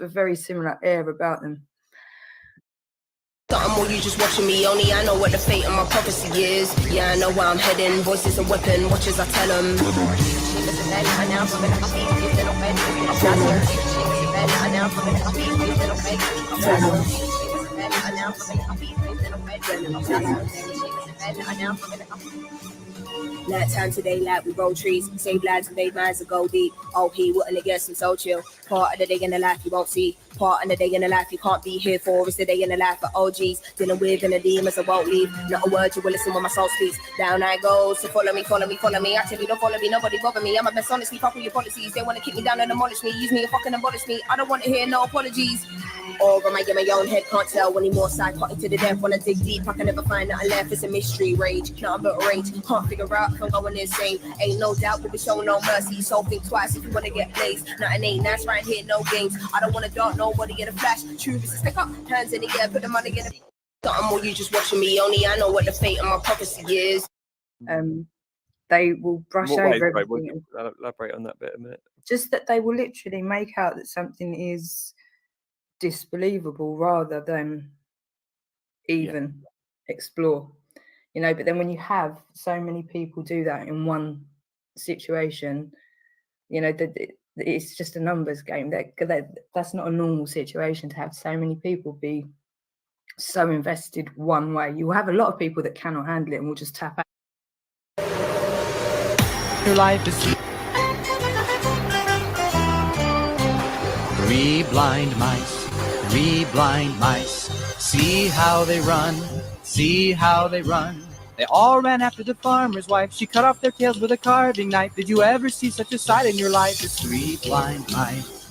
a very similar air about them. Something more, you just watching me, only I know what the fate of my prophecy is. Yeah, I know where I'm heading, voices a weapon, watch as I tell them. Night time today, like we roll trees, save lives and made minds to go deep. OP, wouldn't it get some so chill? Part of the day in the life you won't see. Part of the day in the life you can't be here for. It's the day in the life of OGs. Dealing with and the demons I won't leave. Not a word you will listen when my soul speaks. Down I go, so follow me, follow me, follow me. I tell you don't follow me, nobody bother me. I'm my best honestly, fuck with your policies. They want to keep me down and demolish me. Use me and fucking abolish me. I don't want to hear no apologies. Or am I in my own head? Can't tell anymore. Psychotic to the death. Wanna dig deep, I can never find nothing left. It's a mystery, rage, nothing but rage. Can't figure out if I'm going insane. Ain't no doubt we'll be showing no mercy. So think twice if you wanna get blazed. Nothing ain't nice right here, no games. I don't wanna dart nobody in a flash. Truth is a stick up, hands in the air, put the money in the. Something more, you just watching me. Only I know what the fate of my prophecy is. They will brush over everything. Elaborate on that bit a minute. Just that they will literally make out that something is disbelievable rather than even explore, you know. But then when you have so many people do that in one situation, you know, it's just a numbers game. That's not a normal situation to have so many people be so invested one way. You will have a lot of people that cannot handle it and will just tap out. Your life is 3 blind mice, 3 blind mice. See how they run, see how they run. They all ran after the farmer's wife. She cut off their tails with a carving knife. Did you ever see such a sight in your life? It's 3 blind mice.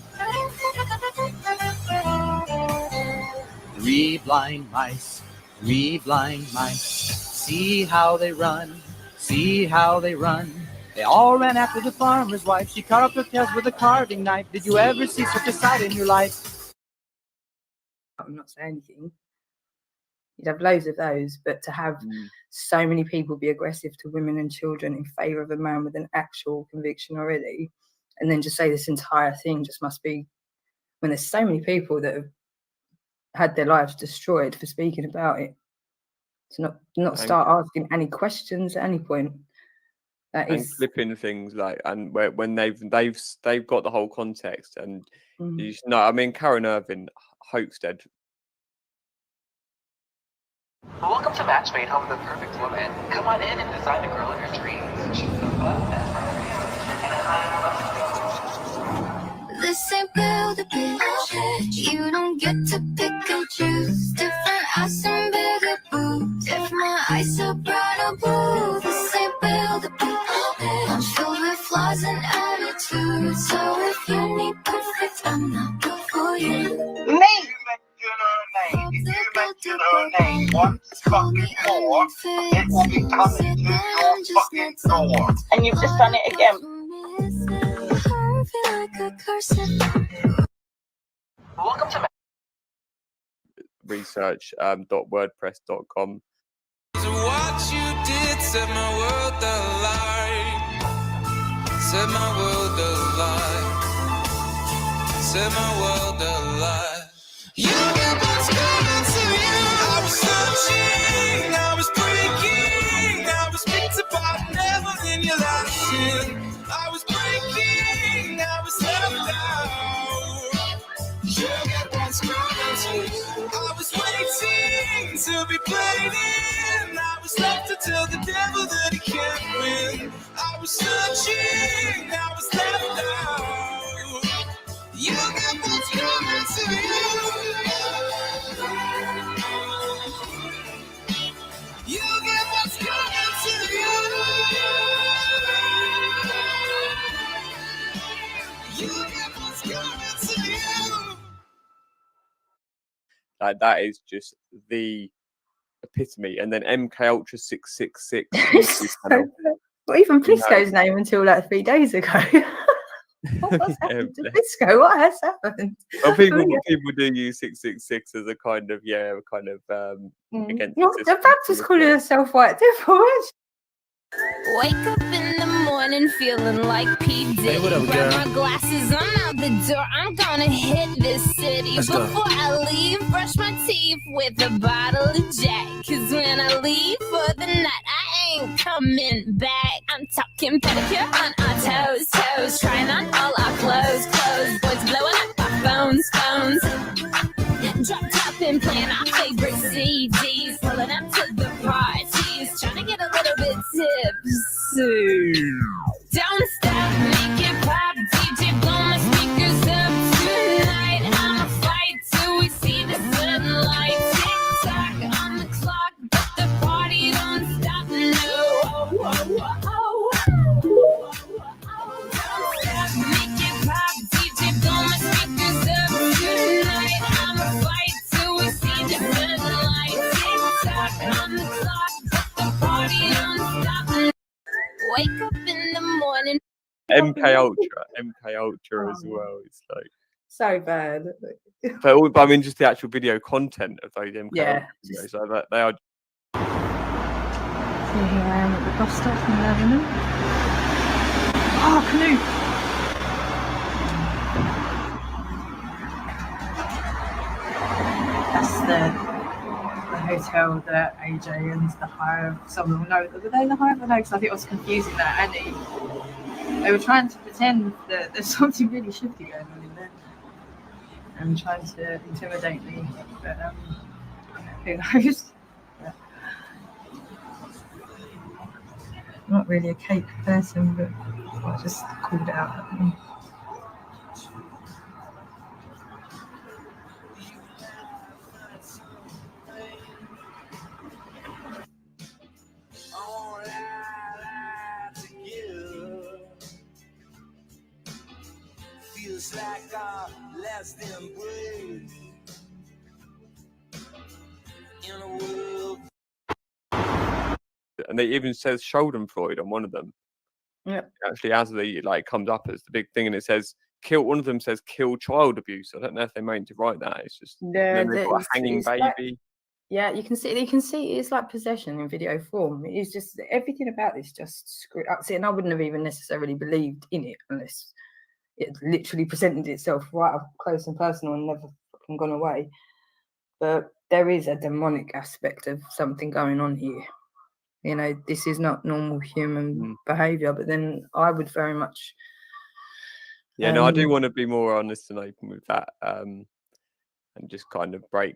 3 blind mice, 3 blind mice. See how they run, see how they run. They all ran after the farmer's wife. She cut off their tails with a carving knife. Did you ever see such a sight in your life? I'm not saying anything. You'd have loads of those, but to have so many people be aggressive to women and children in favour of a man with an actual conviction already, and then just say this entire thing just must be, when there's so many people that have had their lives destroyed for speaking about it, to not start asking any questions at any point. That and is clipping things like, and when they've got the whole context, and you just know, I mean, Karen Irving, Hoaxstead. Welcome to Matchmade, home of the perfect woman. Come on in and design the girl of your dreams. She's the best. This ain't build a bitch. You don't get to pick and choose. Different ass and bigger boobs. If my eyes so bright, I'll blue. This ain't build a bitch. I'm filled with flaws and attitudes. So if you need perfect, I'm not good for you. If you mention her name once fucking more, it will be coming to your fucking door. And you've just done it again. Welcome to research.wordpress.com. What you did set my world alight. Set my world alight. Set my world alight. You got what's coming to you. I was searching, I was breaking, I was picked apart, never in your life. I was breaking, I was left out. You got what's coming to you. I was waiting to be played in. I was left to tell the devil that he can't win. I was searching, I was left out. You got what's coming to you. You get what's coming to you. Like that is just the epitome. And then MK Ultra 666 YouTube channel. Well, even You know, Pisco's name until like 3 days ago. What's happened to Pisco? What has happened? Well, people do use 666 as a kind of against Well, the the system. Baptist calling herself white devil. Wake up in the morning feeling like P. Diddy. Hey, what up, Grab girl? my glasses, I'm out the door. I'm gonna hit this city. Let's go. Before I leave, brush my teeth with a bottle of Jack. Cause when I leave for the night, I ain't coming back. I'm talking pedicure on our toes. Trying on all our clothes. Boys blowing up our phones. Drop top and playing our favorite CDs. Pulling up to the parties. Trying to get a little bit tipsy. Don't stop, make it pop. DJ, blow my speakers up tonight. I'ma fight till we see the sunlight. Tick-tock on the clock, but the party don't stop, no. Don't stop, make it pop. DJ, blow my speakers up tonight. I'ma fight till we see the sunlight. Tick-tock on the clock, but the party don't stop, no. Wake up in the morning. MK Ultra as well. It's like So bad. but I mean, just the actual video content of those MK Yeah, Ultra videos, so that they are. So here I am at the bus stop in Lebanon. Oh, canoe! That's the hotel that AJ and the Hive, someone will know. Were they the Hive? I know, because I think I was confusing that Annie. They were trying to pretend that there's something really shifty going on in there and trying to intimidate me, but who knows? Yeah. I'm not really a cake person, but I just called it out at them. Feels like our last embrace in a world. And they even says Schadenfreude on one of them. Yeah. Actually, as the comes up as the big thing, and it says kill. One of them says kill child abuse. I don't know if they meant to write that. It's just Yeah, they've got a hanging baby. like, yeah, you can see it's like possession in video form. It's just everything about this just screwed up. See, and I wouldn't have even necessarily believed in it unless it literally presented itself right up close and personal and never fucking gone away. But there is a demonic aspect of something going on here. You know, this is not normal human behavior. But then I would very much. Yeah, no, I do want to be more honest and open with that, and just kind of break.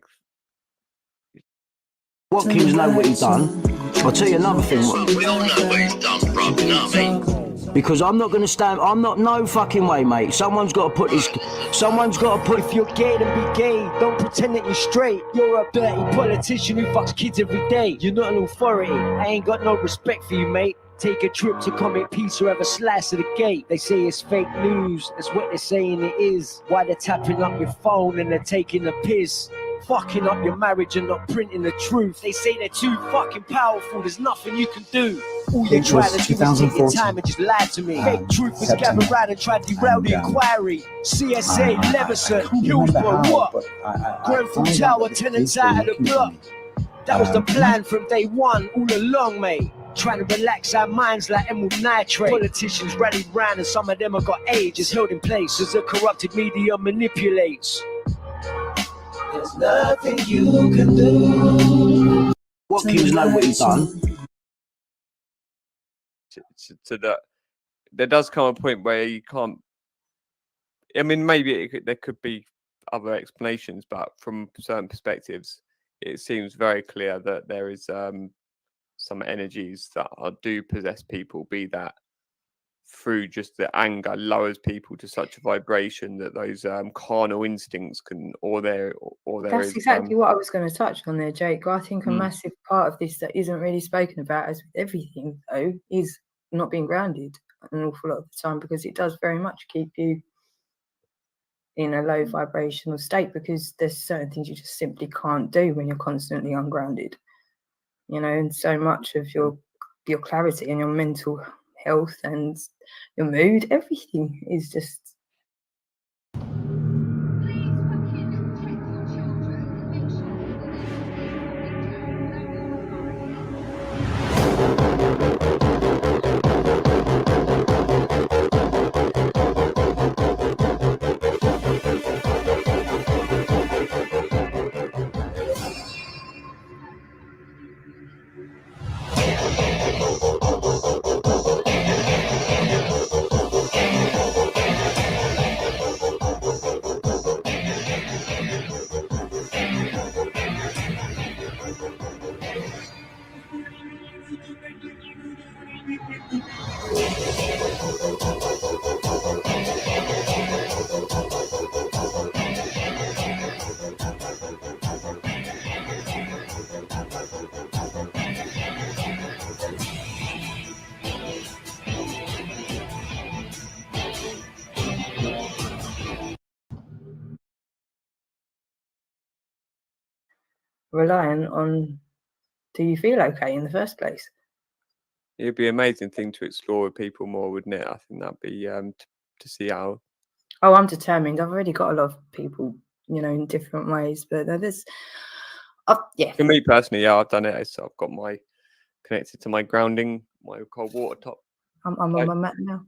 Watkins know what he's done. I'll tell you another thing. We all know what he's done, bro. You know what I mean? Because I'm not going to stand. I'm not no fucking way, mate. Someone's got to put this. Someone's got to put. If you're gay, then be gay. Don't pretend that you're straight. You're a dirty politician who fucks kids every day. You're not an authority. I ain't got no respect for you, mate. Take a trip to Comet Peace or have a slice of the gate. They say it's fake news. That's what they're saying it is. Why they're tapping up your phone and they're taking the piss. Fucking up your marriage and not printing the truth. They say they're too fucking powerful. There's nothing you can do. All you're trying to do is take your time and just lie to me. Fake truth was gathered round and tried to derail the inquiry. CSA, Leveson, Hillsborough, what? Grenfell Tower, tenants out of the block. That was the plan from day one, all along, mate. Trying to relax our minds like emerald nitrate. Politicians rallied round and some of them have got ages held in place as the corrupted media manipulates. There's nothing you can do. Watkins know what he's done. To that, there does come a point where you can't. I mean, maybe there could be other explanations, but from certain perspectives, it seems very clear that there is some energies that do possess people, be that through just the anger lowers people to such a vibration that those carnal instincts can, That's exactly what I was going to touch on there, Jake. I think a massive part of this that isn't really spoken about, as with everything though, is not being grounded an awful lot of the time, because it does very much keep you in a low vibrational state, because there's certain things you just simply can't do when you're constantly ungrounded, you know, and so much of your clarity and your mental health and your mood, everything is just. Reliant on, do you feel okay in the first place? It'd be an amazing thing to explore with people more, wouldn't it? I think that'd be to see how. Oh, I'm determined. I've already got a lot of people, you know, in different ways, but there's, yeah. For me personally, yeah, I've done it. So I've got my connected to my grounding, my cold water top. I'm on my mat now.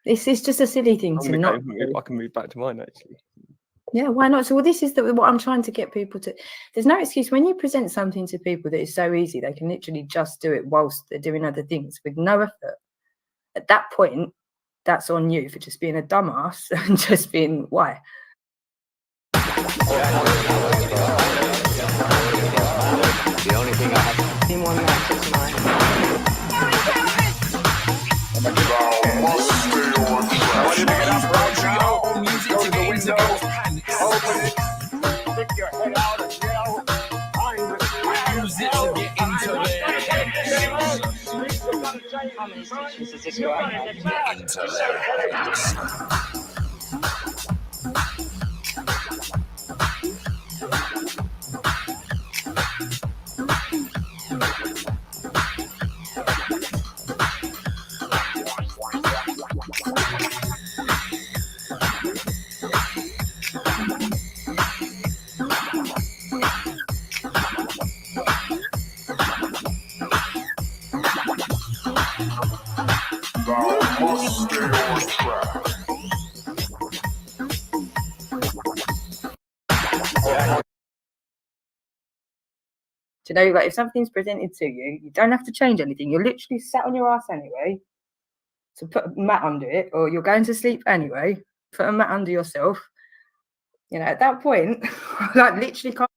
It's just a silly thing to not do. I can move back to mine actually. Yeah, why not? So, well, this is what I'm trying to get people to. There's no excuse when you present something to people that is so easy, they can literally just do it whilst they're doing other things with no effort. At that point, that's on you for just being a dumbass and just being why. The only thing I have seen one match tonight. Stick your head out and yell. Use it to get into their head. How many stations does this guy have? Into their heads. Do you know, like if something's presented to you, you don't have to change anything. You're literally sat on your ass anyway. So put a mat under it, or you're going to sleep anyway. Put a mat under yourself. You know, at that point, like literally can't.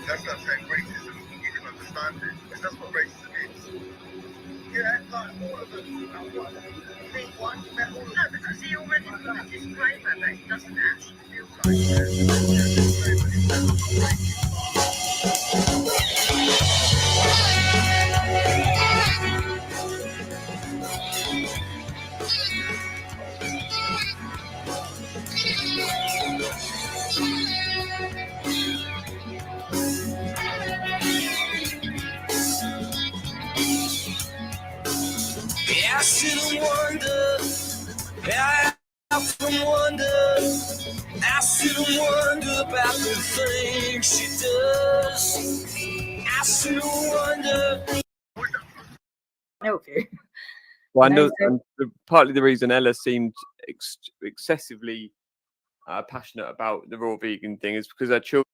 That's not saying racism. You can understand it. Because that's what racism is. Yeah, like all of them. Think one, all of them. No, because he already put a disclaimer that he doesn't actually feel I sit and wonder, I often wonder, I sit and wonder about the things she does. I sit and wonder. Help you. Well, I know, and partly the reason Ella seemed excessively passionate about the raw vegan thing is because her children.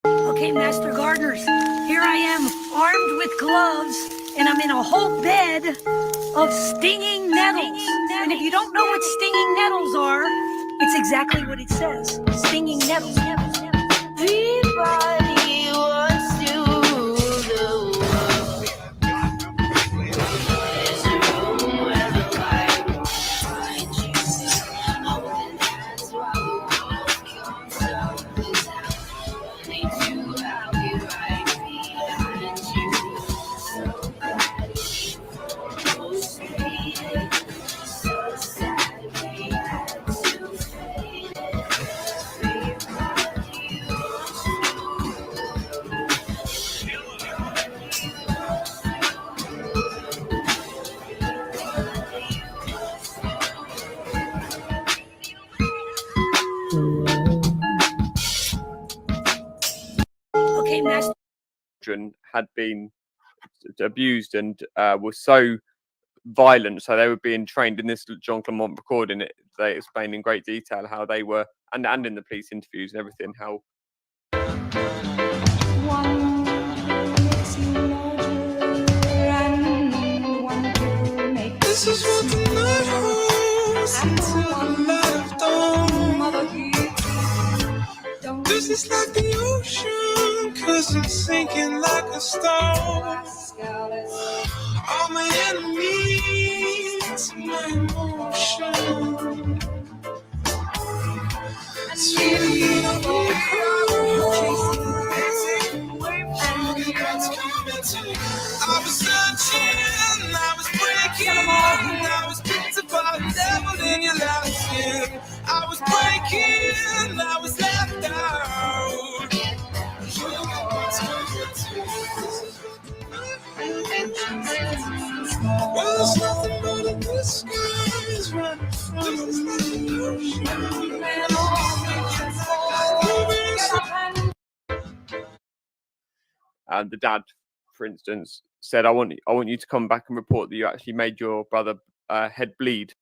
Okay, Master Gardeners, here I am, armed with gloves, and I'm in a whole bed of stinging nettles. And if you don't know what stinging nettles are, it's exactly what it says, stinging nettles. Everybody wants to know. There's a room where the light will find Jesus. Holding hands while the world comes down without children had been abused and were so violent, so they were being trained. In this John Clement recording, it they explain in great detail how they were, and in the police interviews and everything, how This is what the night holds until the light of dawn. This is like the ocean, 'cause it's sinking like a stone. All my enemies, my emotion. I was searching, I was breaking, I was picked apart, devil in your last skin. I was breaking, I was left out. Well, it's nothing but a disguise running from the ocean. and the dad, for instance, said, I want you to come back and report that you actually made your brother head bleed.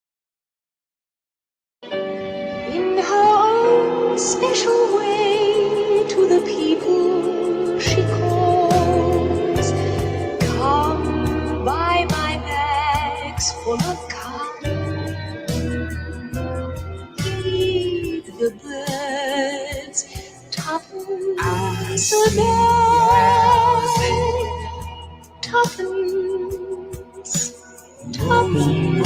In her own special way, to the people she calls. Come by my bags full of cotton. Feed the birds tuppence a day. Tuppence. Tuppence.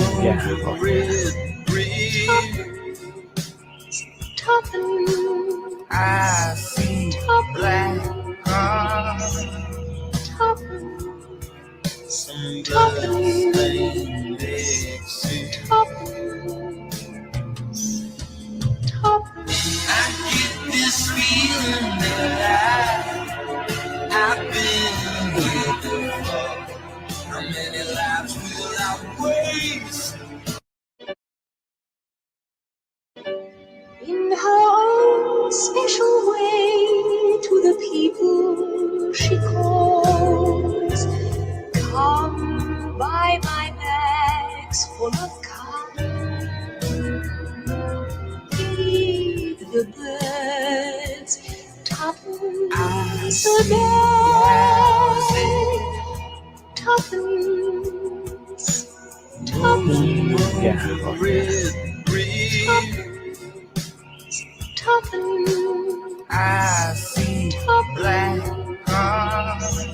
I see black cars. Some blood-stained exit. I get this feeling that I've been here before. How many lives will I waste? In her own special way, to the people she calls. Come by my bags full of cotton. Feed the birds tuppence a day. Tuppence. Tuppence. Tuppence. I see black cars.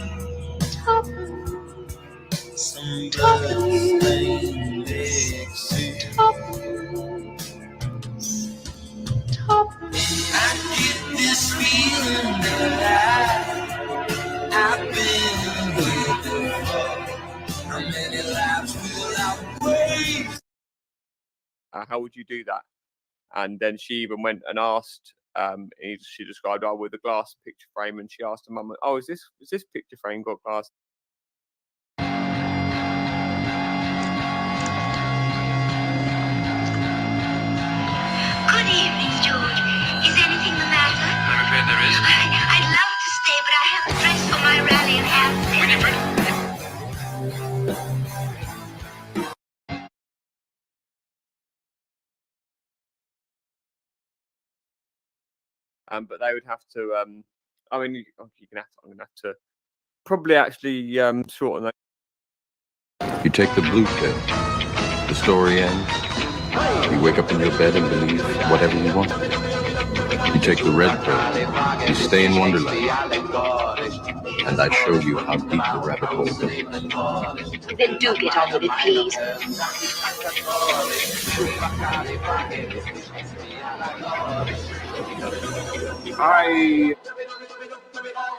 Some blood-stained exit. I get this feeling that I've been here before. How many lives will I waste? How would you do that? And then she even went and asked. She described with a glass picture frame, and she asked her mum, "Oh, is this picture frame got glass?" Good evening, George. Is anything the matter? I'm afraid there is. I'd love to stay, but I haven't dressed for my rally in Hampton. Winifred? But they would have to. I mean, I'm gonna have to probably actually shorten that. You take the blue pill. The story ends. You wake up in your bed and believe whatever you want. You take the red pill. You stay in Wonderland. And I show you how deep the rabbit hole goes. Then do get on with it, please.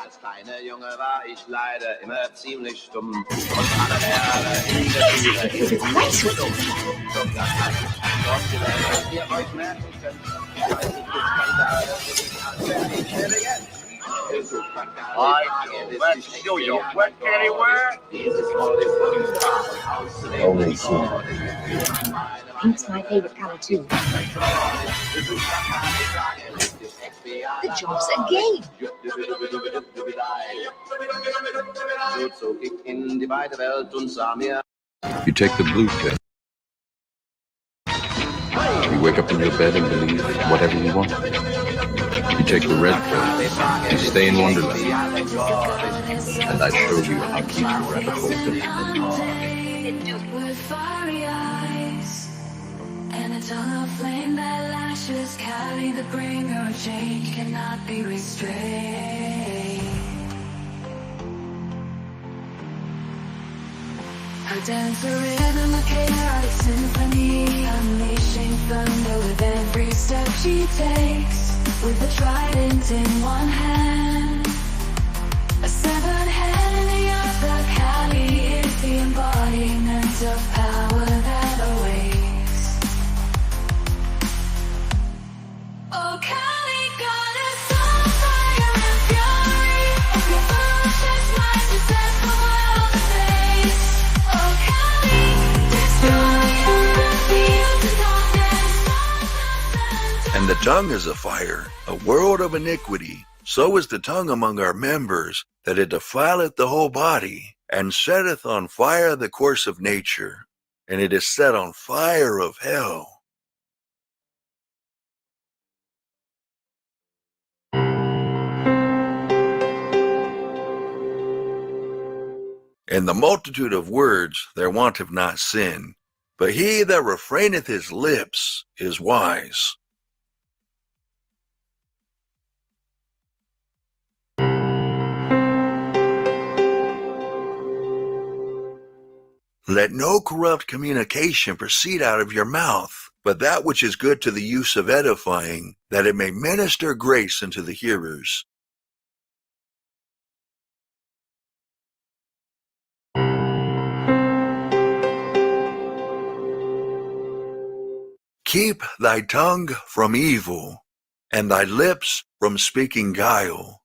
Als kleiner Junge war ich leider immer ziemlich stumm und alle Lehrer in der Schule. Ihr euch merken könnt, let's show you what anywhere. Pink's my favorite color too. The job's a game. Jutsu kickt in die weite Welt und sah mir. You take the blue pill. You wake up in your bed and believe whatever you want. You take the red pill. You stay in Wonderland. And I show you how deep the rabbit hole goes. With fiery eyes and a tongue of flame that lashes, carry the bringer of change, cannot be restrained. I dance a rhythm, a chaotic symphony, unleashing thunder with every step she takes. With a trident in one hand, a severed head in the other, Kali is the embodiment of power that awakes. Oh, Kali, goddess of fire and fury, your ferocious mind to set the world ablaze. Oh, Kali, destroyer of fields and darkness. And the tongue is a fire, a world of iniquity. So is the tongue among our members, that it defileth the whole body, and setteth on fire the course of nature, and it is set on fire of hell. In the multitude of words there wanteth not sin, but he that refraineth his lips is wise. Let no corrupt communication proceed out of your mouth, but that which is good to the use of edifying, that it may minister grace unto the hearers. Keep thy tongue from evil, and thy lips from speaking guile.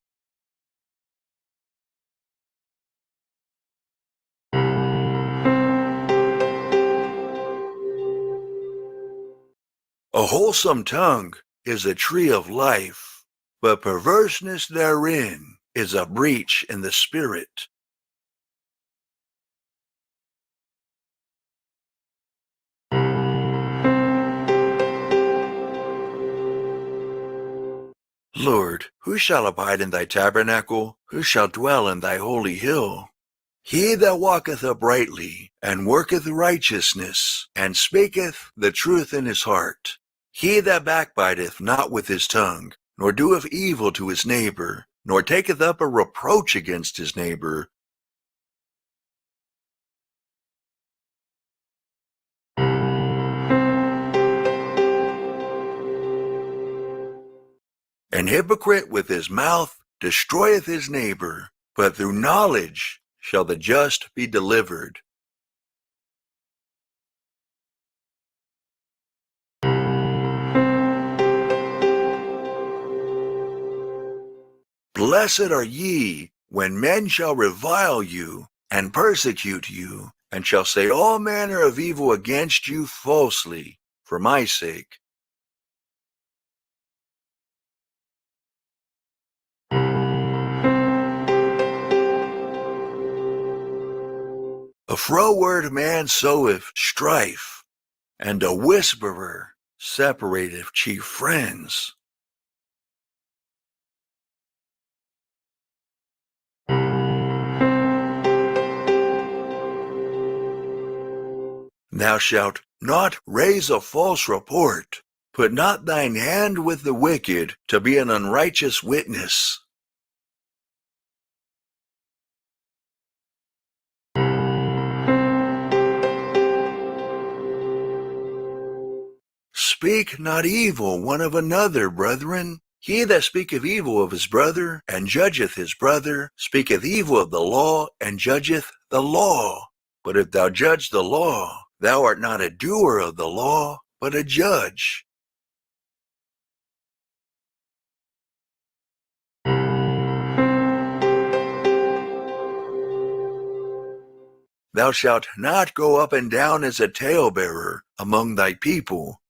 A wholesome tongue is a tree of life, but perverseness therein is a breach in the spirit. Lord, who shall abide in thy tabernacle? Who shall dwell in thy holy hill? He that walketh uprightly, and worketh righteousness, and speaketh the truth in his heart. He that backbiteth not with his tongue, nor doeth evil to his neighbor, nor taketh up a reproach against his neighbor. An hypocrite with his mouth destroyeth his neighbor, but through knowledge shall the just be delivered. Blessed are ye when men shall revile you and persecute you, and shall say all manner of evil against you falsely, for my sake. A froward man soweth strife, and a whisperer separateth chief friends. Thou shalt not raise a false report. Put not thine hand with the wicked to be an unrighteous witness. Speak not evil one of another, brethren. He that speaketh evil of his brother, and judgeth his brother, speaketh evil of the law, and judgeth the law. But if thou judge the law, thou art not a doer of the law, but a judge. Thou shalt not go up and down as a talebearer among thy people.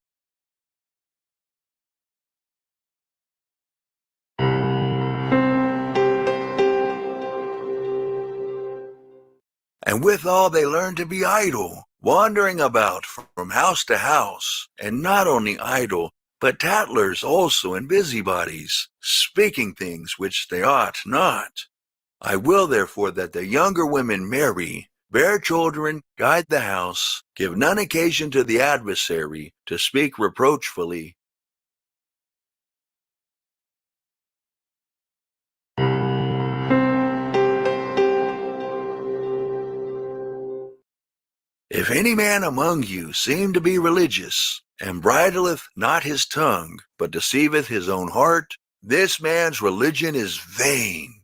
And withal they learn to be idle, wandering about from house to house, and not only idle, but tattlers also and busybodies, speaking things which they ought not. I will therefore that the younger women marry, bear children, guide the house, give none occasion to the adversary to speak reproachfully. If any man among you seem to be religious, and bridleth not his tongue, but deceiveth his own heart, this man's religion is vain.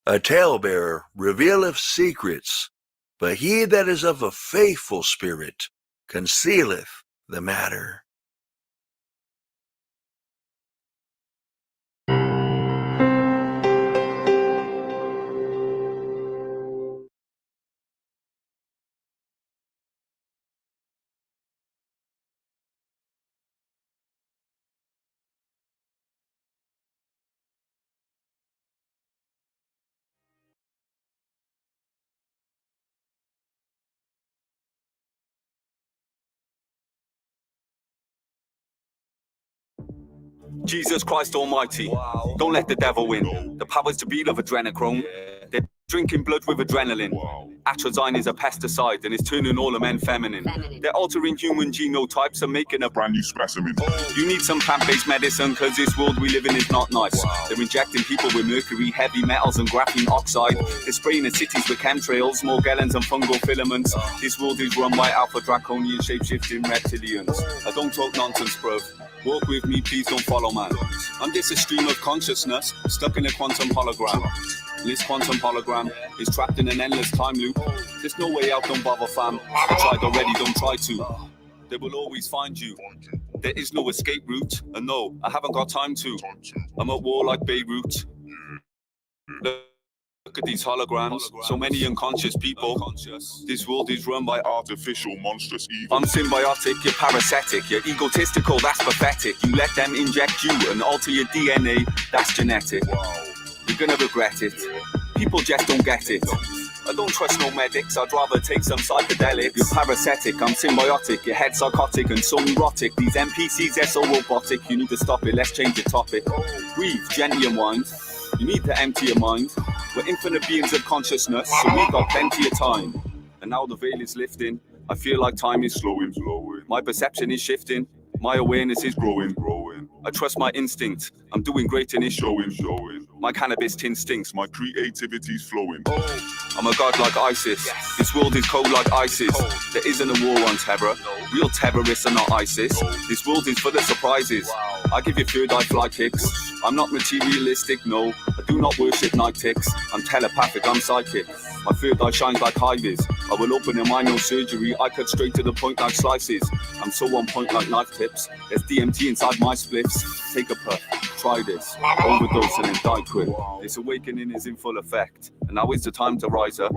A talebearer revealeth secrets, but he that is of a faithful spirit concealeth the matter. Jesus Christ Almighty, don't let the devil win. The powers to be love adrenochrome. They're drinking blood with adrenaline. Atrazine is a pesticide and it's turning all of men feminine. They're altering human genotypes and making a brand new specimen. You need some plant-based medicine because this world we live in is not nice. They're injecting people with mercury, heavy metals and graphene oxide. They're spraying the cities with chemtrails, morgellons and fungal filaments. This world is run by alpha draconian shape-shifting reptilians. I don't talk nonsense, bruv. Walk with me, please don't follow, man. I'm just a stream of consciousness, stuck in a quantum hologram. This quantum hologram is trapped in an endless time loop. There's no way out, don't bother, fam. I tried already, don't try to. They will always find you. There is no escape route, and no, I haven't got time to. I'm at war like Beirut. Look at these holograms, so many unconscious people. This world is run by artificial monstrous evil. I'm symbiotic, you're parasitic, you're egotistical, that's pathetic. You let them inject you and alter your DNA, that's genetic. You're gonna regret it. People just don't get it. I don't trust no medics, I'd rather take some psychedelics. You're parasitic, I'm symbiotic, your head psychotic and so neurotic. These NPCs, they're so robotic, you need to stop it, let's change the topic. Breathe, gently unwind. You need to empty your mind. We're infinite beings of consciousness, so we've got plenty of time. And now the veil is lifting. I feel like time is slowing. My perception is shifting. My awareness is growing. I trust my instinct. I'm doing great and it's showing. My cannabis tin stinks. My creativity's flowing. I'm a god like ISIS. This world is cold like ISIS. There isn't a war on terror. Real terrorists are not ISIS. This world is full of surprises. I give you third eye fly kicks. I'm not materialistic, no. I do not worship night ticks. I'm telepathic, I'm psychic. My third eye shines like high vis. I will open in mind, no surgery. I cut straight to the point like slices. I'm so on point like knife tips. There's DMT inside my spliffs. Take a puff, try this. Overdose and then die quick. This awakening is in full effect. And now is the time to rise up.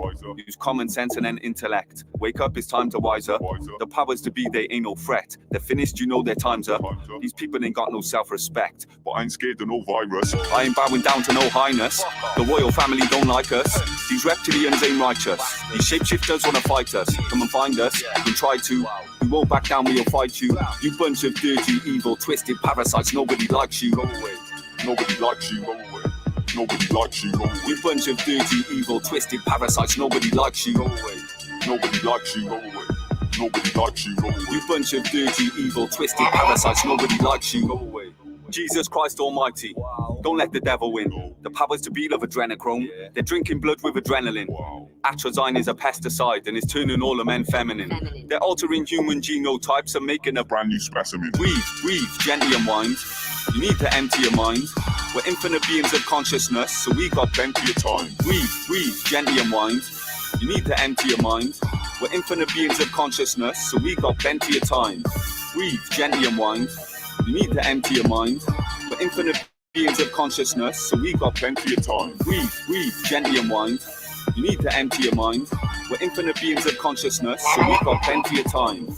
Use common sense and then intellect. Wake up, it's time to wise up. The powers to be, they ain't no threat. They're finished, you know their time's up. These people ain't got no self-respect. But I ain't scared of no virus. I ain't bowing down to no highness. The royal family don't like us. These reptilians ain't righteous. These shapeshifters wanna fight us. Come and find us, you can try to. We won't back down, we'll fight you. You bunch of dirty, evil, twisted parasites, nobody likes you. Go away. Nobody likes you. Go away. Nobody likes you. Go away. You bunch of dirty, evil, twisted parasites, nobody likes you. Go away. Nobody likes you. Go away. Nobody likes you. Go away. You bunch of dirty, evil, twisted parasites, nobody likes you. Go away. Jesus Christ Almighty, don't let the devil win. The powers to be love adrenochrome. They're drinking blood with adrenaline. Atrazine is a pesticide and it's turning all of men feminine. They're altering human genotypes and making a brand new specimen. Breathe, gently unwind. You need to empty your mind. We're infinite beings of consciousness, so we got plenty of time. Breathe, gently unwind. You need to empty your mind. We're infinite beings of consciousness, so we got plenty of time. Breathe, gently unwind. You need to empty your mind. We're infinite beings of consciousness, so we got plenty of time. Breathe, gently unwind. You need to empty your mind. We're infinite beings of consciousness, so we got plenty of time.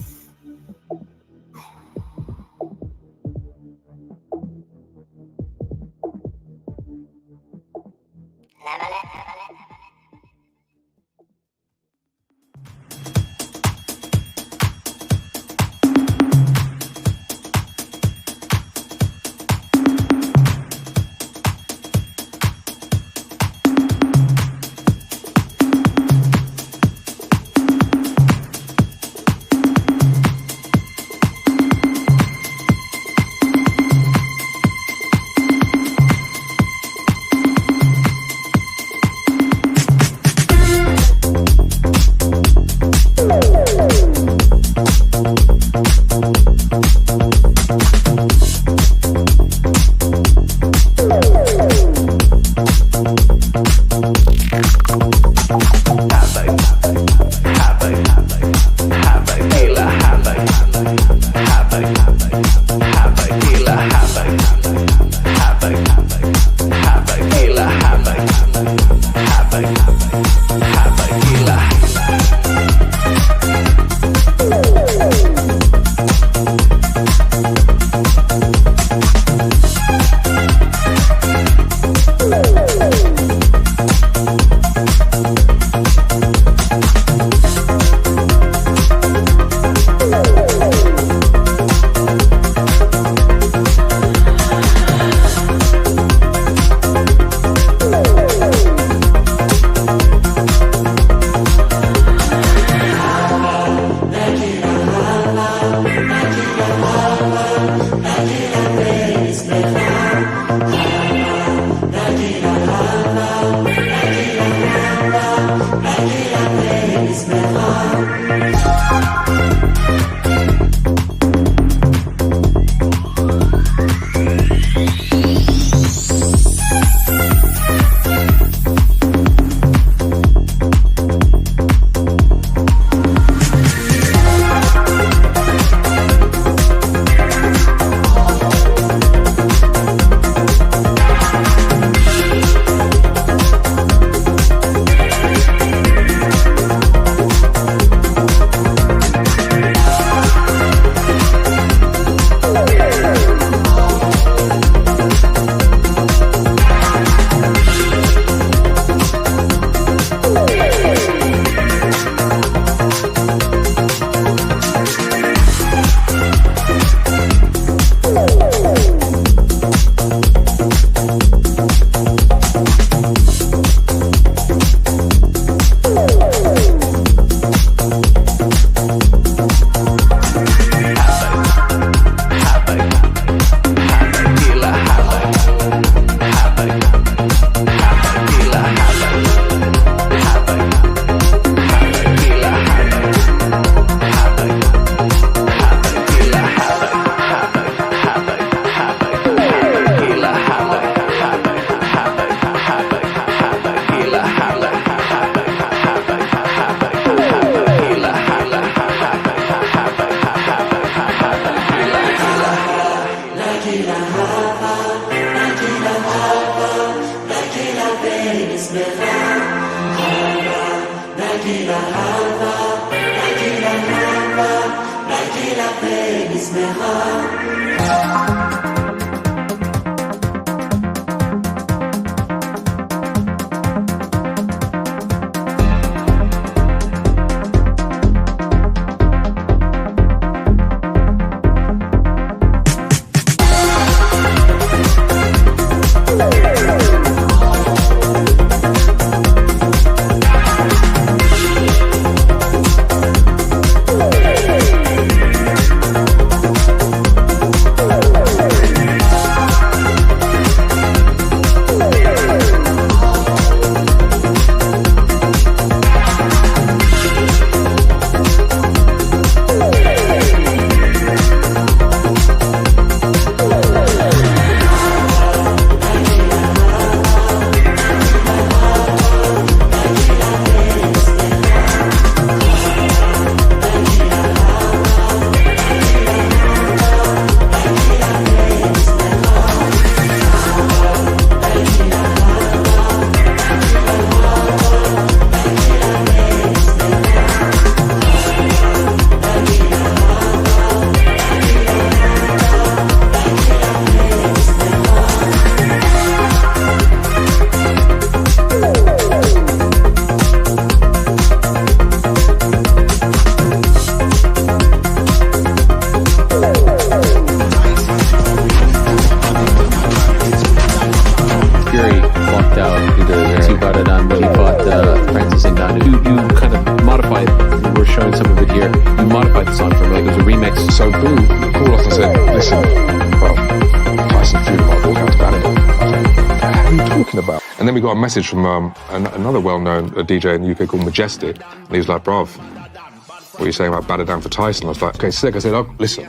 And then we got a message from another well-known DJ in the UK called Majestic, and he was like, bruv, what are you saying about Batter Down for Tyson? I was like, okay, sick. I said, oh, listen,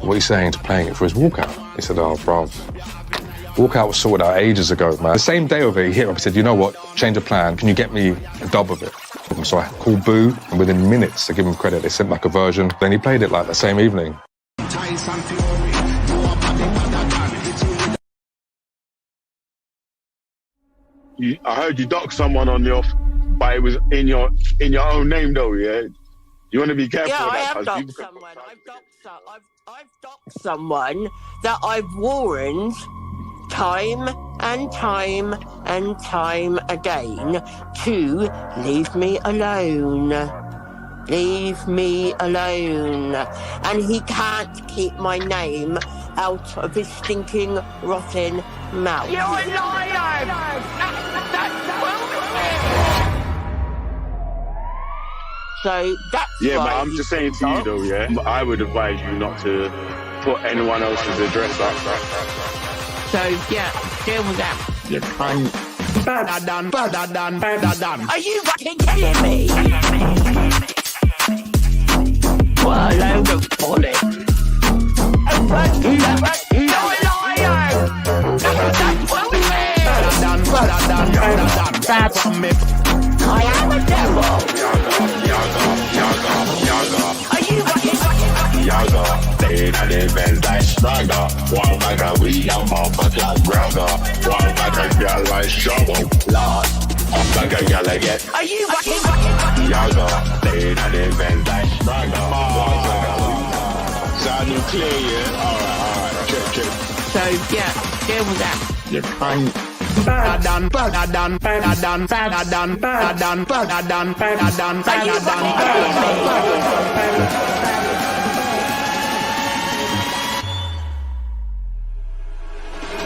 what are you saying to playing it for his walkout? He said, oh, bruv, walkout was sorted out ages ago, man. The same day of it, he hit up, he said, you know what, change of plan, can you get me a dub of it? So I called Boo, and within minutes, to give him credit, they sent like a version. Then he played it like the same evening. I heard you doxed someone on your, but it was in your own name though, yeah? You want to be careful yeah, of that. I have doxed someone. I've doxed someone that I've warned time and time and time again to leave me alone. Leave me alone. And he can't keep my name out of his stinking, rotten mouth. You're a liar! So that's yeah, why but I'm just saying to you though, yeah, I would advise you not to put anyone else's address up. So yeah, deal with that, you cunt. Better done. Are you fucking kidding me? What a load of bullets. You're a liar! That's what we That's from me. I am a devil. Are you fucking Yaga, they in the event like Snagger. One bagger, we a motherfucking brother. One bagger, girl like shovel. Lord, one bagger, girl I get. Are you fucking Yaga, they in the event like Snagger. One bagger, sounding clear, yeah? Alright, check. So, yeah, deal with that, you cunt. Better done.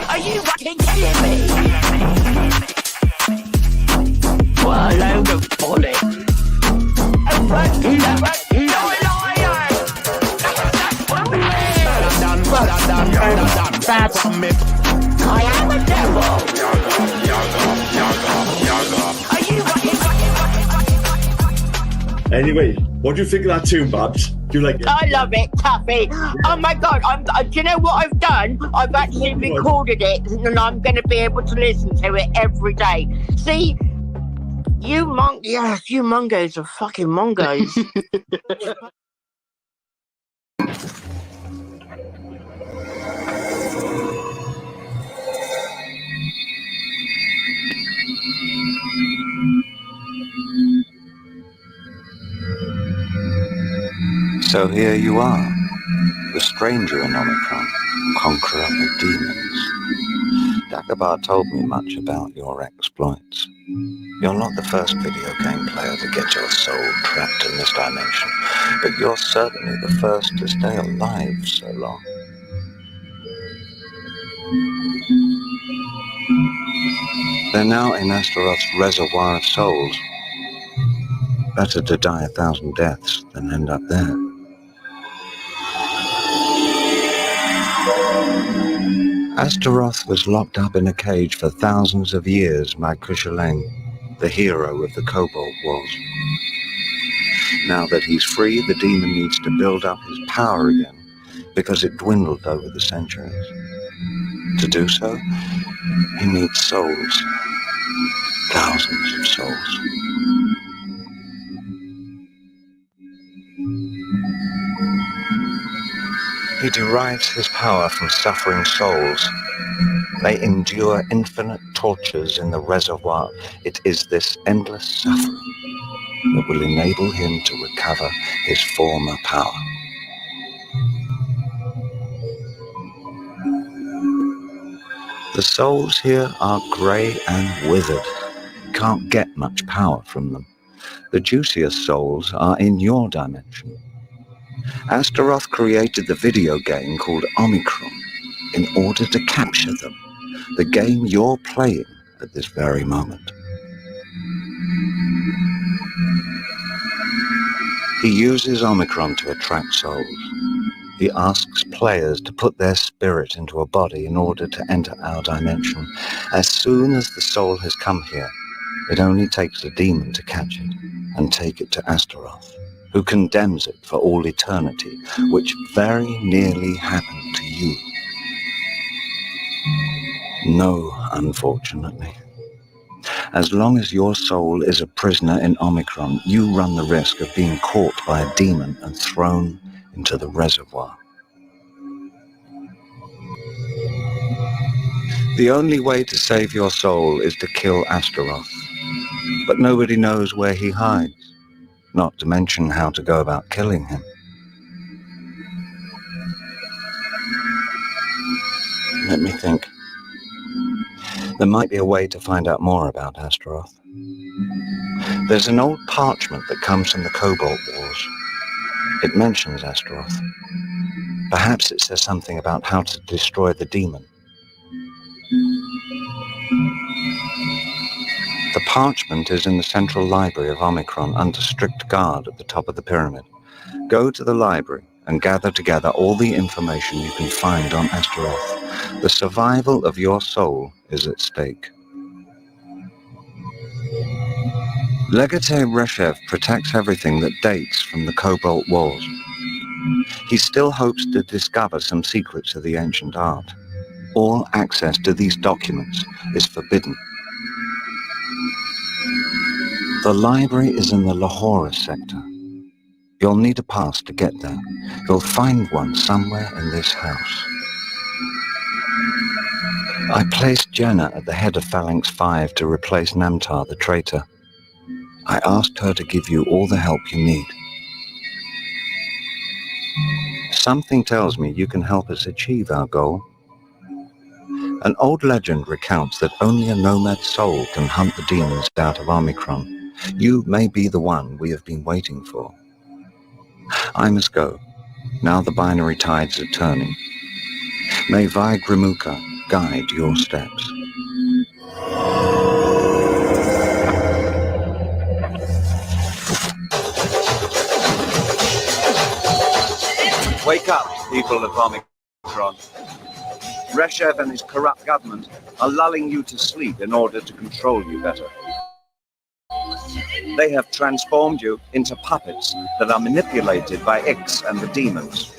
Are you fucking kidding me? What a load of bullets. You're a liar! That's from me. I am a devil. Are you fucking Anyway, what do you think of that tune, Babs? Do you like it? I love it, Tuffy. Oh my God, do you know what I've done? I've actually recorded it and I'm going to be able to listen to it every day. See, you mongos are fucking mongos. So here you are, the stranger in Omicron, conqueror of demons. Dagobah told me much about your exploits. You're not the first video game player to get your soul trapped in this dimension, but you're certainly the first to stay alive so long. They're now in Astaroth's reservoir of souls. Better to die 1,000 deaths than end up there. Astaroth was locked up in a cage for thousands of years by Cuchulainn, the hero of the Cobalt Wars. Now that he's free, the demon needs to build up his power again, because it dwindled over the centuries. To do so, he needs souls. Thousands of souls. He derives his power from suffering souls. They endure infinite tortures in the reservoir. It is this endless suffering that will enable him to recover his former power. The souls here are grey and withered. Can't get much power from them. The juiciest souls are in your dimension. Astaroth created the video game called Omicron in order to capture them, the game you're playing at this very moment. He uses Omicron to attract souls. He asks players to put their spirit into a body in order to enter our dimension. As soon as the soul has come here, it only takes a demon to catch it and take it to Astaroth, who condemns it for all eternity, which very nearly happened to you. No, unfortunately. As long as your soul is a prisoner in Omicron, you run the risk of being caught by a demon and thrown into the reservoir. The only way to save your soul is to kill Astaroth, but nobody knows where he hides, not to mention how to go about killing him. Let me think. There might be a way to find out more about Astaroth. There's an old parchment that comes from the Cobalt Wars. It mentions Astaroth. Perhaps it says something about how to destroy the demon. The parchment is in the central library of Omicron under strict guard at the top of the pyramid. Go to the library and gather together all the information you can find on Astaroth. The survival of your soul is at stake. Legate Reshev protects everything that dates from the Cobalt Wars. He still hopes to discover some secrets of the ancient art. All access to these documents is forbidden. The library is in the Lahore sector. You'll need a pass to get there. You'll find one somewhere in this house. I placed Jenna at the head of Phalanx 5 to replace Namtar the traitor. I asked her to give you all the help you need. Something tells me you can help us achieve our goal. An old legend recounts that only a nomad soul can hunt the demons out of Omicron. You may be the one we have been waiting for. I must go. Now the binary tides are turning. May Vaigrimuka guide your steps. Wake up, people of Omicron. Reshev and his corrupt government are lulling you to sleep in order to control you better. They have transformed you into puppets that are manipulated by Ix and the demons.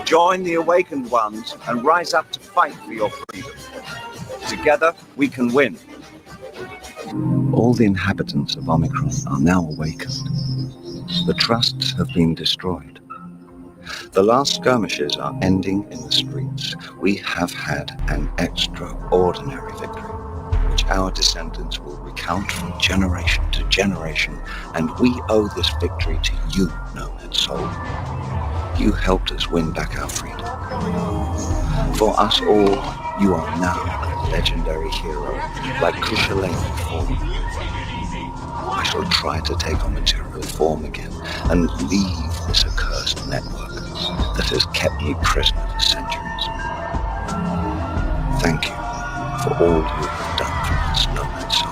Join the awakened ones and rise up to fight for your freedom. Together, we can win. All the inhabitants of Omicron are now awakened. The trusts have been destroyed. The last skirmishes are ending in the streets. We have had an extraordinary victory, which our descendants will recount from generation to generation, and we owe this victory to you, Nomad Soul. You helped us win back our freedom. For us all, you are now a legendary hero, like Kushalane before you. I shall try to take on material form again and leave this accursed network that has kept me prisoner for centuries. Thank you for all you have done for us, Nomad Soul.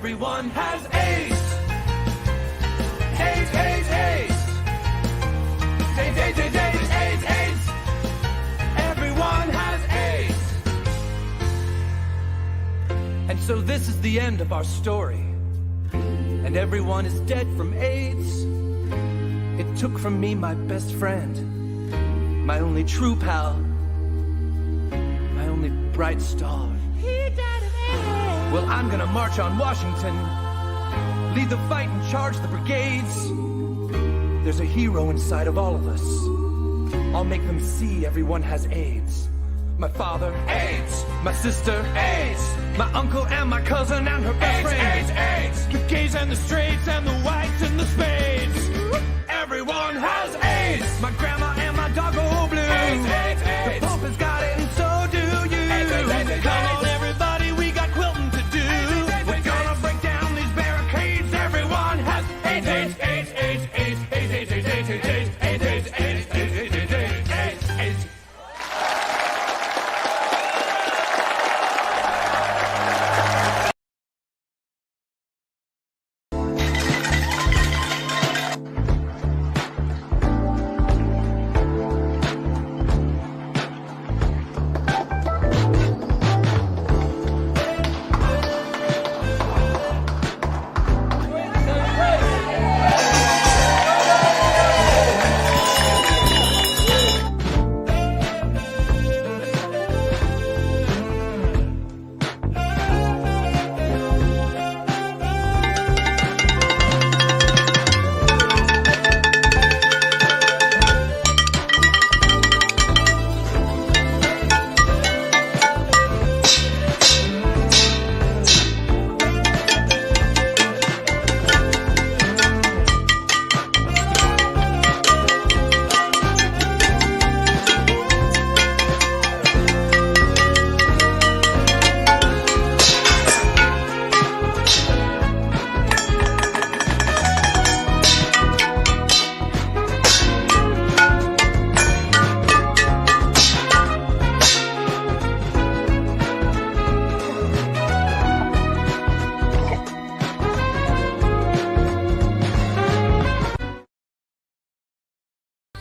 Everyone has AIDS. AIDS, AIDS, AIDS. AIDS, AIDS, AIDS, AIDS, AIDS, AIDS. Everyone has AIDS. the end of our story, and everyone is dead from AIDS. It took from me my best friend, my only true pal, my only bright star. Well, I'm gonna march on Washington, lead the fight and charge the brigades. There's a hero inside of all of us. I'll make them see everyone has AIDS. My father, AIDS. My sister, AIDS. My uncle and my cousin and her best friend, AIDS. The gays and the straights and the whites and the spades. Everyone has AIDS. My grandma and my doggo blue. The Pope has got it and so do you. Come on, everybody, we got quilting to do. We're gonna break down these barricades. Everyone has AIDS, AIDS, AIDS, AIDS, AIDS, AIDS, AIDS, AIDS, AIDS, AIDS, AIDS, AIDS, AIDS, AIDS, AIDS, AIDS, AIDS, AIDS.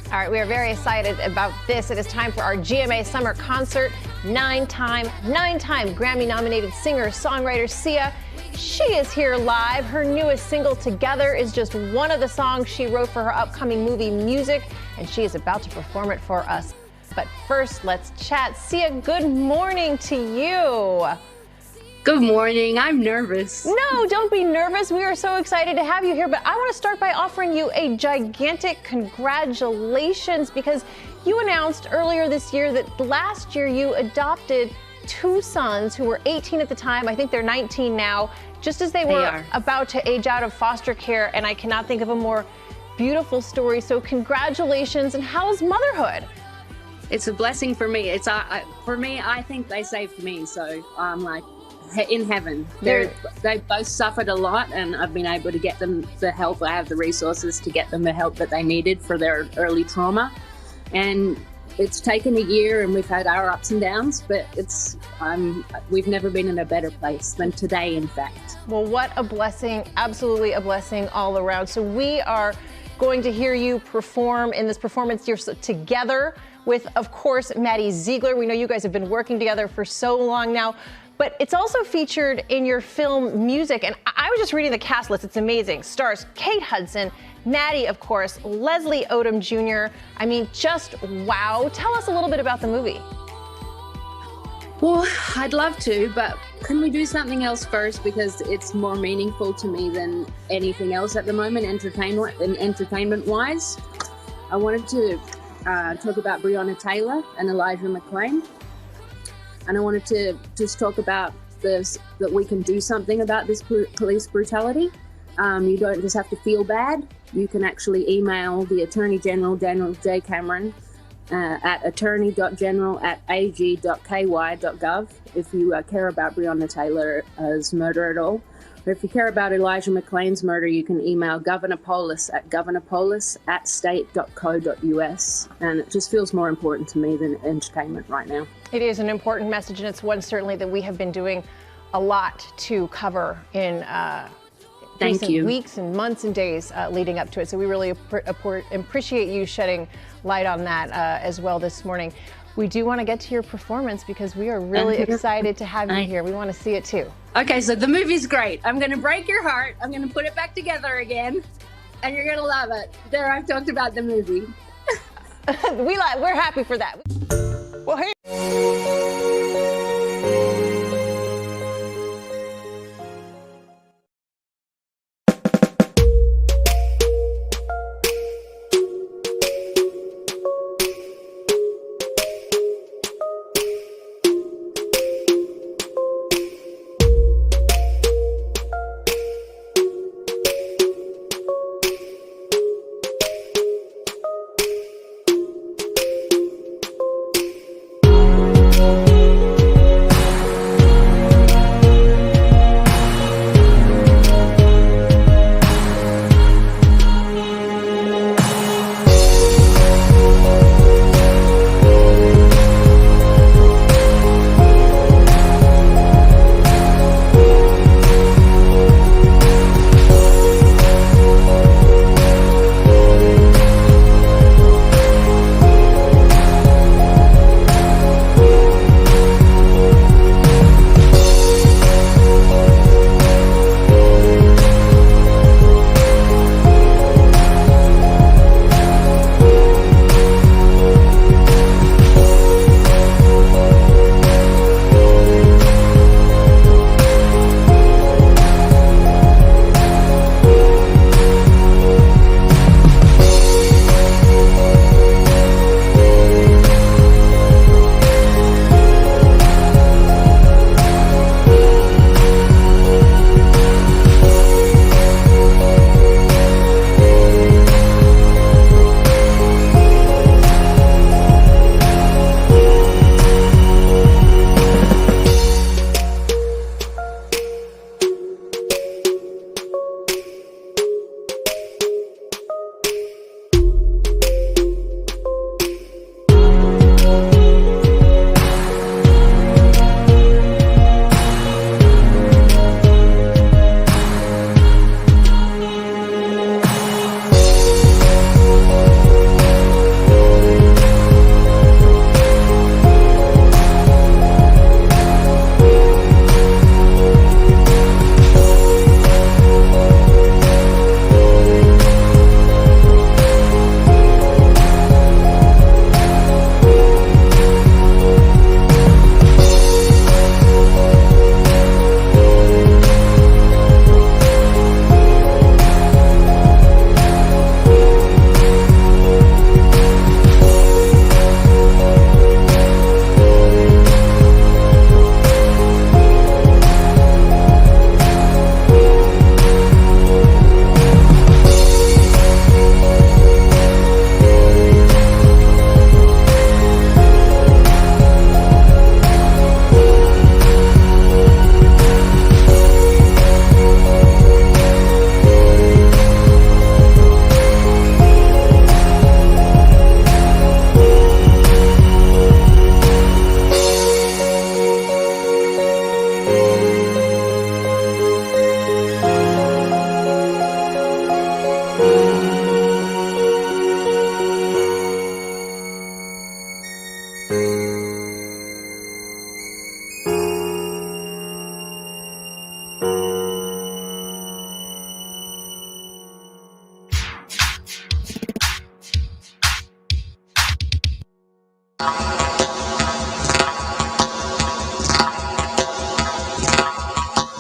All right, we are very excited about this. It is time for our GMA Summer Concert. Nine-time Grammy-nominated singer-songwriter Sia. She is here live. Her newest single, Together, is just one of the songs she wrote for her upcoming movie Music, and she is about to perform it for us. But first, let's chat. Sia, good morning to you. Good morning. I'm nervous. No, don't be nervous. We are so excited to have you here. But I want to start by offering you a gigantic congratulations because you announced earlier this year that last year you adopted two sons who were 18 at the time. I think they're 19 now, just as they were about to age out of foster care. And I cannot think of a more beautiful story. So congratulations. And how's motherhood? It's a blessing for me. It's for me, I think they saved me. So I'm like, in heaven. They both suffered a lot, and I've been able to get them the help. I have the resources to get them the help that they needed for their early trauma. And it's taken a year, and we've had our ups and downs, but we've never been in a better place than today, in fact. Well, what a blessing, absolutely a blessing all around. So we are going to hear you perform in this performance together with, of course, Maddie Ziegler. We know you guys have been working together for so long now. But it's also featured in your film Music, and I was just reading the cast list. It's amazing. Stars Kate Hudson, Maddie, of course, Leslie Odom Jr. I mean, just wow. Tell us a little bit about the movie. Well, I'd love to, but can we do something else first, because it's more meaningful to me than anything else at the moment, entertainment-wise. I wanted to talk about Breonna Taylor and Elijah McClain. And I wanted to just talk about this, that we can do something about this police brutality. You don't just have to feel bad. You can actually email the Attorney General, Daniel J. Cameron, at attorney.general@ag.ky.gov if you care about Breonna Taylor's murder at all. Or if you care about Elijah McClain's murder, you can email Governor Polis at governorpolis@state.co.us. And it just feels more important to me than entertainment right now. It is an important message, and it's one certainly that we have been doing a lot to cover in recent weeks and months and days leading up to it. So we really appreciate you shedding light on that as well this morning. we do want to get to your performance because we are really excited to have you here. We want to see it too. Okay, so the movie's great. I'm going to break your heart. I'm going to put it back together again, and you're going to love it. There, I've talked about the movie. We're happy for that. Well, hey.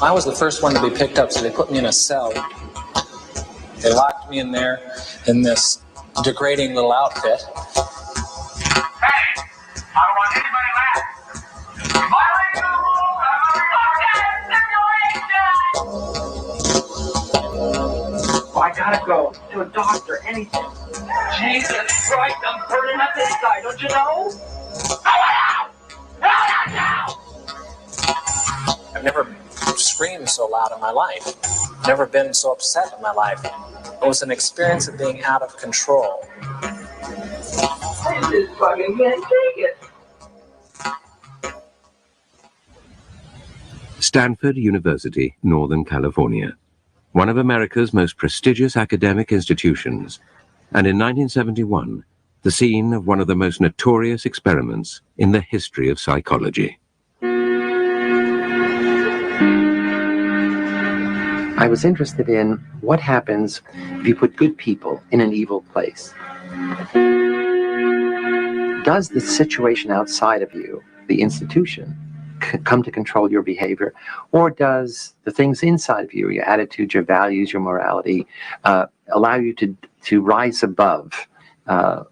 I was the first one to be picked up, so they put me in a cell. They locked me in there in this degrading little outfit. Hey, I don't want anybody left. Violating the rules of a simulation! I gotta go to a doctor, anything. Jesus Christ, I'm burning up inside, don't you know? I've never screamed so loud in my life. Never been so upset in my life. It was an experience of being out of control. I just fucking can't take it. Stanford University, Northern California, one of America's most prestigious academic institutions. And in 1971, the scene of one of the most notorious experiments in the history of psychology. I was interested in what happens if you put good people in an evil place. Does the situation outside of you, the institution, come to control your behavior, or does the things inside of you, your attitude, your values, your morality, allow you to rise above a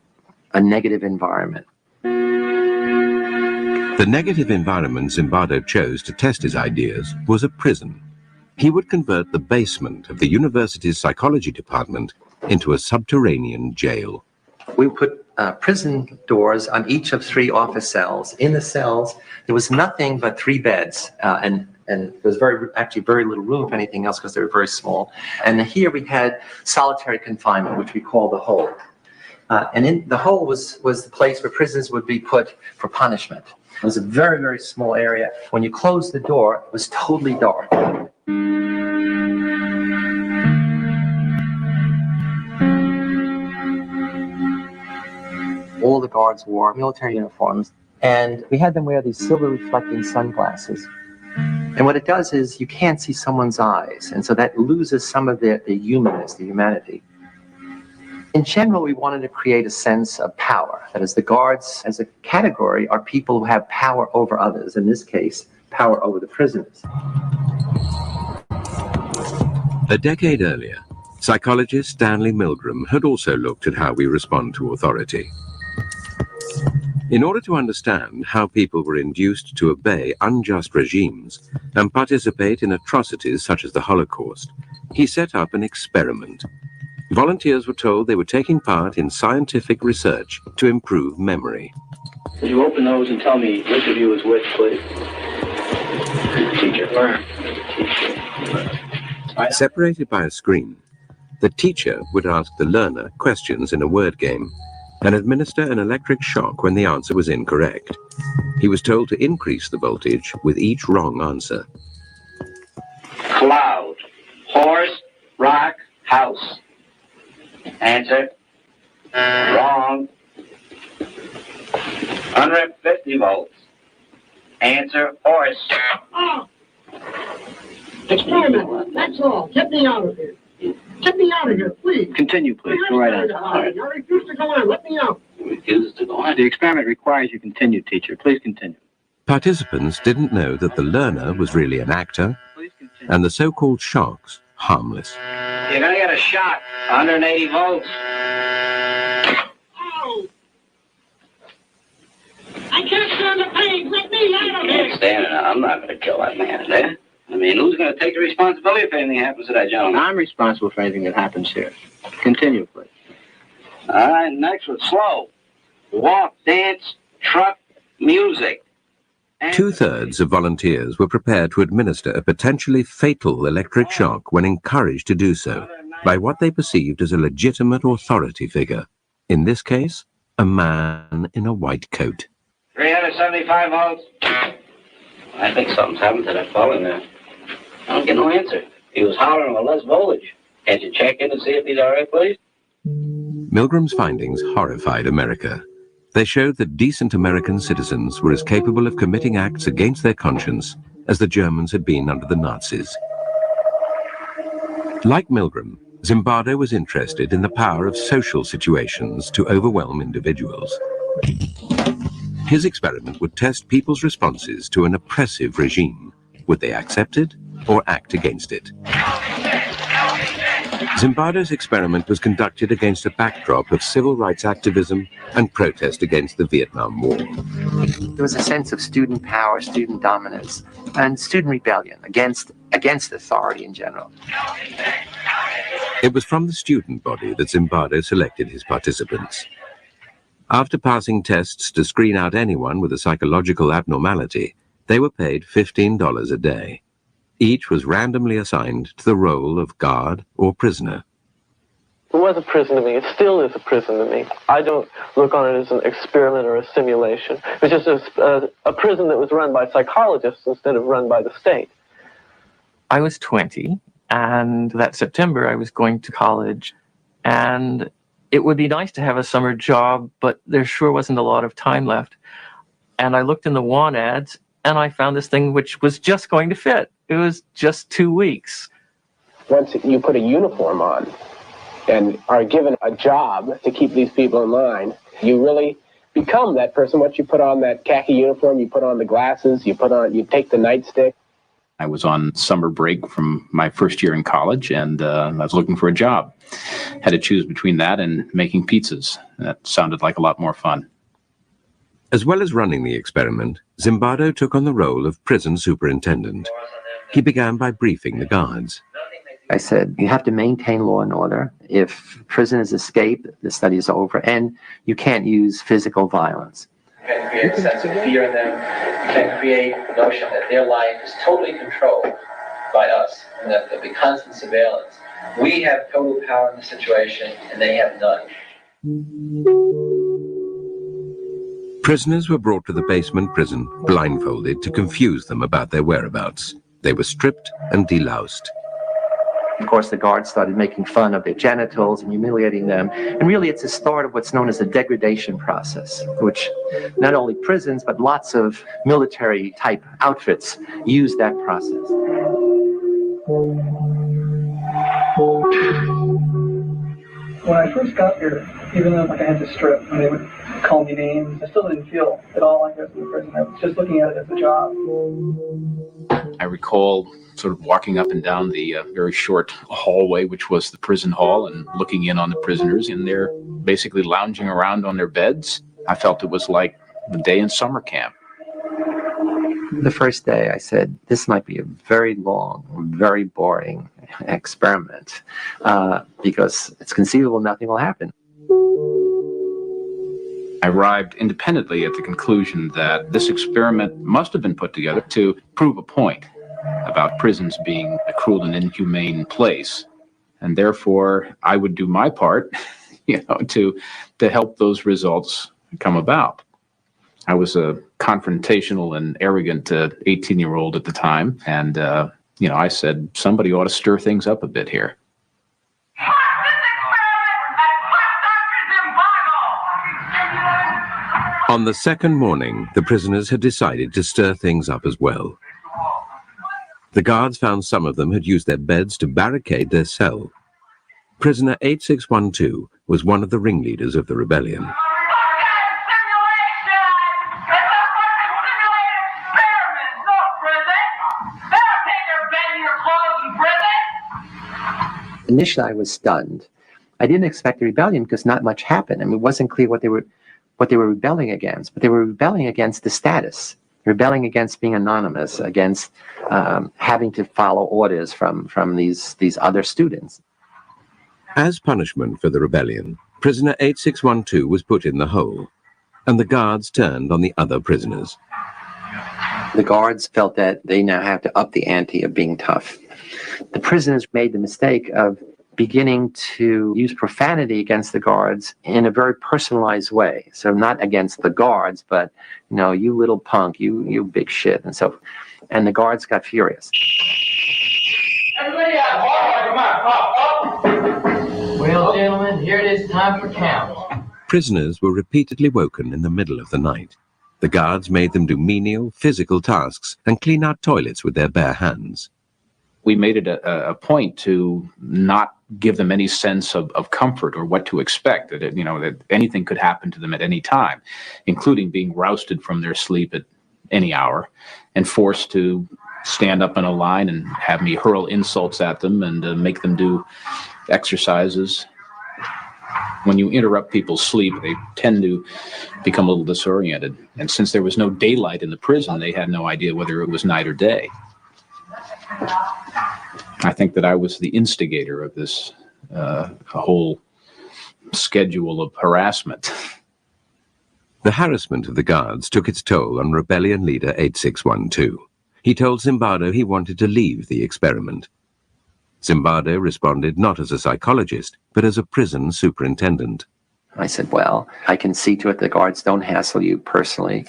negative environment? The negative environment Zimbardo chose to test his ideas was a prison. He would convert the basement of the university's psychology department into a subterranean jail. We put prison doors on each of 3 office cells. In the cells, there was nothing but 3 beds, and there was actually very little room for anything else because they were very small. And here we had solitary confinement, which we call the hole. And in the hole was the place where prisoners would be put for punishment. It was a very, very small area. When you closed the door, it was totally dark. All the guards wore military uniforms, and we had them wear these silver reflecting sunglasses. And what it does is you can't see someone's eyes, and so that loses some of the humanness, the humanity. In general, we wanted to create a sense of power. That is, the guards as a category are people who have power over others, in this case, power over the prisoners. A decade earlier, psychologist Stanley Milgram had also looked at how we respond to authority. In order to understand how people were induced to obey unjust regimes and participate in atrocities such as the Holocaust, he set up an experiment. Volunteers were told they were taking part in scientific research to improve memory. Would you open those and tell me which of you is which, please? Teacher. Learn. Separated by a screen, the teacher would ask the learner questions in a word game and administer an electric shock when the answer was incorrect. He was told to increase the voltage with each wrong answer. Cloud. Horse. Rock. House. Answer. Wrong. 150 volts. Answer. Horse. Oh. Experiment. That's all. Get me out of here. Get me out of here, please. Continue, please. Go right on. I refuse to go on. Let me out. Refuses to go on. The experiment requires you continue, teacher. Please continue. Participants didn't know that the learner was really an actor and the so-called shocks harmless. You're going to get a shock. 180 volts. Oh. I can't stand the pain. Let me out of here. Can't stand it. I'm not going to kill that man there. I mean, who's going to take the responsibility if anything happens to that gentleman? I'm responsible for anything that happens here. Continue, please. All right, next one. Slow. Walk, dance, truck, music. 2/3 of volunteers were prepared to administer a potentially fatal electric shock when encouraged to do so by what they perceived as a legitimate authority figure. In this case, a man in a white coat. 375 volts. I think something's happened to that fellow in there. I don't get no answer. He was hollering with less voltage. Can't you check in and see if he's all right, please? Milgram's findings horrified America. They showed that decent American citizens were as capable of committing acts against their conscience as the Germans had been under the Nazis. Like Milgram, Zimbardo was interested in the power of social situations to overwhelm individuals. His experiment would test people's responses to an oppressive regime. Would they accept it or act against it? Zimbardo's experiment was conducted against a backdrop of civil rights activism and protest against the Vietnam War. There was a sense of student power, student dominance, and student rebellion against authority in general. It was from the student body that Zimbardo selected his participants. After passing tests to screen out anyone with a psychological abnormality, they were paid $15 a day. Each was randomly assigned to the role of guard or prisoner. It was a prison to me. It still is a prison to me. I don't look on it as an experiment or a simulation. It was just a prison that was run by psychologists instead of run by the state. I was 20, and that September I was going to college, and it would be nice to have a summer job, but there sure wasn't a lot of time left. And I looked in the want ads, and I found this thing which was just going to fit. It was just 2 weeks. Once you put a uniform on and are given a job to keep these people in line, you really become that person. Once you put on that khaki uniform, you put on the glasses, you take the nightstick. I was on summer break from my first year in college, and I was looking for a job. Had to choose between that and making pizzas. That sounded like a lot more fun. As well as running the experiment, Zimbardo took on the role of prison superintendent. He began by briefing the guards. I said, you have to maintain law and order. If prisoners escape, the study is over, and you can't use physical violence. You can create a sense of fear in them. You can create the notion that their life is totally controlled by us, and that there'll be constant surveillance. We have total power in the situation, and they have none. Prisoners were brought to the basement prison, blindfolded, to confuse them about their whereabouts. They were stripped and deloused. Of course, the guards started making fun of their genitals and humiliating them. And really, it's the start of what's known as the degradation process, which not only prisons, but lots of military-type outfits use that process. When I first got here, even though I had to strip and they would call me names, I still didn't feel at all like I was in prison. I was just looking at it as a job. I recall sort of walking up and down the very short hallway, which was the prison hall, and looking in on the prisoners, and they're basically lounging around on their beds. I felt it was like the day in summer camp. The first day I said, this might be a very long, very boring experiment because it's conceivable nothing will happen. I arrived independently at the conclusion that this experiment must have been put together to prove a point about prisons being a cruel and inhumane place. And therefore, I would do my part, to help those results come about. I was a confrontational and arrogant 18-year-old at the time. And, I said, somebody ought to stir things up a bit here. On the second morning, the prisoners had decided to stir things up as well. The guards found some of them had used their beds to barricade their cell. Prisoner 8612 was one of the ringleaders of the rebellion. Initially, I was stunned. I didn't expect a rebellion because not much happened. I mean, it wasn't clear what they were rebelling against, but they were rebelling against the status, rebelling against being anonymous, against having to follow orders from these other students. As punishment for the rebellion, prisoner 8612 was put in the hole, and the guards turned on the other prisoners. The guards felt that they now have to up the ante of being tough. The prisoners made the mistake of beginning to use profanity against the guards in a very personalized way. So not against the guards, but, you little punk, you big shit. And the guards got furious. Everybody out. Well, gentlemen, here it is time for count. Prisoners were repeatedly woken in the middle of the night. The guards made them do menial, physical tasks and clean out toilets with their bare hands. We made it a point to not give them any sense of comfort or what to expect, that anything could happen to them at any time, including being rousted from their sleep at any hour and forced to stand up in a line and have me hurl insults at them and make them do exercises. When you interrupt people's sleep, they tend to become a little disoriented. And since there was no daylight in the prison, they had no idea whether it was night or day. I think that I was the instigator of this whole schedule of harassment. The harassment of the guards took its toll on rebellion leader 8612. He told Zimbardo he wanted to leave the experiment. Zimbardo responded not as a psychologist, but as a prison superintendent. I said, well, I can see to it the guards don't hassle you personally.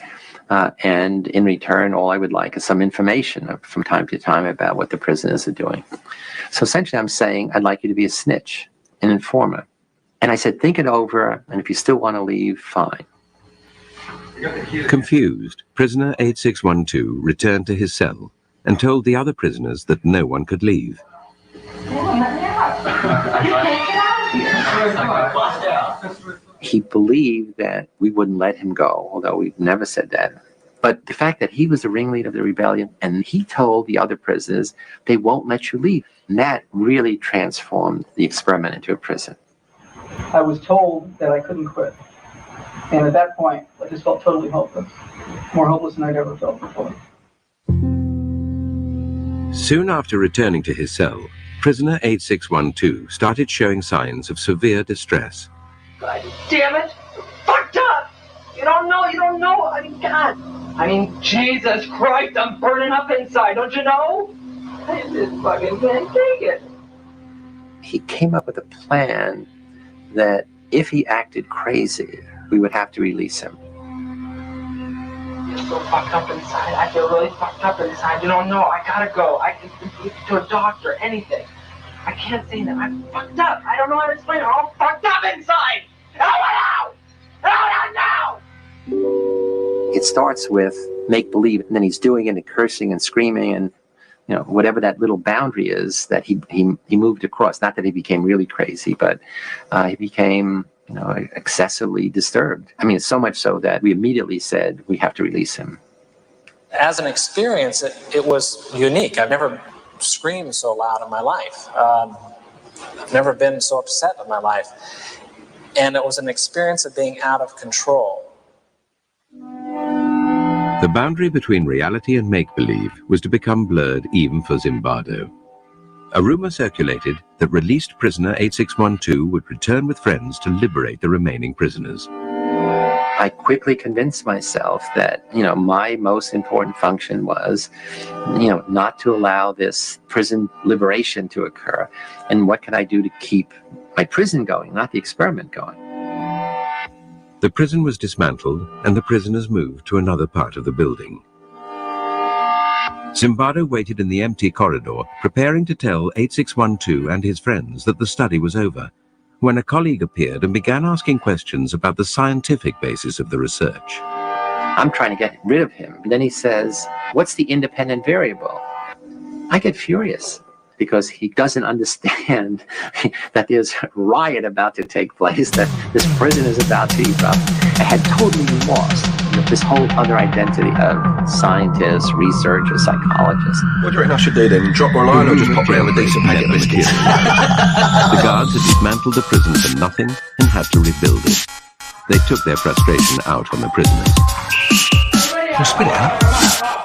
And in return, all I would like is some information from time to time about what the prisoners are doing. So essentially, I'm saying I'd like you to be a snitch, an informer. And I said, think it over, and if you still want to leave, fine. Confused, prisoner 8612 returned to his cell and told the other prisoners that no one could leave. He believed that we wouldn't let him go, although we've never said that. But the fact that he was the ringleader of the rebellion, and he told the other prisoners, they won't let you leave. And that really transformed the experiment into a prison. I was told that I couldn't quit. And at that point, I just felt totally hopeless. More hopeless than I'd ever felt before. Soon after returning to his cell, prisoner 8612 started showing signs of severe distress. God damn it! Fucked up! You don't know! I mean, God! I mean, Jesus Christ, I'm burning up inside, don't you know? I just fucking can't take it. He came up with a plan that if he acted crazy, we would have to release him. I'm so fucked up inside. I feel really fucked up inside. You don't know. I gotta go. I can to a doctor, anything. I can't say that. I'm fucked up. I don't know how to explain it. I'm all fucked up inside. Out! Now! It starts with make-believe, and then he's doing it and cursing and screaming and, you know, whatever that little boundary is that he moved across. Not that he became really crazy, but he became, you know, excessively disturbed. I mean, so much so that we immediately said we have to release him. As an experience, it was unique. I've never screamed so loud in my life. I've never been so upset in my life. And it was an experience of being out of control. The boundary between reality and make-believe was to become blurred even for Zimbardo. A rumor circulated that released prisoner 8612 would return with friends to liberate the remaining prisoners. I quickly convinced myself that, you know, my most important function was, you know, not to allow this prison liberation to occur. And what can I do to keep my prison going, not the experiment going? The prison was dismantled and the prisoners moved to another part of the building. Zimbardo waited in the empty corridor, preparing to tell 8612 and his friends that the study was over, when a colleague appeared and began asking questions about the scientific basis of the research. I'm trying to get rid of him. And then he says, what's the independent variable? I get furious because he doesn't understand that there's a riot about to take place, that this prison is about to erupt. I had totally lost this whole other identity of scientist, researcher, psychologist. What do you reckon I should do then? Drop my line or just pop round with a decent packet of biscuits? The guards had dismantled the prison for nothing and had to rebuild it. They took their frustration out on the prisoners. Spit it out.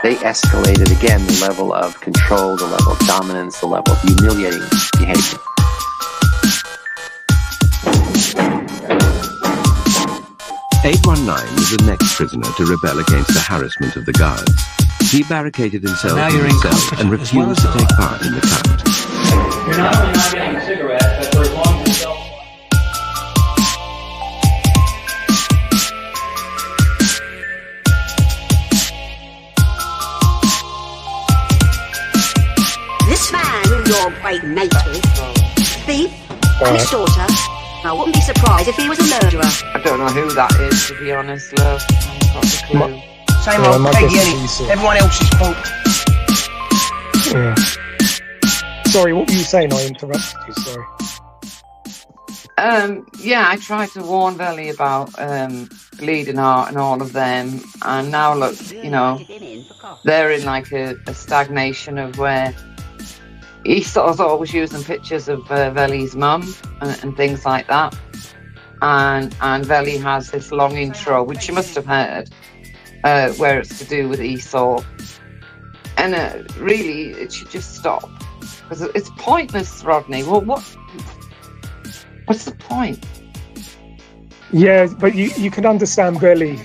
They escalated again the level of control, the level of dominance, the level of humiliating behavior. "819 was the next prisoner to rebel against the harassment of the guards. He barricaded himself in his cell and refused to take part in the count. You're not getting cigarettes, but for as long as you don't. This man who you're great mate with, thief, and extorter, I wouldn't be surprised if he was a murderer. I don't know who that is, to be honest, love. I haven't got a clue. Same old Peggy, everyone else's fault. Yeah. Sorry, what were you saying? I interrupted you, sorry. Yeah, I tried to warn Velly about Bleeding Heart and all of them, and now look, you know, they're in like a stagnation of where he sort of always using pictures of Velly's mum and things like that, and Velly has this long intro, which you must have heard, where it's to do with Esau, and really it should just stop because it's pointless, Rodney. Well, what's the point? Yeah, but you can understand Billy.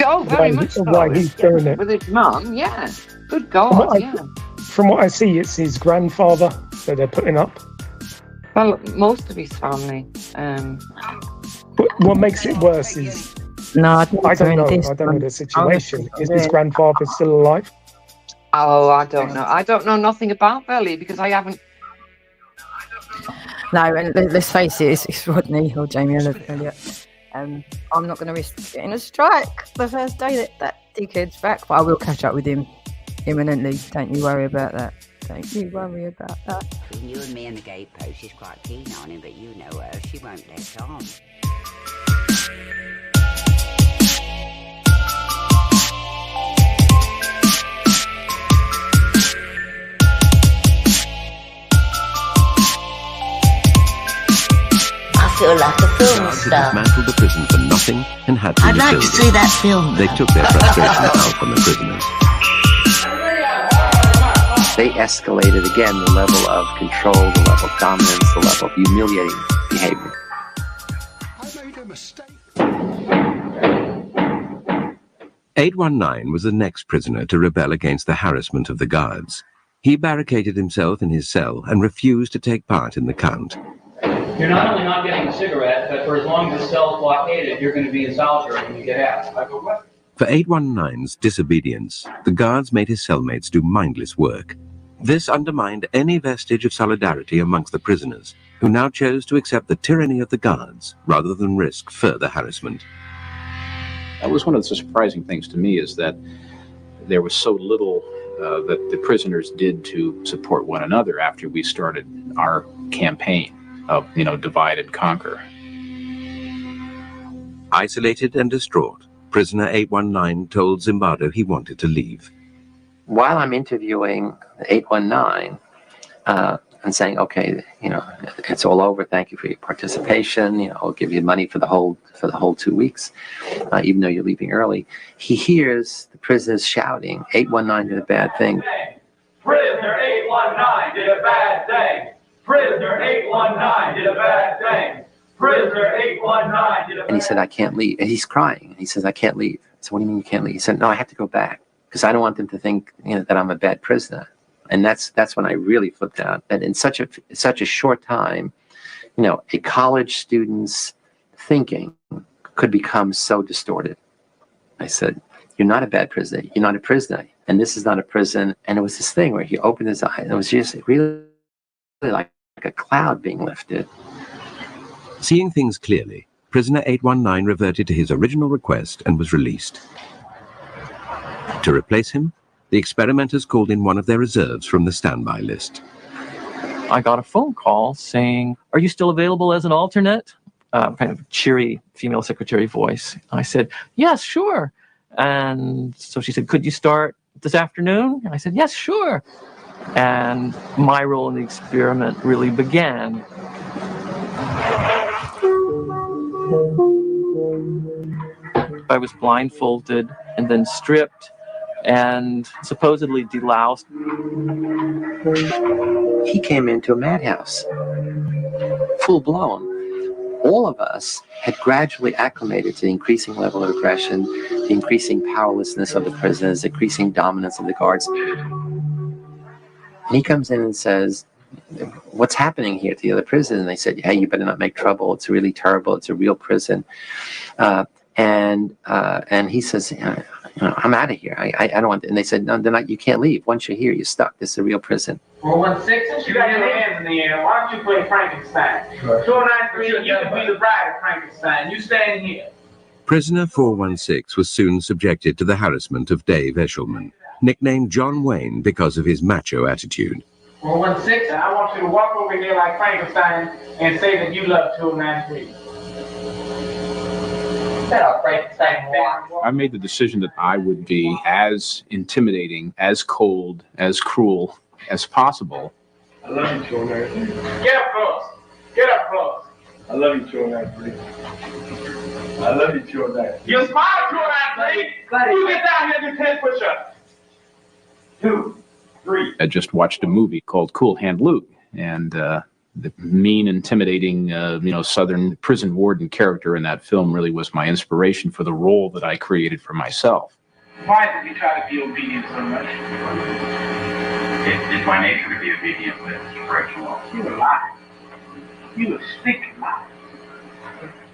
Oh, very much so. Why he's doing it. With his mum, yeah. Good God, yeah. From what I see, it's his grandfather that they're putting up. Well, most of his family. But what makes it worse is... No, I don't know the situation. Is his grandfather still alive? Oh, I don't know. I don't know nothing about Belly because I haven't... No, and let's face it, it's Rodney or Jamie Elliott. I'm not going to risk getting a strike the first day that dickhead's back, but I will catch up with him imminently. Don't you worry about that. Don't you worry about that. You and me and the gatepost is quite keen on him, but you know her, she won't let on. I feel like a film Guards had star. dismantled the prison for nothing and had to I'd like to rebuild see it. that film. They took their frustration out on the prisoners. They escalated again the level of control, the level of dominance, the level of humiliating behavior. I made a mistake. 819 was the next prisoner to rebel against the harassment of the guards. He barricaded himself in his cell and refused to take part in the count. You're not only not getting a cigarette, but for as long as the cell's blockaded, you're going to be in solitary when you get out. I go, what? For 819's disobedience, the guards made his cellmates do mindless work. This undermined any vestige of solidarity amongst the prisoners, who now chose to accept the tyranny of the guards rather than risk further harassment. That was one of the surprising things to me, is that there was so little that the prisoners did to support one another after we started our campaign of, divide and conquer. Isolated and distraught, prisoner 819 told Zimbardo he wanted to leave. While I'm interviewing 819 and saying, okay, it's all over. Thank you for your participation. I'll give you money for the whole 2 weeks, even though you're leaving early. He hears the prisoners shouting, 819 did a bad thing. Prisoner 819 did a bad thing. Prisoner 819 did a bad thing. Prisoner 819 did a bad thing. And he said, I can't leave. And he's crying. He says, I can't leave. So what do you mean you can't leave? He said, no, I have to go back because I don't want them to think that I'm a bad prisoner. And that's when I really flipped out. That in such a short time, a college student's thinking could become so distorted. I said, you're not a bad prisoner. You're not a prisoner. And this is not a prison. And it was this thing where he opened his eyes. And it was just really like a cloud being lifted. Seeing things clearly, prisoner 819 reverted to his original request and was released. To replace him, the experimenters called in one of their reserves from the standby list. I got a phone call saying, are you still available as an alternate? Kind of cheery female secretary voice. I said, yes, sure. And so she said, could you start this afternoon? And I said, yes, sure. And my role in the experiment really began. I was blindfolded and then stripped and supposedly deloused. He came into a madhouse, full blown. All of us had gradually acclimated to the increasing level of aggression, the increasing powerlessness of the prisoners, the increasing dominance of the guards. And he comes in and says, what's happening here to the other prisoners? And they said, hey, you better not make trouble. It's really terrible. It's a real prison. And he says, I'm out of here. I don't want to. And they said, no, they're not, you can't leave. Once you're here, you're stuck. This is a real prison. 416, since you got your hands in the air, why don't you play Frankenstein? 293, you can be the bride of Frankenstein. You stand here. Prisoner 416 was soon subjected to the harassment of Dave Eshelman, nicknamed John Wayne because of his macho attitude. 416, and I want you to walk over here like Frankenstein and say that you love 293. I made the decision that I would be as intimidating, as cold, as cruel as possible. I love you, 293. Get up close. Get up close. I love you, 293. I love you, 293. You smile, 293. You get down here and do 10 push-ups. 2, 3. I just watched a movie called Cool Hand Luke, and the mean, intimidating, Southern prison warden character in that film really was my inspiration for the role that I created for myself. Why did you try to be obedient so much? It's my nature to be obedient, but it's virtual. You lie. You a stinking lie.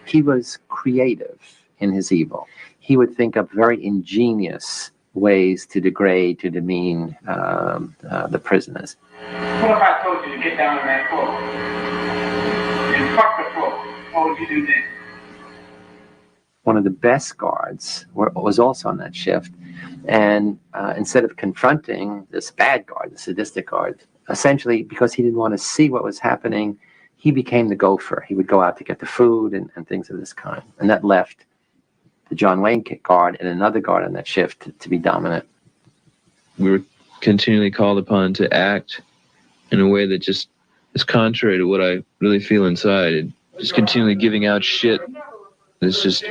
He was creative in his evil. He would think up very ingenious ways to degrade, to demean the prisoners. What if I told you to get down on that floor? Fuck the floor. What would you do then? One of the best guards was also on that shift. And instead of confronting this bad guard, the sadistic guard, essentially because he didn't want to see what was happening, he became the gopher. He would go out to get the food and things of this kind. And that left the John Wayne guard and another guard on that shift to be dominant. We were continually called upon to act in a way that just is contrary to what I really feel inside. And just continually giving out shit. It's just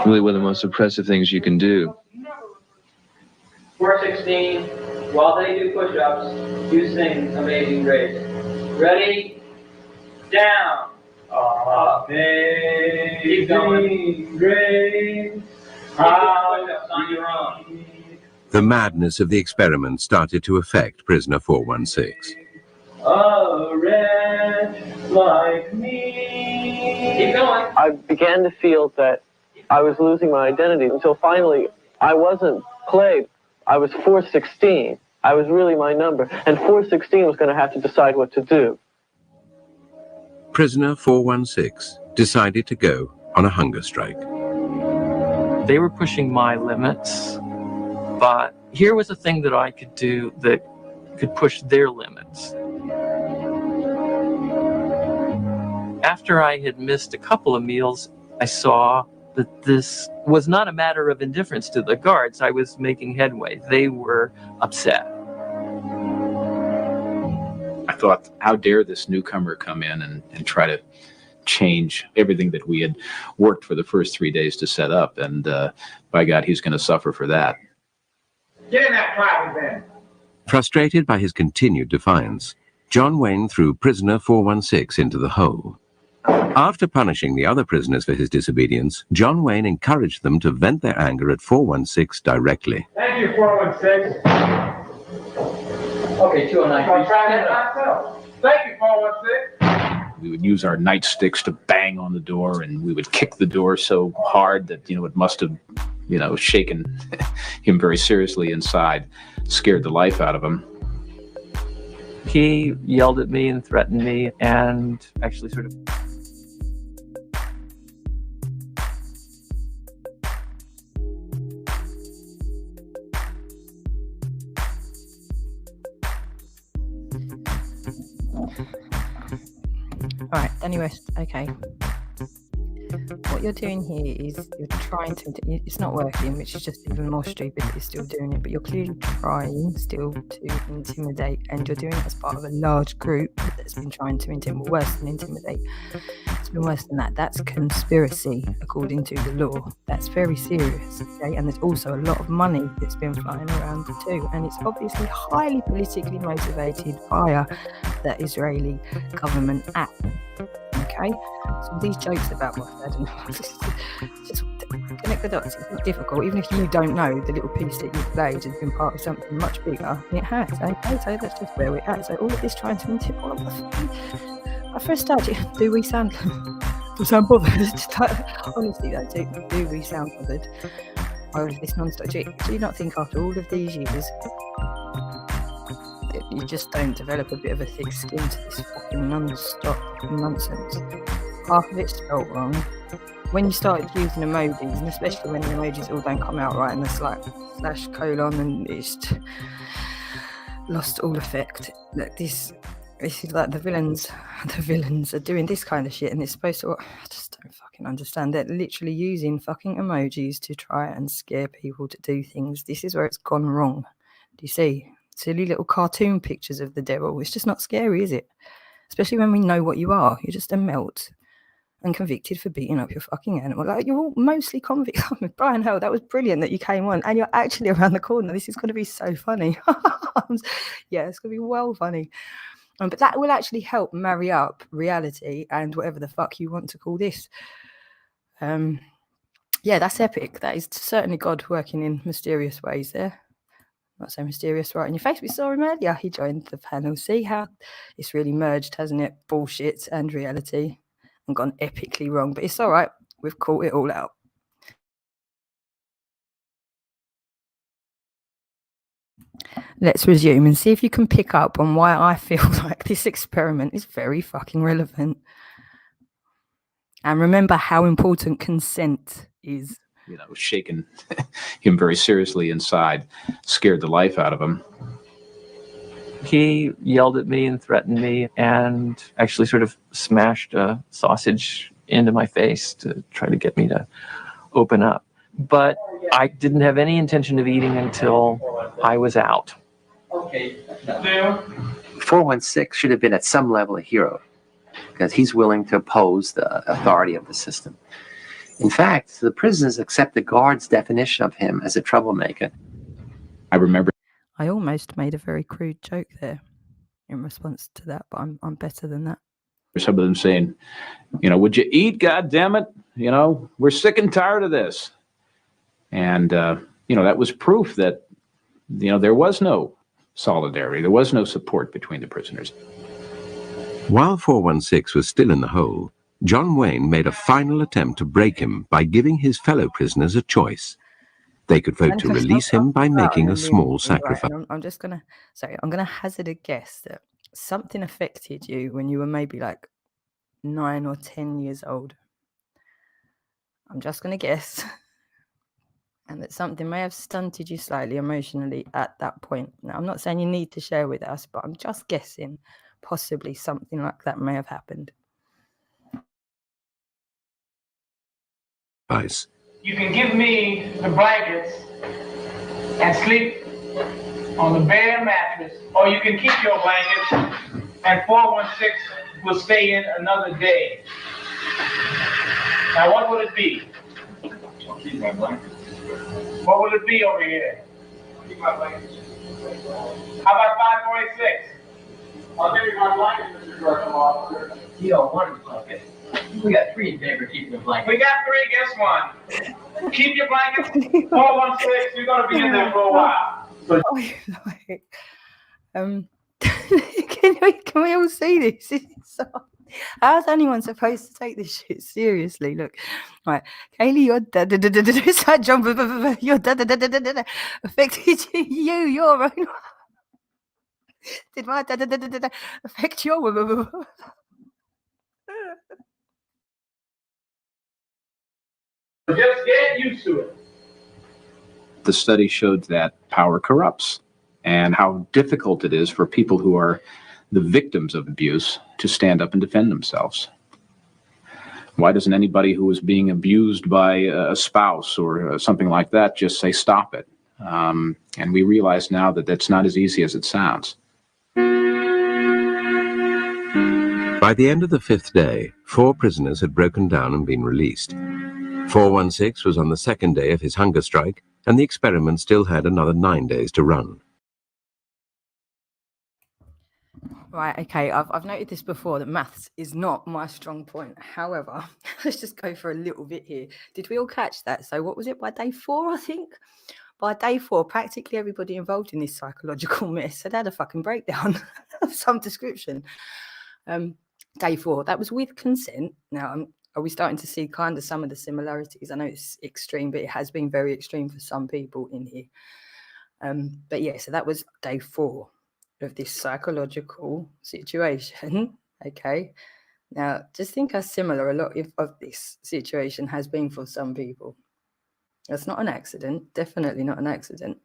really one of the most oppressive things you can do. 416, while they do push-ups, you sing Amazing Grace. Ready? Down. Amazing Grace. Push-ups on your own. The madness of the experiment started to affect prisoner 416. A wretch like me. Keep going. I began to feel that I was losing my identity until finally I wasn't Clay. I was 416. I was really my number. And 416 was going to have to decide what to do. Prisoner 416 decided to go on a hunger strike. They were pushing my limits, but here was a thing that I could do that could push their limits. After I had missed a couple of meals, I saw that this was not a matter of indifference to the guards. I was making headway. They were upset. I thought, how dare this newcomer come in and try to change everything that we had worked for the first 3 days to set up, and by God, he's going to suffer for that. Get in that closet then. Frustrated by his continued defiance, John Wayne threw prisoner 416 into the hole. After punishing the other prisoners for his disobedience, John Wayne encouraged them to vent their anger at 416 directly. Thank you, 416. Okay, 209. I'll try that myself. Thank you, 416. We would use our nightsticks to bang on the door, and we would kick the door so hard that, it must have, shaken him very seriously inside, scared the life out of him. He yelled at me and threatened me and actually sort of... Alright, Danny West, okay. What you're doing here is you're trying to, it's not working, which is just even more stupid that you're still doing it, but you're clearly trying still to intimidate, and you're doing it as part of a large group that's been trying to intimidate, worse than intimidate. It's been worse than that. That's conspiracy, according to the law. That's very serious, okay? And there's also a lot of money that's been flying around too, and it's obviously highly politically motivated via the Israeli government app. Okay, so these jokes about what I don't know, just connect the dots. It's not difficult, even if you don't know the little piece that you've played has been part of something much bigger. It has, okay, so that's just where we're at. So all of this trying to intimidate. I first started, do we sound bothered? Honestly though, do we sound bothered by all of this non-stop? Do you not think after all of these years you just don't develop a bit of a thick skin to this fucking non-stop nonsense? Half of it's spelt wrong. When you started using emojis, and especially when the emojis all don't come out right, and it's like slash colon, and it's lost all effect. Like this is like the villains are doing this kind of shit, and it's supposed to. I just don't fucking understand. They're literally using fucking emojis to try and scare people to do things. This is where it's gone wrong. Do you see? Silly little cartoon pictures of the devil. It's just not scary, is it? Especially when we know what you are. You're just a melt and convicted for beating up your fucking animal. Like, you're all mostly convicted. I mean, Brian Howell, that was brilliant that you came on, and you're actually around the corner. This is going to be so funny. Yeah, it's going to be well funny. But that will actually help marry up reality and whatever the fuck you want to call this. Yeah, that's epic. That is certainly God working in mysterious ways there. Not so mysterious right in your face. We saw him earlier. He joined the panel. See how it's really merged, hasn't it? Bullshit and reality, and gone epically wrong. But it's all right. We've caught it all out. Let's resume and see if you can pick up on why I feel like this experiment is very fucking relevant. And remember how important consent is. Shaking him very seriously inside, scared the life out of him. He yelled at me and threatened me and actually sort of smashed a sausage into my face to try to get me to open up. But I didn't have any intention of eating until I was out. 416 should have been at some level a hero because he's willing to oppose the authority of the system. In fact, the prisoners accept the guard's definition of him as a troublemaker. I remember I almost made a very crude joke there in response to that, but I'm better than that. Some of them saying, would you eat, goddammit? We're sick and tired of this. And, that was proof that, there was no solidarity. There was no support between the prisoners. While 416 was still in the hole, John Wayne made a final attempt to break him by giving his fellow prisoners a choice. They could vote to release him by making a small sacrifice. Right, I'm going to hazard a guess that something affected you when you were maybe like 9 or 10 years old. I'm just going to guess. And that something may have stunted you slightly emotionally at that point. Now, I'm not saying you need to share with us, but I'm just guessing possibly something like that may have happened. You can give me the blankets and sleep on the bare mattress, or you can keep your blankets and 416 will stay in another day. Now, what will it be? I'll keep my blankets. What will it be over here? I'll keep my blankets. How about 546? I'll give you my blankets, Mr. Correctional Officer. You don't want a blanket. We got 3 in favor of keeping the blanket. We got 3, guess 1. Keep your blankets. 416, you're going to be in there for a while. So Can we all see this? How's anyone supposed to take this shit seriously? Look, right, Kaylee, your dad, your dad affected you, your own. Did my dad affect your? Just get used to it. The study showed that power corrupts and how difficult it is for people who are the victims of abuse to stand up and defend themselves. Why doesn't anybody who is being abused by a spouse or something like that just say, stop it? And we realize now that that's not as easy as it sounds. By the end of the 5th day, 4 prisoners had broken down and been released. 416 was on the 2nd day of his hunger strike, and the experiment still had another 9 days to run. Right, okay, I've noted this before, that maths is not my strong point. However, let's just go for a little bit here. Did we all catch that? So what was it, by day 4, I think? By day 4, practically everybody involved in this psychological mess had had a fucking breakdown of some description. Day 4, that was with consent. Now, are we starting to see kind of some of the similarities? I know it's extreme, but it has been very extreme for some people in here. But yeah, so that was day 4 of this psychological situation. Okay. Now, just think how similar a lot of this situation has been for some people. That's not an accident. Definitely not an accident.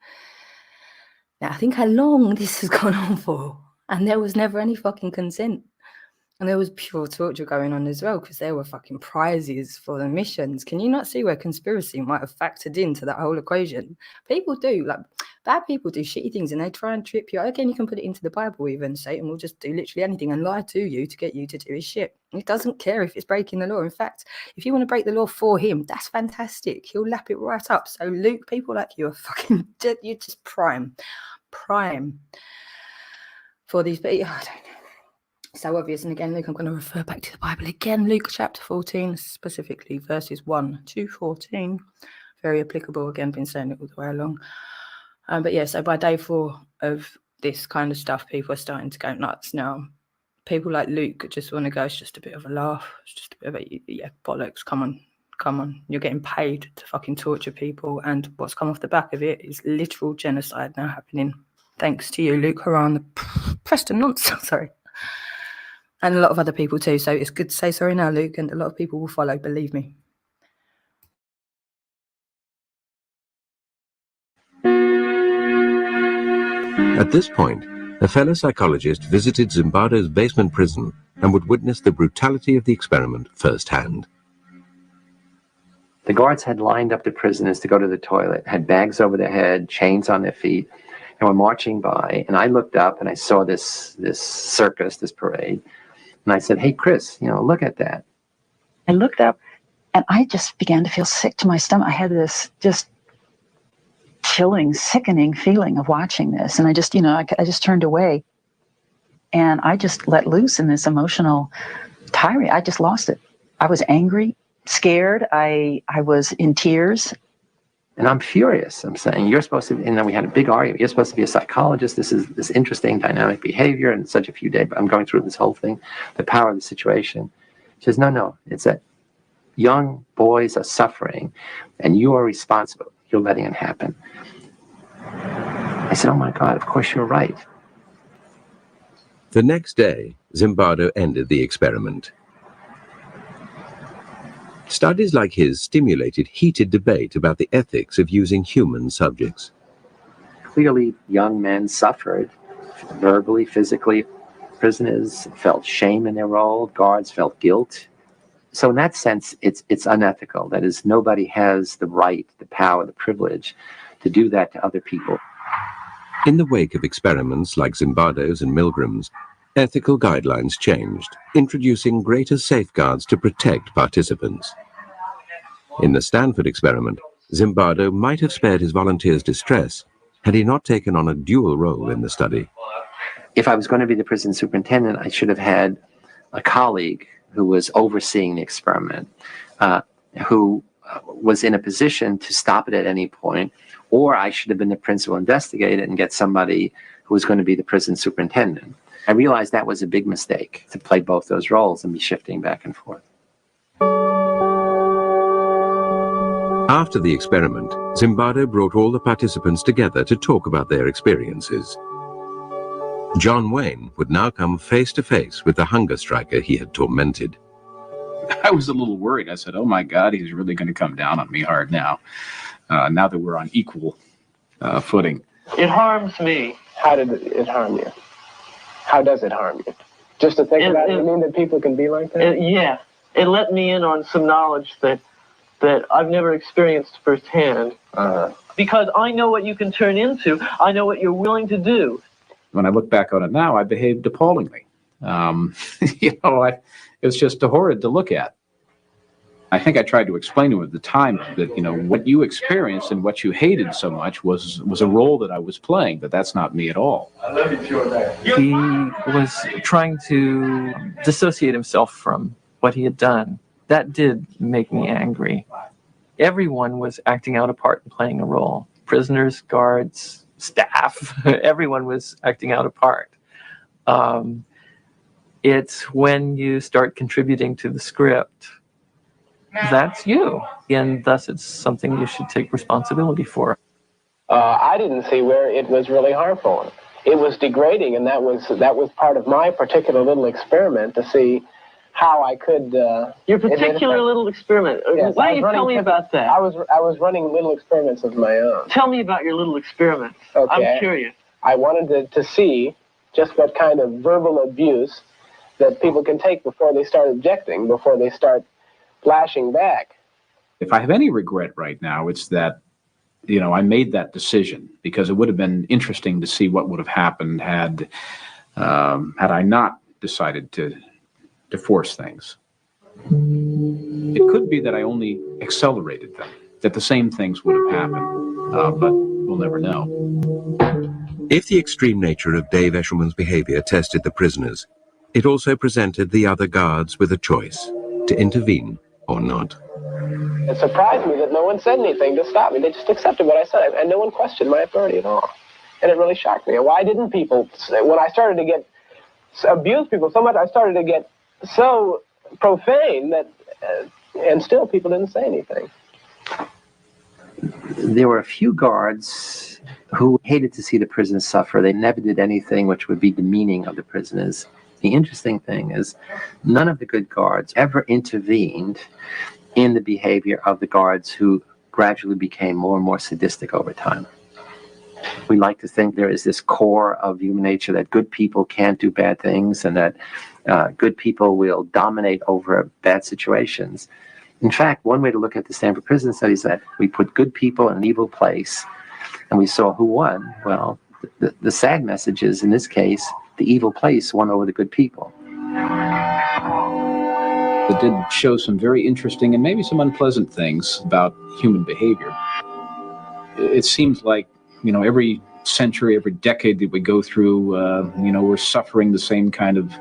Now, I think how long this has gone on for, and there was never any fucking consent. And there was pure torture going on as well, because there were fucking prizes for the missions. Can you not see where conspiracy might have factored into that whole equation? People do, like, bad people do shitty things and they try and trip you. Again, you can put it into the Bible even. Satan will just do literally anything and lie to you to get you to do his shit. He doesn't care if it's breaking the law. In fact, if you want to break the law for him, that's fantastic. He'll lap it right up. So, Luke, people like you are fucking, you're just prime for these. But I don't know. So obvious. And again, Luke, I'm going to refer back to the Bible again. Luke chapter 14, specifically verses 1 to 14. Very applicable. Again, been saying it all the way along. But yeah, so by day 4 of this kind of stuff, people are starting to go nuts now. People like Luke just want to go, it's just a bit of a laugh. It's just a bit of a, yeah, bollocks. Come on. You're getting paid to fucking torture people. And what's come off the back of it is literal genocide now happening. Thanks to you, Luke. Hurrah on the Preston nonsense. Sorry. And a lot of other people too. So it's good to say sorry now, Luke, and a lot of people will follow, believe me. At this point, a fellow psychologist visited Zimbardo's basement prison and would witness the brutality of the experiment firsthand. The guards had lined up the prisoners to go to the toilet, had bags over their head, chains on their feet, and were marching by. And I looked up and I saw this circus, this parade. And I said, "Hey, Chris, look at that." I looked up and I just began to feel sick to my stomach. I had this just chilling, sickening feeling of watching this. And I just, I just turned away and I just let loose in this emotional tirade. I just lost it. I was angry, scared. I was in tears. And I'm furious. I'm saying, you're supposed to, and then we had a big argument. You're supposed to be a psychologist. This is this interesting dynamic behavior in such a few days. But I'm going through this whole thing, the power of the situation. She says, no, it's that young boys are suffering and you are responsible. You're letting it happen. I said, oh my God, of course you're right. The next day, Zimbardo ended the experiment. Studies like his stimulated heated debate about the ethics of using human subjects. Clearly, young men suffered verbally, physically. Prisoners felt shame in their role. Guards felt guilt. So in that sense, it's unethical. That is, nobody has the right, the power, the privilege to do that to other people. In the wake of experiments like Zimbardo's and Milgram's, ethical guidelines changed, introducing greater safeguards to protect participants. In the Stanford experiment, Zimbardo might have spared his volunteers distress had he not taken on a dual role in the study. If I was going to be the prison superintendent, I should have had a colleague who was overseeing the experiment, who was in a position to stop it at any point, or I should have been the principal investigator and get somebody who was going to be the prison superintendent. I realized that was a big mistake, to play both those roles and be shifting back and forth. After the experiment, Zimbardo brought all the participants together to talk about their experiences. John Wayne would now come face to face with the hunger striker he had tormented. I was a little worried. I said, oh my God, he's really going to come down on me hard now, now that we're on equal footing. It harms me. How did it harm you? How does it harm you? Just to think about it, you mean that people can be like that? Yeah. It let me in on some knowledge that I've never experienced firsthand. Because I know what you can turn into. I know what you're willing to do. When I look back on it now, I behaved appallingly. It was just horrid to look at. I think I tried to explain to him at the time that, what you experienced and what you hated so much was a role that I was playing, but that's not me at all. I love you, Jordan. He was trying to dissociate himself from what he had done. That did make me angry. Everyone was acting out a part and playing a role. Prisoners, guards, staff, everyone was acting out a part. It's when you start contributing to the script, that's you. And thus it's something you should take responsibility for. I didn't see where it was really harmful. It was degrading, and that was part of my particular little experiment to see how I could... Your particular little experiment. Yes, Why don't you tell me about that? I was running little experiments of my own. Tell me about your little experiment. Okay. I'm curious. I wanted to see just what kind of verbal abuse that people can take before they start objecting, before they start flashing back. If I have any regret right now, it's that, I made that decision, because it would have been interesting to see what would have happened had I not decided to force things. It could be that I only accelerated them, that the same things would have happened, but we'll never know. If the extreme nature of Dave Eshelman's behavior tested the prisoners, it also presented the other guards with a choice, to intervene or not. It surprised me that no one said anything to stop me. They just accepted what I said, and no one questioned my authority at all. And it really shocked me. Why didn't people, when I started to abuse people so much, I started to get so profane that, and still people didn't say anything. There were a few guards who hated to see the prisoners suffer. They never did anything which would be demeaning of the prisoners. The interesting thing is none of the good guards ever intervened in the behavior of the guards who gradually became more and more sadistic over time. We like to think there is this core of human nature that good people can't do bad things and that good people will dominate over bad situations. In fact, one way to look at the Stanford Prison Study is that we put good people in an evil place and we saw who won. Well, the sad message is, in this case, the evil place won over the good people. It did show some very interesting and maybe some unpleasant things about human behavior. It seems like, every century, every decade that we go through, we're suffering the same kind of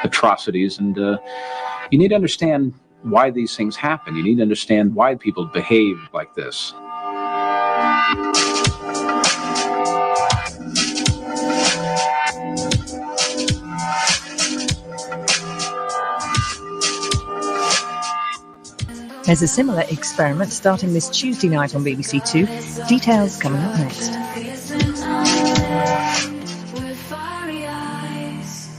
atrocities. And you need to understand why these things happen. You need to understand why people behave like this. There's a similar experiment starting this Tuesday night on BBC Two. Details coming up next. With fiery eyes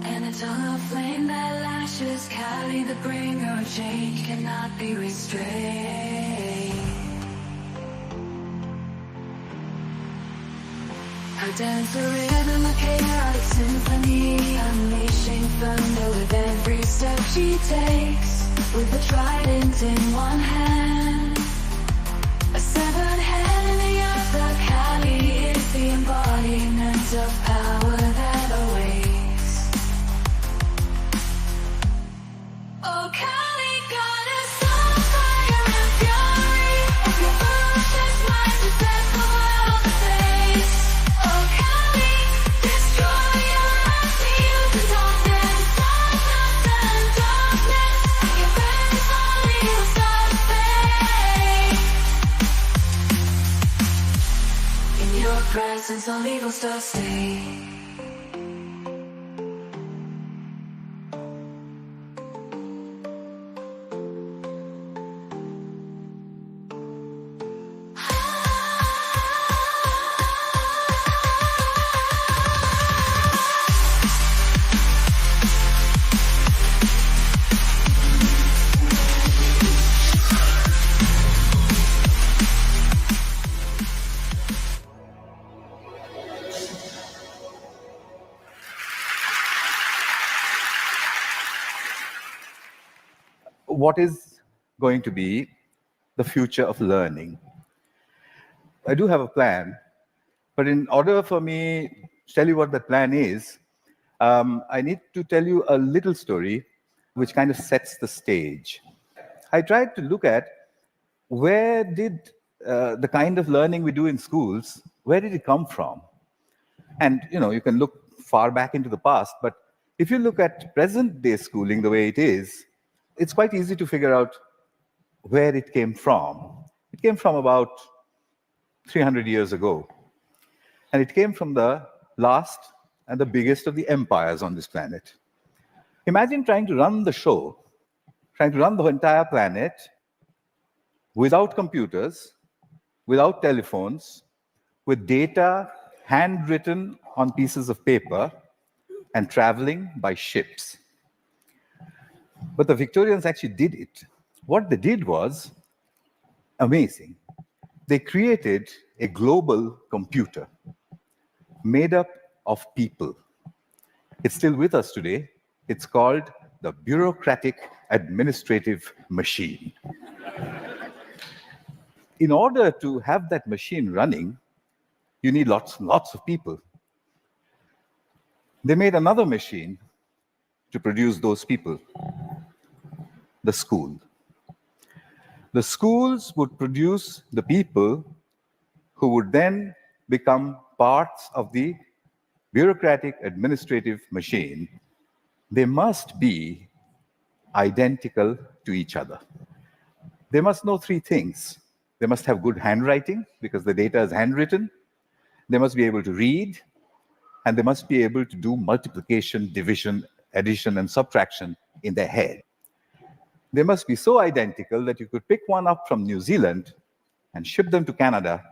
and a tongue of flame that lashes, Cali, the bringer of change, cannot be restrained. I dance the rhythm of chaotic symphony, unleashing thunder with every step she takes. With a trident in one hand, a severed head in the other, Kali is the embodiment of power that awaits. Oh, Kali, goddess of fire and fury, of your ferocious mind to set the world ablaze. Oh, Kali, destroyer of the youth and darkness, darkness and darkness. In your presence, all evil stars stay. What is going to be the future of learning? I do have a plan, but in order for me to tell you what that plan is, I need to tell you a little story which kind of sets the stage. I tried to look at where did the kind of learning we do in schools, where did it come from? And you can look far back into the past, but if you look at present day schooling the way it is, it's quite easy to figure out where it came from. It came from about 300 years ago. And it came from the last and the biggest of the empires on this planet. Imagine trying to run the show, trying to run the entire planet without computers, without telephones, with data handwritten on pieces of paper and traveling by ships. But the Victorians actually did it. What they did was amazing. They created a global computer made up of people. It's still with us today. It's called the bureaucratic administrative machine. In order to have that machine running, you need lots and lots of people. They made another machine to produce those people, the school. The schools would produce the people who would then become parts of the bureaucratic administrative machine. They must be identical to each other. They must know three things. They must have good handwriting because the data is handwritten. They must be able to read, and they must be able to do multiplication, division, addition, and subtraction in their head. They must be so identical that you could pick one up from New Zealand and ship them to Canada,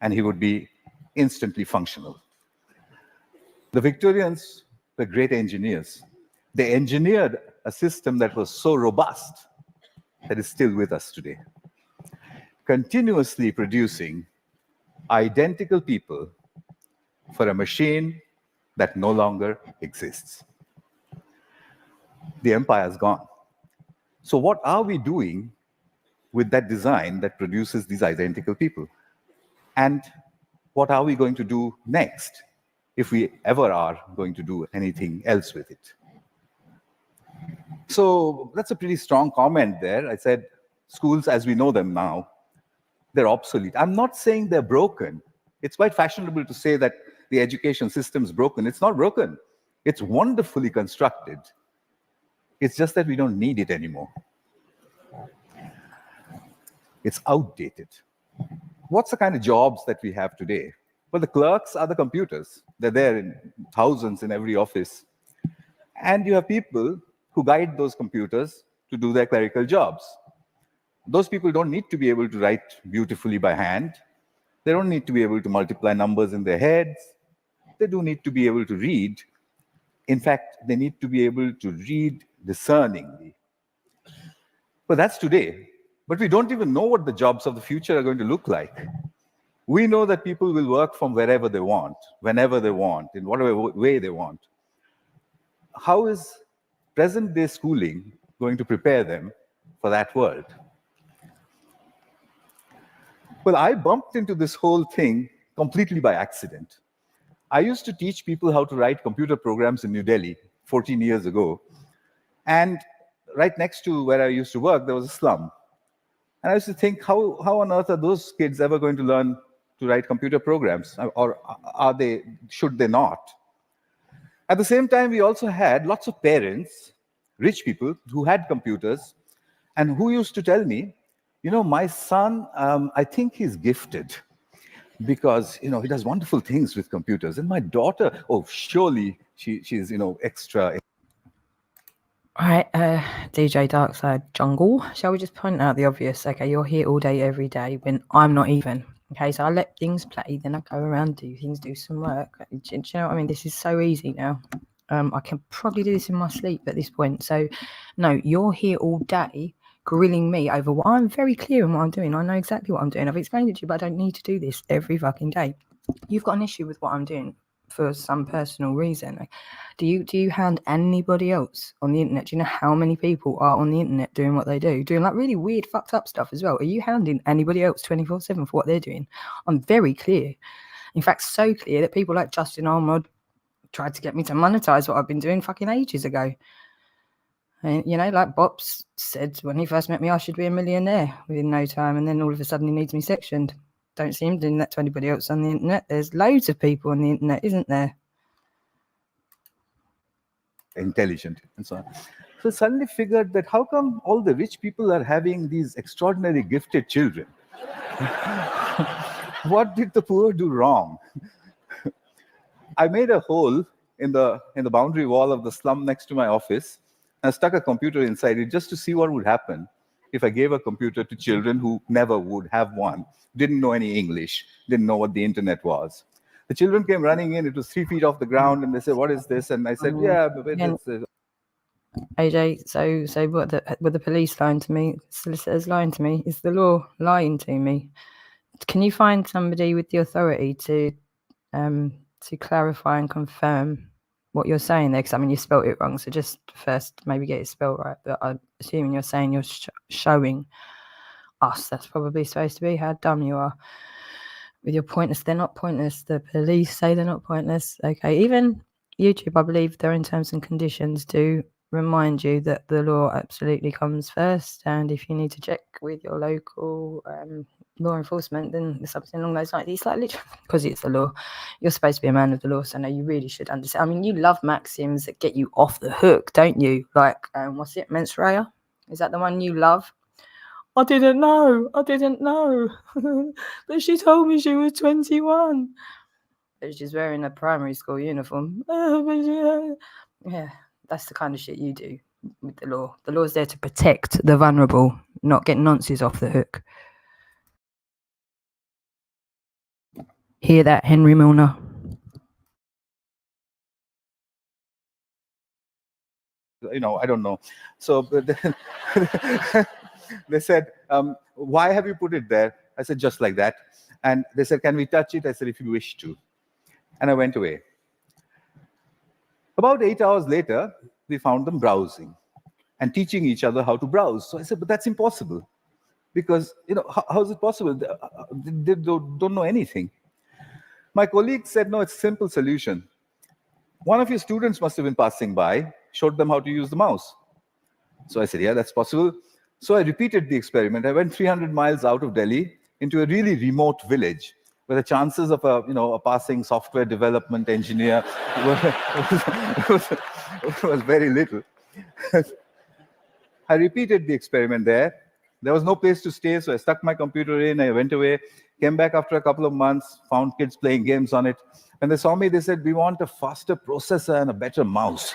and he would be instantly functional. The Victorians were great engineers. They engineered a system that was so robust that is still with us today, continuously producing identical people for a machine that no longer exists. The empire is gone. So what are we doing with that design that produces these identical people? And what are we going to do next, if we ever are going to do anything else with it? So that's a pretty strong comment there. I said, schools as we know them now, they're obsolete. I'm not saying they're broken. It's quite fashionable to say that the education system is broken. It's not broken. It's wonderfully constructed. It's just that we don't need it anymore. It's outdated. What's the kind of jobs that we have today? Well, the clerks are the computers. They're there in thousands in every office. And you have people who guide those computers to do their clerical jobs. Those people don't need to be able to write beautifully by hand. They don't need to be able to multiply numbers in their heads. They do need to be able to read. In fact, they need to be able to read discerningly. But that's today. But we don't even know what the jobs of the future are going to look like. We know that people will work from wherever they want, whenever they want, in whatever way they want. How is present-day schooling going to prepare them for that world? Well, I bumped into this whole thing completely by accident. I used to teach people how to write computer programs in New Delhi 14 years ago. And right next to where I used to work, there was a slum. And I used to think, how on earth are those kids ever going to learn to write computer programs? Or should they not? At the same time, we also had lots of parents, rich people, who had computers, and who used to tell me, my son, I think he's gifted, because he does wonderful things with computers. And my daughter, surely she's extra. All right, DJ Darkside Jungle. Shall we just point out the obvious? Okay, you're here all day, every day, when I'm not even. Okay, so I let things play, then I go around, do things, do some work. Do you know what I mean? This is so easy now. I can probably do this in my sleep at this point. So, no, you're here all day grilling me over what I'm very clear on what I'm doing. I know exactly what I'm doing. I've explained it to you, but I don't need to do this every fucking day. You've got an issue with what I'm doing for some personal reason. Do you hand anybody else on the internet? Do you know how many people are on the internet doing what they do? Doing like really weird, fucked up stuff as well. Are you handing anybody else 24/7 for what they're doing? I'm very clear. In fact, so clear that people like Justin Armod tried to get me to monetize what I've been doing fucking ages ago. And, like Bops said when he first met me, I should be a millionaire within no time. And then all of a sudden he needs me sectioned. Don't see him doing that to anybody else on the internet. There's loads of people on the internet, isn't there? Intelligent and so on. So suddenly figured that how come all the rich people are having these extraordinary gifted children? What did the poor do wrong? I made a hole in the boundary wall of the slum next to my office, and I stuck a computer inside it just to see what would happen if I gave a computer to children who never would have one, didn't know any English, didn't know what the internet was. The children came running in, it was 3 feet off the ground, and they said, "What is this?" And I said, it's AJ, so what were the police lying to me? Solicitors lying to me? Is the law lying to me? Can you find somebody with the authority to clarify and confirm what you're saying there? Because I mean, you spelt it wrong. So just first, maybe get it spelled right. But I'm assuming you're saying you're showing us. That's probably supposed to be how dumb you are with your pointless. They're not pointless. The police say they're not pointless. Okay, even YouTube, I believe their own terms and conditions do remind you that the law absolutely comes first, and if you need to check with your local law enforcement, then there's something along those lines. It's like literally because it's the law. You're supposed to be a man of the law, so no, you really should understand. I mean, you love maxims that get you off the hook, don't you? Like, what's it, mens rea? Is that the one you love? I didn't know, but she told me she was 21. But she's wearing a primary school uniform. Yeah, that's the kind of shit you do with the law. The law's there to protect the vulnerable, not get nonsense off the hook. Hear that, Henry Milner? I don't know. So they said, why have you put it there? I said, just like that. And they said, can we touch it? I said, if you wish to. And I went away. About 8 hours later, we found them browsing and teaching each other how to browse. So I said, but that's impossible. Because, how is it possible? They don't know anything. My colleague said, no, it's a simple solution. One of your students must have been passing by, showed them how to use the mouse. So I said, yeah, that's possible. So I repeated the experiment. I went 300 miles out of Delhi into a really remote village where the chances of a passing software development engineer was very little. I repeated the experiment there. There was no place to stay, so I stuck my computer in, I went away, came back after a couple of months, found kids playing games on it. When they saw me, they said, we want a faster processor and a better mouse.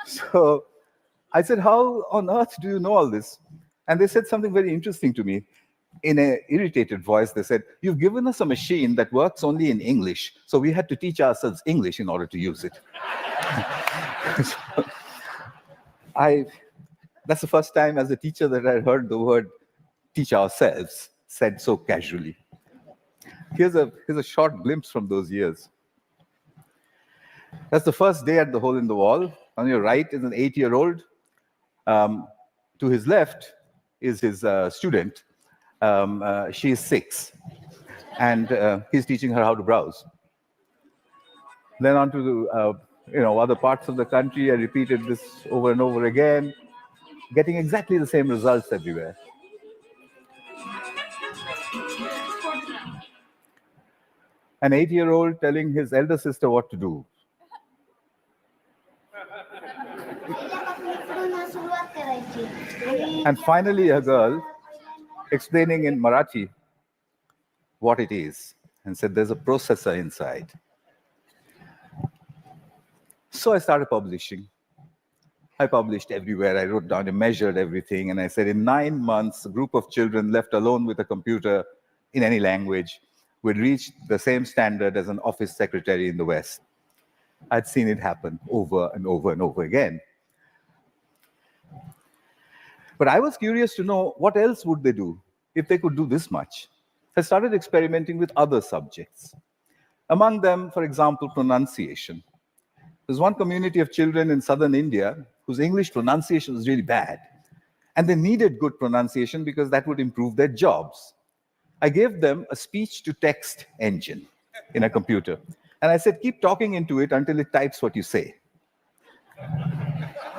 So I said, how on earth do you know all this? And they said something very interesting to me. In an irritated voice, they said, you've given us a machine that works only in English, so we had to teach ourselves English in order to use it. So, that's the first time as a teacher that I heard the word teach ourselves said so casually. Here's a short glimpse from those years. That's the first day at the Hole in the Wall. On your right is an 8-year-old. To his left is his student. She is 6. And he's teaching her how to browse. Then on to the other parts of the country. I repeated this over and over again, getting exactly the same results everywhere. An 8-year-old telling his elder sister what to do. And finally, a girl explaining in Marathi what it is and said, there's a processor inside. So I started publishing. I published everywhere. I wrote down and measured everything. And I said, in 9 months, a group of children left alone with a computer in any language would reach the same standard as an office secretary in the West. I'd seen it happen over and over and over again. But I was curious to know what else would they do if they could do this much. I started experimenting with other subjects. Among them, for example, pronunciation. There's one community of children in southern India whose English pronunciation was really bad. And they needed good pronunciation because that would improve their jobs. I gave them a speech-to-text engine in a computer. And I said, keep talking into it until it types what you say.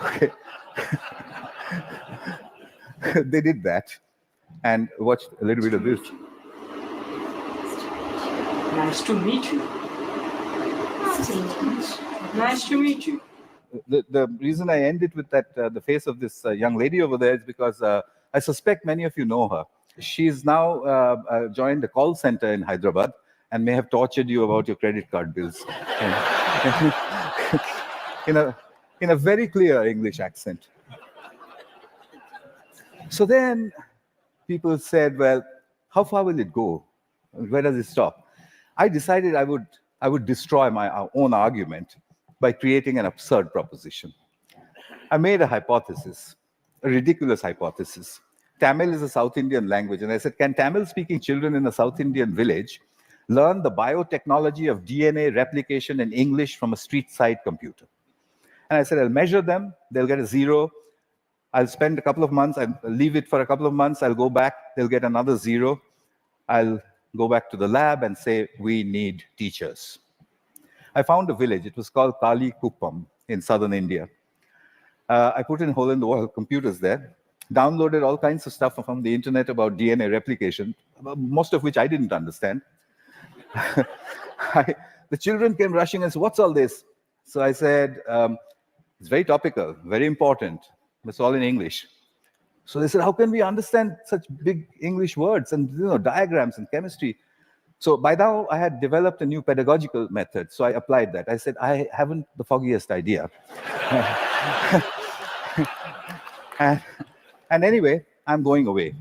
Okay. They did that and watched a little bit of this. Nice to meet you. Nice to meet you. The reason I ended with that, the face of this young lady over there is because I suspect many of you know her. She's now joined a call center in Hyderabad and may have tortured you about your credit card bills. in a very clear English accent. So then people said, well, how far will it go? Where does it stop? I decided I would destroy my own argument by creating an absurd proposition. I made a hypothesis, a ridiculous hypothesis. Tamil is a South Indian language. And I said, can Tamil-speaking children in a South Indian village learn the biotechnology of DNA replication in English from a street-side computer? And I said, I'll measure them. They'll get a 0. I'll spend a couple of months. I'll leave it for a couple of months. I'll go back. They'll get another 0. I'll go back to the lab and say, we need teachers. I found a village. It was called Kali Kuppam in southern India. I put in hole-in-the-wall computers there, downloaded all kinds of stuff from the internet about DNA replication, most of which I didn't understand. The children came rushing and said, what's all this? So I said, it's very topical, very important. It's all in English. So they said, how can we understand such big English words and diagrams and chemistry? So by now, I had developed a new pedagogical method. So I applied that. I said, I haven't the foggiest idea. and anyway, I'm going away.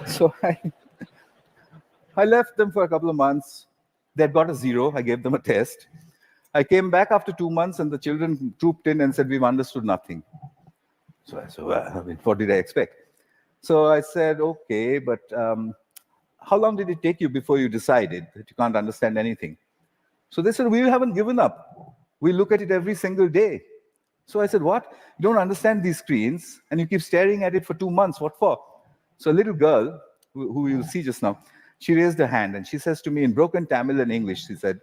So I left them for a couple of months. They'd got a 0. I gave them a test. I came back after 2 months, and the children trooped in and said, we've understood nothing. So I said, well, I mean, what did I expect? So I said, okay, but how long did it take you before you decided that you can't understand anything? So they said, we haven't given up. We look at it every single day. So I said, what? You don't understand these screens, and you keep staring at it for 2 months. What for? So a little girl, who you'll see just now, she raised her hand, and she says to me in broken Tamil and English, she said,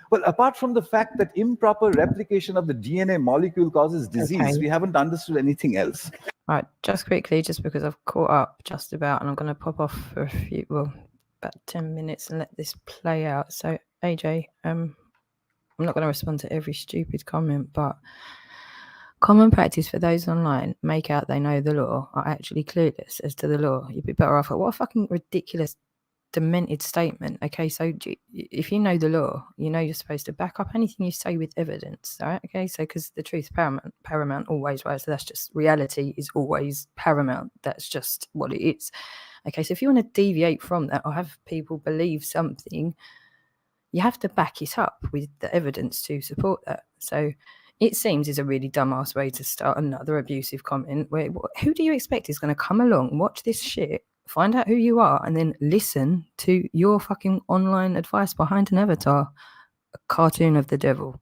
well, apart from the fact that improper replication of the DNA molecule causes disease, we haven't understood anything else. Right, just quickly, just because I've caught up just about, and I'm going to pop off for a few, well, about 10 minutes and let this play out. So, AJ, I'm not going to respond to every stupid comment, but common practice for those online make out they know the law are actually clueless as to the law. You'd be better off. What a fucking ridiculous, demented statement. Okay, so if you know the law, you know you're supposed to back up anything you say with evidence, right? Okay, so because the truth paramount always, right? So that's just reality is always paramount. That's just what it is. Okay, so if you want to deviate from that or have people believe something, you have to back it up with the evidence to support that. So it seems is a really dumbass way to start another abusive comment where who do you expect is going to come along, watch this shit, find out who you are, and then listen to your fucking online advice behind an avatar, a cartoon of the devil.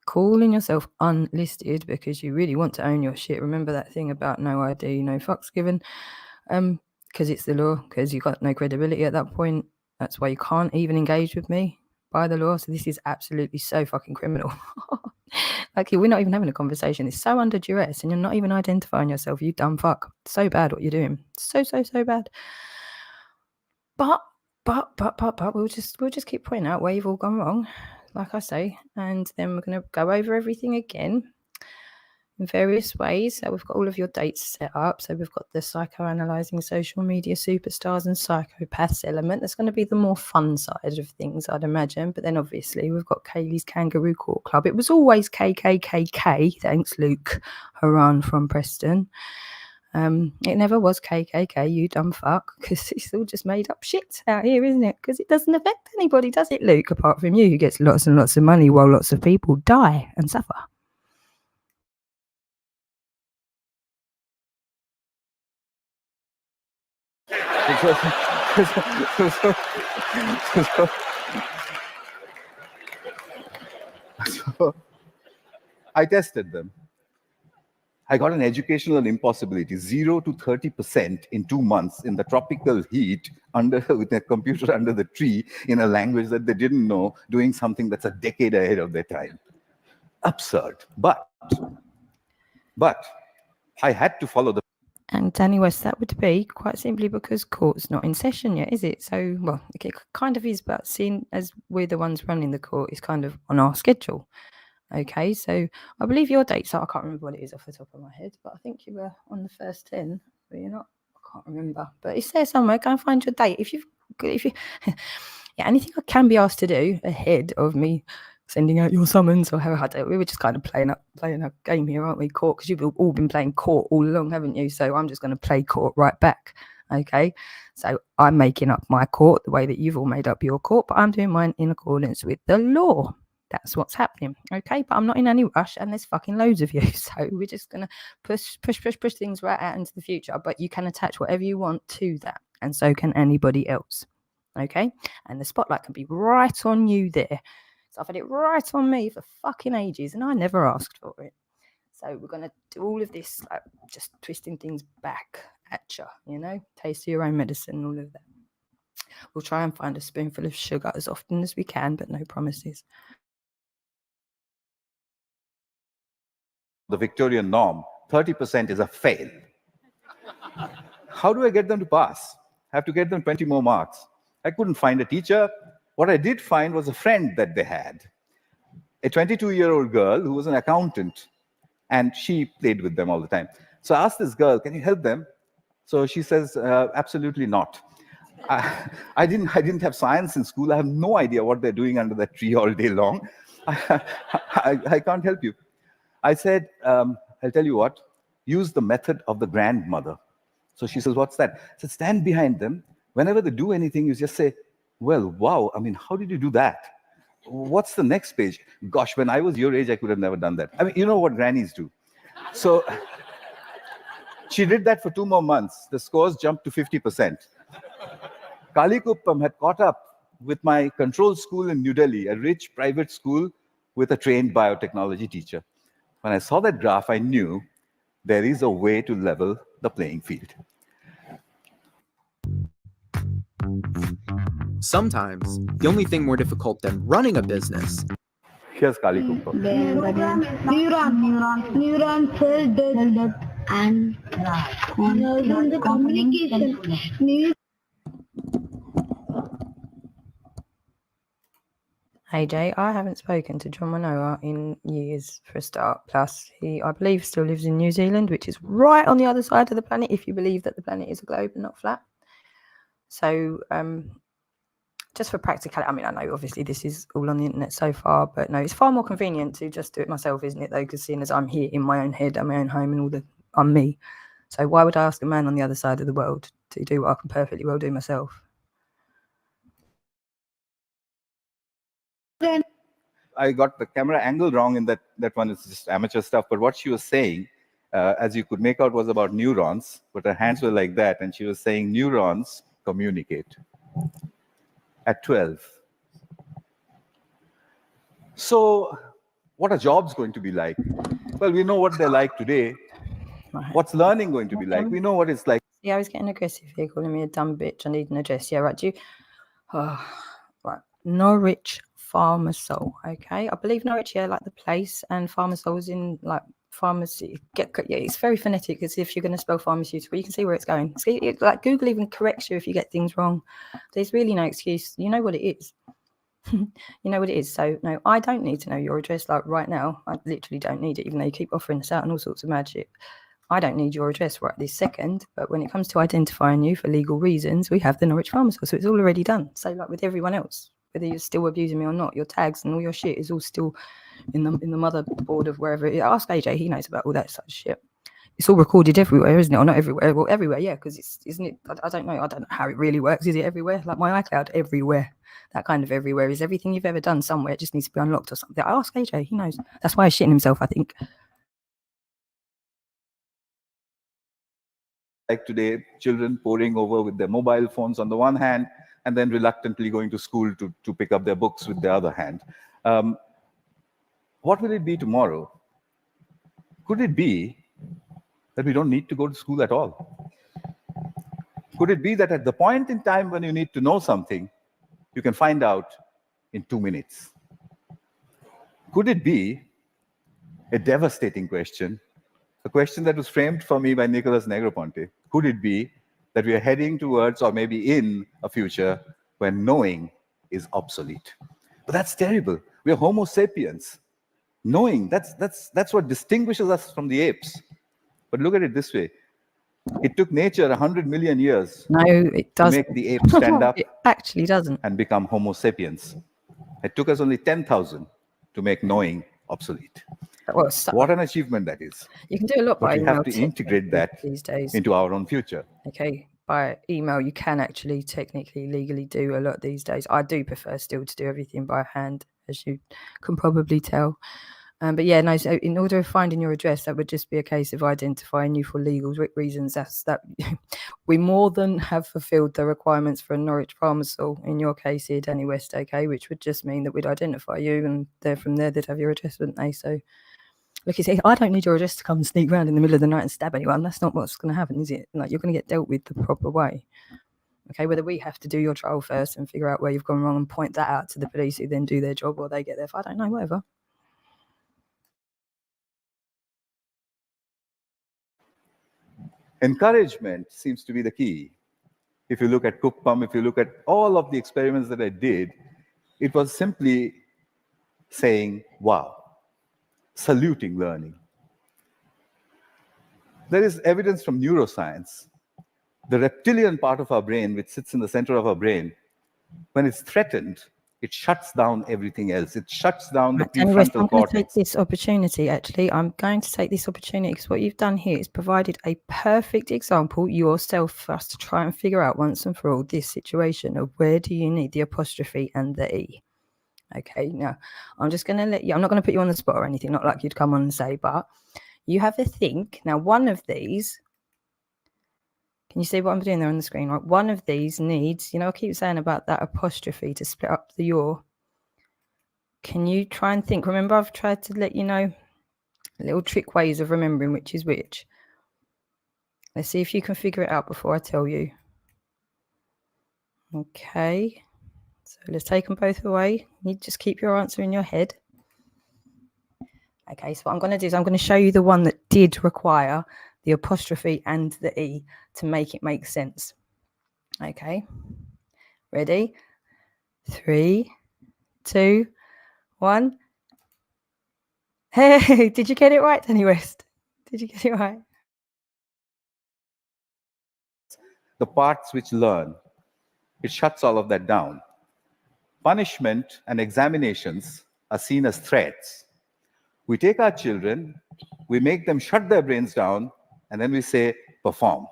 Calling yourself unlisted because you really want to own your shit. Remember that thing about no ID, no fucks given? Because it's the law, because you got no credibility at that point. That's why you can't even engage with me by the law. So this is absolutely so fucking criminal. Like, we're not even having a conversation. It's so under duress, and you're not even identifying yourself. You dumb fuck. So bad what you're doing. So bad. But we'll just keep pointing out where you've all gone wrong, like I say, and then we're going to go over everything again in various ways. So we've got all of your dates set up. So we've got the psychoanalyzing social media superstars and psychopaths element. That's going to be the more fun side of things, I'd imagine. But then obviously we've got Kaylee's Kangaroo Court Club. It was always KKKK. Thanks, Luke Haran from Preston. It never was KKK, you dumb fuck, because it's all just made up shit out here, isn't it? Because it doesn't affect anybody, does it, Luke? Apart from you, who gets lots and lots of money while lots of people die and suffer. So I tested them. I got an educational impossibility, 0 to 30% in 2 months in the tropical heat with a computer under the tree in a language that they didn't know, doing something that's a decade ahead of their time. Absurd. But I had to follow the... And Danny West, that would be quite simply because court's not in session yet, is it? So, well, it kind of is, but seeing as we're the ones running the court, it's kind of on our schedule. Okay, so I believe your dates are, I can't remember what it is off the top of my head, but I think you were on the first 10, but you're not, I can't remember. But it's there somewhere, go and find your date. If you yeah, anything I can be asked to do ahead of me sending out your summons or however I do it, we were just kind of playing a game here, aren't we, court? Because you've all been playing court all along, haven't you? So I'm just going to play court right back. Okay, so I'm making up my court the way that you've all made up your court, but I'm doing mine in accordance with the law. That's what's happening. Okay, but I'm not in any rush, and there's fucking loads of you. So we're just going to push things right out into the future. But you can attach whatever you want to that, and so can anybody else. Okay, and the spotlight can be right on you there. So I've had it right on me for fucking ages, and I never asked for it. So we're going to do all of this, like just twisting things back at you, you know, taste of your own medicine, all of that. We'll try and find a spoonful of sugar as often as we can, but no promises. The Victorian norm, 30% is a fail. How do I get them to pass? I have to get them 20 more marks. I couldn't find a teacher. What I did find was a friend that they had, a 22-year-old girl who was an accountant, and she played with them all the time. So I asked this girl, can you help them? So she says, absolutely not. I didn't have science in school. I have no idea what they're doing under that tree all day long. I can't help you. I said, I'll tell you what, use the method of the grandmother. So she says, what's that? I said, stand behind them, Whenever they do anything, you just say, well, wow, I mean, how did you do that? What's the next page? Gosh, when I was your age, I could have never done that. I mean, you know what grannies do. So she did that for 2 more months. The scores jumped to 50%. Kalikuppam had caught up with my control school in New Delhi, a rich private school with a trained biotechnology teacher. When I saw that graph, I knew there is a way to level the playing field. Sometimes, the only thing more difficult than running a business. Here's Kalikuppam. Neuron cell death and the communication. AJ, I haven't spoken to John Manoa in years for a start. Plus, he, I believe, still lives in New Zealand, which is right on the other side of the planet, if you believe that the planet is a globe and not flat. So, just for practicality, I mean, I know obviously this is all on the internet so far, but no, it's far more convenient to just do it myself, isn't it, though? Because seeing as I'm here in my own head, and my own home, and I'm me. So why would I ask a man on the other side of the world to do what I can perfectly well do myself? I got the camera angle wrong in that one is just amateur stuff, but what she was saying, as you could make out, was about neurons, but her hands were like that, and she was saying neurons communicate at 12. So what are jobs going to be like? Well, we know what they're like today. Right. What's learning going to be like? We know what it's like. Yeah, I was getting aggressive here, calling me a dumb bitch. I need an address. Yeah, right. Do you? Right. Norwich Pharmasol. Okay, I believe Norwich. Yeah, like the place, and Pharmasol's in like pharmacy. Yeah, it's very phonetic, as if you're going to spell pharmaceutical. You can see where it's going. Like Google even corrects you if you get things wrong. There's really no excuse. You know what it is. You know what it is. So no, I don't need to know your address. Like right now, I literally don't need it. Even though you keep offering this out and all sorts of mad shit. I don't need your address right this second, but when it comes to identifying you for legal reasons, we have the Norwich Pharmacy, so it's all already done. So like with everyone else, whether you're still abusing me or not, your tags and all your shit is all still in the motherboard of wherever it is. Ask AJ, he knows about all that such shit. It's all recorded everywhere, isn't it? Or not everywhere? Well, everywhere, yeah, because it's, isn't it? I don't know. I don't know how it really works. Is it everywhere? Like my iCloud, everywhere. That kind of everywhere is everything you've ever done somewhere. It just needs to be unlocked or something. Ask AJ, he knows. That's why he's shitting himself, I think. Like today, children poring over with their mobile phones on the one hand, and then reluctantly going to school to pick up their books with the other hand. What will it be tomorrow? Could it be that we don't need to go to school at all? Could it be that at the point in time when you need to know something, you can find out in 2 minutes? Could it be a devastating question, a question that was framed for me by Nicholas Negroponte? Could it be that we are heading towards, or maybe in, a future when knowing is obsolete? But that's terrible. We are Homo sapiens. Knowing, that's what distinguishes us from the apes. But look at it this way. It took nature 100 million years it to make the ape stand up. It actually doesn't. And become Homo sapiens. It took us only 10,000 to make knowing obsolete. Well, what an achievement that is. You can do a lot by email. We have to integrate that these days into our own future. Okay, by email, you can actually technically, legally do a lot these days. I do prefer still to do everything by hand, as you can probably tell. But yeah, no, so in order of finding your address, that would just be a case of identifying you for legal reasons. That's that. We more than have fulfilled the requirements for a Norwich Pharmasol, in your case here, Danny West, okay, which would just mean that we'd identify you, and from there they'd have your address, wouldn't they? So look, you see, I don't need your address to come and sneak around in the middle of the night and stab anyone. That's not what's going to happen, is it? Like, you're going to get dealt with the proper way. Okay, whether we have to do your trial first and figure out where you've gone wrong and point that out to the police who then do their job, or they get there, I don't know, whatever. Encouragement seems to be the key. If you look at Kuppam, if you look at all of the experiments that I did, it was simply saying, wow, saluting learning. There is evidence from neuroscience. The reptilian part of our brain, which sits in the center of our brain, when it's threatened, it shuts down everything else. It shuts down the Right, Danny West, prefrontal I'm going to take cortex. this opportunity, actually. I'm going to take this opportunity because what you've done here is provided a perfect example yourself for us to try and figure out once and for all this situation of where do you need the apostrophe and the E. Okay, now I'm just going to let you, I'm not going to put you on the spot or anything, not like you'd come on and say, but you have to think. Now, one of these, can you see what I'm doing there on the screen? Right? One of these needs, I keep saying about that apostrophe to split up the your. Can you try and think? Remember, I've tried to let you know little trick ways of remembering which is which. Let's see if you can figure it out before I tell you. Okay, so let's take them both away. You just keep your answer in your head. Okay, so what I'm going to do is I'm going to show you the one that did require the apostrophe and the E to make it make sense. Okay, ready? 3, 2, 1. Hey, did you get it right, Danny West? Did you get it right? The parts which learn, it shuts all of that down. Punishment and examinations are seen as threats. We take our children, we make them shut their brains down, and then we say, perform.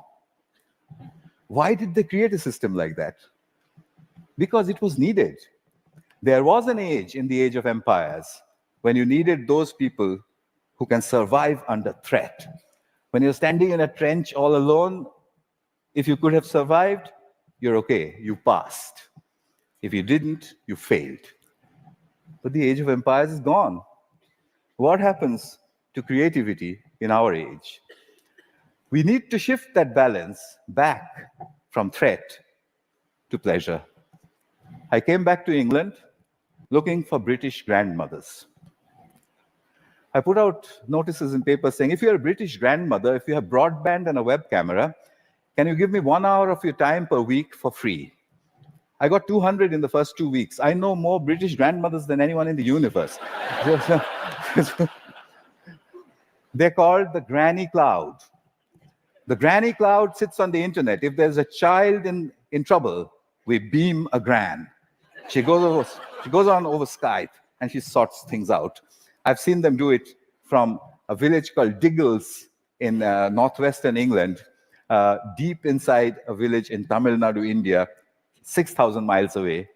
Why did they create a system like that? Because it was needed. There was an age in the age of empires when you needed those people who can survive under threat. When you're standing in a trench all alone, if you could have survived, you're okay, you passed. If you didn't, you failed. But the age of empires is gone. What happens to creativity in our age? We need to shift that balance back from threat to pleasure. I came back to England looking for British grandmothers. I put out notices in papers saying, if you're a British grandmother, if you have broadband and a web camera, can you give me 1 hour of your time per week for free? I got 200 in the first 2 weeks. I know more British grandmothers than anyone in the universe. They're called the granny cloud. The granny cloud sits on the internet. If there's a child in trouble, we beam a gran. She goes on over Skype and she sorts things out. I've seen them do it from a village called Diggles in northwestern England, deep inside a village in Tamil Nadu, India, 6,000 miles away.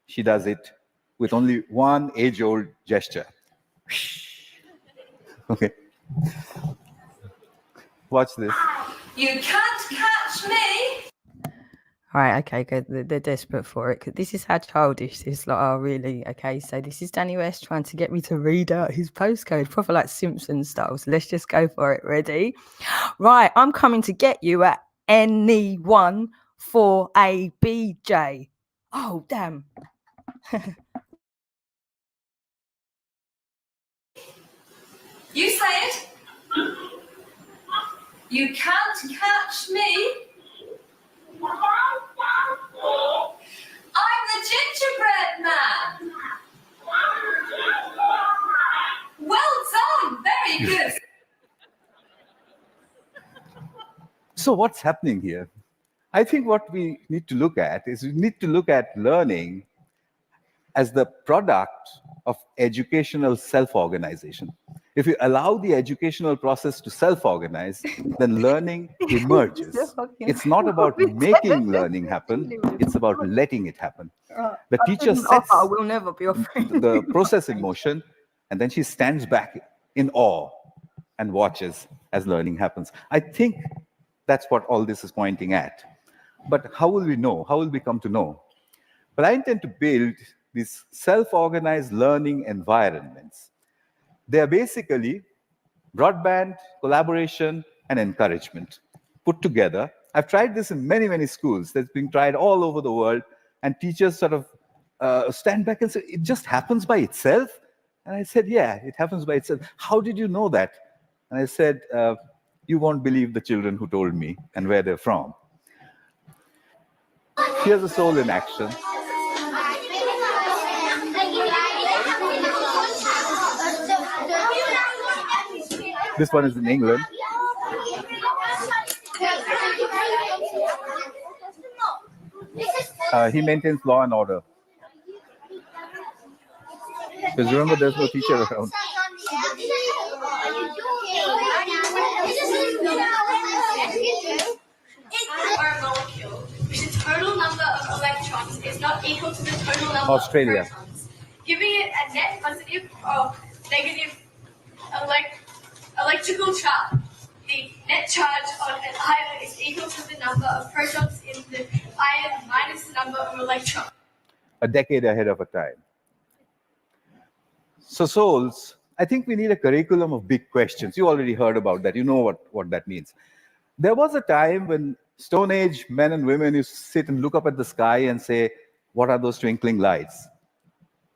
She does it with only one age-old gesture. Okay. Watch this. You can't catch me! All right, okay, good. They're desperate for it. This is how childish this lot are, really. Okay, so this is Danny West trying to get me to read out his postcode, proper like Simpsons style. So let's just go for it. Ready? Right, I'm coming to get you at NE1 4ABJ. Oh, damn. You say it. You can't catch me. I'm the gingerbread man. Well done. Very good. So what's happening here? I think what we need to look at is we need to look at learning as the product of educational self-organization. If you allow the educational process to self-organize, then learning emerges. It's not about making learning happen, it's about letting it happen. The teacher sets will never be the process in motion, and then she stands back in awe and watches as learning happens. I think that's what all this is pointing at. But how will we know? How will we come to know? But I intend to build these self-organized learning environments. They are basically broadband, collaboration, and encouragement put together. I've tried this in many, many schools. That's being tried all over the world, and teachers sort of stand back and say, it just happens by itself? And I said, yeah, it happens by itself. How did you know that? And I said, you won't believe the children who told me and where they're from. Here's a soul in action. This one is in England. He maintains law and order. Because remember, there's no teacher around. Our molecule, which the total number of electrons is not equal to the total number Australia. of protons, giving it a net positive or negative electrical charge. The net charge on an ion is equal to the number of protons in the ion minus the number of electrons. A decade ahead of a time. So souls, I think we need a curriculum of big questions. You already heard about that. You know what that means. There was a time when Stone Age men and women used to sit and look up at the sky and say, what are those twinkling lights?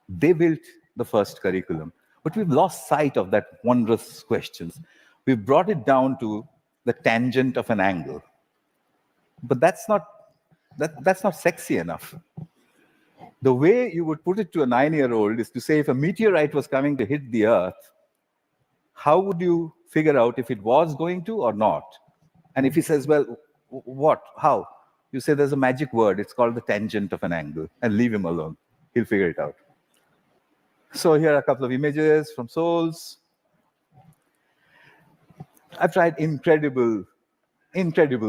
They built the first curriculum. But we've lost sight of that wondrous questions. We've brought it down to the tangent of an angle. But that's not sexy enough. The way you would put it to a 9-year-old is to say, if a meteorite was coming to hit the Earth, how would you figure out if it was going to or not? And if he says, well, what? How? You say there's a magic word. It's called the tangent of an angle. And leave him alone. He'll figure it out. So here are a couple of images from souls. I've tried incredible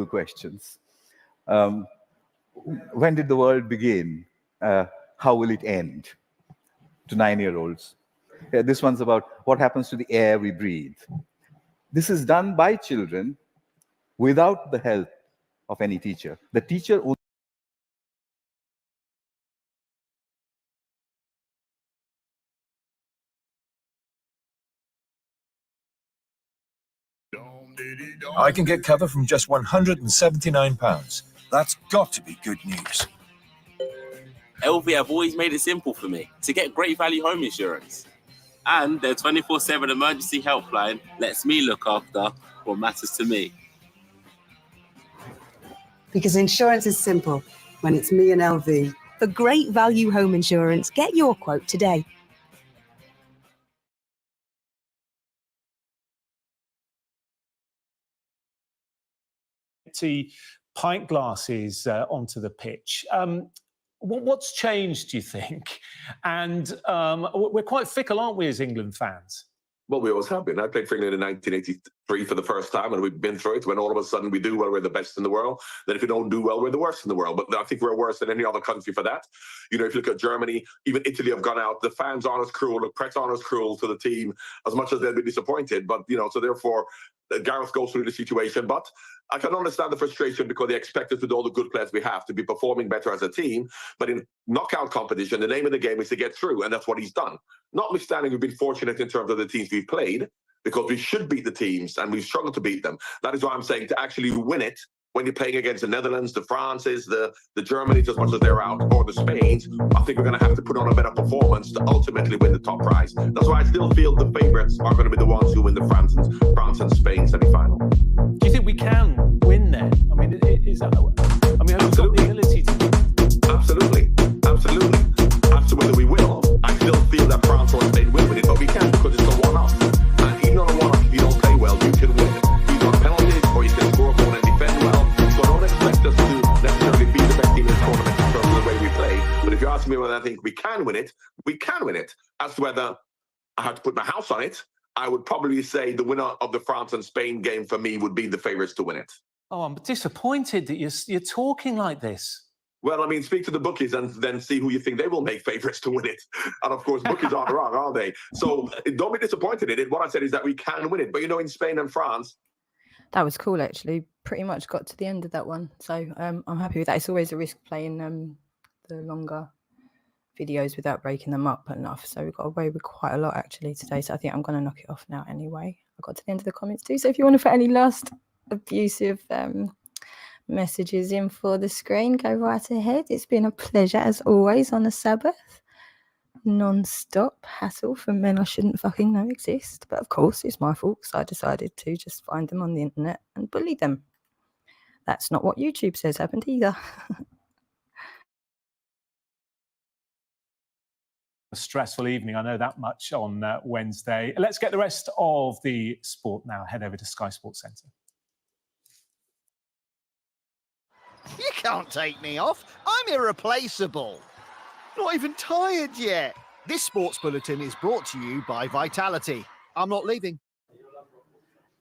questions. When did the world begin? How will it end? To 9-year-olds. Yeah, this one's about what happens to the air we breathe. This is done by children without the help of any teacher. The teacher only. I can get cover from just £179. That's got to be good news. LV have always made it simple for me to get great value home insurance. And their 24/7 emergency helpline lets me look after what matters to me. Because insurance is simple when it's me and LV. For great value home insurance, get your quote today. Pint glasses onto the pitch. What's changed, do you think? And we're quite fickle, aren't we, as England fans? Well, we always have been. I played for England in 1983 for the first time, and we've been through it. When all of a sudden we do well, we're the best in the world. Then if we don't do well, we're the worst in the world. But I think we're worse than any other country for that. You know, if you look at Germany, even Italy have gone out. The fans aren't as cruel, the press aren't as cruel to the team as much as they'll be disappointed. But, you know, so therefore, Gareth goes through the situation. But I can understand the frustration because they expect us with all the good players we have to be performing better as a team. But in knockout competition, the name of the game is to get through, and that's what he's done. Notwithstanding, we've been fortunate in terms of the teams we've played because we should beat the teams and we've struggled to beat them. That is why I'm saying to actually win it when you're playing against the Netherlands, the Frances, the Germanys, as much as they're out, or the Spains, I think we're going to have to put on a better performance to ultimately win the top prize. That's why I still feel the favourites are going to be the ones who win the France and Spain semi-final. Do you think we can win there? I mean, is that? I mean, have we got the ability to win? Absolutely, absolutely. As to whether we will, I still feel that France or Spain will win it, but we can because it's a one-off. And even on a one-off, if you don't play well, you can win it. Either on penalties or you can score a goal and defend well. So don't expect us to necessarily be the best team in the tournament in terms of the way we play. But if you ask me whether I think we can win it, we can win it. As to whether I had to put my house on it, I would probably say the winner of the France and Spain game for me would be the favourites to win it. Oh, I'm disappointed that you're talking like this. Well, I mean, speak to the bookies and then see who you think they will make favourites to win it. And of course, bookies aren't wrong, are they? So don't be disappointed in it. What I said is that we can win it. But you know, in Spain and France. That was cool, actually. Pretty much got to the end of that one. So I'm happy with that. It's always a risk playing the longer videos without breaking them up enough. So we got away with quite a lot, actually, today. So I think I'm going to knock it off now anyway. I got to the end of the comments too. So if you want to put any last abusive messages in for the screen, go right ahead. It's been a pleasure as always on a Sabbath. Non-stop hassle from men I shouldn't fucking know exist, but of course it's my fault because I decided to just find them on the internet and bully them. That's not what YouTube says happened either. A stressful evening, I know that much on Wednesday. Let's get the rest of the sport now. Head over to Sky Sports Centre. You can't take me off. I'm irreplaceable. Not even tired yet. This sports bulletin is brought to you by Vitality. I'm not leaving.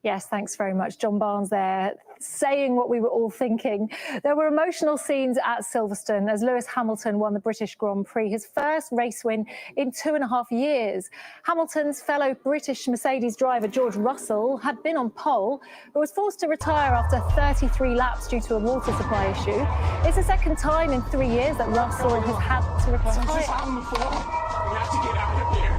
Yes, thanks very much, John Barnes there, saying what we were all thinking. There were emotional scenes at Silverstone as Lewis Hamilton won the British Grand Prix, his first race win in 2.5 years. Hamilton's fellow British Mercedes driver George Russell had been on pole, but was forced to retire after 33 laps due to a water supply issue. It's the second time in 3 years that Russell has had to retire. We have to get out of here.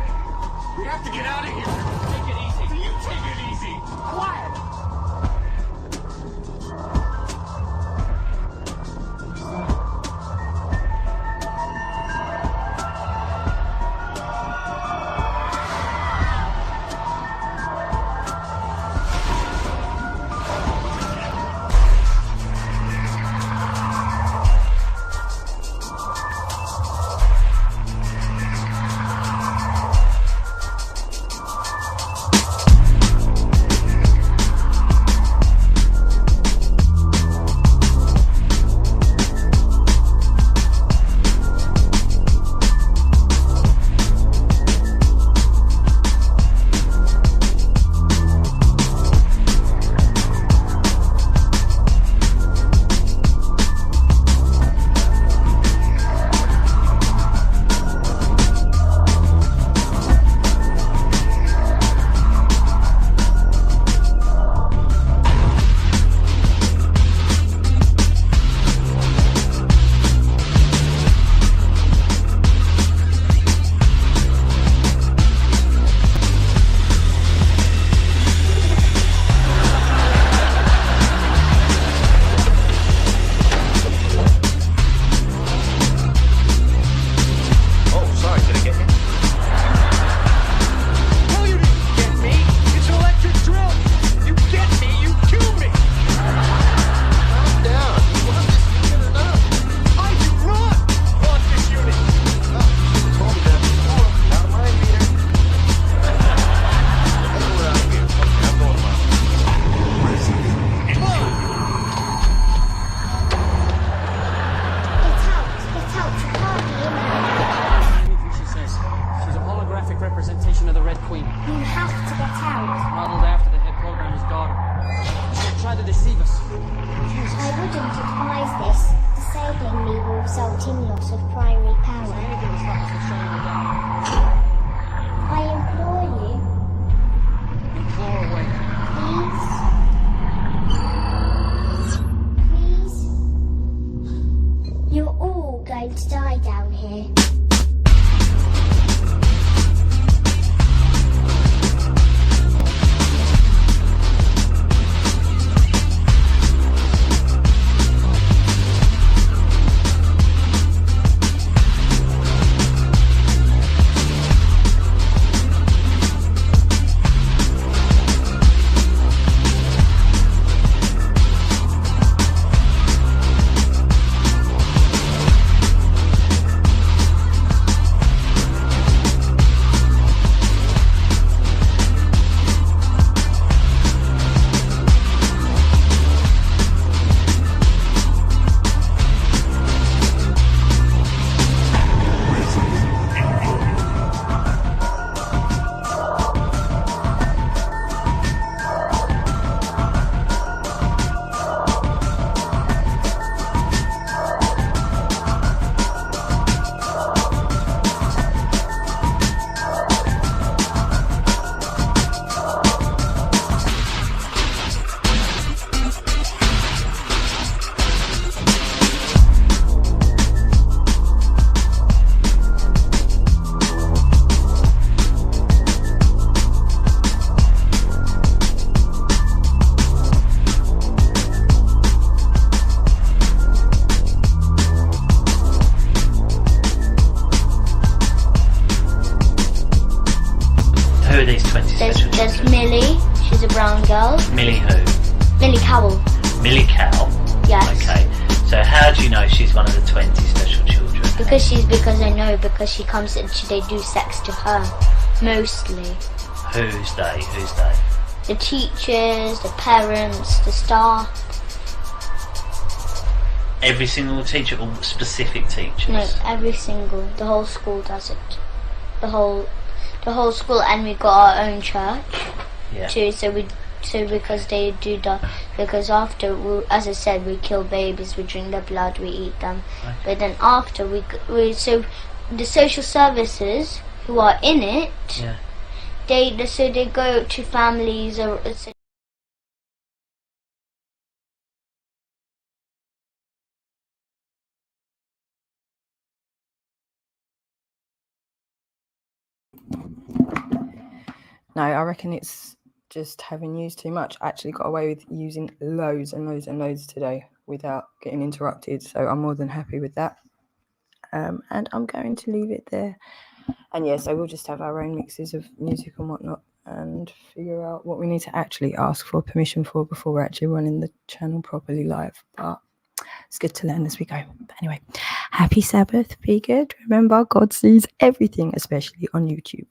We have to get out of here. Take it easy. You take it easy. Quiet. representation of the Red Queen. You have to get out. Modeled after the head programmer's daughter. She'll try to deceive us. I wouldn't advise this. Disabling me will result in loss of primary power. I implore you. Implore away. Please? Please? You're all going to die down here. There's Millie, she's a brown girl. Millie who? Millie Cowell. Millie Cow? Yes. Okay. So how do you know she's one of the 20 special children? Because I know, because she comes and they do sex to her, mostly. Who's they? Who's they? The teachers, the parents, the staff. Every single teacher or specific teachers? No, every single, the whole school does it. the whole school, and we got our own church Yeah. too. So because they do that, because after as I said, we kill babies, we drink their blood, we eat them. Okay. But then after so the social services who are in it, Yeah. they go to families or. No, I reckon it's just having used too much. I actually got away with using loads and loads and loads today without getting interrupted. So I'm more than happy with that. And I'm going to leave it there. And yeah, so we'll just have our own mixes of music and whatnot and figure out what we need to actually ask for permission for before we're actually running the channel properly live. But it's good to learn as we go. But anyway, happy Sabbath. Be good. Remember, God sees everything, especially on YouTube.